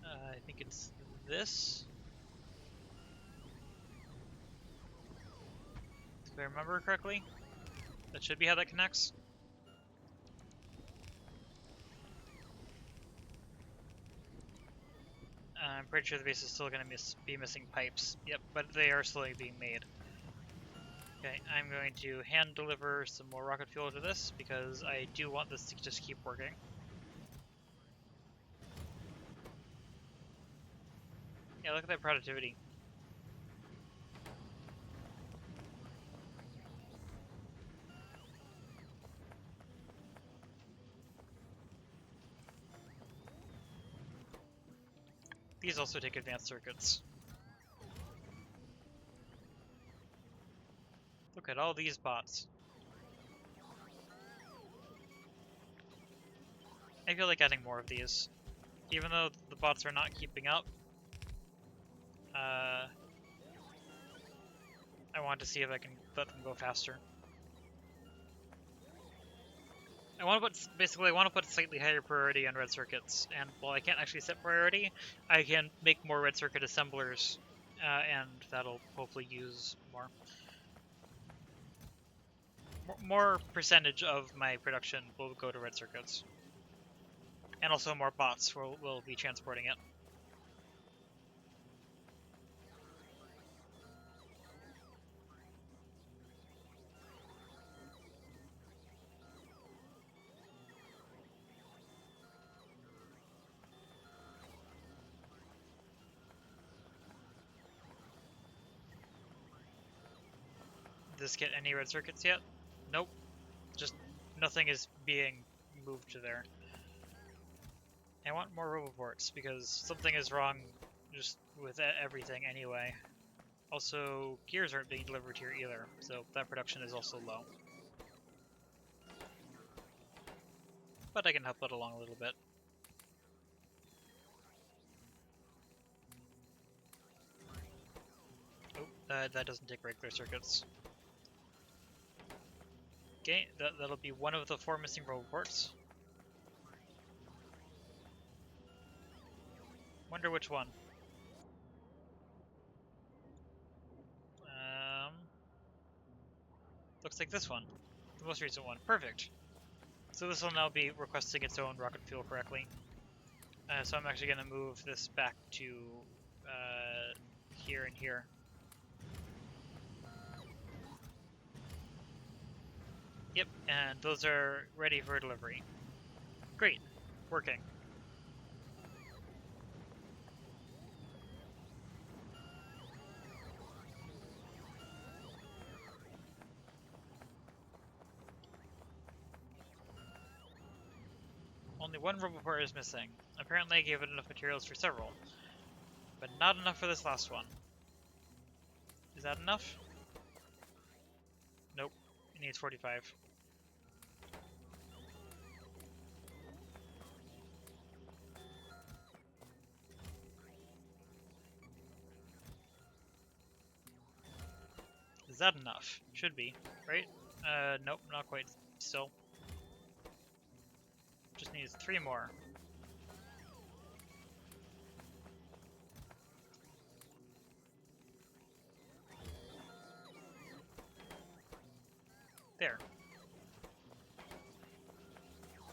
I think it's this. If I remember correctly, that should be how that connects. I'm pretty sure the base is still going to be missing pipes. Yep, but they are slowly being made. Okay, I'm going to hand deliver some more rocket fuel to this because I do want this to just keep working. Yeah, look at that productivity. These also take advanced circuits. Look at all these bots. I feel like adding more of these. Even though the bots are not keeping up, I want to see if I can let them go faster. I want to put slightly higher priority on red circuits, and while I can't actually set priority, I can make more red circuit assemblers, and that'll hopefully use more percentage of my production will go to red circuits, and also more bots will be transporting it. Does this get any red circuits yet? Nope. Just nothing is being moved to there. I want more roboports because something is wrong just with everything anyway. Also, gears aren't being delivered here either, so that production is also low. But I can help it along a little bit. Oh, that doesn't take regular circuits. Okay, that'll be one of the 4 missing roboports. Wonder which one. Looks like this one. The most recent one. Perfect. So this will now be requesting its own rocket fuel correctly. So I'm actually going to move this back to here and here. Yep, and those are ready for delivery. Great. Working. Only one roboport is missing. Apparently I gave it enough materials for several. But not enough for this last one. Is that enough? Nope. It needs 45. Is that enough? Should be, right? Nope, not quite still. Just needs 3 more. There.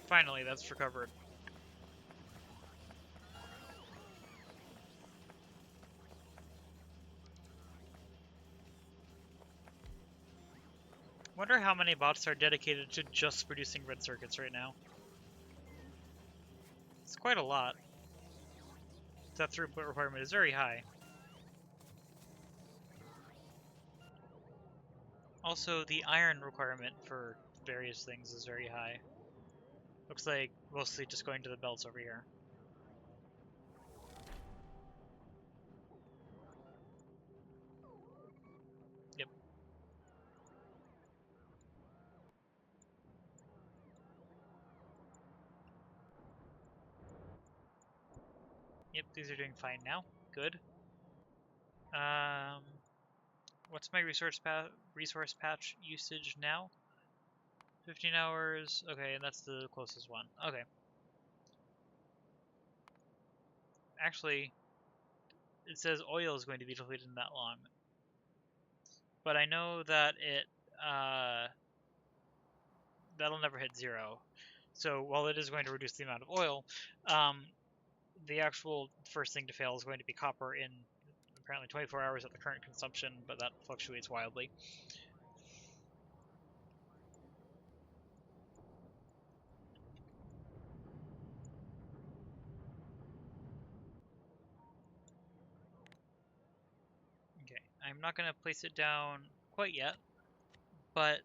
Finally, that's recovered. Wonder how many bots are dedicated to just producing red circuits right now. It's quite a lot. That throughput requirement is very high. Also, the iron requirement for various things is very high. Looks like mostly just going to the belts over here. Yep. Yep, these are doing fine now. Good. What's my resource patch usage now? 15 hours. Okay, and that's the closest one. Okay. Actually, it says oil is going to be depleted in that long. But I know that that'll never hit 0. So while it is going to reduce the amount of oil, the actual first thing to fail is going to be copper in apparently 24 hours at the current consumption, but that fluctuates wildly. Okay, I'm not going to place it down quite yet, but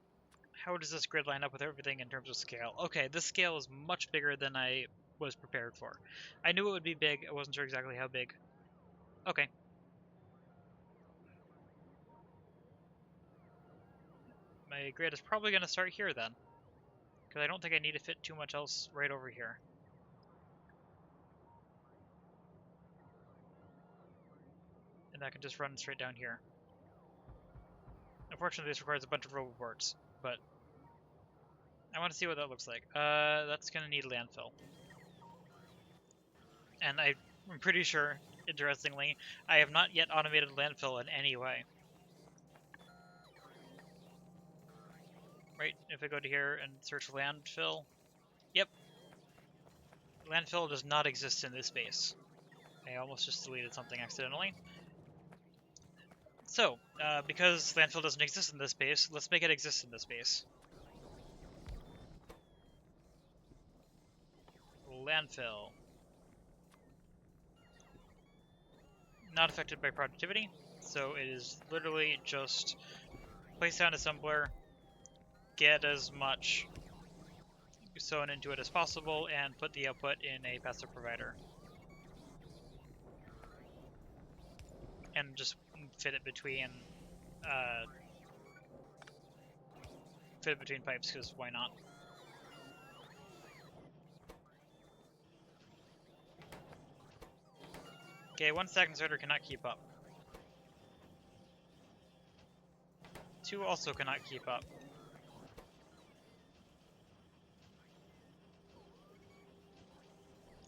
how does this grid line up with everything in terms of scale? Okay, this scale is much bigger than I was prepared for. I knew it would be big, I wasn't sure exactly how big. Okay. My grid is probably going to start here then, because I don't think I need to fit too much else right over here. And that can just run straight down here. Unfortunately, this requires a bunch of roboports, but I want to see what that looks like. That's going to need landfill. And I'm pretty sure, interestingly, I have not yet automated landfill in any way. Right, if I go to here and search landfill, yep. Landfill does not exist in this space. I almost just deleted something accidentally. So, because landfill doesn't exist in this space, let's make it exist in this space. Landfill. Not affected by productivity, so it is literally just place down assembler, get as much sewn into it as possible, and put the output in a passive provider. And just fit it between pipes, because why not? Okay, 1 stack inserter cannot keep up. 2 also cannot keep up.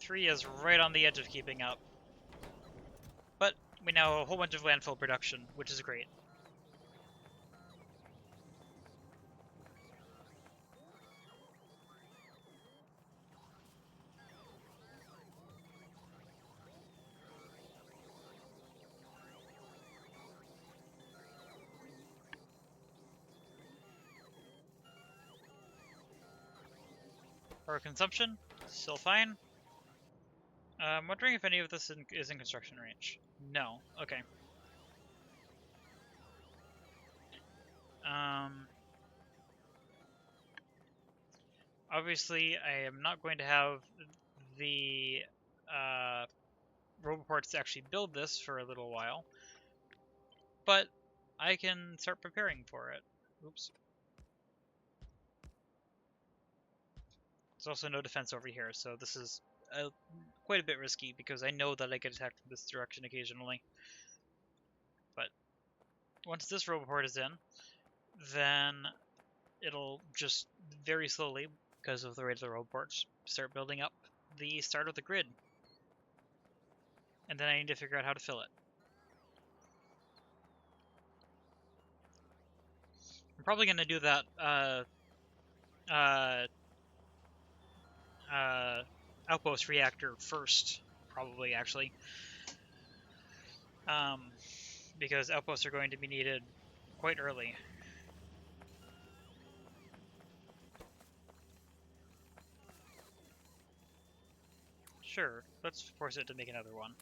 3 is right on the edge of keeping up. But we now have a whole bunch of landfill production, which is great. Our consumption, still fine. I'm wondering if any of this is in construction range. No. Okay. Obviously, I am not going to have the roboports to actually build this for a little while, but I can start preparing for it. Oops. There's also no defense over here, so this is quite a bit risky because I know that I get attacked from this direction occasionally. But once this roboport is in, then it'll just very slowly, because of the rate of the roboports, start building up the start of the grid. And then I need to figure out how to fill it. I'm probably going to do that outpost reactor first, probably, actually. Because outposts are going to be needed quite early. Sure, let's force it to make another one.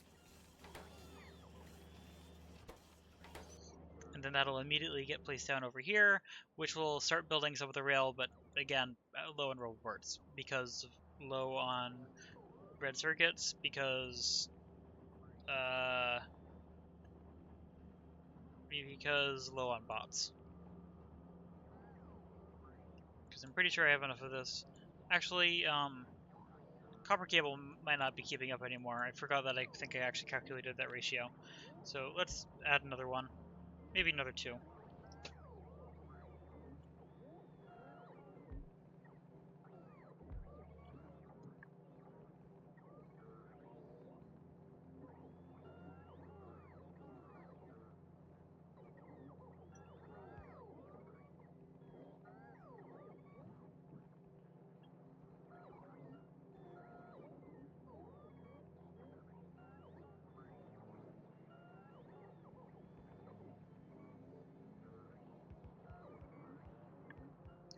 And then that'll immediately get placed down over here, which will start building some of the rail, but again, low on roboports, because low on red circuits, because low on bots. Because I'm pretty sure I have enough of this. Actually, copper cable might not be keeping up anymore. I forgot that I think I actually calculated that ratio. So let's add another one. Maybe another two.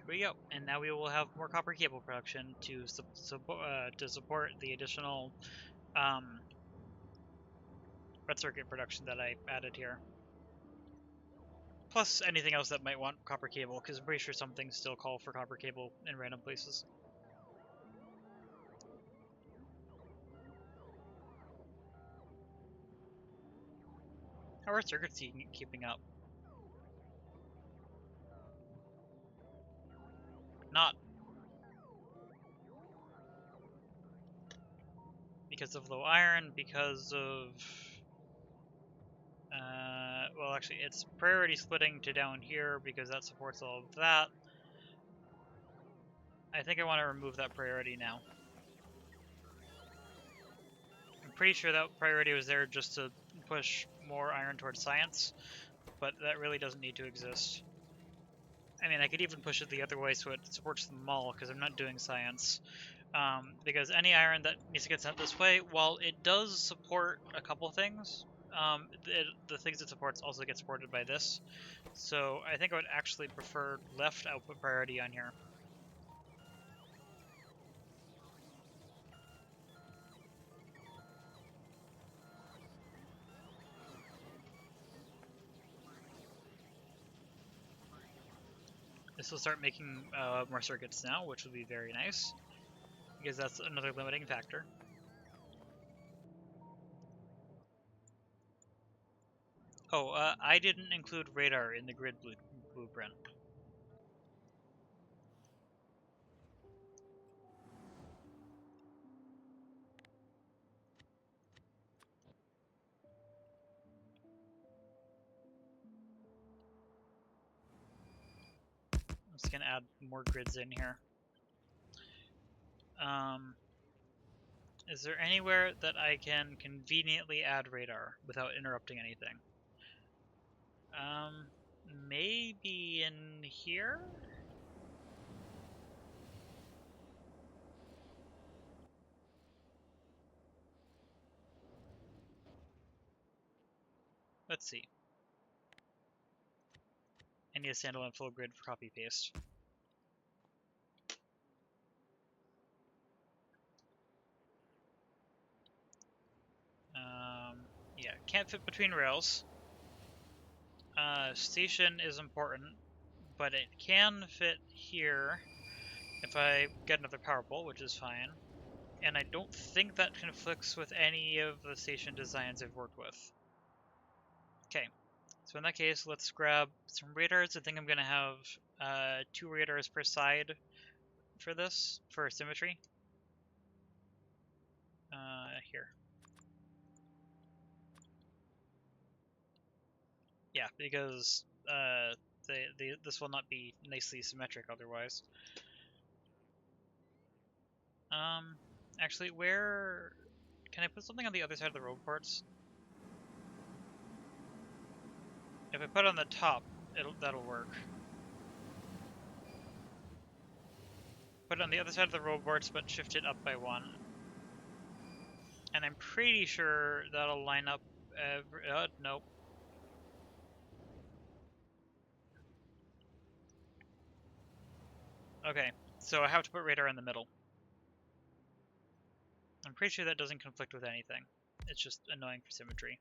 Here we go, and now we will have more copper cable production to support the additional red circuit production that I added here. Plus anything else that might want copper cable, because I'm pretty sure some things still call for copper cable in random places. How are circuits keeping up? Not. Because of low iron, because of... well, actually, it's priority splitting to down here because that supports all of that. I think I want to remove that priority now. I'm pretty sure that priority was there just to push more iron towards science, but that really doesn't need to exist. I mean, I could even push it the other way so it supports them all, because I'm not doing science. Because any iron that needs to get sent this way, while it does support a couple things, the things it supports also get supported by this. So I think I would actually prefer left output priority on here. This will start making more circuits now, which will be very nice, because that's another limiting factor. Oh, I didn't include radar in the grid blueprint. I'm just going to add more grids in here. Is there anywhere that I can conveniently add radar without interrupting anything? Maybe in here? Let's see. I need a standalone full grid for copy paste. Yeah, can't fit between rails. Station is important, but it can fit here if I get another power pole, which is fine. And I don't think that conflicts with any of the station designs I've worked with. Okay, so in that case, let's grab some radars. I think I'm going to have 2 radars per side for this, for symmetry. Here. Yeah, because this will not be nicely symmetric otherwise. Actually, where... Can I put something on the other side of the road ports? If I put it on the top, that'll work. Put it on the other side of the road ports, but shift it up by 1. And I'm pretty sure that'll line up every... nope. Okay, so I have to put radar in the middle. I'm pretty sure that doesn't conflict with anything. It's just annoying for symmetry.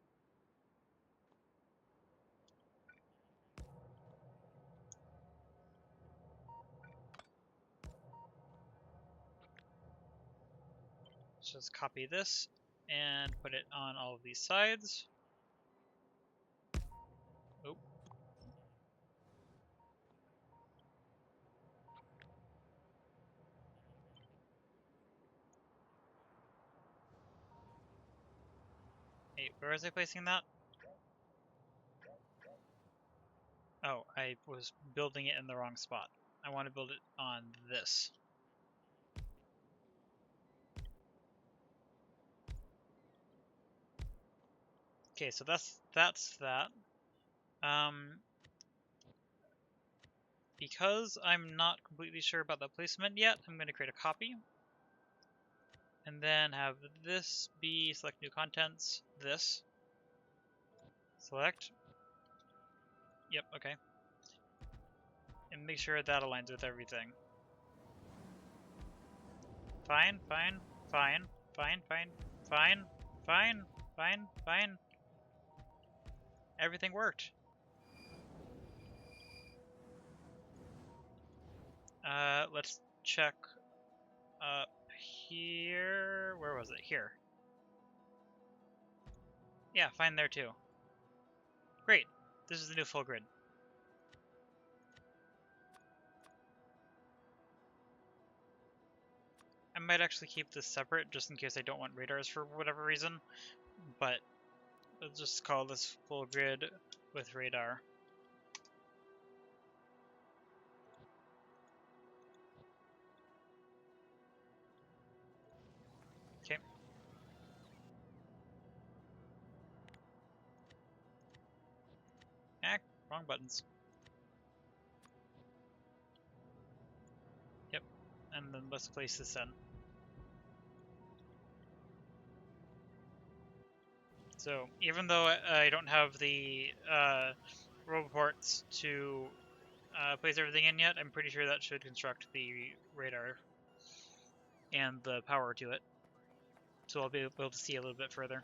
So just copy this and put it on all of these sides. Oh. Hey, where was I placing that? Oh, I was building it in the wrong spot. I want to build it on this. Okay, so that's that. Because I'm not completely sure about the placement yet, I'm going to create a copy. And then have this be select new contents, this. Select. Yep, okay. And make sure that aligns with everything. Fine, fine, fine, fine, fine, fine, fine, fine, fine. Everything worked. Let's check up here. Where was it? Here. Yeah, fine there too. Great. This is the new full grid. I might actually keep this separate just in case I don't want radars for whatever reason, but let's just call this full grid with radar. Okay. Ah, wrong buttons. Yep. And then let's place this in. So even though I don't have the road ports to place everything in yet, I'm pretty sure that should construct the radar and the power to it. So I'll be able to see a little bit further.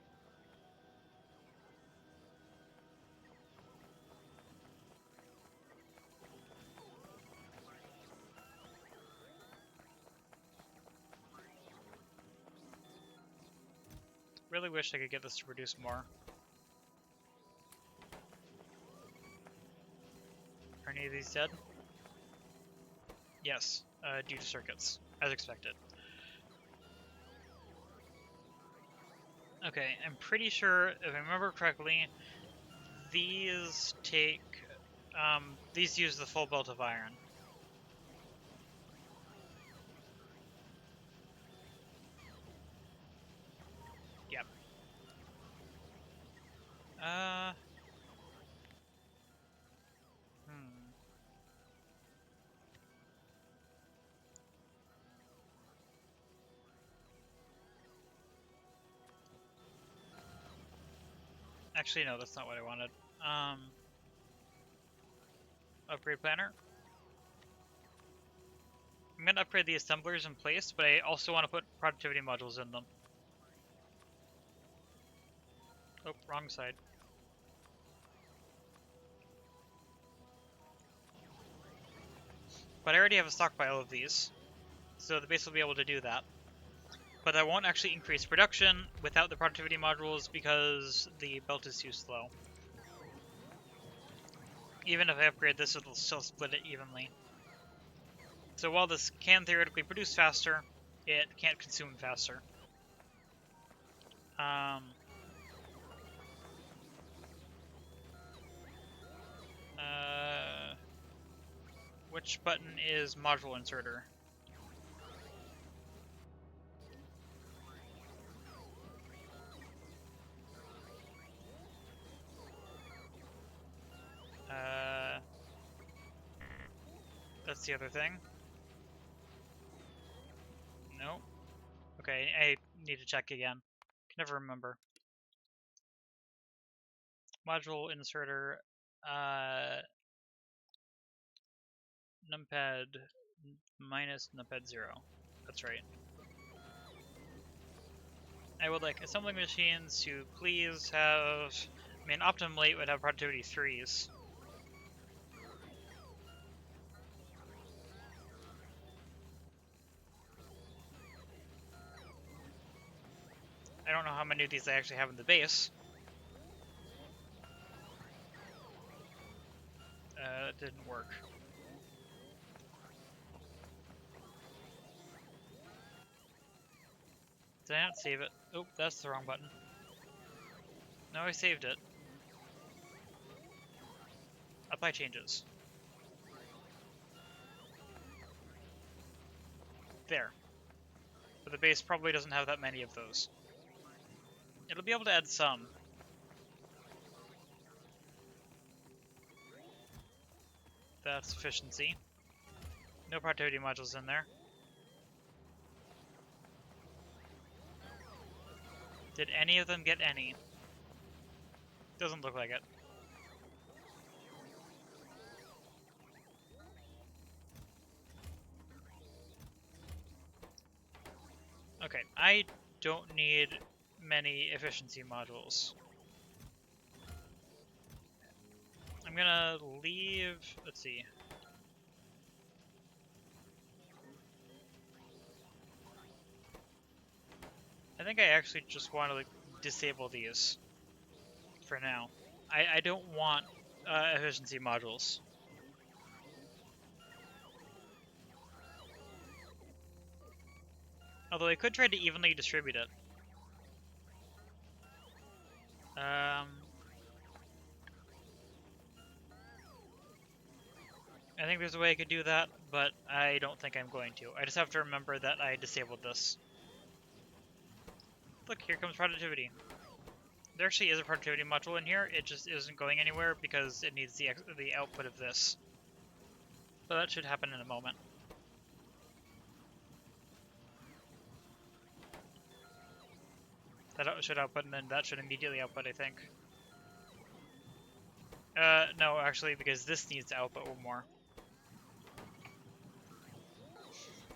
Really wish I could get this to produce more. Are any of these dead? Yes, due to circuits, as expected. Okay, I'm pretty sure, if I remember correctly, these take, these use the full belt of iron. Yep. Actually, no, that's not what I wanted. Upgrade planner. I'm going to upgrade the assemblers in place, but I also want to put productivity modules in them. Oh, wrong side. But I already have a stockpile of these. So the base will be able to do that. But that won't actually increase production without the productivity modules because the belt is too slow. Even if I upgrade this, it'll still split it evenly. So while this can theoretically produce faster, it can't consume faster. Which button is module inserter? That's the other thing. No. Okay, I need to check again. Can never remember. Module inserter, numpad minus numpad 0. That's right. I would like assembling machines to please have... I mean, optimally it would have productivity 3s. I don't know how many of these I actually have in the base. That didn't work. Did I not save it? Oh, that's the wrong button. No, I saved it. Apply changes. There. But the base probably doesn't have that many of those. It'll be able to add some. That's efficiency. No productivity modules in there. Did any of them get any? Doesn't look like it. Okay, I don't need many efficiency modules. I'm gonna leave, let's see. I think I actually just want to disable these for now. I don't want efficiency modules. Although I could try to evenly distribute it. I think there's a way I could do that, but I don't think I'm going to. I just have to remember that I disabled this. Look, here comes productivity. There actually is a productivity module in here, it just isn't going anywhere because it needs the output of this. But that should happen in a moment. That should output, and then that should immediately output, I think. No, actually, because this needs to output more.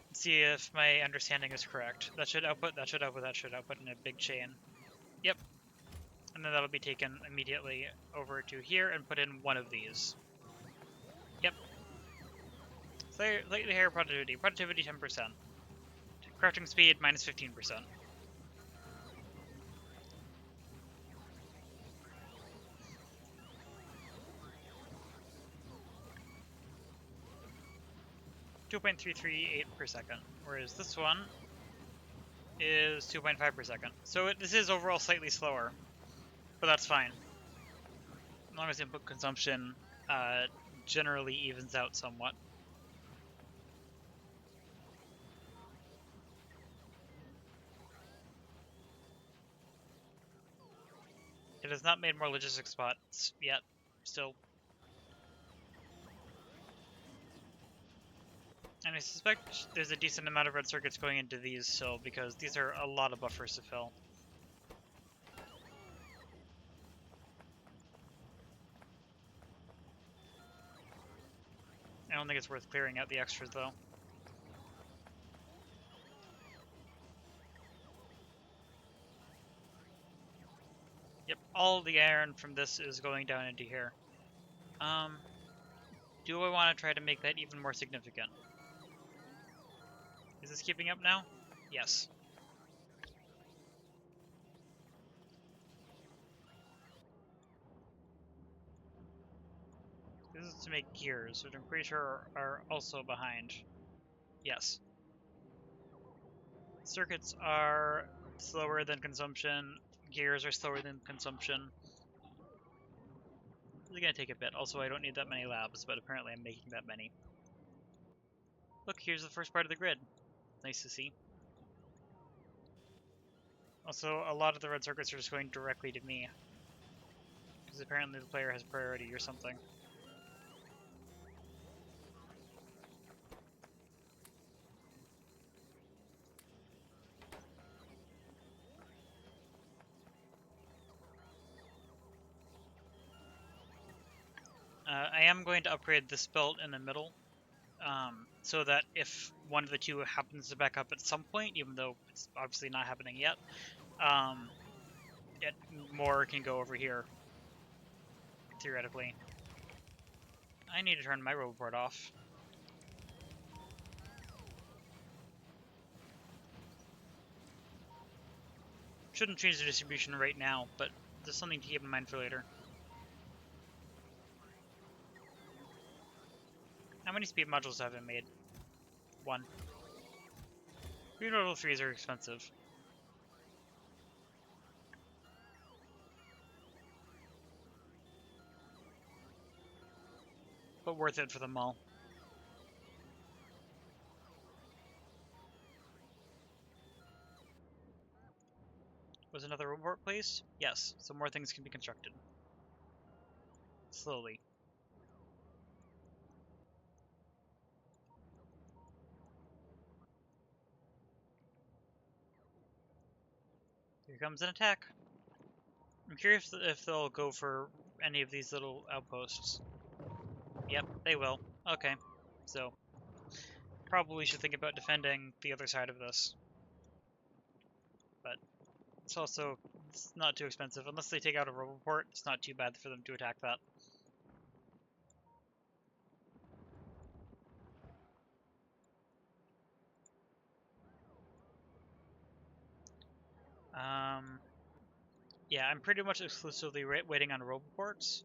Let's see if my understanding is correct. That should output, that should output, that should output in a big chain. Yep. And then that'll be taken immediately over to here and put in one of these. Yep. Slightly higher productivity. Productivity 10%. Crafting speed minus 15%. .338 per second, whereas this one is 2.5 per second. So this is overall slightly slower, but that's fine. As long as input consumption generally evens out somewhat. It has not made more logistics spots yet, still. And I suspect there's a decent amount of red circuits going into these still, because these are a lot of buffers to fill. I don't think it's worth clearing out the extras, though. Yep, all the iron from this is going down into here. Do I want to try to make that even more significant? Is this keeping up now? Yes. This is to make gears, which I'm pretty sure are also behind. Yes. Circuits are slower than consumption. Gears are slower than consumption. It's gonna take a bit. Also, I don't need that many labs, but apparently I'm making that many. Look, here's the first part of the grid. Nice to see. Also, a lot of the red circuits are just going directly to me, because apparently the player has priority or something. I am going to upgrade this belt in the middle, so that if one of the two happens to back up at some point, even though it's obviously not happening yet, more can go over here, theoretically. I need to turn my roboport off. Shouldn't change the distribution right now, but just something to keep in mind for later. How many speed modules have I made? 1. Speed module 3s are expensive. But worth it for them all. Was another roboport placed? Yes, so more things can be constructed. Slowly. Here comes an attack. I'm curious if they'll go for any of these little outposts. Yep, they will. Okay, so probably should think about defending the other side of this. But it's also not too expensive. Unless they take out a roboport, it's not too bad for them to attack that. Yeah, I'm pretty much exclusively waiting on roboports.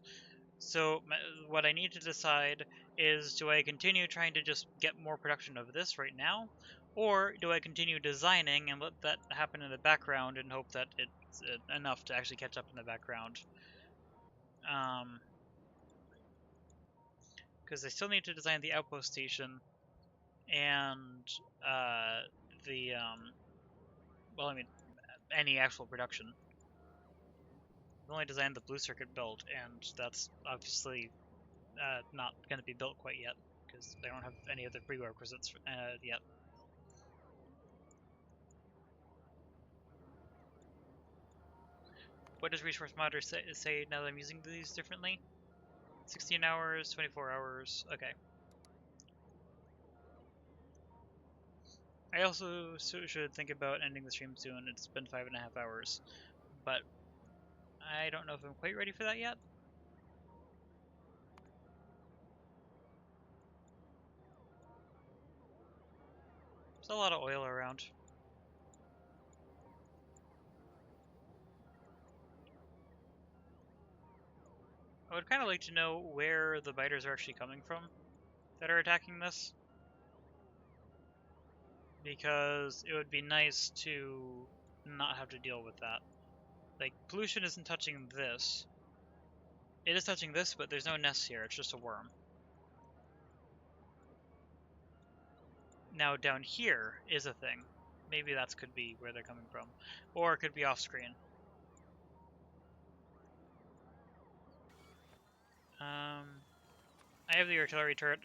So what I need to decide is, do I continue trying to just get more production of this right now, or do I continue designing and let that happen in the background and hope that it's enough to actually catch up in the background? Because I still need to design the outpost station and well, I mean, any actual production. I've only designed the blue circuit build, and that's obviously not going to be built quite yet, because they don't have any other prerequisites yet. What does Resource-Monitor say now that I'm using these differently? 16 hours, 24 hours, okay. I also should think about ending the stream soon. It's been 5.5 hours, but I don't know if I'm quite ready for that yet. There's a lot of oil around. I would kind of like to know where the biters are actually coming from that are attacking this, because it would be nice to not have to deal with that. Like, pollution isn't touching this. It is touching this, but there's no nests here, it's just a worm. Now down here is a thing. Maybe that could be where they're coming from. Or it could be off screen. I have the artillery turret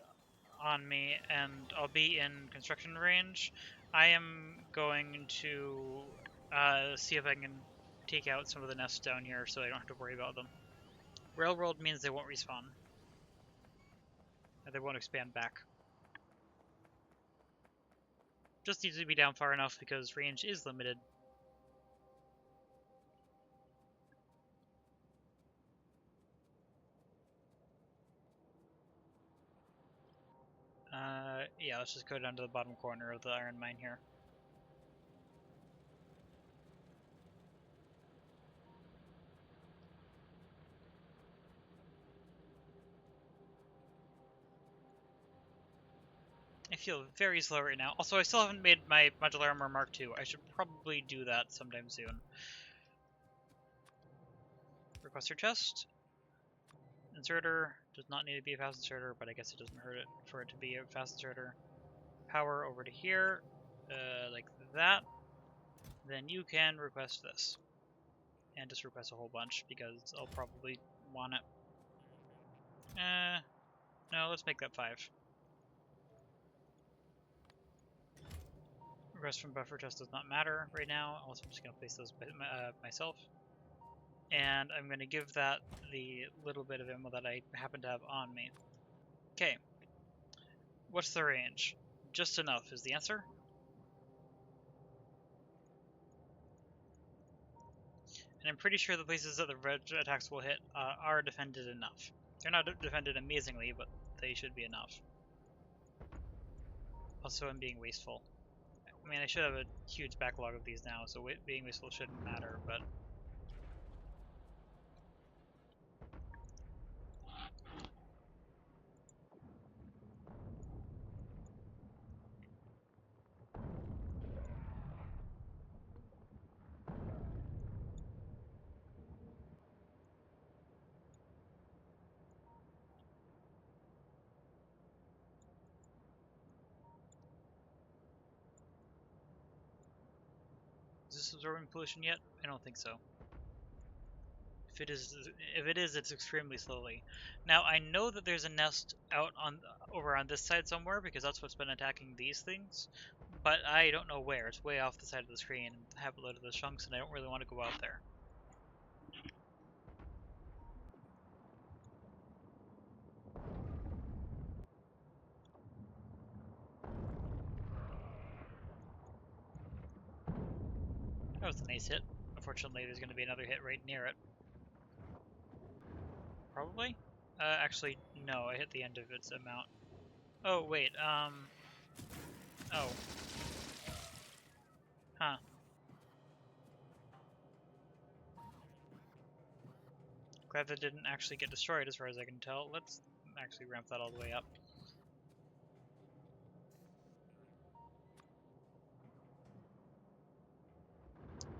on me, and I'll be in construction range. I am going to see if I can take out some of the nests down here so I don't have to worry about them. Railroad means they won't respawn. And they won't expand back. Just needs to be down far enough because range is limited. yeah, let's just go down to the bottom corner of the iron mine here. I feel very slow right now. Also, I still haven't made my modular armor Mark II. I should probably do that sometime soon. Requester chest. Inserter does not need to be a fast inserter, but I guess it doesn't hurt it for it to be a fast inserter. Power over to here, like that. Then you can request this. And just request a whole bunch, because I'll probably want it. No, let's make that 5. Request from buffer chest does not matter right now. Also, I'm just going to place those myself. And I'm going to give that the little bit of ammo that I happen to have on me. Okay. What's the range? Just enough is the answer. And I'm pretty sure the places that the red attacks will hit are defended enough. They're not defended amazingly, but they should be enough. Also, I'm being wasteful. I mean, I should have a huge backlog of these now, so being wasteful shouldn't matter, but... Is this absorbing pollution yet? I don't think so. If it is, it's extremely slowly. Now I know that there's a nest out over on this side somewhere because that's what's been attacking these things, but I don't know where. It's way off the side of the screen and I have a load of those chunks, and I don't really want to go out there. That was a nice hit. Unfortunately, there's going to be another hit right near it. Probably? Actually, no, I hit the end of its amount. Oh, wait, oh. Huh. Glad that didn't actually get destroyed as far as I can tell. Let's actually ramp that all the way up.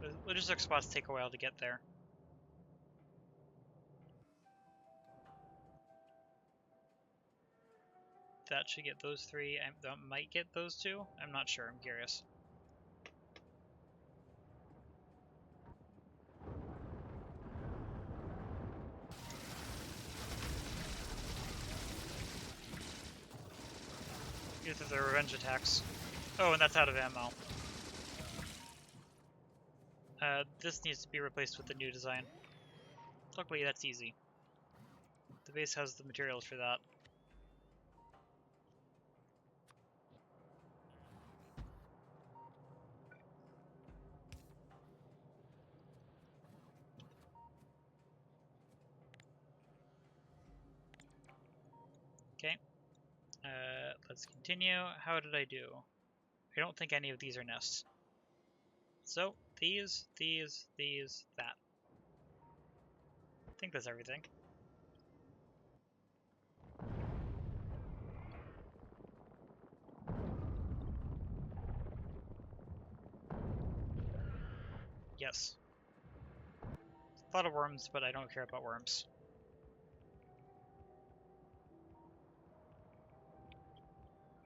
The logistic spots take a while to get there. That should get those 3. That might get those 2. I'm not sure. I'm curious. Either the revenge attacks. Oh, and that's out of ammo. This needs to be replaced with the new design. Luckily, that's easy. The base has the materials for that. Okay. Let's continue. How did I do? I don't think any of these are nests. So, these, that. I think that's everything. Yes. A lot of worms, but I don't care about worms.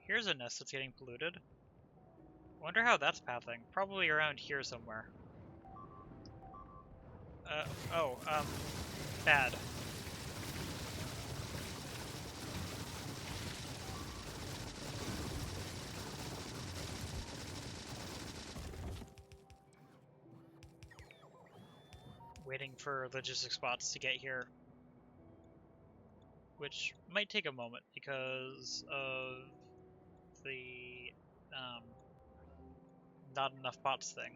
Here's a nest that's getting polluted. Wonder how that's pathing. Probably around here somewhere. Bad. Waiting for logistic spots to get here. Which might take a moment because of the not enough bots thing.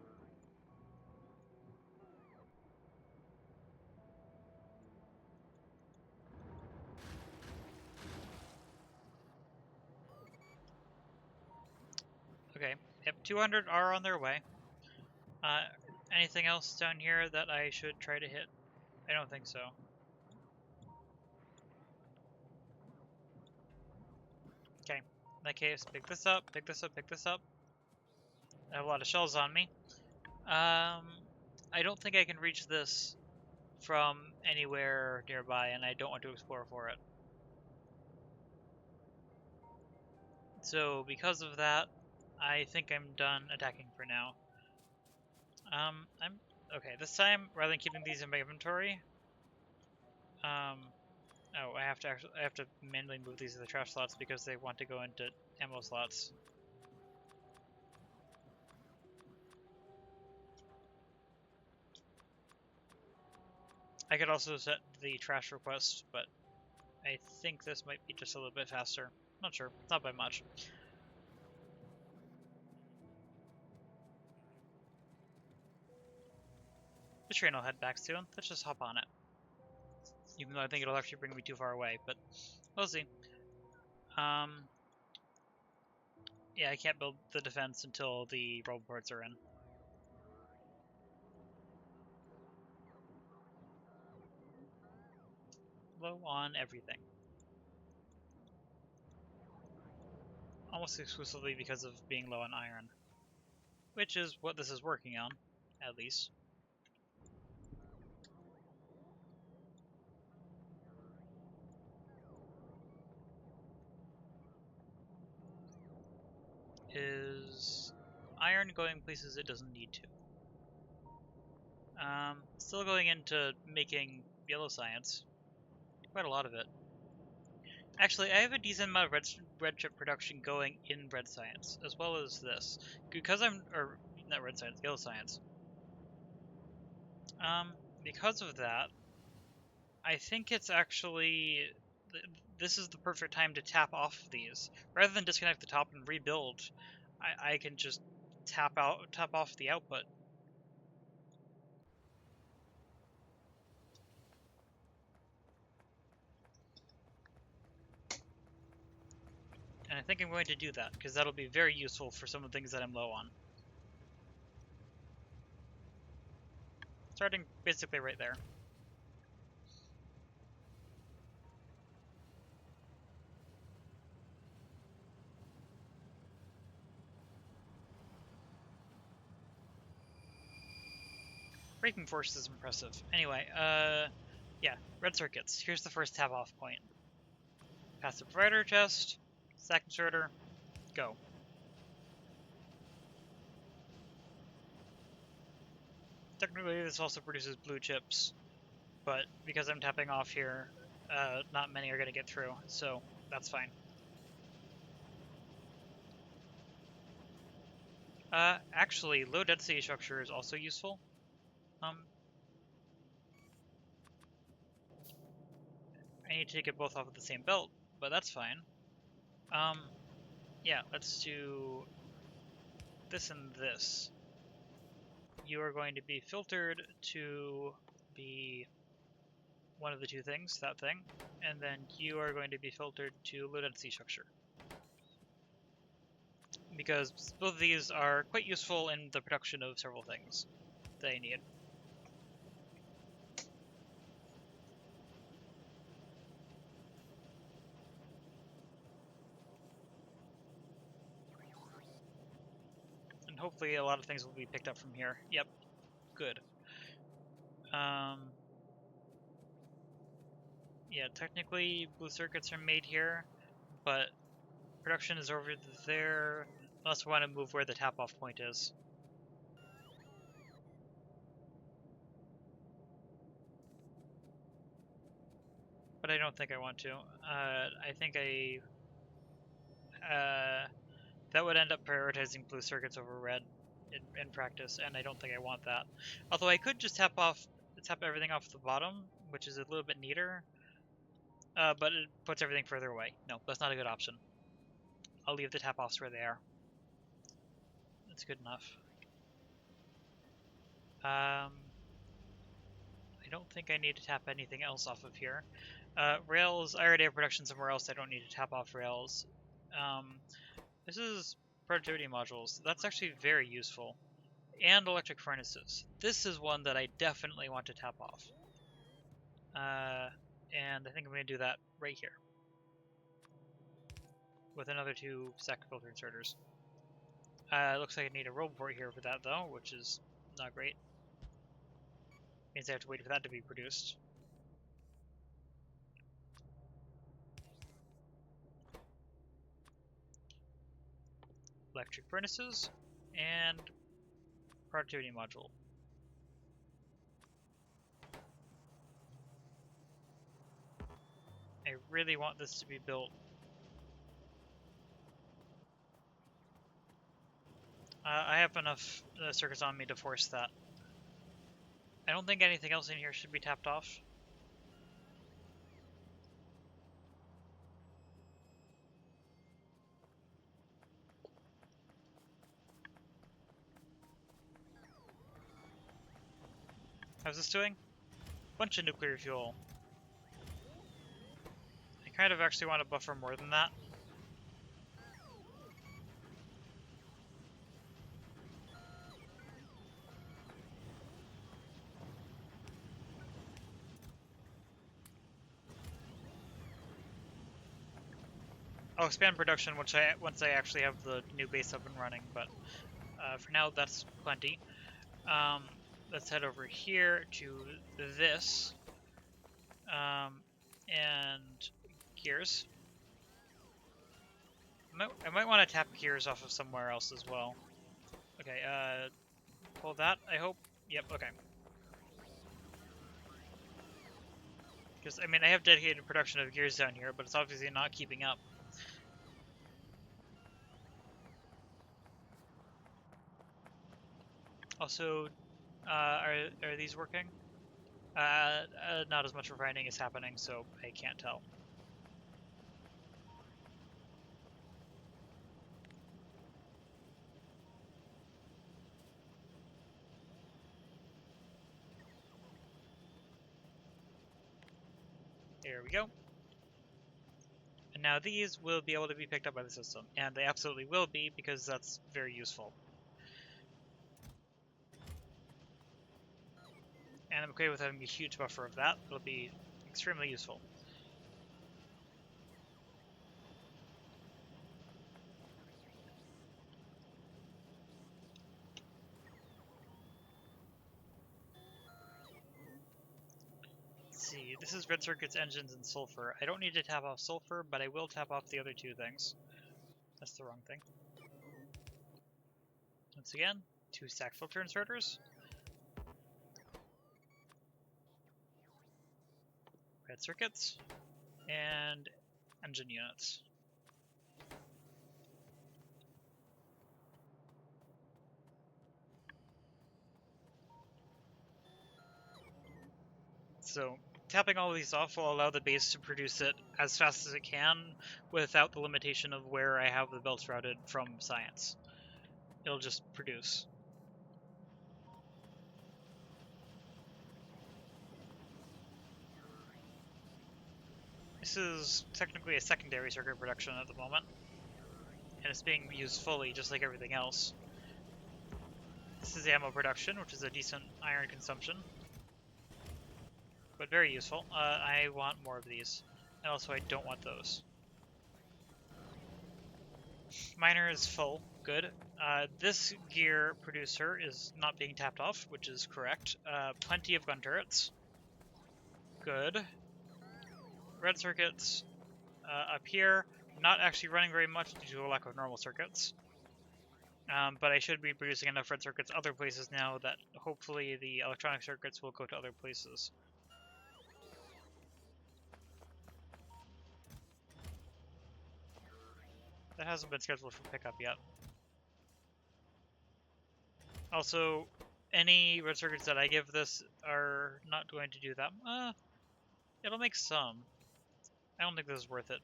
200 are on their way. Anything else down here that I should try to hit? I don't think so. Okay, in that case, pick this up, pick this up, pick this up. I have a lot of shells on me. I don't think I can reach this from anywhere nearby, and I don't want to explore for it. So because of that, I think I'm done attacking for now. I'm okay. This time, rather than keeping these in my inventory, oh, I have to manually move these to the trash slots because they want to go into ammo slots. I could also set the trash request, but I think this might be just a little bit faster. Not sure, not by much. The train will head back soon. Let's just hop on it. Even though I think it'll actually bring me too far away, but we'll see. Yeah, I can't build the defense until the roboports are in. Low on everything. Almost exclusively because of being low on iron. Which is what this is working on, at least. Is iron going places it doesn't need to? Still going into making yellow science. Quite a lot of it. Actually, I have a decent amount of red chip production going in red science, as well as this. Because or not red science, yellow science. Because of that, I think it's actually, this is the perfect time to tap off these. Rather than disconnect the top and rebuild, I can just tap off the output. And I think I'm going to do that, because that'll be very useful for some of the things that I'm low on. Starting basically right there. Braking force is impressive. Anyway, yeah, red circuits. Here's the first tap off point. Pass the provider test, stack inserter, go. Technically, this also produces blue chips, but because I'm tapping off here, not many are going to get through, so that's fine. Actually, low density structure is also useful. I need to take it both off of the same belt, but that's fine. Yeah, let's do this and this. You are going to be filtered to be one of the two things, that thing, and then you are going to be filtered to low density structure. Because both of these are quite useful in the production of several things that I need. And hopefully a lot of things will be picked up from here. Yep, good. Yeah, technically blue circuits are made here, but production is over there, unless we want to move where the tap-off point is. But I don't think I want to. I think that would end up prioritizing blue circuits over red in practice, and I don't think I want that. Although I could just tap everything off the bottom, which is a little bit neater, but it puts everything further away. No, that's not a good option. I'll leave the tap-offs where they are. That's good enough. I don't think I need to tap anything else off of here. Rails, I already have production somewhere else. I don't need to tap off rails. This is productivity modules. That's actually very useful. And electric furnaces. This is one that I definitely want to tap off. And I think I'm going to do that right here. With another 2 stack filter inserters. Looks like I need a row port here for that though, which is not great. Means I have to wait for that to be produced. Electric furnaces and productivity module. I really want this to be built. I have enough circuits on me to force that. I don't think anything else in here should be tapped off. How's this doing? Bunch of nuclear fuel. I kind of actually want to buffer more than that. I'll expand production once I actually have the new base up and running, but for now that's plenty. Let's head over here to this and gears. I might want to tap gears off of somewhere else as well. Okay, pull that, I hope. Yep, okay. Because, I mean, I have dedicated production of gears down here, but it's obviously not keeping up. Also, are these working? Not as much refining is happening, so I can't tell. There we go. And now these will be able to be picked up by the system, and they absolutely will be, because that's very useful. And I'm okay with having a huge buffer of that. It'll be extremely useful. Let's see, this is red circuits, engines, and sulfur. I don't need to tap off sulfur, but I will tap off the other 2 things. That's the wrong thing. Once again, 2 stack filter inserters. Red circuits, and engine units. So tapping all of these off will allow the base to produce it as fast as it can without the limitation of where I have the belts routed from science. It'll just produce. This is technically a secondary circuit production at the moment, and it's being used fully just like everything else. This is ammo production, which is a decent iron consumption, but very useful. I want more of these, and also I don't want those. Miner is full, good. This gear producer is not being tapped off, which is correct. Plenty of gun turrets, good. Red circuits up here, not actually running very much due to a lack of normal circuits. But I should be producing enough red circuits other places now that hopefully the electronic circuits will go to other places. That hasn't been scheduled for pickup yet. Also, any red circuits that I give this are not going to do that. It'll make some. I don't think this is worth it,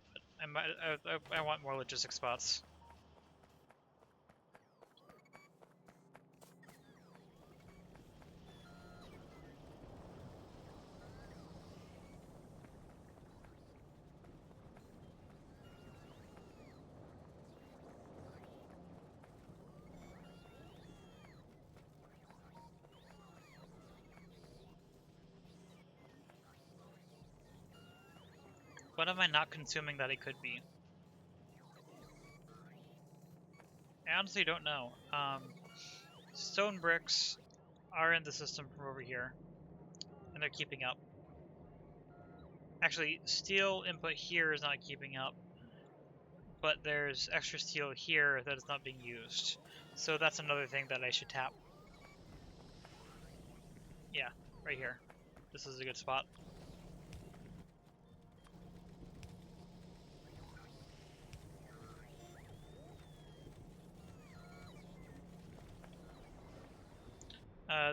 but I want more logistic spots. What am I not consuming that it could be? I honestly don't know. Stone bricks are in the system from over here, and they're keeping up. Actually, steel input here is not keeping up, but there's extra steel here that is not being used. So that's another thing that I should tap. Yeah, right here. This is a good spot.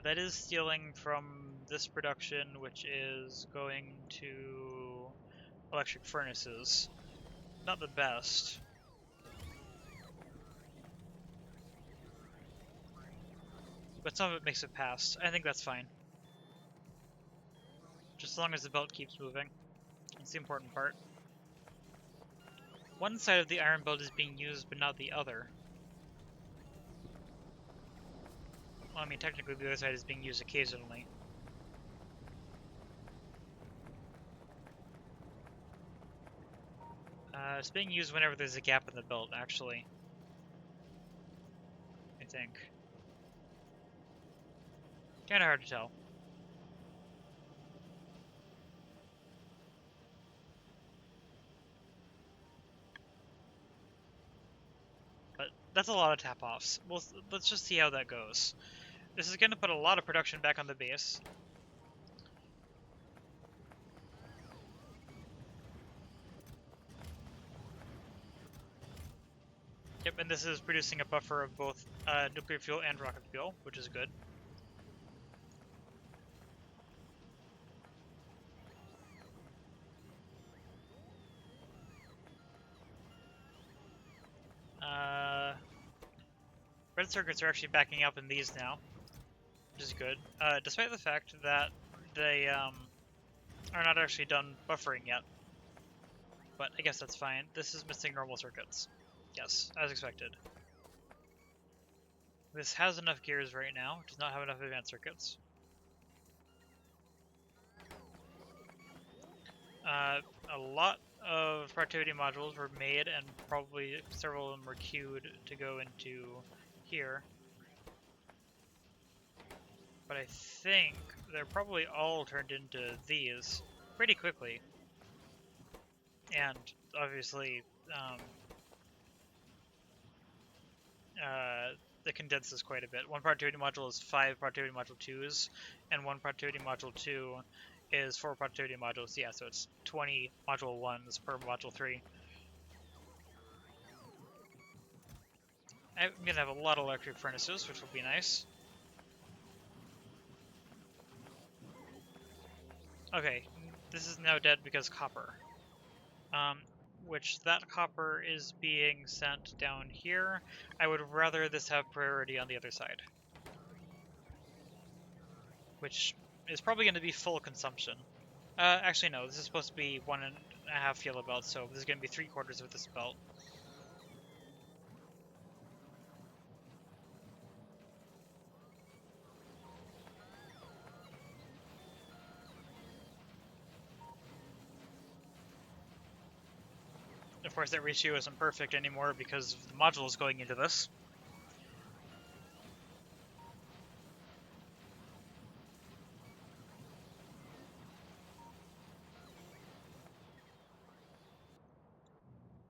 That is stealing from this production, which is going to electric furnaces. Not the best. But some of it makes it past. I think that's fine. Just as long as the belt keeps moving. That's the important part. One side of the iron belt is being used, but not the other. Well, I mean, technically the other side is being used occasionally. It's being used whenever there's a gap in the belt, actually. I think. Kinda hard to tell. But that's a lot of tap-offs. Well, let's just see how that goes. This is going to put a lot of production back on the base. Yep, and this is producing a buffer of both nuclear fuel and rocket fuel, which is good. Red circuits are actually backing up in these now, which is good. Despite the fact that they are not actually done buffering yet. But I guess that's fine. This is missing normal circuits. Yes, as expected. This has enough gears right now. It does not have enough advanced circuits. A lot of productivity modules were made, and probably several of them were queued to go into here. But I think they're probably all turned into these pretty quickly. And obviously, it condenses quite a bit. One productivity module is 5 productivity module 2s, and one productivity module 2 is 4 productivity modules. Yeah, so it's 20 module 1s per module 3. I'm going to have a lot of electric furnaces, which will be nice. Okay, this is now dead because copper. Which that copper is being sent down here. I would rather this have priority on the other side. Which is probably going to be full consumption. Actually no, this is supposed to be 1.5 yellow belts, so this is going to be 3/4 of this belt. Of course, that ratio isn't perfect anymore because the module is going into this.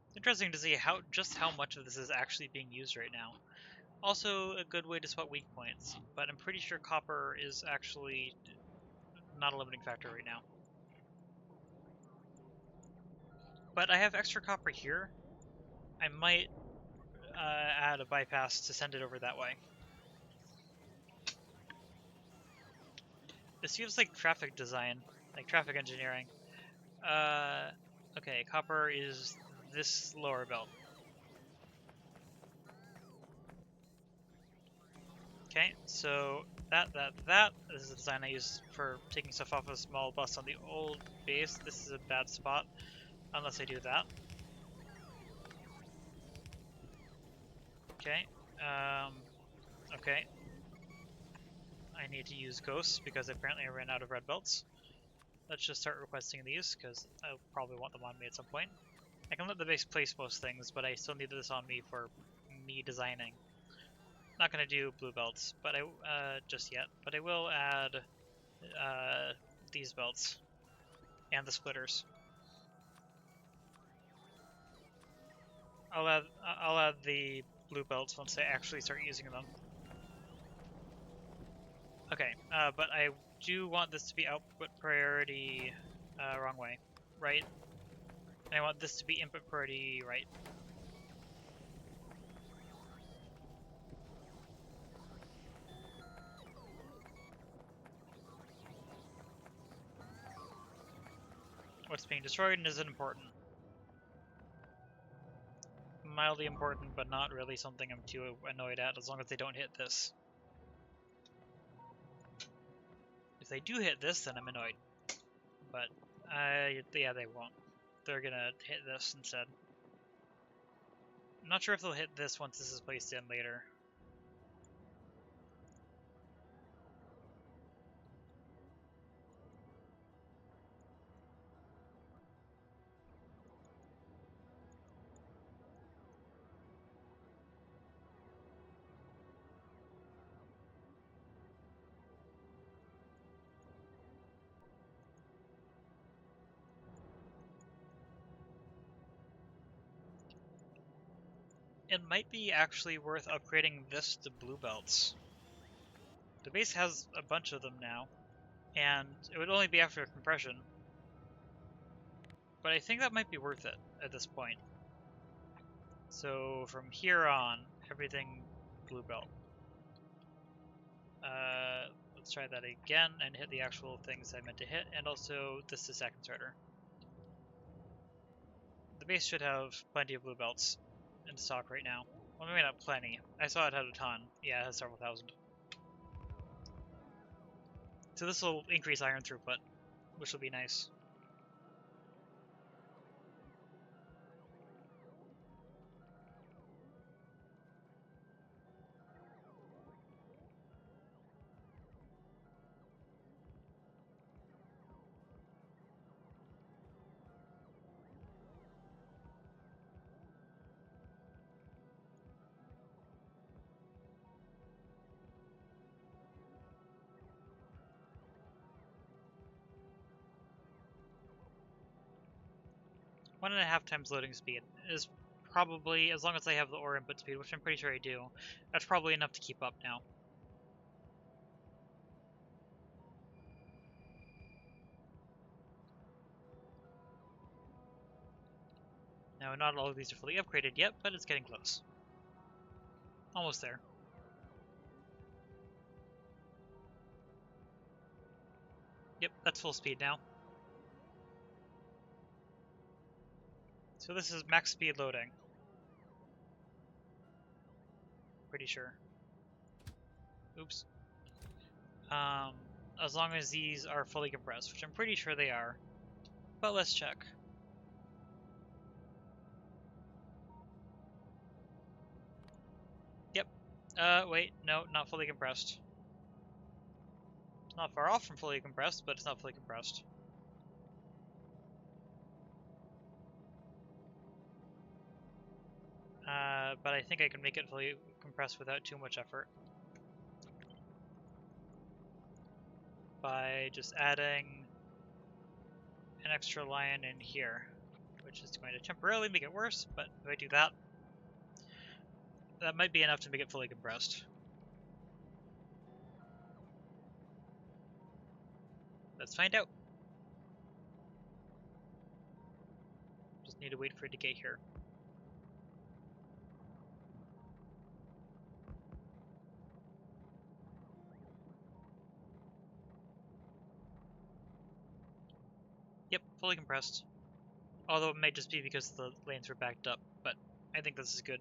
It's interesting to see just how much of this is actually being used right now. Also, a good way to spot weak points, but I'm pretty sure copper is actually not a limiting factor right now. But I have extra copper here. I might add a bypass to send it over that way. This feels like traffic design, like traffic engineering. Okay, copper is this lower belt. Okay, so that is the design I use for taking stuff off a small bus on the old base. This is a bad spot, unless I do that. Okay, okay. I need to use ghosts because apparently I ran out of red belts. let's just start requesting these, because I'll probably want them on me at some point. I can let the base place most things, but I still need this on me for me designing. Not going to do blue belts, but just yet. But I will add these belts and the splitters. I'll add the blue belts once I actually start using them. Okay, but I do want this to be output priority wrong way, right? And I want this to be input priority right. What's being destroyed and isn't important. Mildly important, but not really something I'm too annoyed at, as long as they don't hit this. If they do hit this, then I'm annoyed. But, yeah, they won't. They're gonna hit this instead. I'm not sure if they'll hit this once this is placed in later. It might be actually worth upgrading this to blue belts. The base has a bunch of them now, and it would only be after compression. But I think that might be worth it at this point. So from here on, everything blue belt. Let's try that again and hit the actual things I meant to hit, and also this is second starter. The base should have plenty of blue belts in stock right now. Well, maybe not plenty. I saw it had a ton. Yeah, it has several thousand. So this will increase iron throughput, which will be nice. One and a half times loading speed is probably, as long as I have the ore input speed, which I'm pretty sure I do, that's probably enough to keep up now. Now, not all of these are fully upgraded yet, but it's getting close. Almost there. Yep, that's full speed now. So this is max speed loading. Pretty sure. Oops. As long as these are fully compressed, which I'm pretty sure they are. But let's check. Yep. Wait, no, not fully compressed. It's not far off from fully compressed, but it's not fully compressed. But I think I can make it fully compressed without too much effort. By just adding an extra line in here, which is going to temporarily make it worse, but if I do that, that might be enough to make it fully compressed. Let's find out. Just need to wait for it to get here. Yep, fully compressed. Although it might just be because the lanes were backed up, but I think this is good.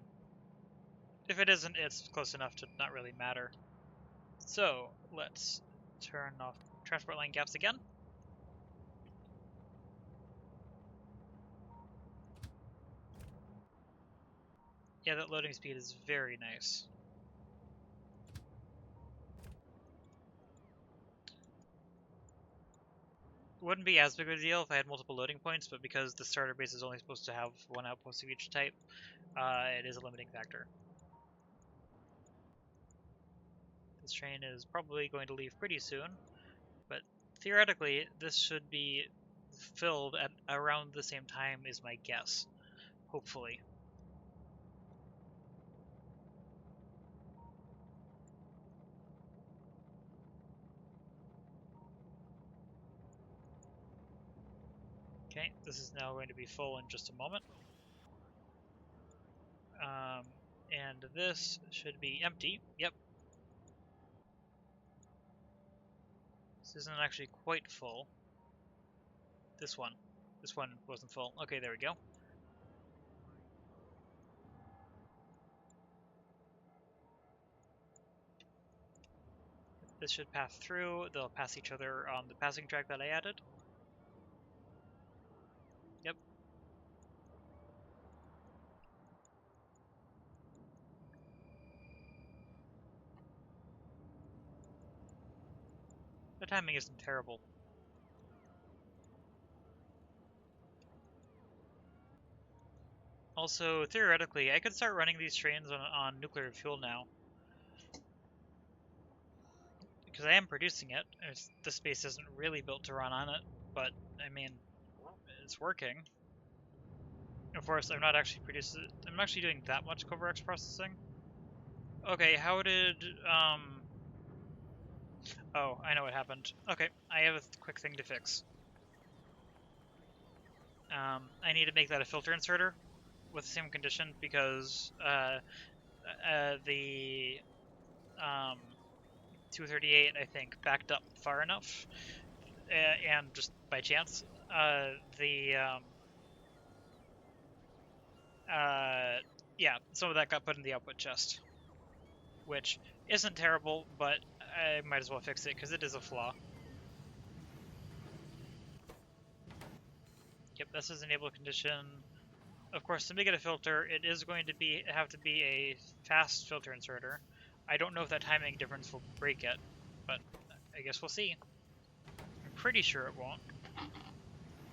If it isn't, it's close enough to not really matter. So, let's turn off transport line gaps again. Yeah, that loading speed is very nice. wouldn't be as big of a deal if I had multiple loading points, but because the starter base is only supposed to have one outpost of each type, it is a limiting factor. This train is probably going to leave pretty soon, but theoretically, this should be filled at around the same time is my guess. Hopefully. Okay, this is now going to be full in just a moment. And this should be empty. Yep. This isn't actually quite full. This one wasn't full. Okay, there we go. This should pass through. They'll pass each other on the passing track that I added. Yep. The timing isn't terrible. Also, theoretically, I could start running these trains on nuclear fuel now. Because I am producing it. The space isn't really built to run on it, but, I mean, it's working. Of course, I'm not actually doing that much CoverX processing. Okay, how did, oh, I know what happened. Okay, I have a quick thing to fix. I need to make that a filter inserter with the same condition because the 238, I think, backed up far enough, and just by chance, yeah, some of that got put in the output chest, which isn't terrible, but I might as well fix it because it is a flaw. Yep, this is enable condition. Of course, to make it a filter, it is going to have to be a fast filter inserter. I don't know if that timing difference will break it, but I guess we'll see. I'm pretty sure it won't.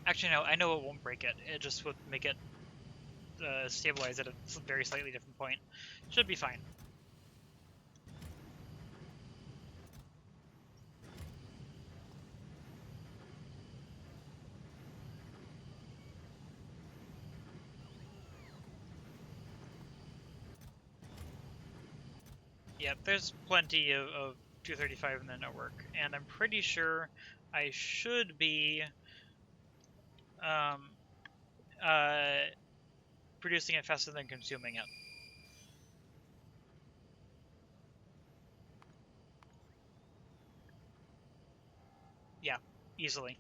Actually, no, I know it won't break it. It just would make it stabilize at a very slightly different point. Should be fine. Yeah, there's plenty of 235 in the network, and I'm pretty sure I should be producing it faster than consuming it. Yeah, easily.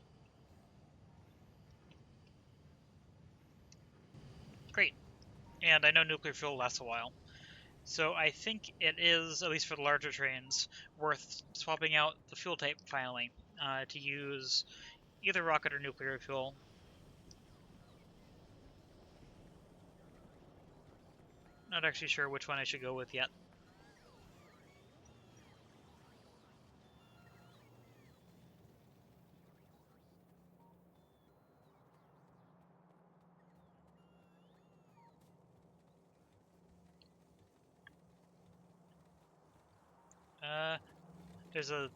Great. And I know nuclear fuel lasts a while. So I think it is, at least for the larger trains, worth swapping out the fuel type finally to use either rocket or nuclear fuel. Not actually sure which one I should go with yet. There's a...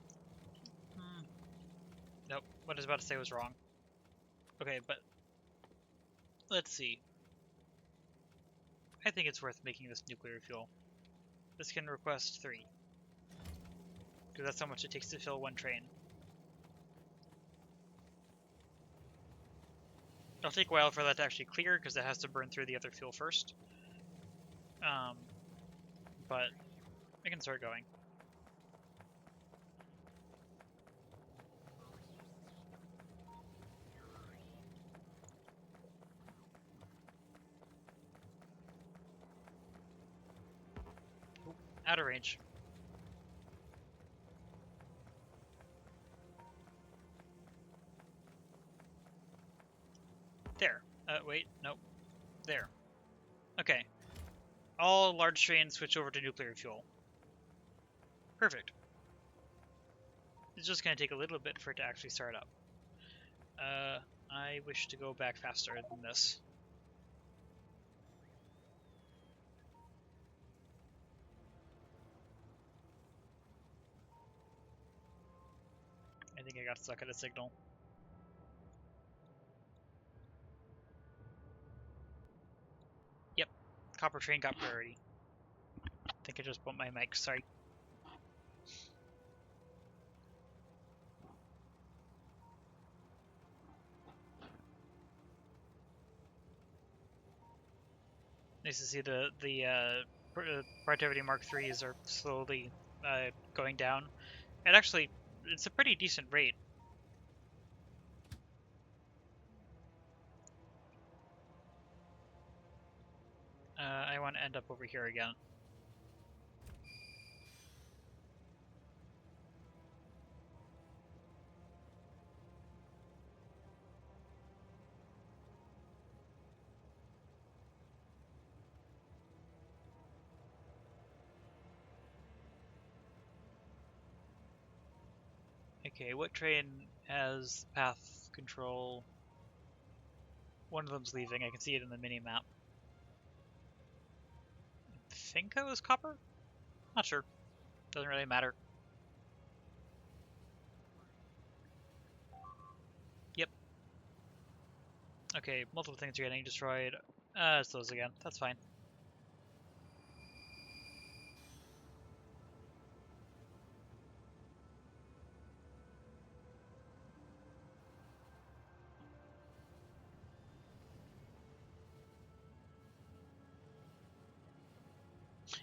Nope, what I was about to say was wrong. Okay, but... Let's see. I think it's worth making this nuclear fuel. This can request 3. Because that's how much it takes to fill one train. It'll take a while for that to actually clear, because it has to burn through the other fuel first. But I can start going. Ooh, out of range. There. Wait, nope. There. Okay. All large trains switch over to nuclear fuel. Perfect. It's just going to take a little bit for it to actually start up. I wish to go back faster than this. I think I got stuck at a signal. Yep, copper train got priority. I think I just bumped my mic, sorry. Nice to see the productivity Mark IIIs are slowly going down. And actually, it's a pretty decent rate. I want to end up over here again. Okay, what train has path control? One of them's leaving. I can see it in the mini-map. I think it was copper? Not sure. Doesn't really matter. Yep. Okay, multiple things are getting destroyed. It's those again. That's fine.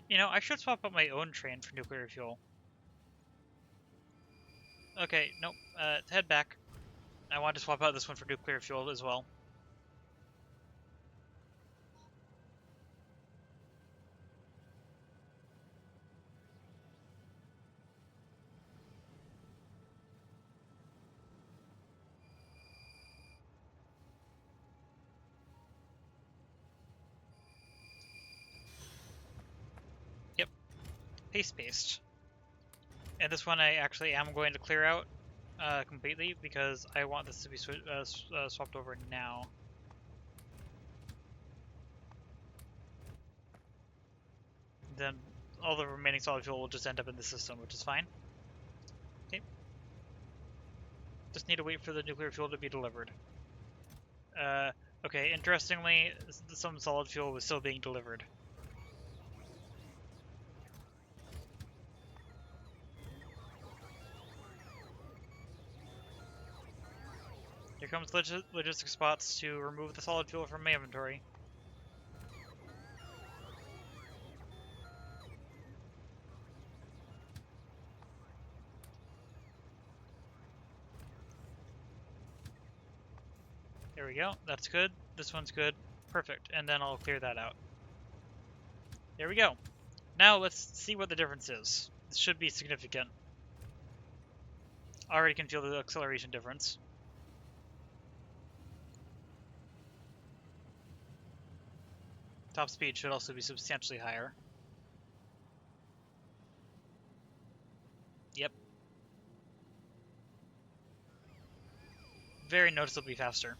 You know, I should swap out my own train for nuclear fuel. Okay, nope. Head back. I want to swap out this one for nuclear fuel as well. Yep. Paste. And this one I actually am going to clear out completely because I want this to be swapped over now. Then all the remaining solid fuel will just end up in the system, which is fine. Okay. Just need to wait for the nuclear fuel to be delivered. Okay, interestingly, some solid fuel was still being delivered. Here comes logistic spots to remove the solid fuel from my inventory. There we go. That's good. This one's good. Perfect. And then I'll clear that out. There we go. Now let's see what the difference is. This should be significant. Already can feel the acceleration difference. Top speed should also be substantially higher. Yep. Very noticeably faster.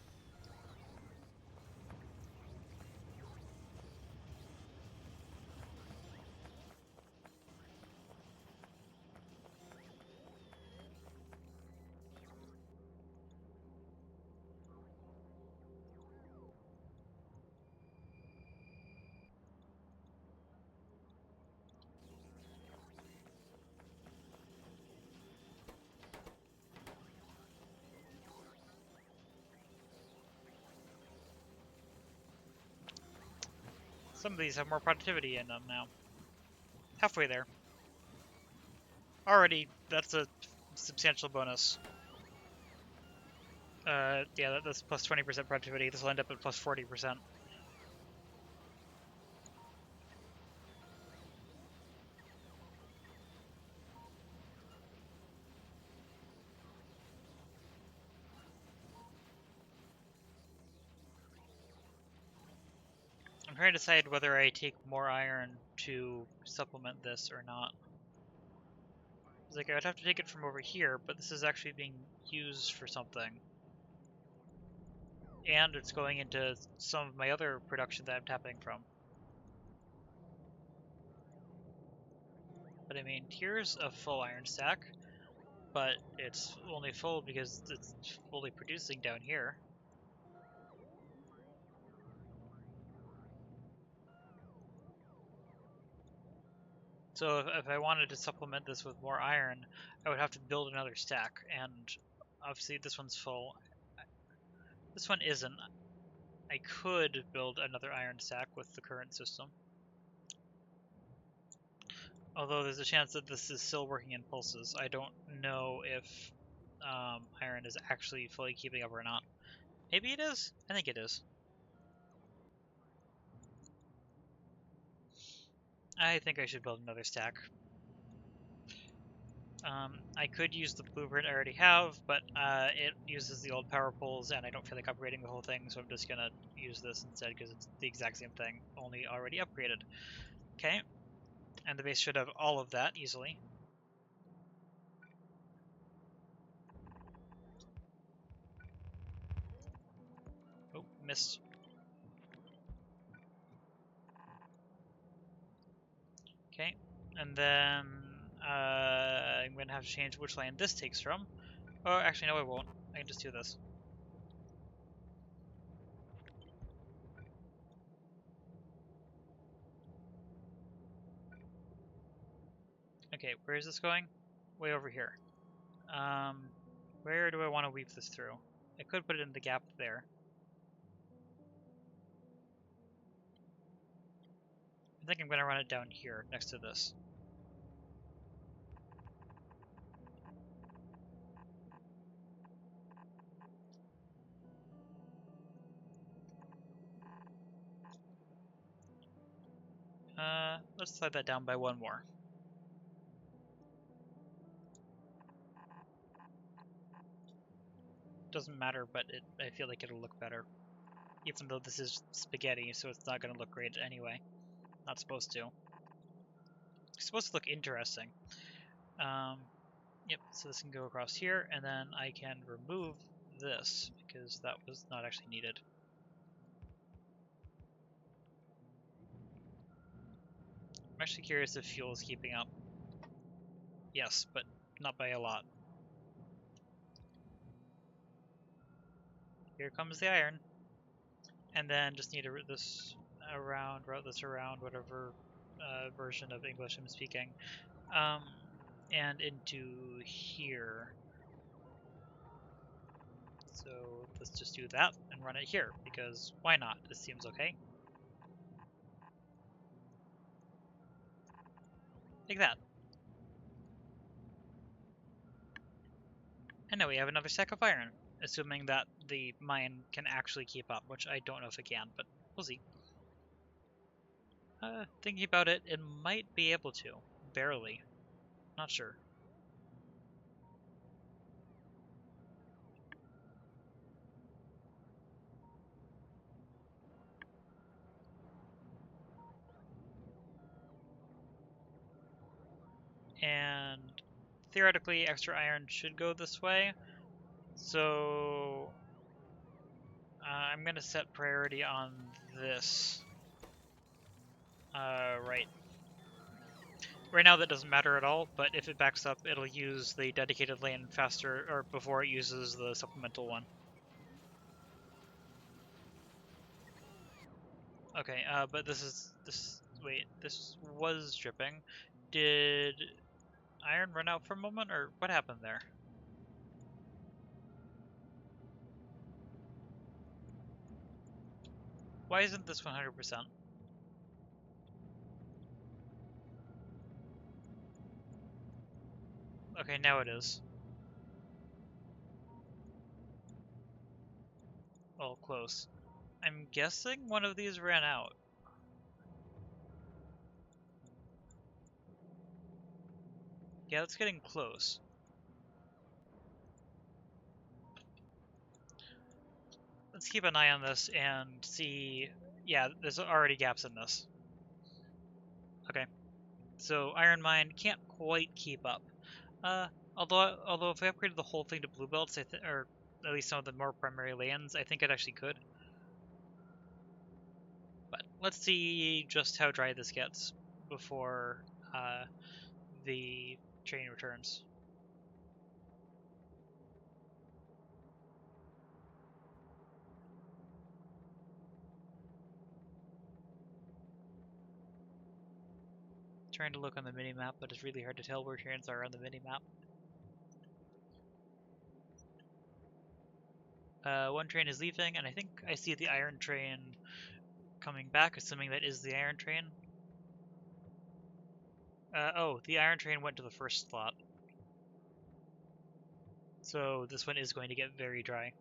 Some of these have more productivity in them now. Halfway there. Already, that's a substantial bonus. Yeah, that's plus 20% productivity. This will end up at plus 40%. I'm trying to decide whether I take more iron to supplement this or not. It's like I would have to take it from over here, but this is actually being used for something. and it's going into some of my other production that I'm tapping from. But I mean, here's a full iron stack, but it's only full because it's fully producing down here. So if I wanted to supplement this with more iron, I would have to build another stack, and obviously this one's full. This one isn't. I could build another iron stack with the current system. Although there's a chance that this is still working in pulses. I don't know if iron is actually fully keeping up or not. Maybe it is? I think it is. I think I should build another stack. I could use the blueprint I already have, but it uses the old power poles, and I don't feel like upgrading the whole thing, so I'm just gonna use this instead because it's the exact same thing, only already upgraded. Okay, and the base should have all of that easily. Oh, missed. Okay, and then I'm gonna have to change which line this takes from. Oh, actually, no, I won't. I can just do this. Okay, where is this going? Way over here. Where do I want to weave this through? I could put it in the gap there. I think I'm going to run it down here, next to this. Let's slide that down by one more. Doesn't matter, but I feel like it'll look better. Even though this is spaghetti, so it's not going to look great anyway. Not supposed to. It's supposed to look interesting. Yep, so this can go across here, and then I can remove this, because that was not actually needed. I'm actually curious if fuel is keeping up. Yes, but not by a lot. Here comes the iron. And then just need to route this around, whatever version of English I'm speaking. And into here. So let's just do that and run it here, because why not? This seems okay. Like that. And now we have another stack of iron, assuming that the mine can actually keep up, which I don't know if it can, but we'll see. Thinking about it, it might be able to. Barely. Not sure. And theoretically, extra iron should go this way. So I'm going to set priority on this. Right now that doesn't matter at all, but if it backs up, it'll use the dedicated lane faster, or before it uses the supplemental one. Okay, but this was dripping. Did iron run out for a moment, or what happened there? Why isn't this 100%? Okay, now it is. Well, close. I'm guessing one of these ran out. Yeah, it's getting close. Let's keep an eye on this and see. Yeah, there's already gaps in this. Okay, so Iron Mine can't quite keep up. Although if I upgraded the whole thing to blue belts, or at least some of the more primary lanes, I think it actually could. But let's see just how dry this gets before the train returns. Trying to look on the mini-map, but it's really hard to tell where trains are on the mini-map. One train is leaving, and I think I see the iron train coming back, assuming that is the iron train. Oh, the iron train went to the first slot. So this one is going to get very dry.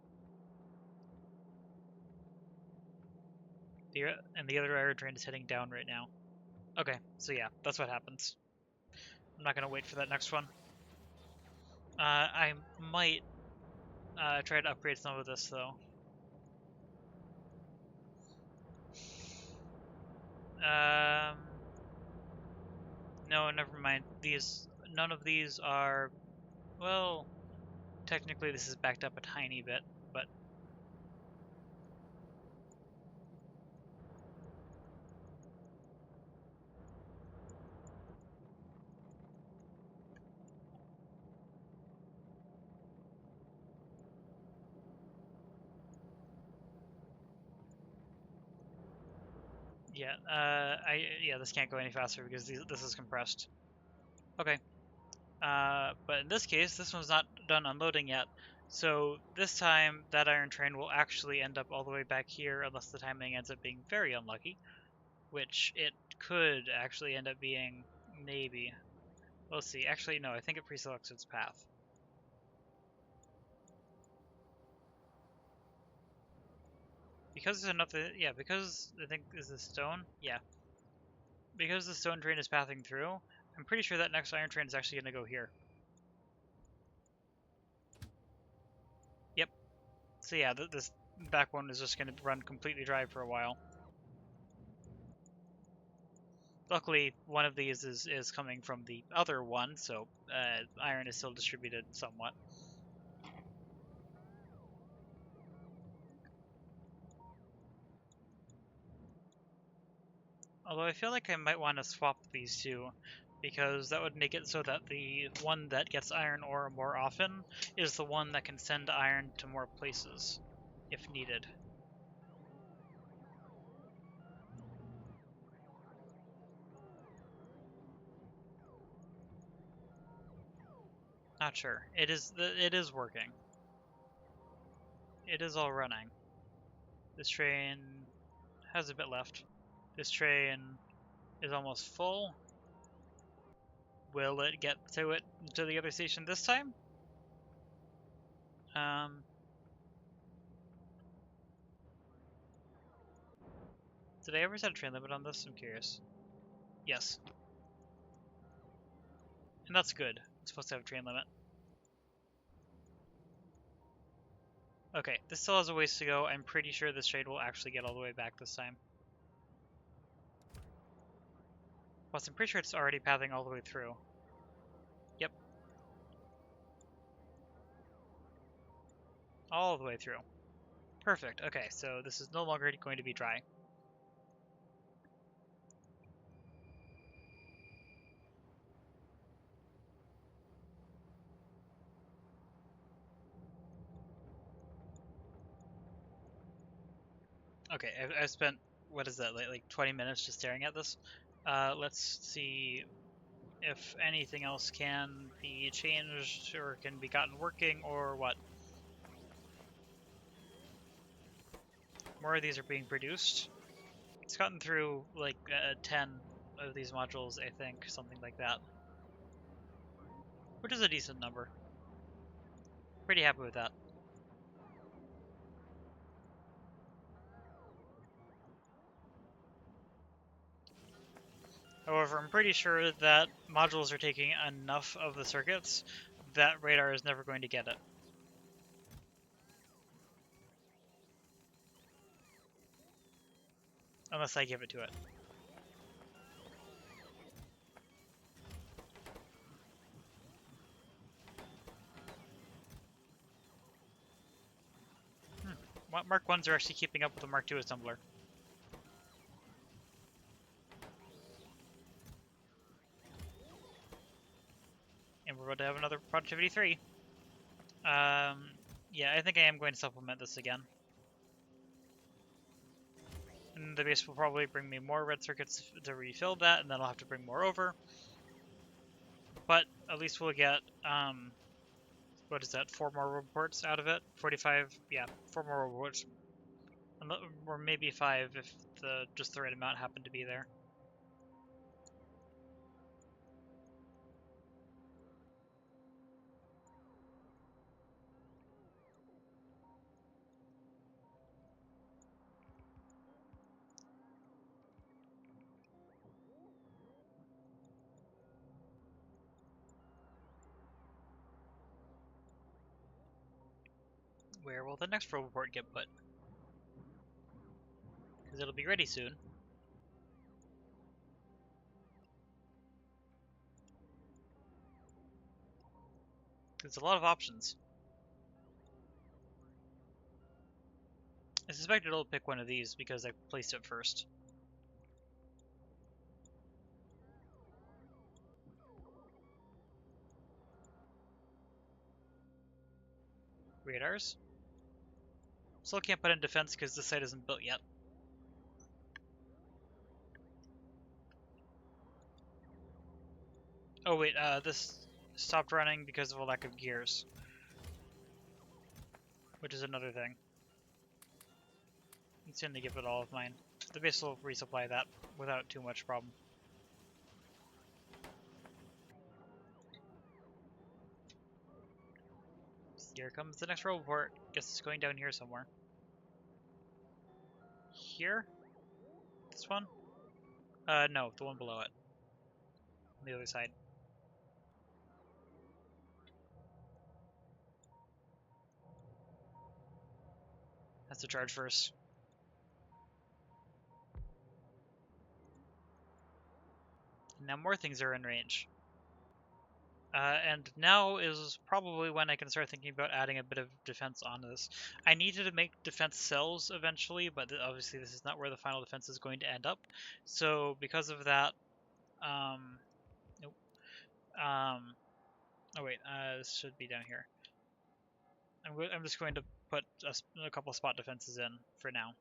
And the other iron train is heading down right now. Okay, so yeah, that's what happens. I'm not going to wait for that next one. I might try to upgrade some of this, though. No, never mind. None of these are, well, technically this is backed up a tiny bit, but yeah, this can't go any faster because this is compressed. Okay. But in this case, this one's not done unloading yet. So this time, that iron train will actually end up all the way back here unless the timing ends up being very unlucky, which it could actually end up being, maybe. We'll see. Actually, no, I think it pre-selects its path. Because there's another, yeah, because I think is the stone, yeah. Because the stone train is pathing through, I'm pretty sure that next iron train is actually going to go here. Yep. So yeah, this back one is just going to run completely dry for a while. Luckily, one of these is coming from the other one, so iron is still distributed somewhat. Although I feel like I might want to swap these two, because that would make it so that the one that gets iron ore more often is the one that can send iron to more places, if needed. Not sure. It is working. It is all running. This train has a bit left. This train is almost full. Will it get to the other station this time? Did I ever set a train limit on this? I'm curious. Yes. And that's good. It's supposed to have a train limit. Okay, this still has a ways to go. I'm pretty sure this train will actually get all the way back this time. Plus, I'm pretty sure it's already pathing all the way through. Yep. All the way through. Perfect. Okay, so this is no longer going to be dry. Okay, I've spent, what is that, like 20 minutes just staring at this. Let's see if anything else can be changed or can be gotten working or what. More of these are being produced. It's gotten through like 10 of these modules, I think, something like that. Which is a decent number. Pretty happy with that. However, I'm pretty sure that modules are taking enough of the circuits that radar is never going to get it. Unless I give it to it. Mark 1s are actually keeping up with the Mark 2 assembler. And we're about to have another productivity 3. Yeah, I think I am going to supplement this again. And the base will probably bring me more red circuits to refill that, and then I'll have to bring more over. But at least we'll get, what is that, 4 more reports out of it? 45, yeah, 4 more reports. Or maybe 5 if just the right amount happened to be there. Where will the next report get put? Because it'll be ready soon. There's a lot of options. I suspect it'll pick one of these because I placed it first. Radars. Still can't put in defense because the site isn't built yet. Oh wait, this stopped running because of a lack of gears. Which is another thing. It's going to give it all of mine. The base will resupply that without too much problem. Here comes the next report. Guess it's going down here somewhere. Here? This one? No, the one below it. On the other side. Has to charge first. Now more things are in range. And now is probably when I can start thinking about adding a bit of defense on this. I needed to make defense cells eventually, but obviously this is not where the final defense is going to end up. So because of that, nope. Oh wait, this should be down here. I'm just going to put a couple spot defenses in for now.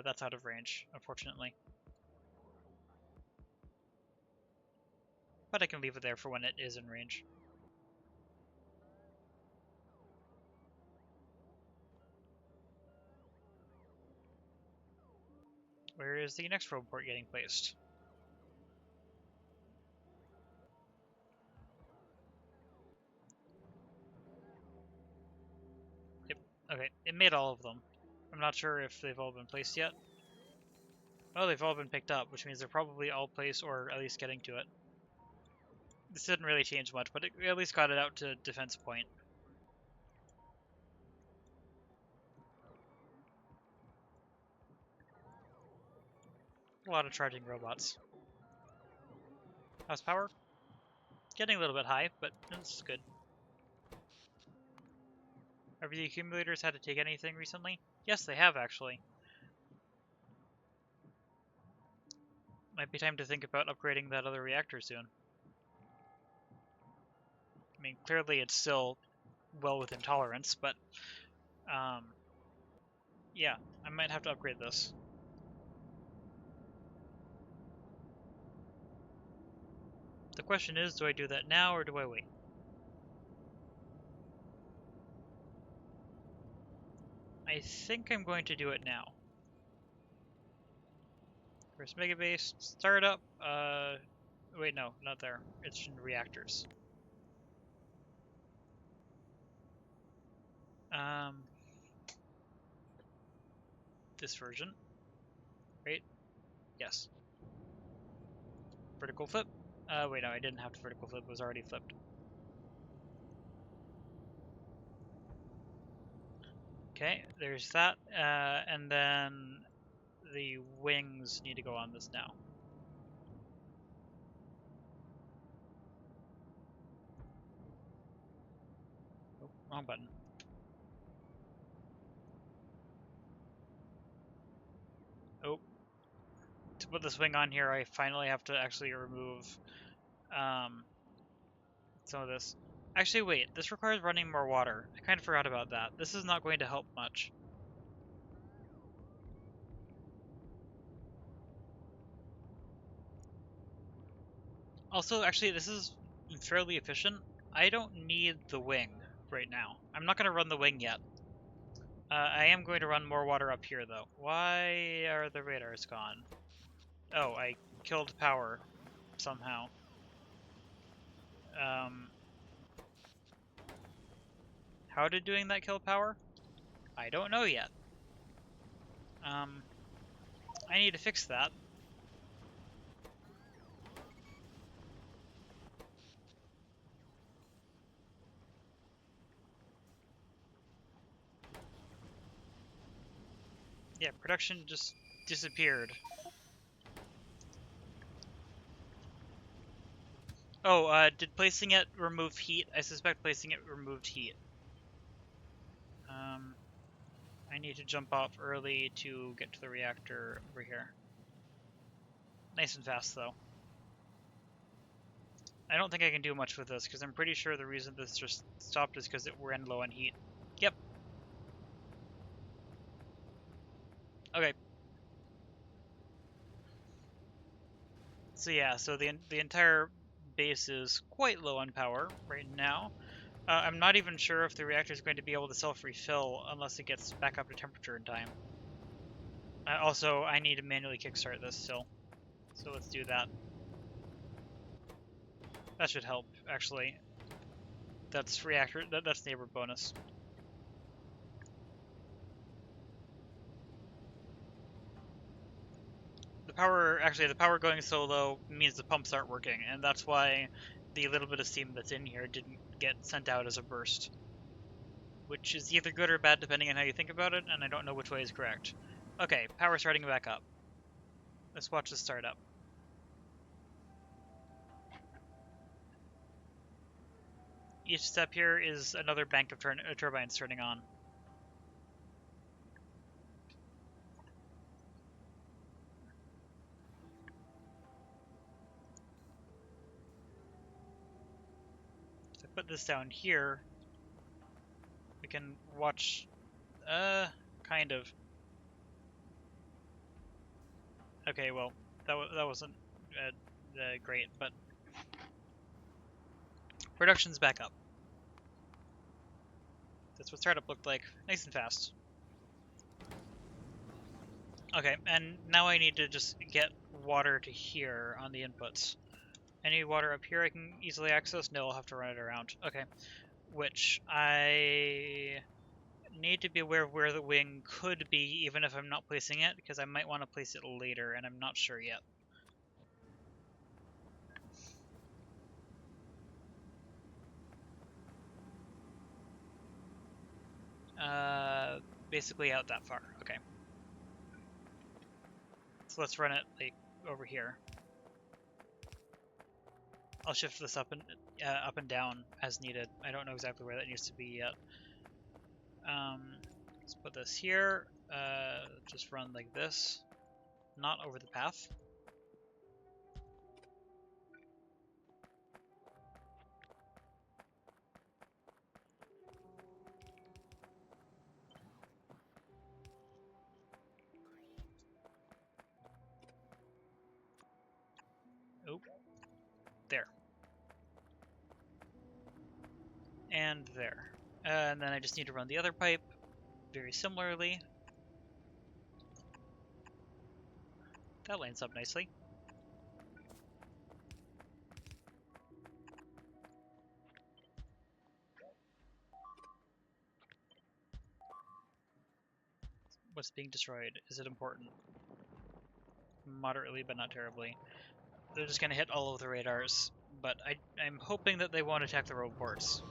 That's out of range, unfortunately. But I can leave it there for when it is in range. Where is the next report getting placed? Yep. Okay, it made all of them. I'm not sure if they've all been placed yet. Oh, they've all been picked up, which means they're probably all placed or at least getting to it. This didn't really change much, but it at least got it out to defense point. A lot of charging robots. How's power? Getting a little bit high, but it's good. Have the accumulators had to take anything recently? Yes, they have actually. Might be time to think about upgrading that other reactor soon. I mean, clearly it's still well within tolerance, but yeah, I might have to upgrade this. The question is, do I do that now or do I wait? I think I'm going to do it now. First Megabase, startup, wait, no, not there. It's in reactors. This version, right? Yes. Vertical flip. Wait, no, I didn't have to vertical flip, it was already flipped. Okay, there's that, and then the wings need to go on this now. Wrong button. Oh. To put this wing on here, I finally have to actually remove some of this. Actually, wait. This requires running more water. I kind of forgot about that. This is not going to help much. Also, actually, this is fairly efficient. I don't need the wing right now. I'm not going to run the wing yet. I am going to run more water up here, though. Why are the radars gone? Oh, I killed power somehow. How did doing that kill power? I don't know yet. I need to fix that. Yeah, production just disappeared. Oh, did placing it remove heat? I suspect placing it removed heat. I need to jump off early to get to the reactor over here. Nice and fast, though. I don't think I can do much with this, because I'm pretty sure the reason this just stopped is because it ran low on heat. Yep. Okay. So yeah, so the entire base is quite low on power right now. I'm not even sure if the reactor is going to be able to self-refill unless it gets back up to temperature in time. Also, I need to manually kickstart this still, so let's do that. That should help, actually. That's reactor. That's neighbor bonus. The power going so low means the pumps aren't working, and that's why the little bit of steam that's in here didn't get sent out as a burst. Which is either good or bad depending on how you think about it, and I don't know which way is correct. Okay, power starting back up. Let's watch this start up. Each step here is another bank of turbines turning on. If I put this down here, we can watch, kind of. Okay, well, that wasn't great, but production's back up. That's what startup looked like, nice and fast. Okay, and now I need to just get water to here on the inputs. Any water up here I can easily access? No, I'll have to run it around. Okay, which I need to be aware of where the wing could be, even if I'm not placing it, because I might want to place it later, and I'm not sure yet. Basically out that far. Okay. So let's run it like over here. I'll shift this up and down as needed. I don't know exactly where that needs to be yet. Let's put this here. Just run like this, not over the path. Oh, there. And there. And then I just need to run the other pipe very similarly. That lines up nicely. What's being destroyed? Is it important? Moderately, but not terribly. They're just going to hit all of the radars, but I'm hoping that they won't attack the road ports.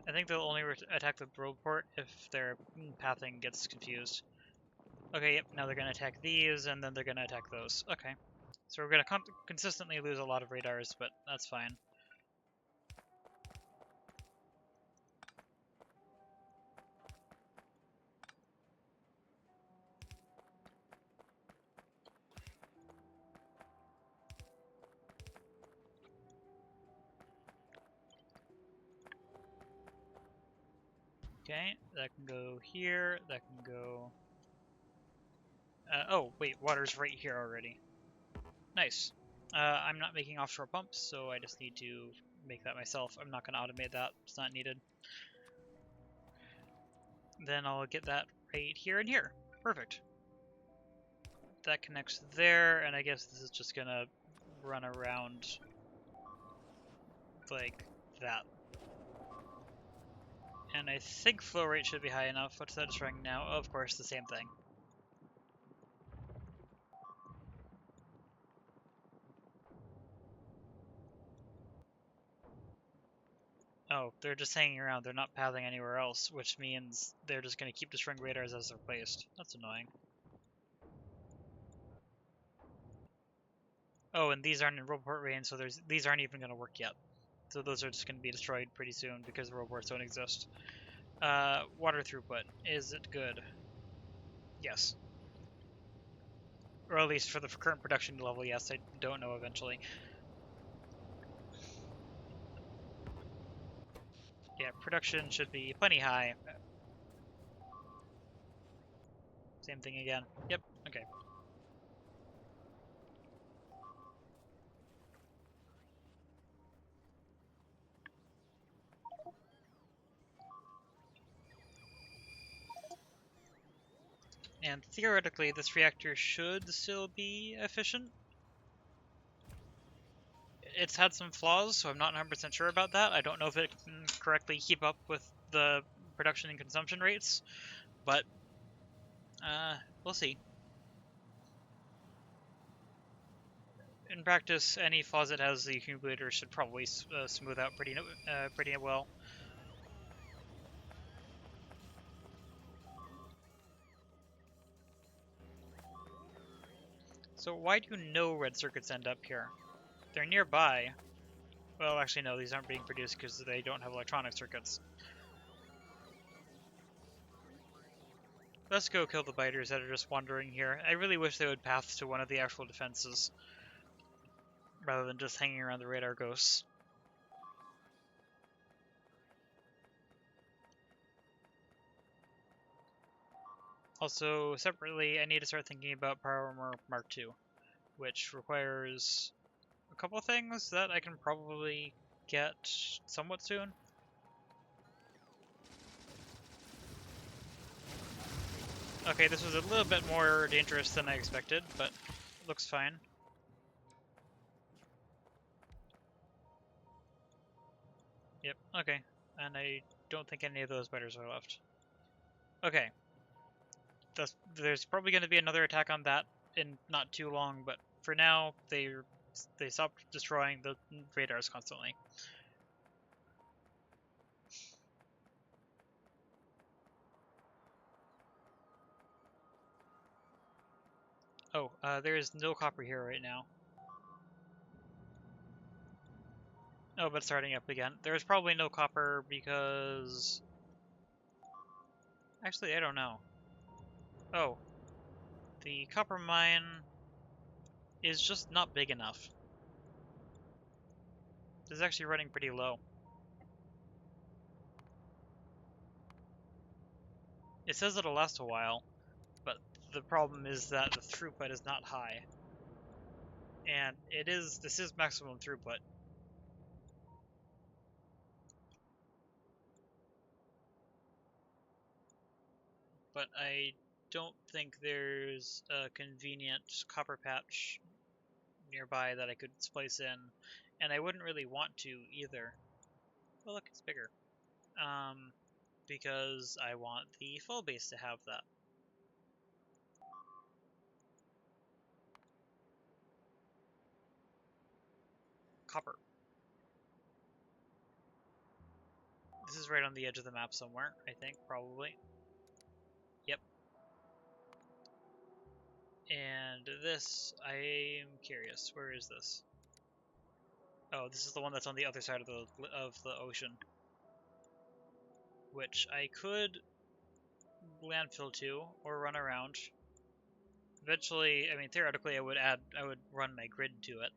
I think they'll only attack the road port if their pathing gets confused. Okay, yep, now they're going to attack these, and then they're going to attack those. Okay. So we're going to consistently lose a lot of radars, but that's fine. Okay, that can go here, that can go... oh, wait, water's right here already. Nice. I'm not making offshore pumps, so I just need to make that myself. I'm not going to automate that. It's not needed. Then I'll get that right here and here. Perfect. That connects there, and I guess this is just going to run around like that. And I think flow rate should be high enough. What's that destroying now? Oh, of course, the same thing. Oh, they're just hanging around. They're not pathing anywhere else, which means they're just going to keep destroying radars as they're placed. That's annoying. Oh, and these aren't in roboport range, so these aren't even going to work yet. So those are just going to be destroyed pretty soon because the roboports don't exist. Water throughput. Is it good? Yes. Or at least for the current production level, yes. I don't know eventually. Yeah, production should be plenty high. Same thing again. Yep, okay. And theoretically, this reactor should still be efficient. It's had some flaws, so I'm not 100% sure about that. I don't know if it can correctly keep up with the production and consumption rates, but we'll see. In practice, any flaws it has, the accumulator should probably smooth out pretty well. So why do no red circuits end up here? They're nearby. Well, actually, no, these aren't being produced because they don't have electronic circuits. Let's go kill the biters that are just wandering here. I really wish they would path to one of the actual defenses, rather than just hanging around the radar ghosts. Also, separately, I need to start thinking about Power Armor Mark II, which requires a couple things that I can probably get somewhat soon. Okay, this was a little bit more dangerous than I expected, but looks fine. Yep, okay. And I don't think any of those biters are left. Okay. There's probably going to be another attack on that in not too long, but for now, they stopped destroying the radars constantly. Oh, there is no copper here right now. Oh, but starting up again. There's probably no copper because... Actually, I don't know. Oh. The copper mine is just not big enough. This is actually running pretty low. It says it'll last a while, but the problem is that the throughput is not high. And this is maximum throughput. But I don't think there's a convenient copper patch nearby that I could splice in, and I wouldn't really want to either. Oh look, it's bigger. Because I want the full base to have that. Copper. This is right on the edge of the map somewhere, I think, probably. Yep. And this, I'm curious, where is this? Oh, this is the one that's on the other side of the ocean, which I could landfill to or run around. Eventually, I mean, theoretically, I would run my grid to it.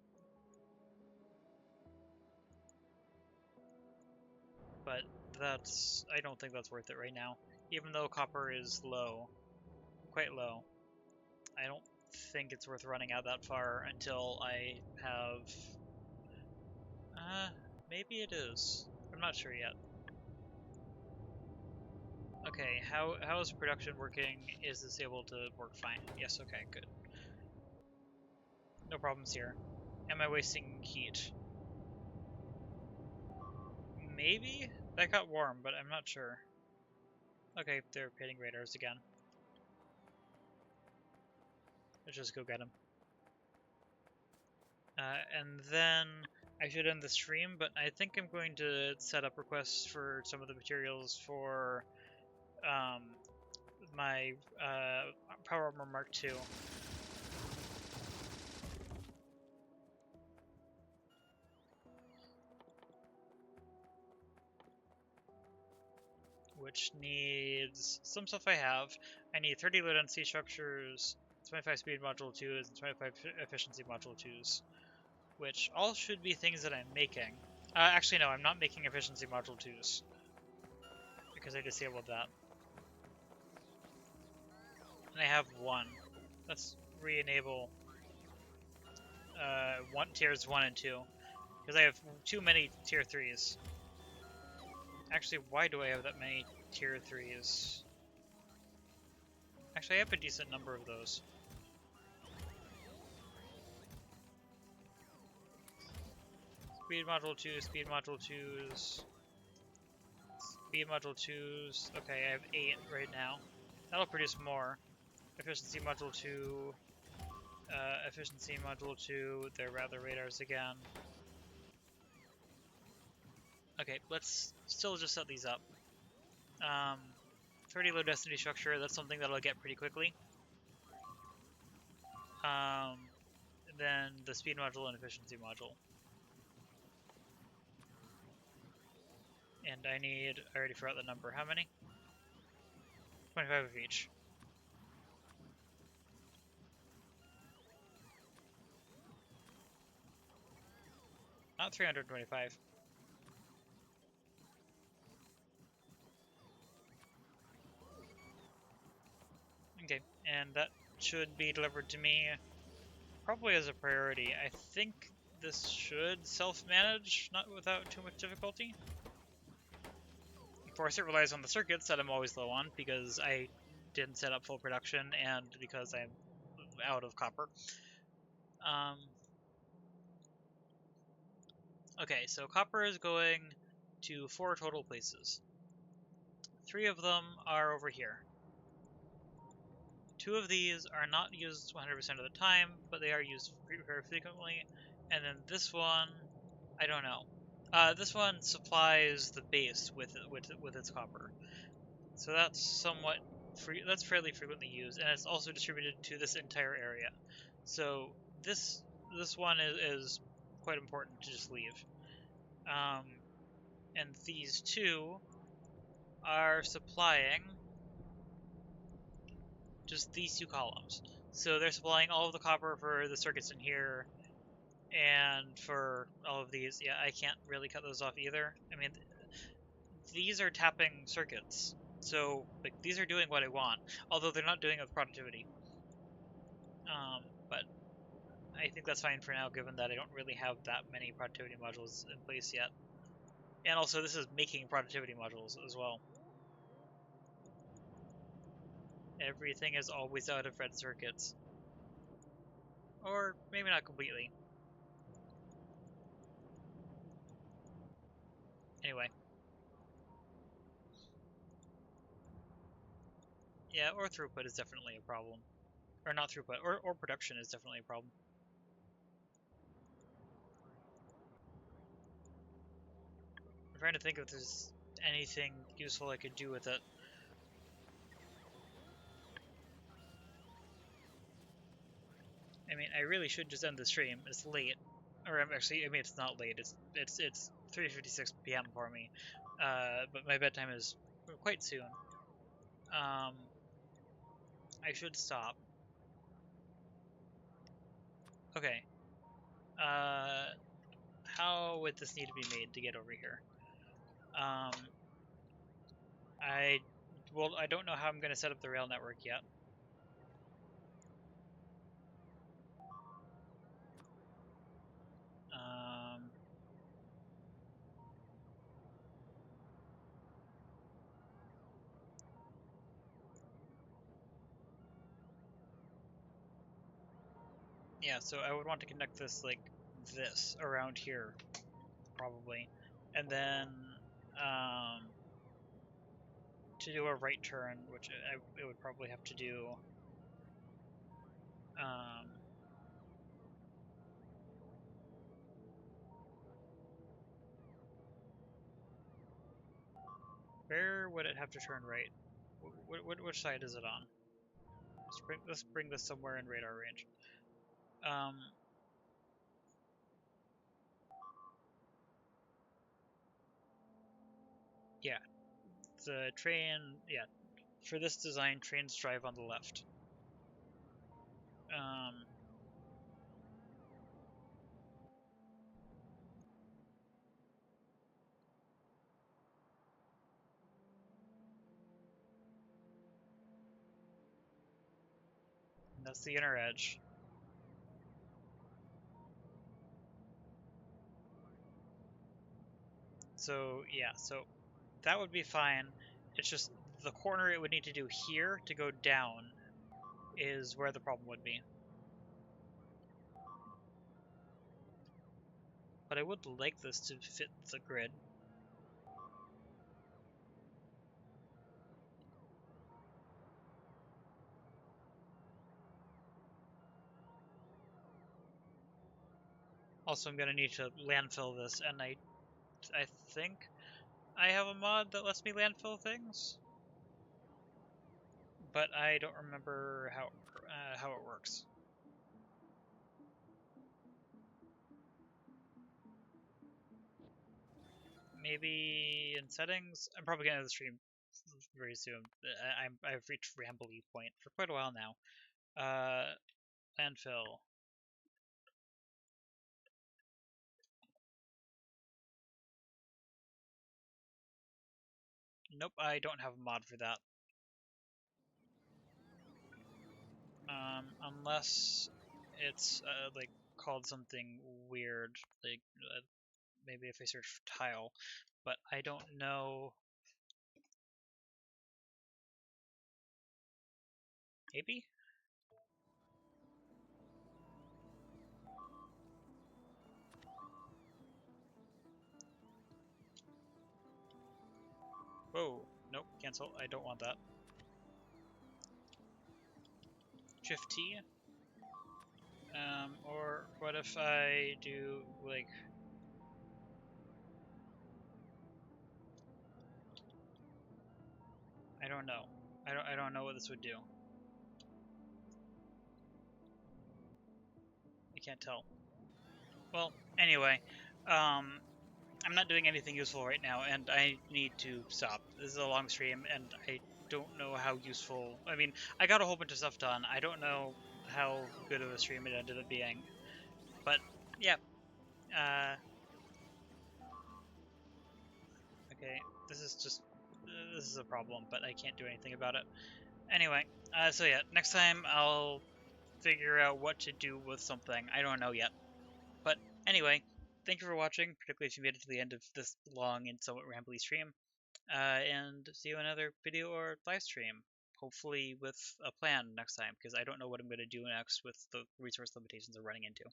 But I don't think that's worth it right now. Even though copper is low, quite low, I don't think it's worth running out that far until I have, maybe it is. I'm not sure yet. Okay, how is production working? Is this able to work fine? Yes, okay, good. No problems here. Am I wasting heat? Maybe? That got warm, but I'm not sure. Okay, they're hitting radars again. Let's just go get them. And then I should end the stream, but I think I'm going to set up requests for some of the materials for my Power Armor Mark II. Which needs some stuff I have. I need 30 low density structures, 25 speed module 2s, and 25 efficiency module 2s. Which all should be things that I'm making. Actually, no, I'm not making efficiency module 2s. Because I disabled that. And I have one. Let's re-enable tiers 1 and 2. Because I have too many tier 3s. Actually, why do I have that many tier 3s? Actually, I have a decent number of those. Speed module 2, speed module 2s. Speed module 2s. Okay, I have 8 right now. That'll produce more. Efficiency module 2. Efficiency module 2. They're rather radars again. Okay, let's still just set these up. 30 low density structure, that's something that I'll get pretty quickly. Then the speed module and efficiency module. And I already forgot the number, how many? 25 of each. Not 325. Okay, and that should be delivered to me probably as a priority. I think this should self-manage, not without too much difficulty. Of course, it relies on the circuits that I'm always low on, because I didn't set up full production, and because I'm out of copper. Okay, so copper is going to 4 total places. 3 of them are over here. 2 of these are not used 100% of the time, but they are used very frequently. And then this one, I don't know. This one supplies the base with its copper, so that's somewhat that's fairly frequently used, and it's also distributed to this entire area. So this one is quite important to just leave. And these 2 are supplying just these 2 columns. So they're supplying all of the copper for the circuits in here, and for all of these. Yeah, I can't really cut those off either. I mean, these are tapping circuits, so like these are doing what I want, although they're not doing it with productivity. But I think that's fine for now, given that I don't really have that many productivity modules in place yet. And also, this is making productivity modules as well. Everything is always out of red circuits. Or maybe not completely. Anyway. Yeah, or throughput is definitely a problem. Or not throughput, or production is definitely a problem. I'm trying to think if there's anything useful I could do with it. I really should just end the stream. It's late, or actually, I mean, it's not late. It's 3:56 p.m. for me, but my bedtime is quite soon. I should stop. Okay. How would this need to be made to get over here? I don't know how I'm going to set up the rail network yet. Yeah, so I would want to connect this like this around here, probably, and then to do a right turn, which it would probably have to do. Where would it have to turn right? Which side is it on? Let's bring this somewhere in radar range. Yeah, the train. Yeah, for this design, trains drive on the left. That's the inner edge. So yeah, so that would be fine. It's just the corner it would need to do here to go down is where the problem would be. But I would like this to fit the grid. Also, I'm going to need to landfill this, and I think I have a mod that lets me landfill things, but I don't remember how it works. Maybe in settings. I'm probably going to end the stream very soon. I've reached Rambly point for quite a while now. Landfill. Nope, I don't have a mod for that. Unless it's like called something weird, like maybe if I search for tile, but I don't know. Maybe? Whoa, nope, cancel. I don't want that. Shift T. Or what if I do like? I don't know. I don't know what this would do. I can't tell. Well, anyway, I'm not doing anything useful right now, and I need to stop. This is a long stream, and I don't know how useful. I mean, I got a whole bunch of stuff done. I don't know how good of a stream it ended up being, but yeah. Okay, this is a problem, but I can't do anything about it. Anyway, so yeah, next time I'll figure out what to do with something. I don't know yet. But anyway, thank you for watching, particularly if you made it to the end of this long and somewhat rambly stream. And see you in another video or live stream. Hopefully with a plan next time, because I don't know what I'm going to do next with the resource limitations I'm running into.